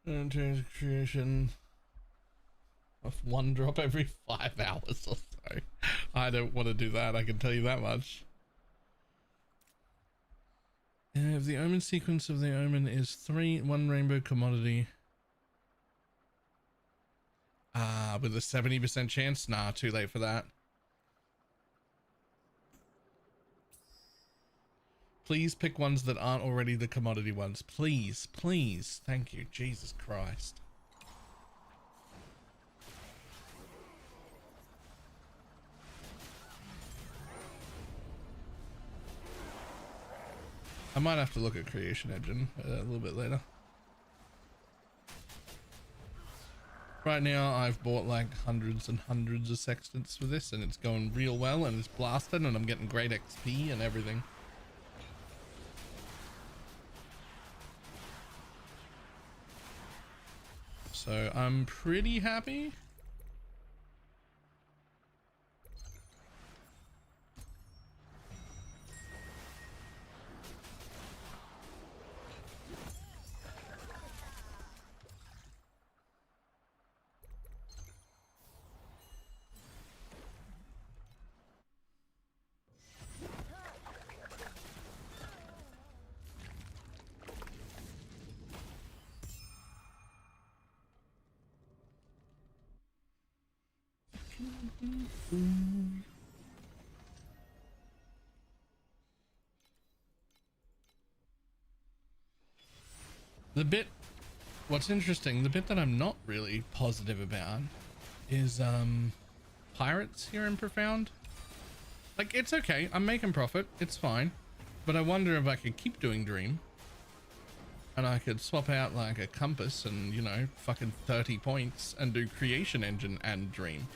And change creation of 1 drop every 5 hours or so. I don't want to do that, I can tell you that much. If the omen sequence of the omen is 1 rainbow commodity. With a 70% chance? Nah, too late for that. Please pick ones that aren't already the commodity ones. Please, please. Thank you. Jesus Christ. I might have to look at creation engine a little bit later. Right now I've bought like hundreds and hundreds of sextants for this and it's going real well and it's blasted and I'm getting great XP and everything. So I'm pretty happy. What's interesting, the bit that I'm not really positive about is pirates here in Profound. Like, it's okay, I'm making profit, it's fine, but I wonder if I could keep doing Dream and I could swap out like a compass and, you know, fucking 30 points and do creation engine and Dream.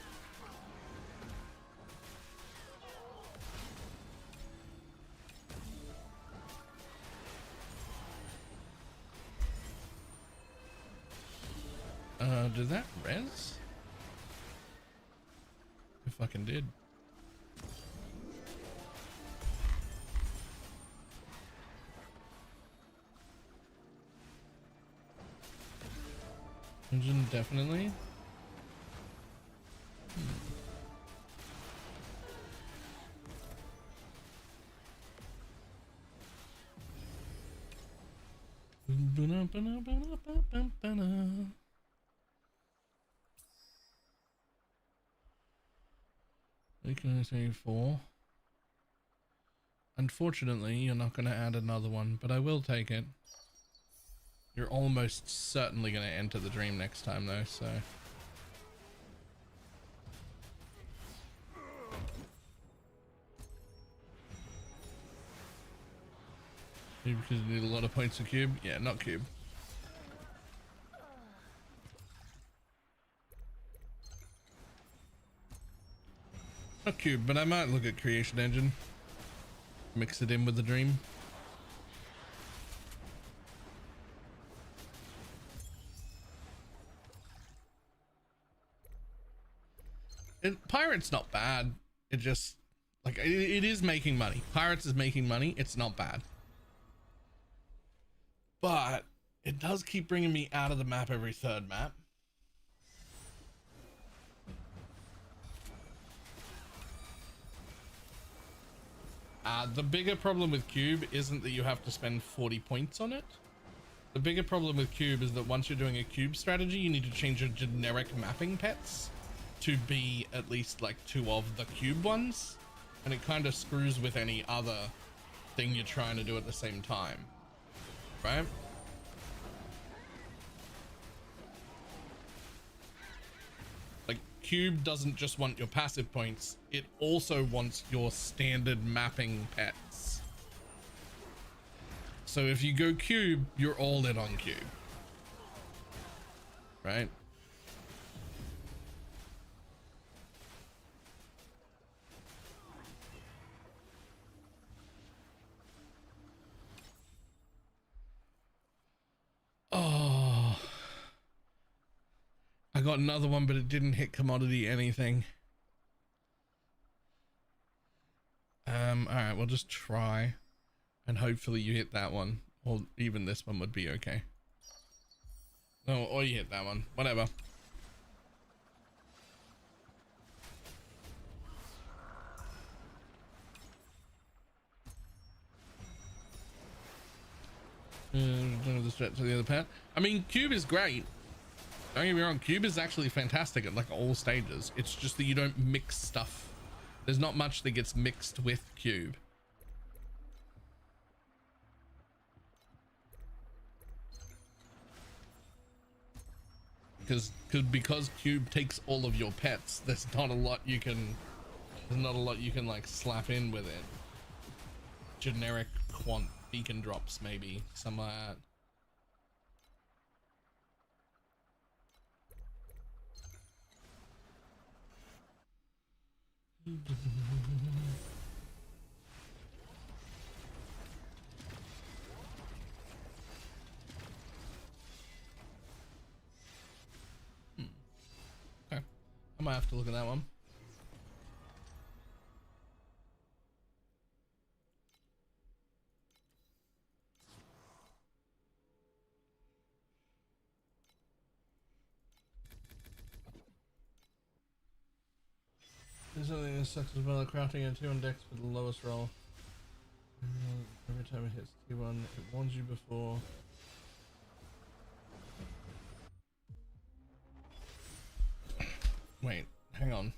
Did that res? It fucking did. Engine definitely. We can say 4. Unfortunately, you're not going to add another one, but I will take it. You're almost certainly going to enter the dream next time though, so. Maybe because you need a lot of points to cube? Yeah, not cube. Not cube, but I might look at creation engine. Mix it in with the dream. Pirate's not bad. It just like it is making money. Pirates is making money. It's not bad, but it does keep bringing me out of the map every third map. The bigger problem with cube isn't that you have to spend 40 points on it. The bigger problem with cube is that once you're doing a cube strategy, you need to change your generic mapping pets to be at least like 2 of the cube ones, and it kind of screws with any other thing you're trying to do at the same time, right? Like cube doesn't just want your passive points, it also wants your standard mapping pets. So if you go cube, you're all in on cube, right? Oh, I got another one, but it didn't hit commodity anything. All right, we'll just try, and hopefully you hit that one, or even this one would be okay. No, or you hit that one, whatever. The stretch to the other pet. I mean, cube is great. Don't get me wrong, cube is actually fantastic at like all stages. It's just that you don't mix stuff. There's not much that gets mixed with cube. Because cube takes all of your pets, there's not a lot you can like slap in with it. Generic quant beacon drops, maybe something like that. Okay, I might have to look at that one. There's something that sucks as well. Crafting a T1 dex with the lowest roll. Every time it hits T1, it warns you before. Wait, hang on.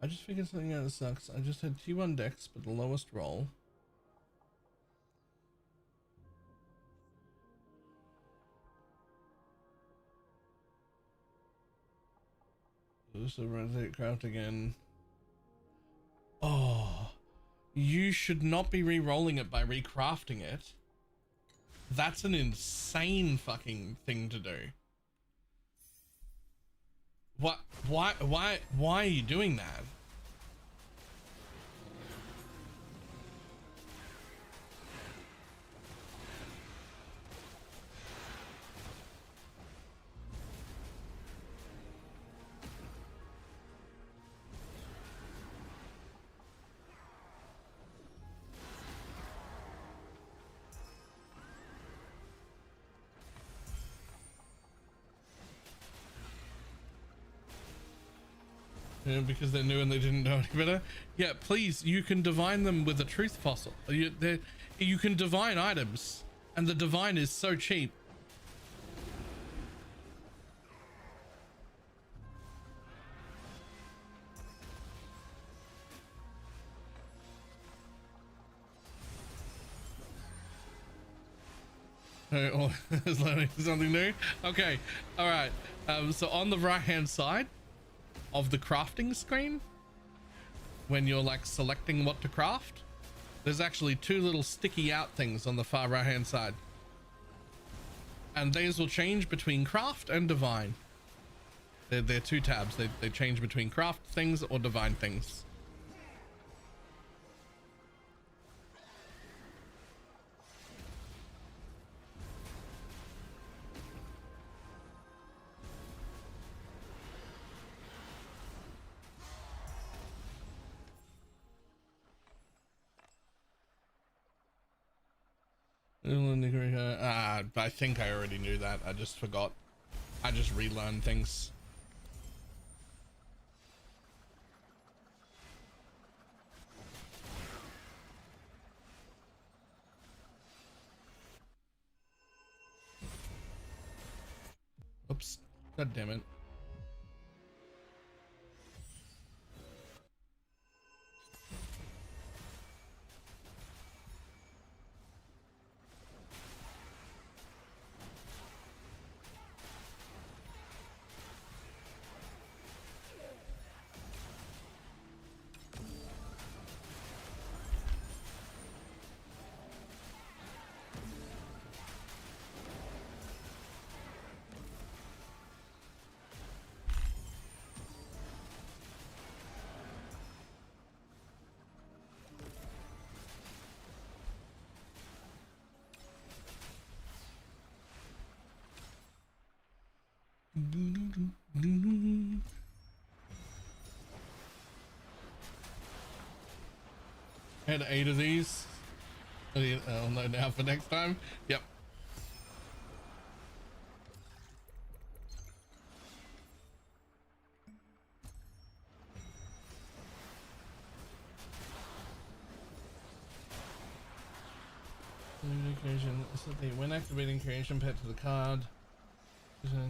I just figured something out that sucks. I just had T1 dex but the lowest roll. So rotate craft again. Oh, you should not be re-rolling it by recrafting it. That's an insane fucking thing to do. What? Why are you doing that? Because they're new and they didn't know any better. Yeah, please, you can divine them with a truth fossil. You can divine items, and the divine is so cheap. Oh, is learning something new. Okay, all right. So on the right hand side of the crafting screen, when you're like selecting what to craft, there's actually two little sticky out things on the far right hand side, and these will change between craft and divine. They're two tabs. They change between craft things or divine things. I think I already knew that. I just forgot. I just relearned things. Oops. God damn it. Had 8 of these. I'll know now for next time. Yep. Creation. When activating creation pet to the card,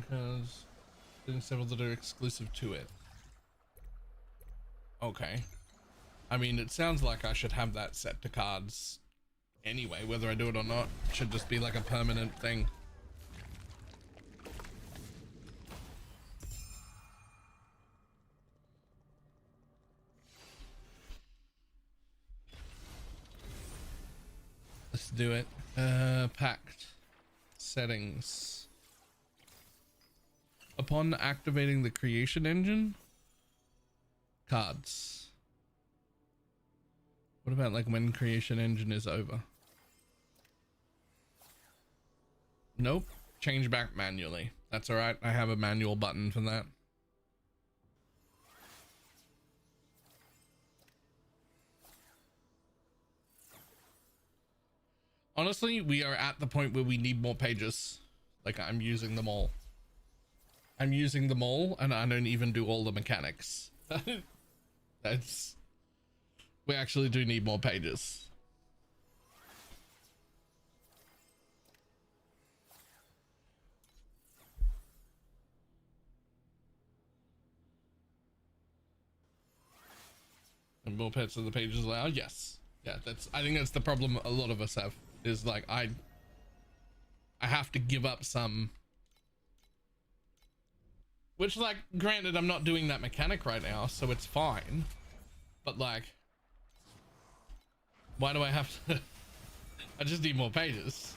cards, doing several that are exclusive to it. Okay. I mean, it sounds like I should have that set to cards anyway, whether I do it or not. It should just be like a permanent thing. Let's do it. Pact settings. Upon activating the creation engine, cards. What about like when creation engine is over? Nope. Change back manually. That's all right. I have a manual button for that. Honestly, we are at the point where we need more pages. Like, I'm using them all. I'm using them all, and I don't even do all the mechanics. That's... We actually do need more pages. And more pets than the pages allow? Yes. Yeah, I think that's the problem a lot of us have. Is like, I have to give up some... Which, like, granted, I'm not doing that mechanic right now, so it's fine. But, like... Why do I have to... I just need more pages.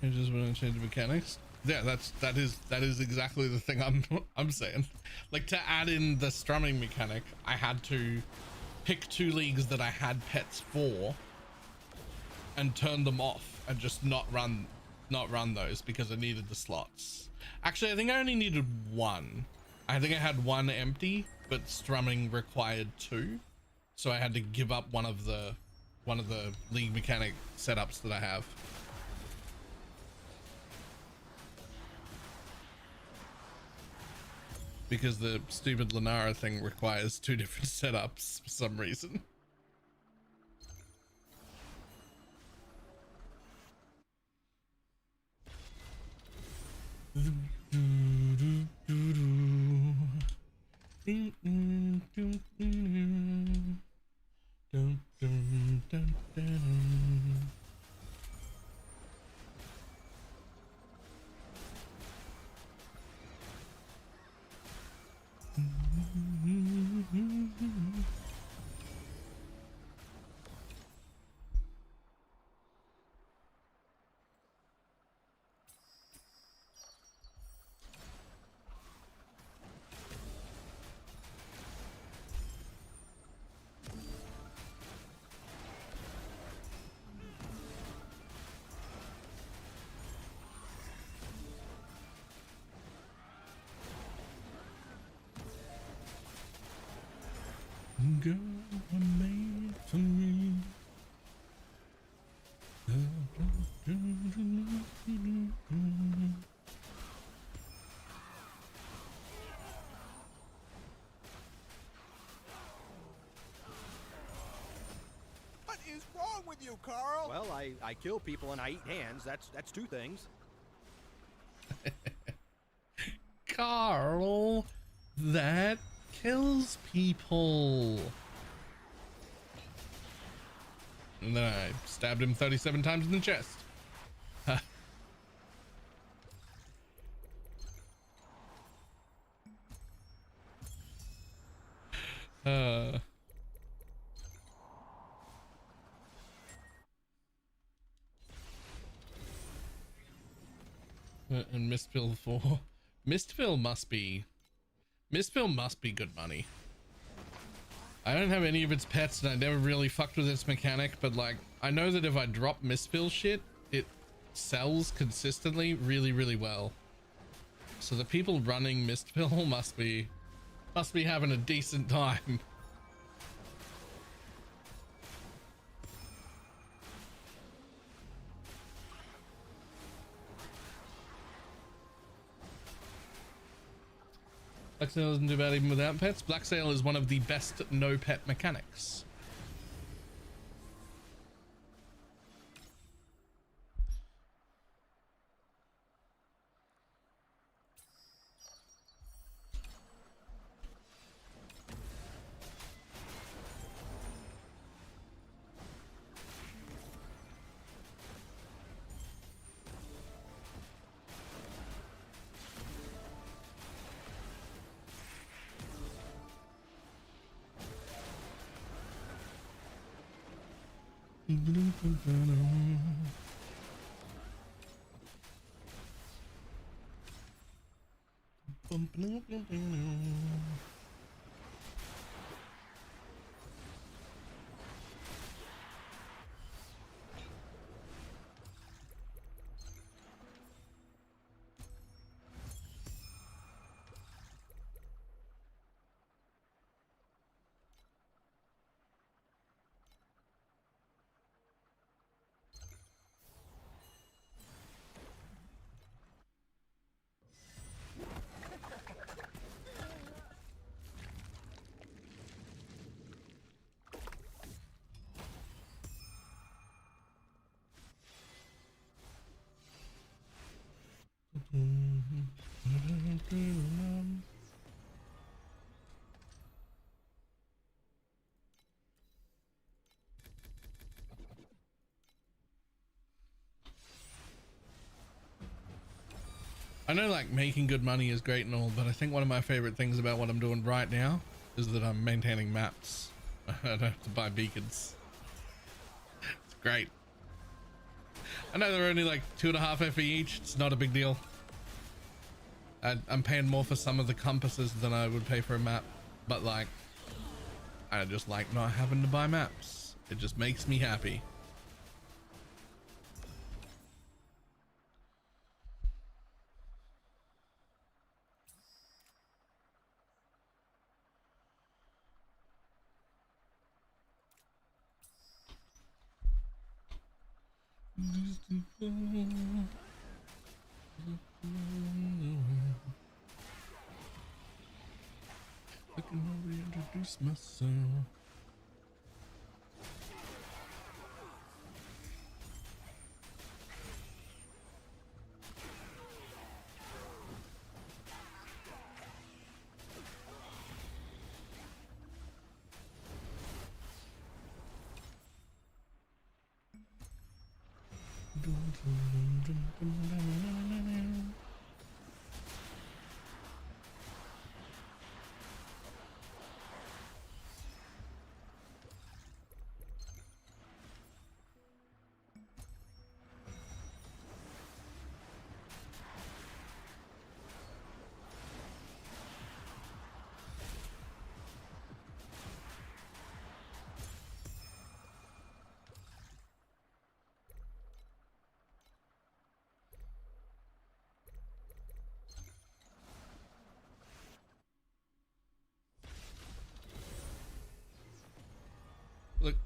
You just want to change mechanics. Yeah, that is exactly the thing I'm saying. Like, to add in the strumming mechanic, I had to pick 2 leagues that I had pets for and turn them off and just not run those because I needed the slots. Actually, I think I only needed 1. I think I had 1 empty, but strumming required 2, so I had to give up one of the league mechanic setups that I have. Because the stupid Lenara thing requires 2 different setups for some reason. Girl, I'm made for me. What is wrong with you, Carl? Well, I kill people and I eat hands. That's 2 things. Carl, that kills people. And then I stabbed him 37 times in the chest. And Mistpill 4. Mistpill must be good money. I don't have any of its pets and I never really fucked with its mechanic, but like, I know that if I drop Mistpill shit, it sells consistently really well. So the people running Mistpill must be having a decent time. Black Sail doesn't do bad even without pets. Black Sail is one of the best no pet mechanics. I know like making good money is great and all, but I think one of my favorite things about what I'm doing right now is that I'm maintaining maps. I don't have to buy beacons. It's great. I know they're only like 2.5 FE each. It's not a big deal. I'm paying more for some of the compasses than I would pay for a map, but like, I just like not having to buy maps. It just makes me happy. I can reintroduce myself.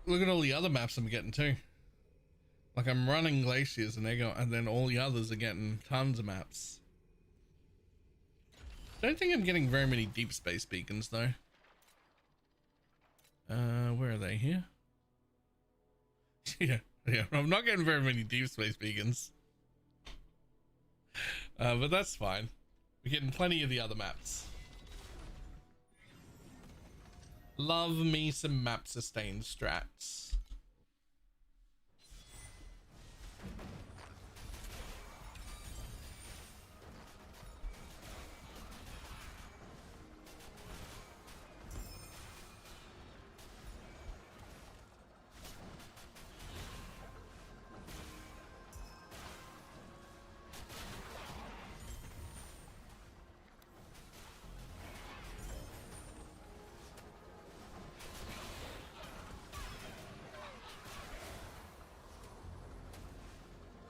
Look at all the other maps I'm getting too. Like I'm running glaciers and and then all the others are getting tons of maps. Don't think I'm getting very many deep space beacons though. Where are they here? yeah, I'm not getting very many deep space beacons. But that's fine. We're getting plenty of the other maps. Love me some map sustain strats.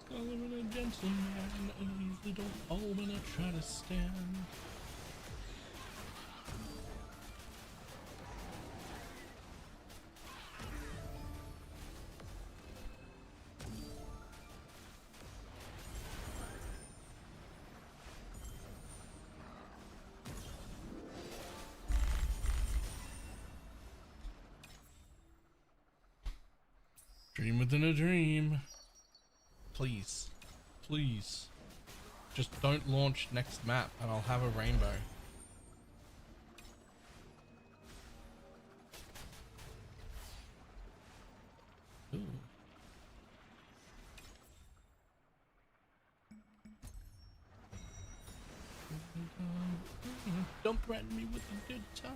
I'm a gentleman, I usually don't fall when I try to stand. Dream within a dream. Please, please, just don't launch next map and I'll have a rainbow. Ooh. Don't threaten me with a good time.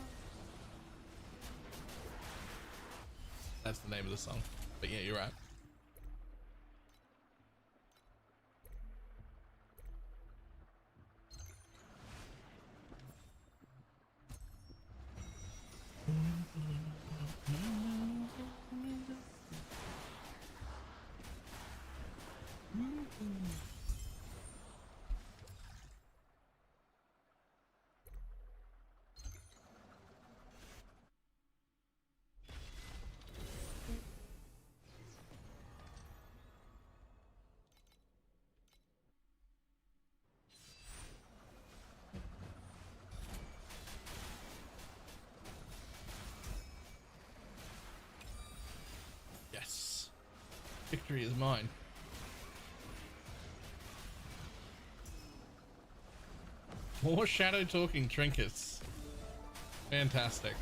That's the name of the song, but yeah, you're right. Yes, victory is mine. More shadow talking trinkets. Fantastic.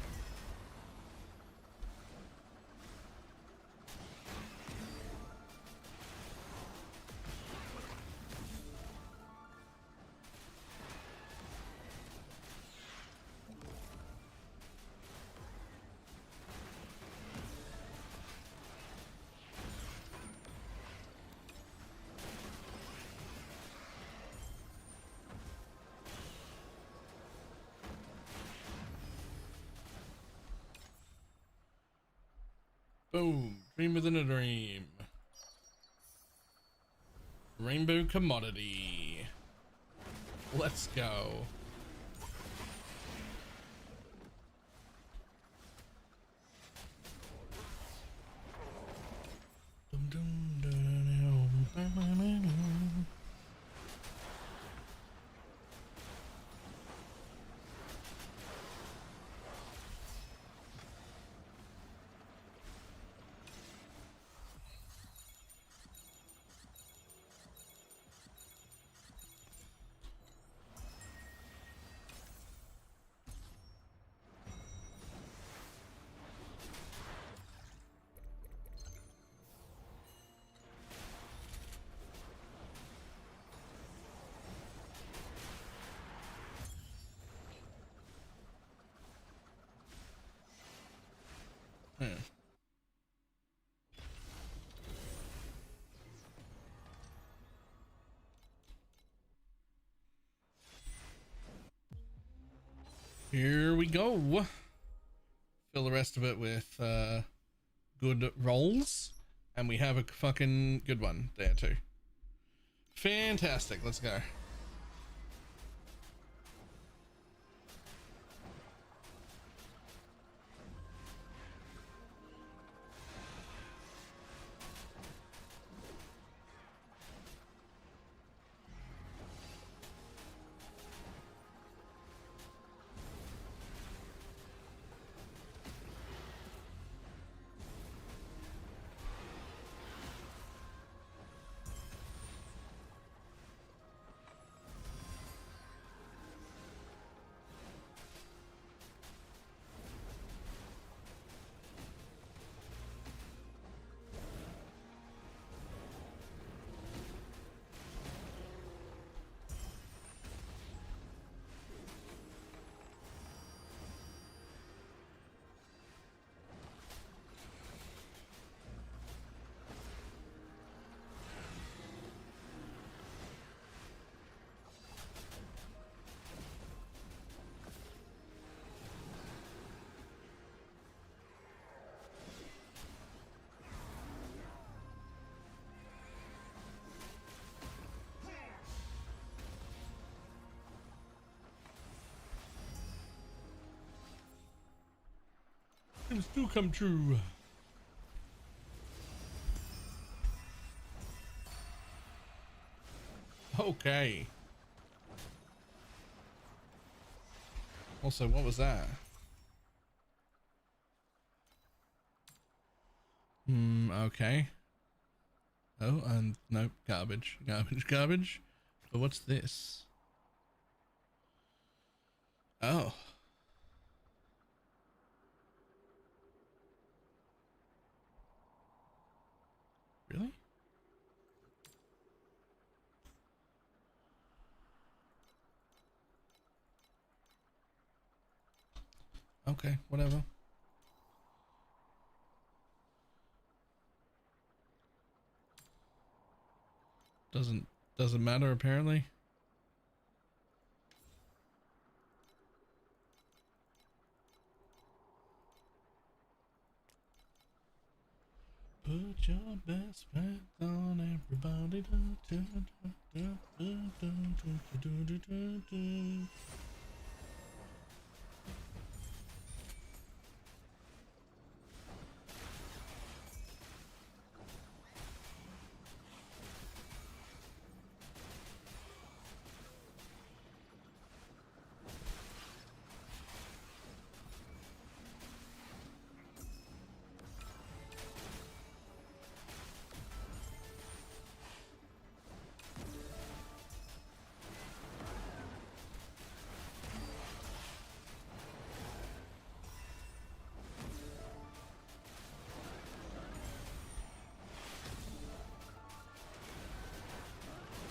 Boom. Dream within a dream. Rainbow commodity. Let's go. Here we go. Fill the rest of it with good rolls, and we have a fucking good one there too. Fantastic. Let's go. Dreams do come true. Okay. Also, what was that? Okay. Oh, and nope, garbage. Garbage. But what's this? Oh. Really? Okay, whatever. Doesn't matter apparently. Put your best friend on everybody.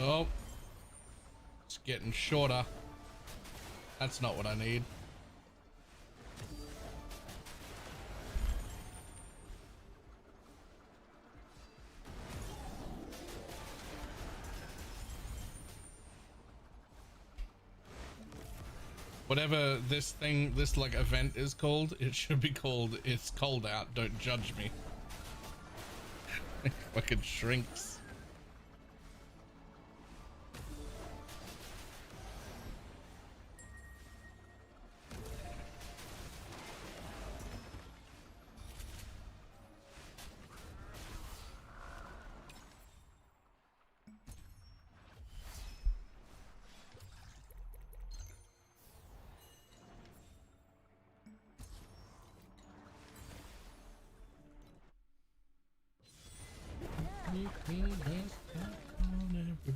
Oh, it's getting shorter. That's not what I need. Whatever this thing, this like event is called, it should be called "It's Cold Out, Don't Judge Me." Fucking shrinks.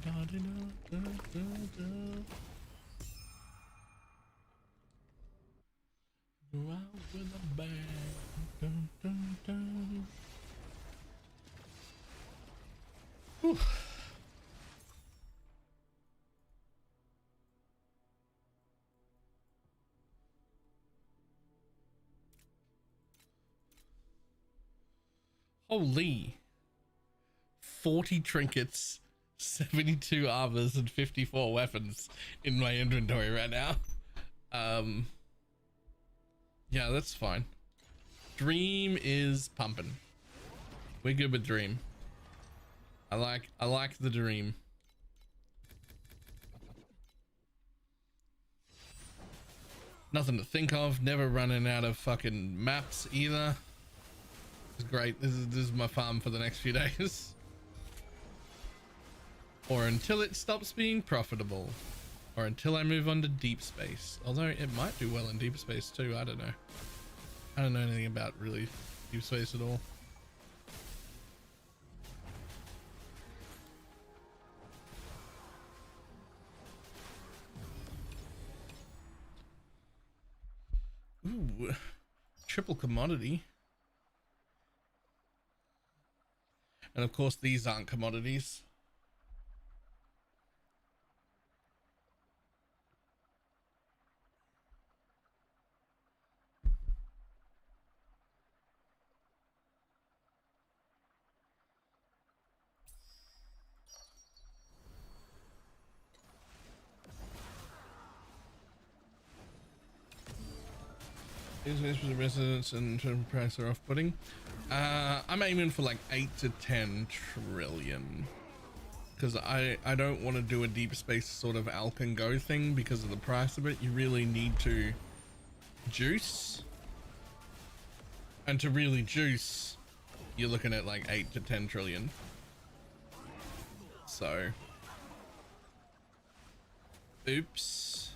Everybody go out with a bang. Dun, dun, dun. Whew. Holy. 40 trinkets, 72 armors, and 54 weapons in my inventory right now. Yeah, that's fine. Dream is pumping. We're good with Dream. I like the Dream. Nothing to think of. Never running out of fucking maps either. It's great. This is my farm for the next few days. Or until it stops being profitable. Or until I move on to deep space. Although it might do well in deep space too. I don't know. I don't know anything about really deep space at all. Ooh, triple commodity. And of course these aren't commodities. Is for the residents and term price are off-putting. I'm aiming for like 8 to 10 trillion because I don't want to do a deep space sort of Alk and Go thing because of the price of it. You really need to juice, and to really juice you're looking at like 8 to 10 trillion. So oops.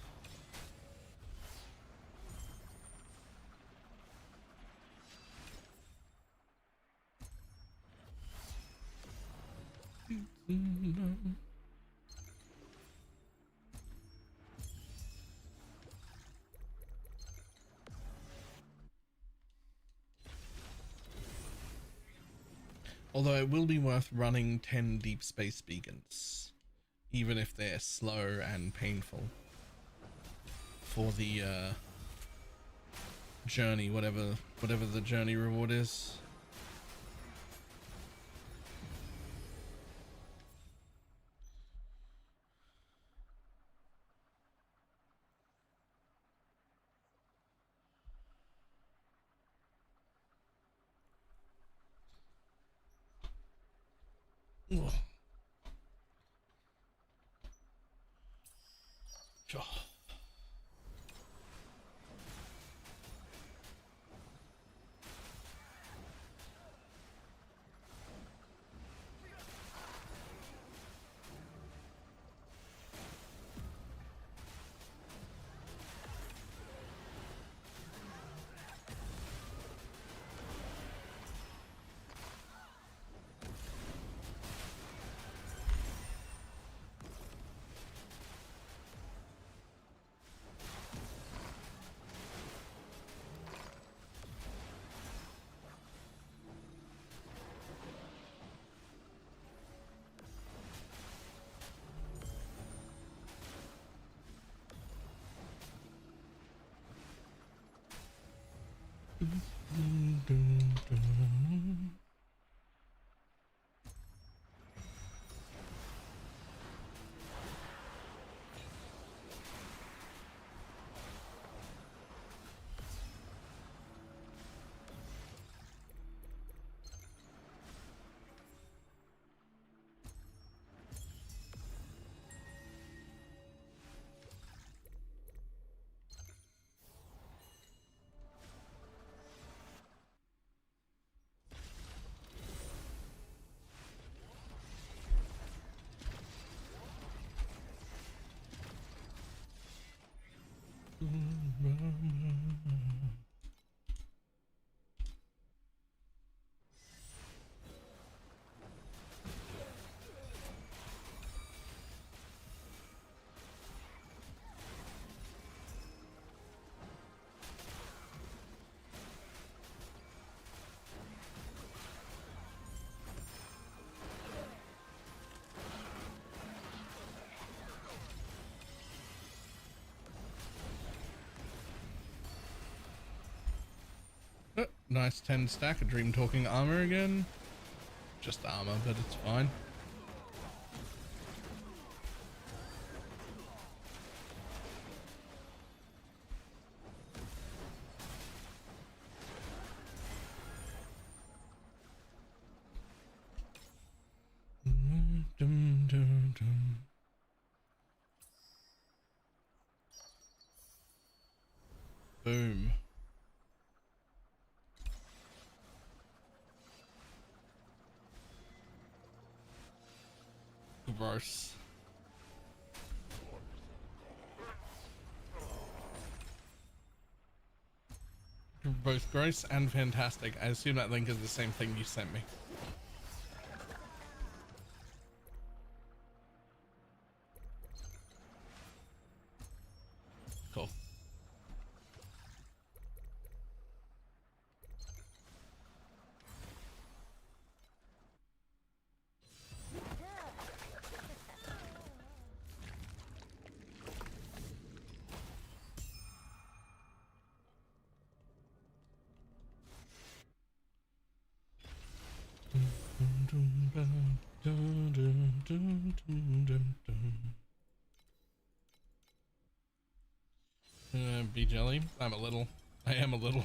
Although it will be worth running 10 deep space beacons, even if they're slow and painful for the journey, whatever the journey reward is. Ugh. Sure. nice 10 stack of Dream Talking armor again. Just armor, but it's fine. Boom. Gross. Both gross and fantastic. I assume that link is the same thing you sent me. Cool. Be jelly. I'm a little. I am a little.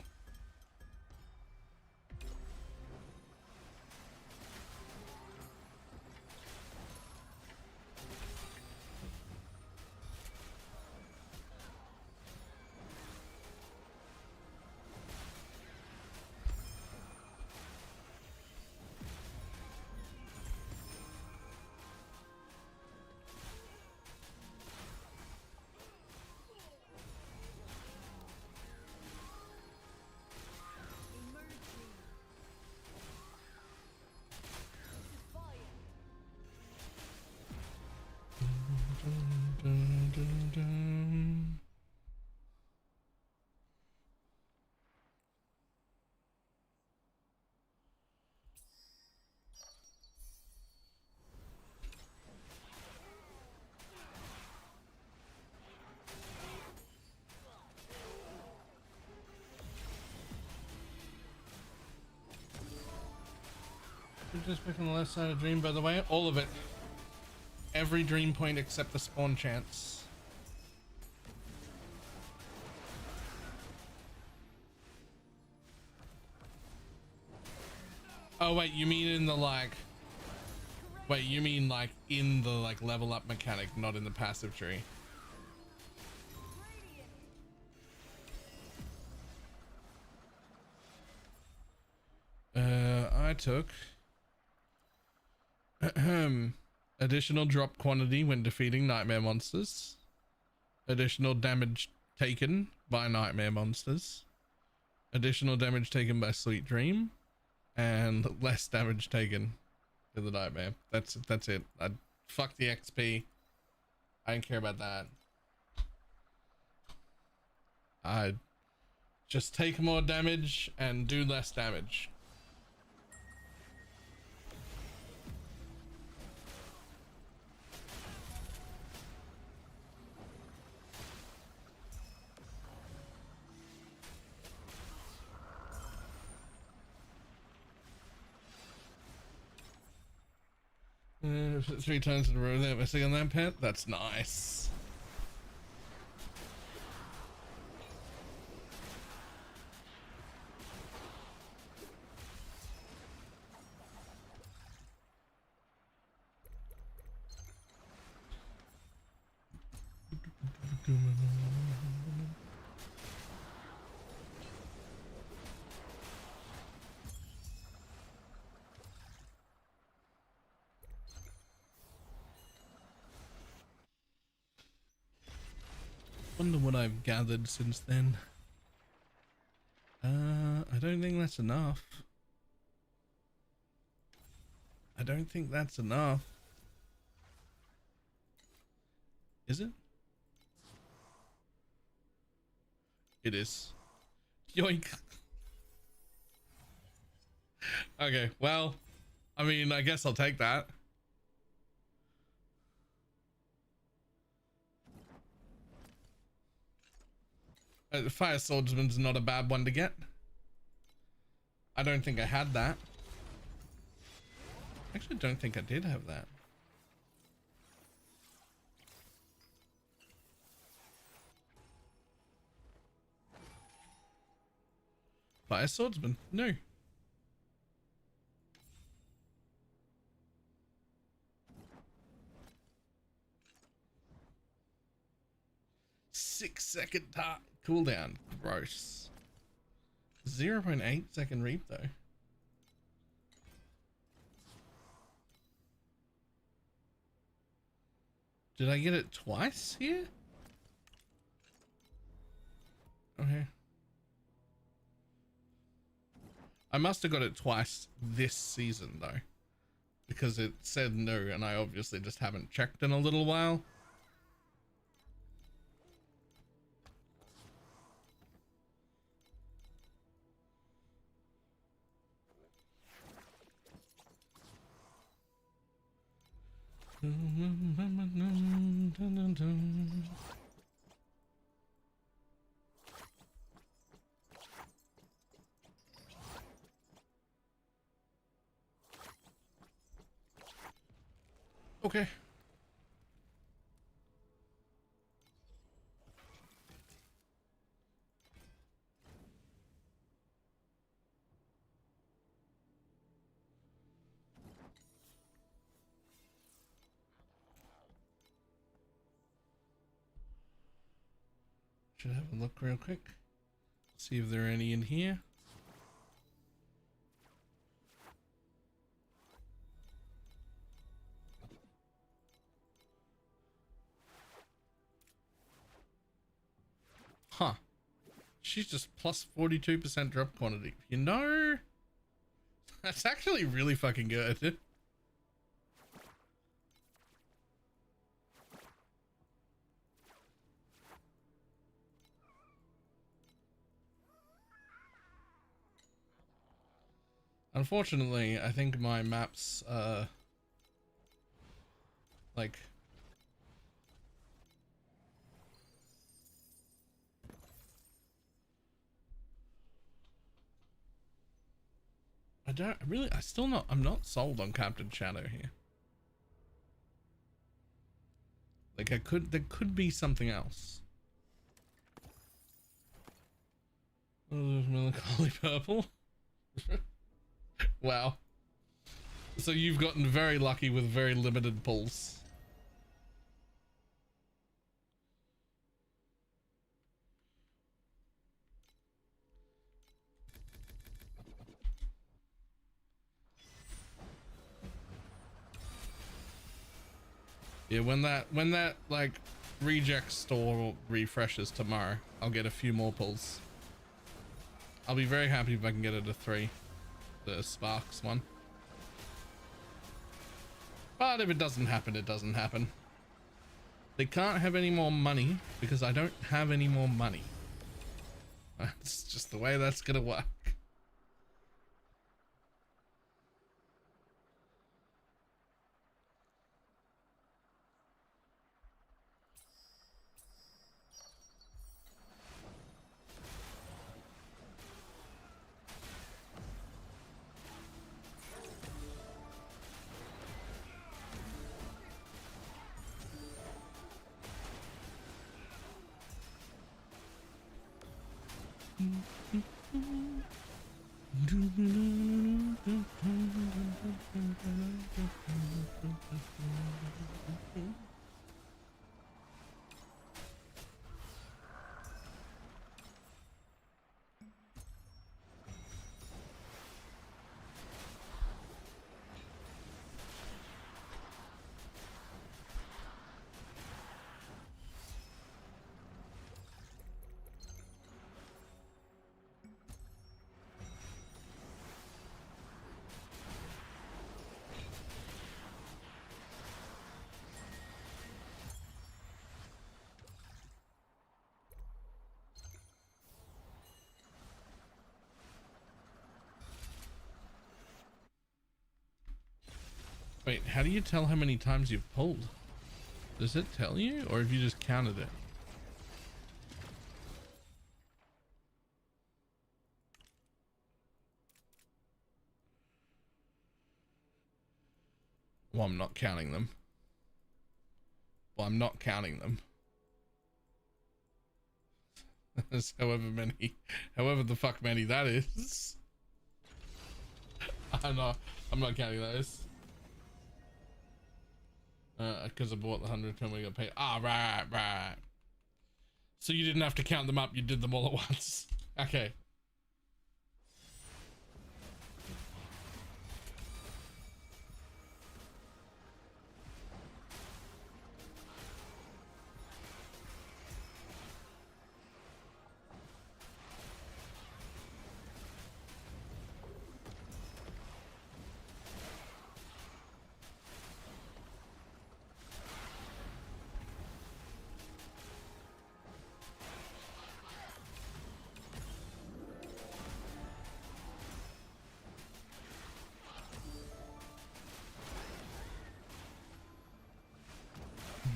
You're just picking the left side of Dream, by the way. All of it. Every Dream point except the spawn chance. Oh wait, you mean in the like... Wait, you mean like in the like level up mechanic, not in the passive tree. I took additional drop quantity when defeating nightmare monsters, additional damage taken by nightmare monsters, additional damage taken by Sweet Dream, and less damage taken to the nightmare. That's it. Fuck the XP. I don't care about that. I just take more damage and do less damage. Three times in a row there, missing on that pet. That's nice. Wonder what I've gathered since then. I don't think that's enough. I don't think that's enough. Is it? It is. Yoink. Okay, well, I mean, I guess I'll take that. Fire Swordsman's not a bad one to get. I don't think I had that. Actually, don't think I did have that. Fire swordsman, no. Six-second cooldown, gross. 0.8 second reap though. Did I get it twice here? Okay. I must have got it twice this season though, because it said no and I obviously just haven't checked in a little while. Okay. Should have a look real quick. See if there are any in here. Huh. She's just plus 42% drop quantity. You know, that's actually really fucking good. Unfortunately, I think my maps, like, I'm not sold on Captain Shadow here. Like, there could be something else. Oh, there's melancholy purple. Wow. So you've gotten very lucky with very limited pulls. Yeah, when that like reject store refreshes tomorrow, I'll get a few more pulls. I'll be very happy if I can get it to 3. The Sparks one. But if it doesn't happen, it doesn't happen. They can't have any more money because I don't have any more money. That's just the way that's gonna work. Wait, how do you tell how many times you've pulled? Does it tell you, or have you just counted it? Well, I'm not counting them. Well, I'm not counting them. There's however the fuck many that is. I'm not counting those. Because I bought the 100 and we got paid. Ah, right. So you didn't have to count them up, you did them all at once. Okay.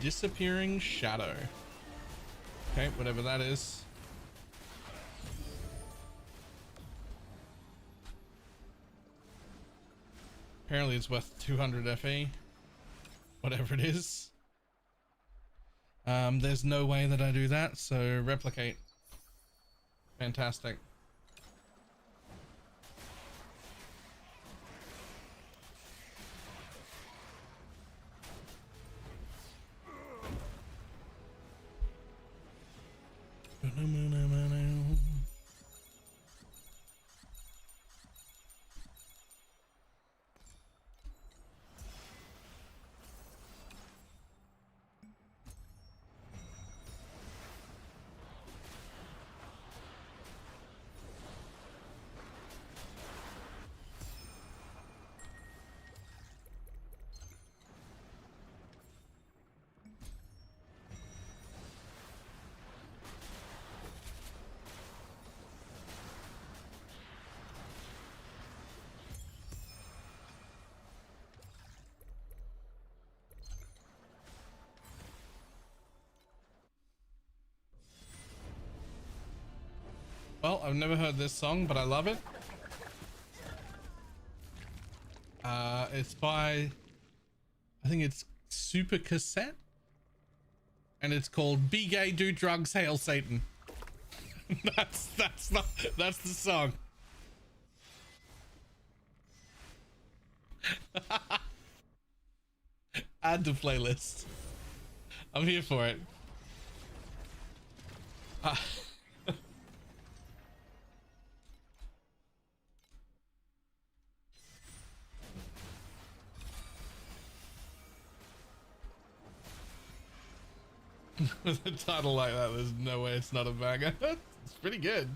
Disappearing shadow. Okay, whatever that is. Apparently it's worth 200 FE. Whatever it is. There's no way that I do that, so replicate. Fantastic. Well, I've never heard this song, but I love it. It's by, I think it's Super Cassette, and it's called "Be Gay, Do Drugs, Hail Satan." that's the song. Add to playlist. I'm here for it. With a title like that, there's no way it's not a banger. It's pretty good.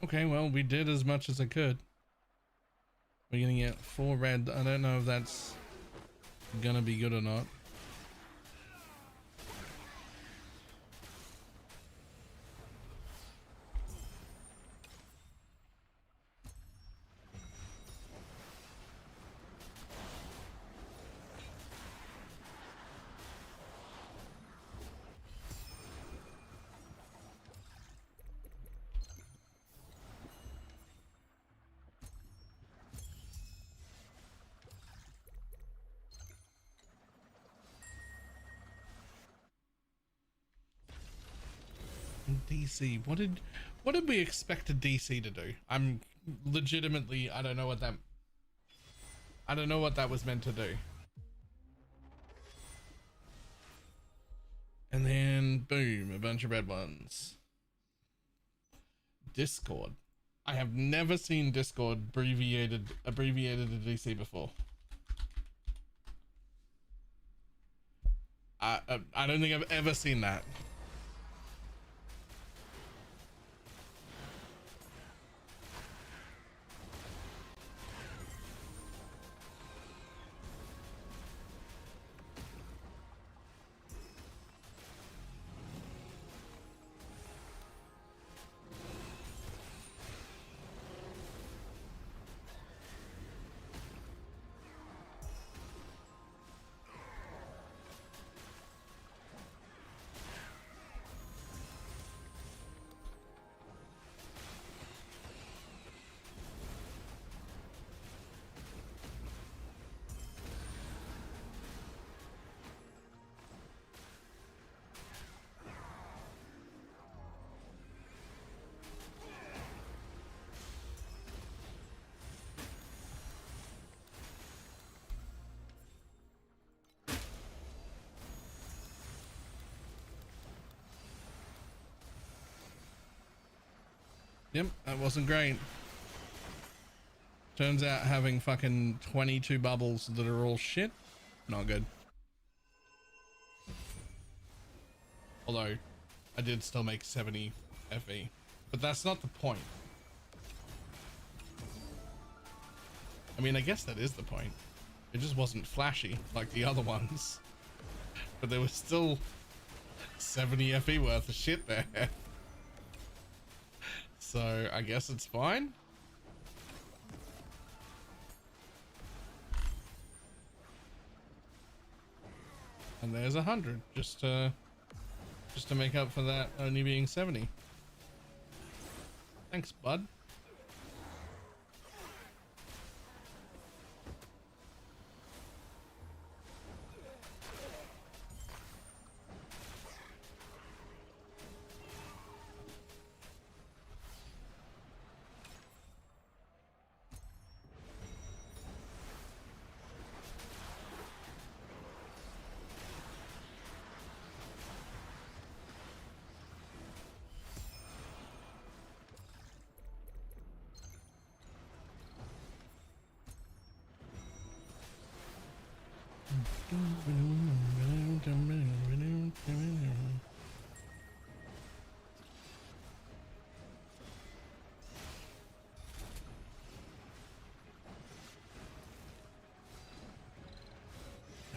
Okay, well, we did as much as I could. We're gonna get 4 red. I don't know if that's gonna be good or not. DC, what did we expect a DC to do? I'm legitimately, I don't know what that was meant to do. And then boom, a bunch of red ones. Discord. I have never seen Discord abbreviated to DC before. I don't think I've ever seen that. Yep, that wasn't great. Turns out having fucking 22 bubbles that are all shit, not good. Although, I did still make 70 FE. But that's not the point. I mean, I guess that is the point. It just wasn't flashy like the other ones. But there was still 70 FE worth of shit there. So I guess it's fine. And there's 100 just to make up for that only being 70. Thanks, bud.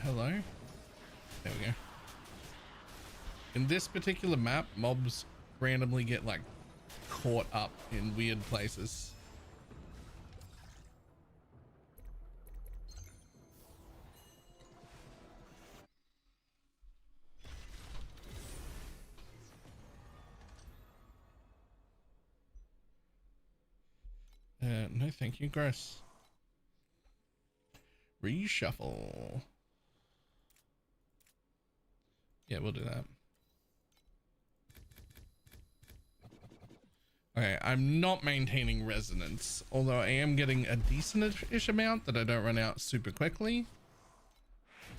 Hello? There we go. In this particular map, mobs randomly get like caught up in weird places. No thank you, gross. Reshuffle. Yeah, we'll do that. Okay, I'm not maintaining resonance, although I am getting a decent-ish amount that I don't run out super quickly.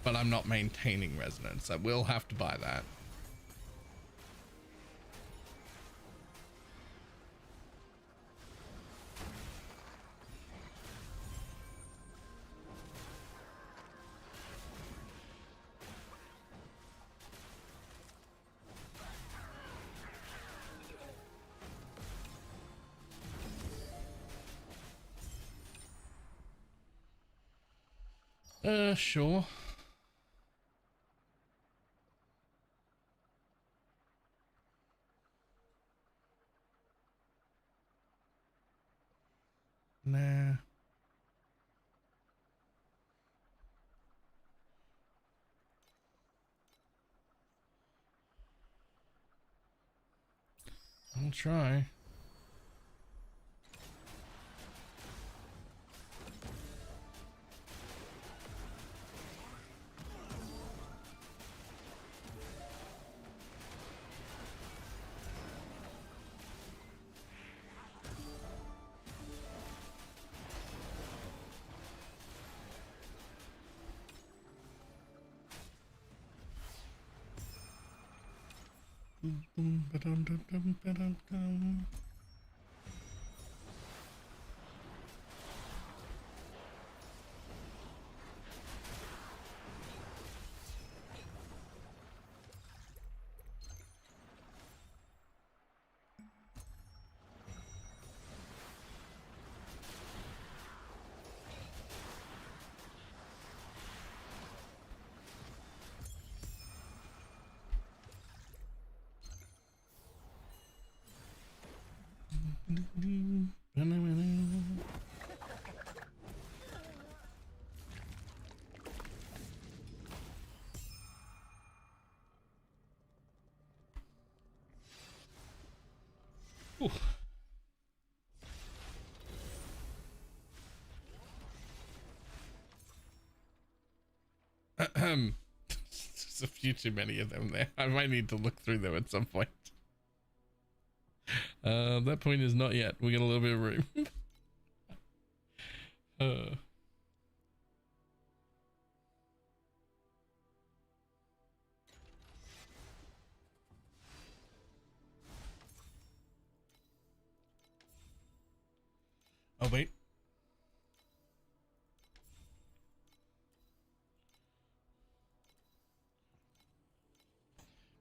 But I'm not maintaining resonance. I will have to buy that. Sure. Nah. I'll try. Whew. There's a few too many of them there. I might need to look through them at some point. That point is not yet. We got a little bit of room. Oh wait.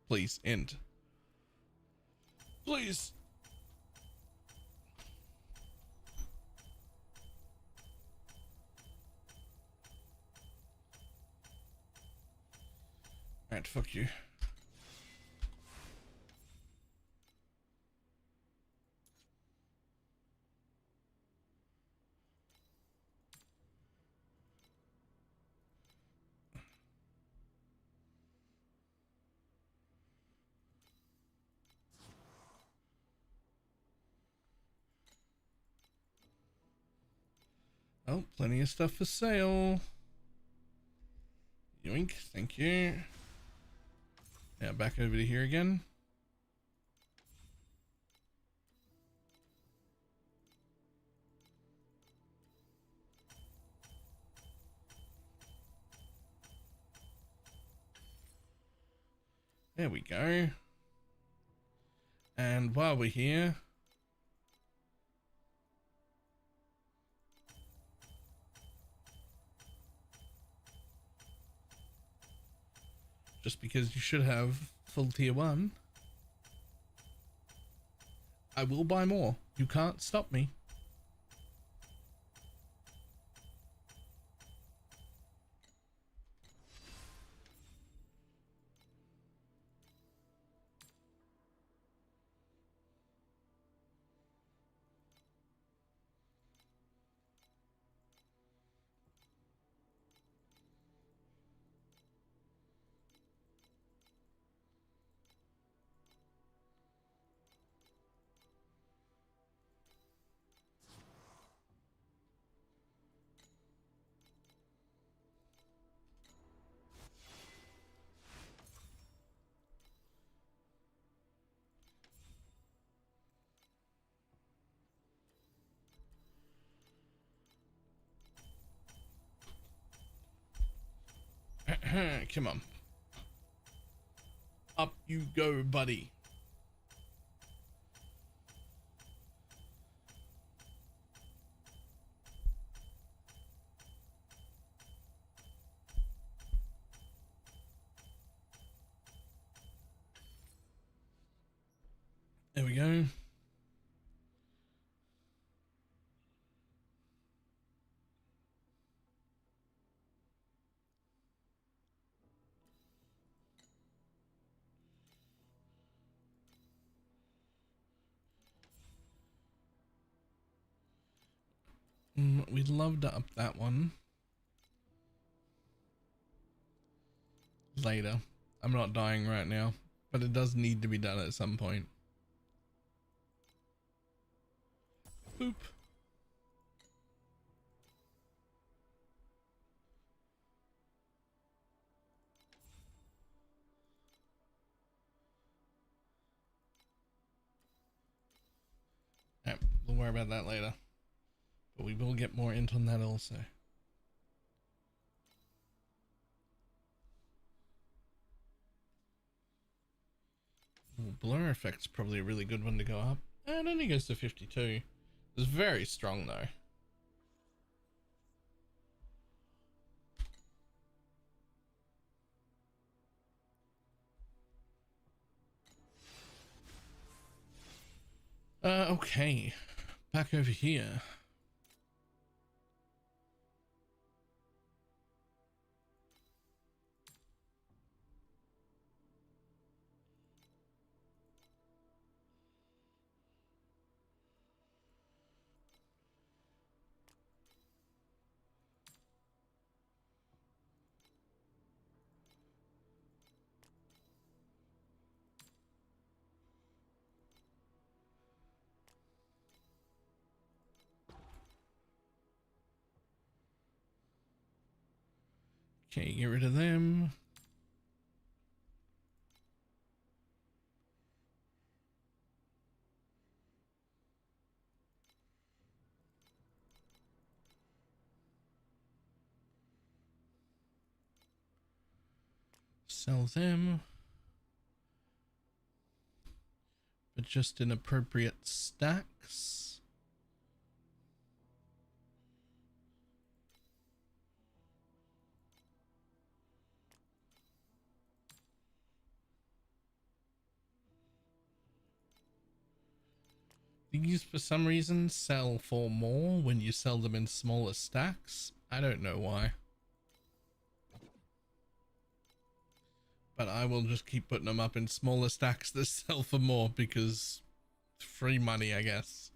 Please end. Please. Alright, fuck you. Oh, plenty of stuff for sale. Yoink, thank you. Now back over to here again. There we go. And while we're here, just because you should have full tier 1, I will buy more. You can't stop me. Come on. Up you go, buddy. There we go. We'd love to up that one later. I'm not dying right now, but it does need to be done at some point. Boop. Alright, we'll worry about that later. But we will get more int on that also. Ooh, blur effect's probably a really good one to go up. And it only goes to 52. It's very strong though. Okay. Back over here. Okay, get rid of them. Sell them. But just in appropriate stacks. These, for some reason, sell for more when you sell them in smaller stacks. I don't know why. But I will just keep putting them up in smaller stacks that sell for more because free money, I guess.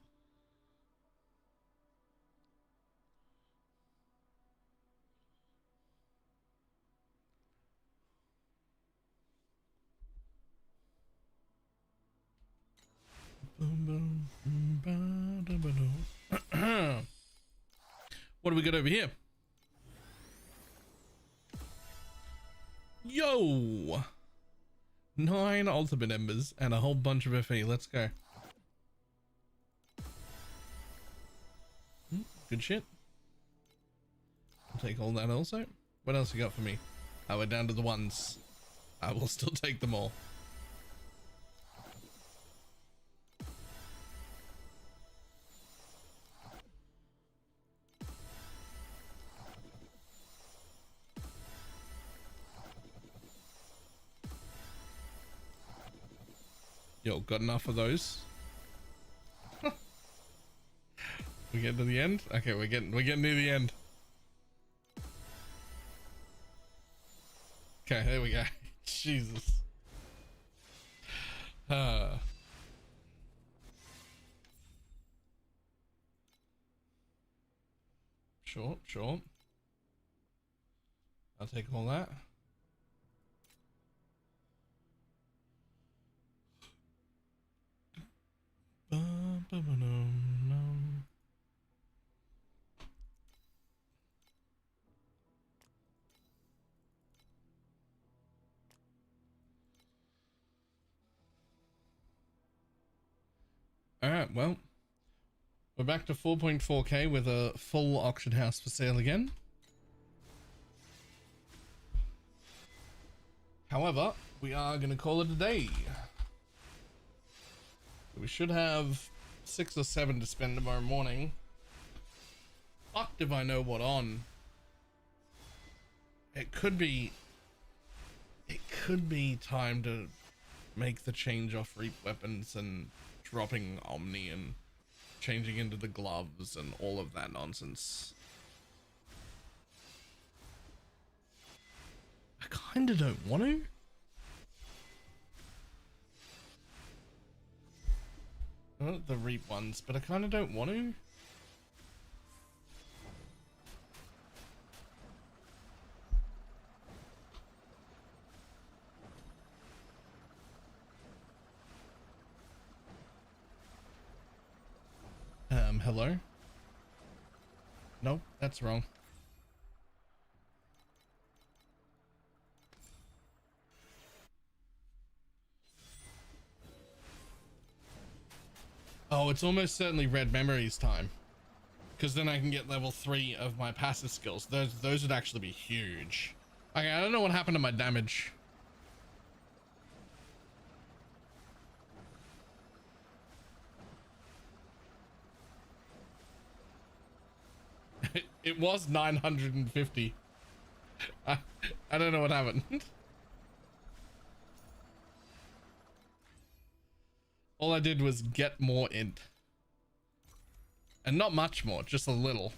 What do we got over here? Yo! 9 ultimate embers and a whole bunch of FE. Let's go. Good shit. I'll take all that also. What else you got for me? Oh, we're down to the ones. I will still take them all. Yo, got enough of those? We get to the end? Okay, we're getting near the end. Okay, there we go. Jesus. Sure. I'll take all that. Alright, well, we're back to 4.4k with a full auction house for sale again. However, we are going to call it a day. We should have 6 or 7 to spend tomorrow morning. Fucked if I know what on. It could be time to make the change off Reap weapons and dropping Omni and changing into the gloves and all of that nonsense. I kinda don't want to. Not the Reap ones, but I kinda don't want to. Hello? Nope, that's wrong. Oh, it's almost certainly Red Memories time. Because then I can get level 3 of my passive skills. Those would actually be huge. Okay, I don't know what happened to my damage. It was 950. I don't know what happened. All I did was get more int. And not much more, just a little.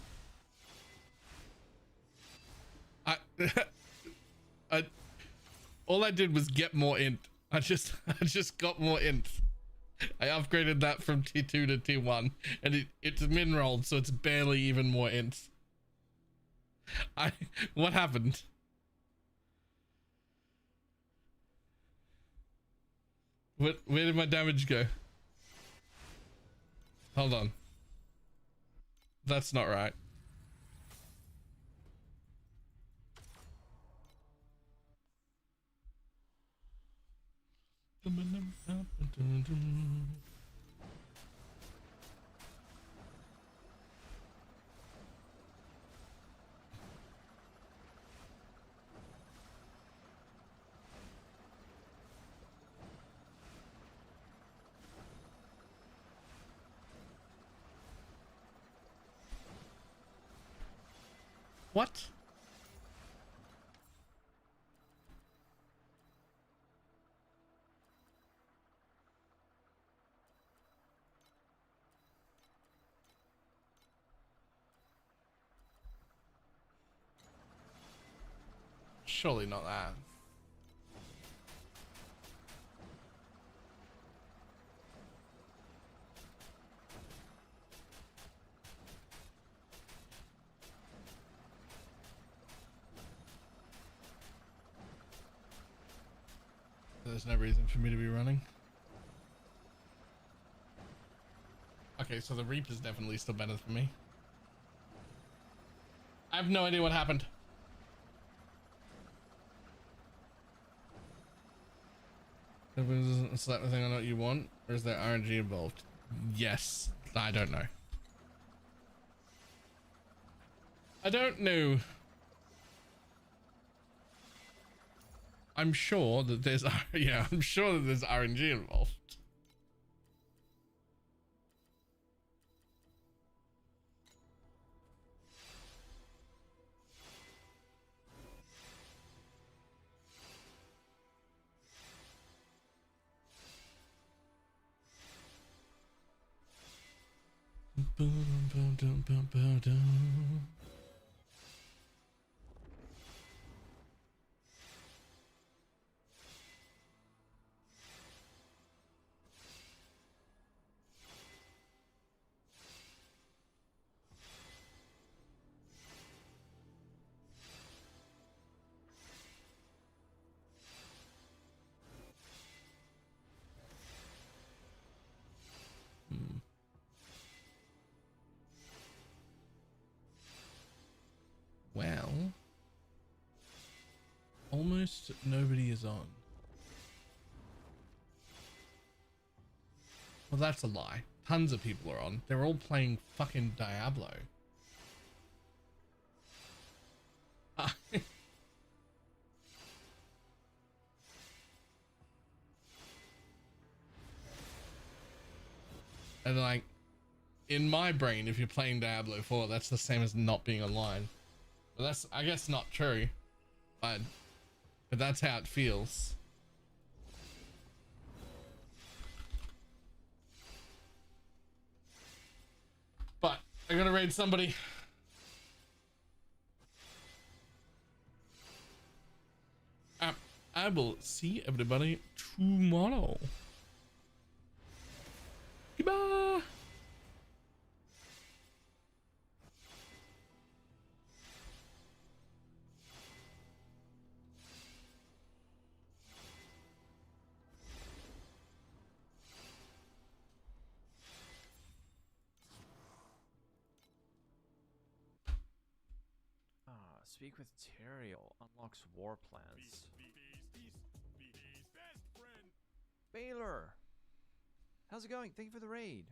All I did was get more int. I just got more int. I upgraded that from tier 2 to tier 1 and it's min rolled, so it's barely even more int. What happened? Where did my damage go? Hold on. That's not right. What? Surely not that. There's no reason for me to be running. Okay, so the Reaper's definitely still better for me. I have no idea what happened. If it doesn't select the thing on what you want, or is there RNG involved? Yes. I don't know. I don't know. I'm sure that there's yeah, I'm sure that there's RNG involved. Well, almost nobody is on. Well, that's a lie. Tons of people are on. They're all playing fucking Diablo. And like, in my brain, if you're playing Diablo 4, that's the same as not being online. But that's, I guess, not true. But that's how it feels. But I gotta raid somebody. I will see everybody tomorrow. Goodbye. Speak with Teriel. Unlocks war plans. Balor! How's it going? Thank you for the raid.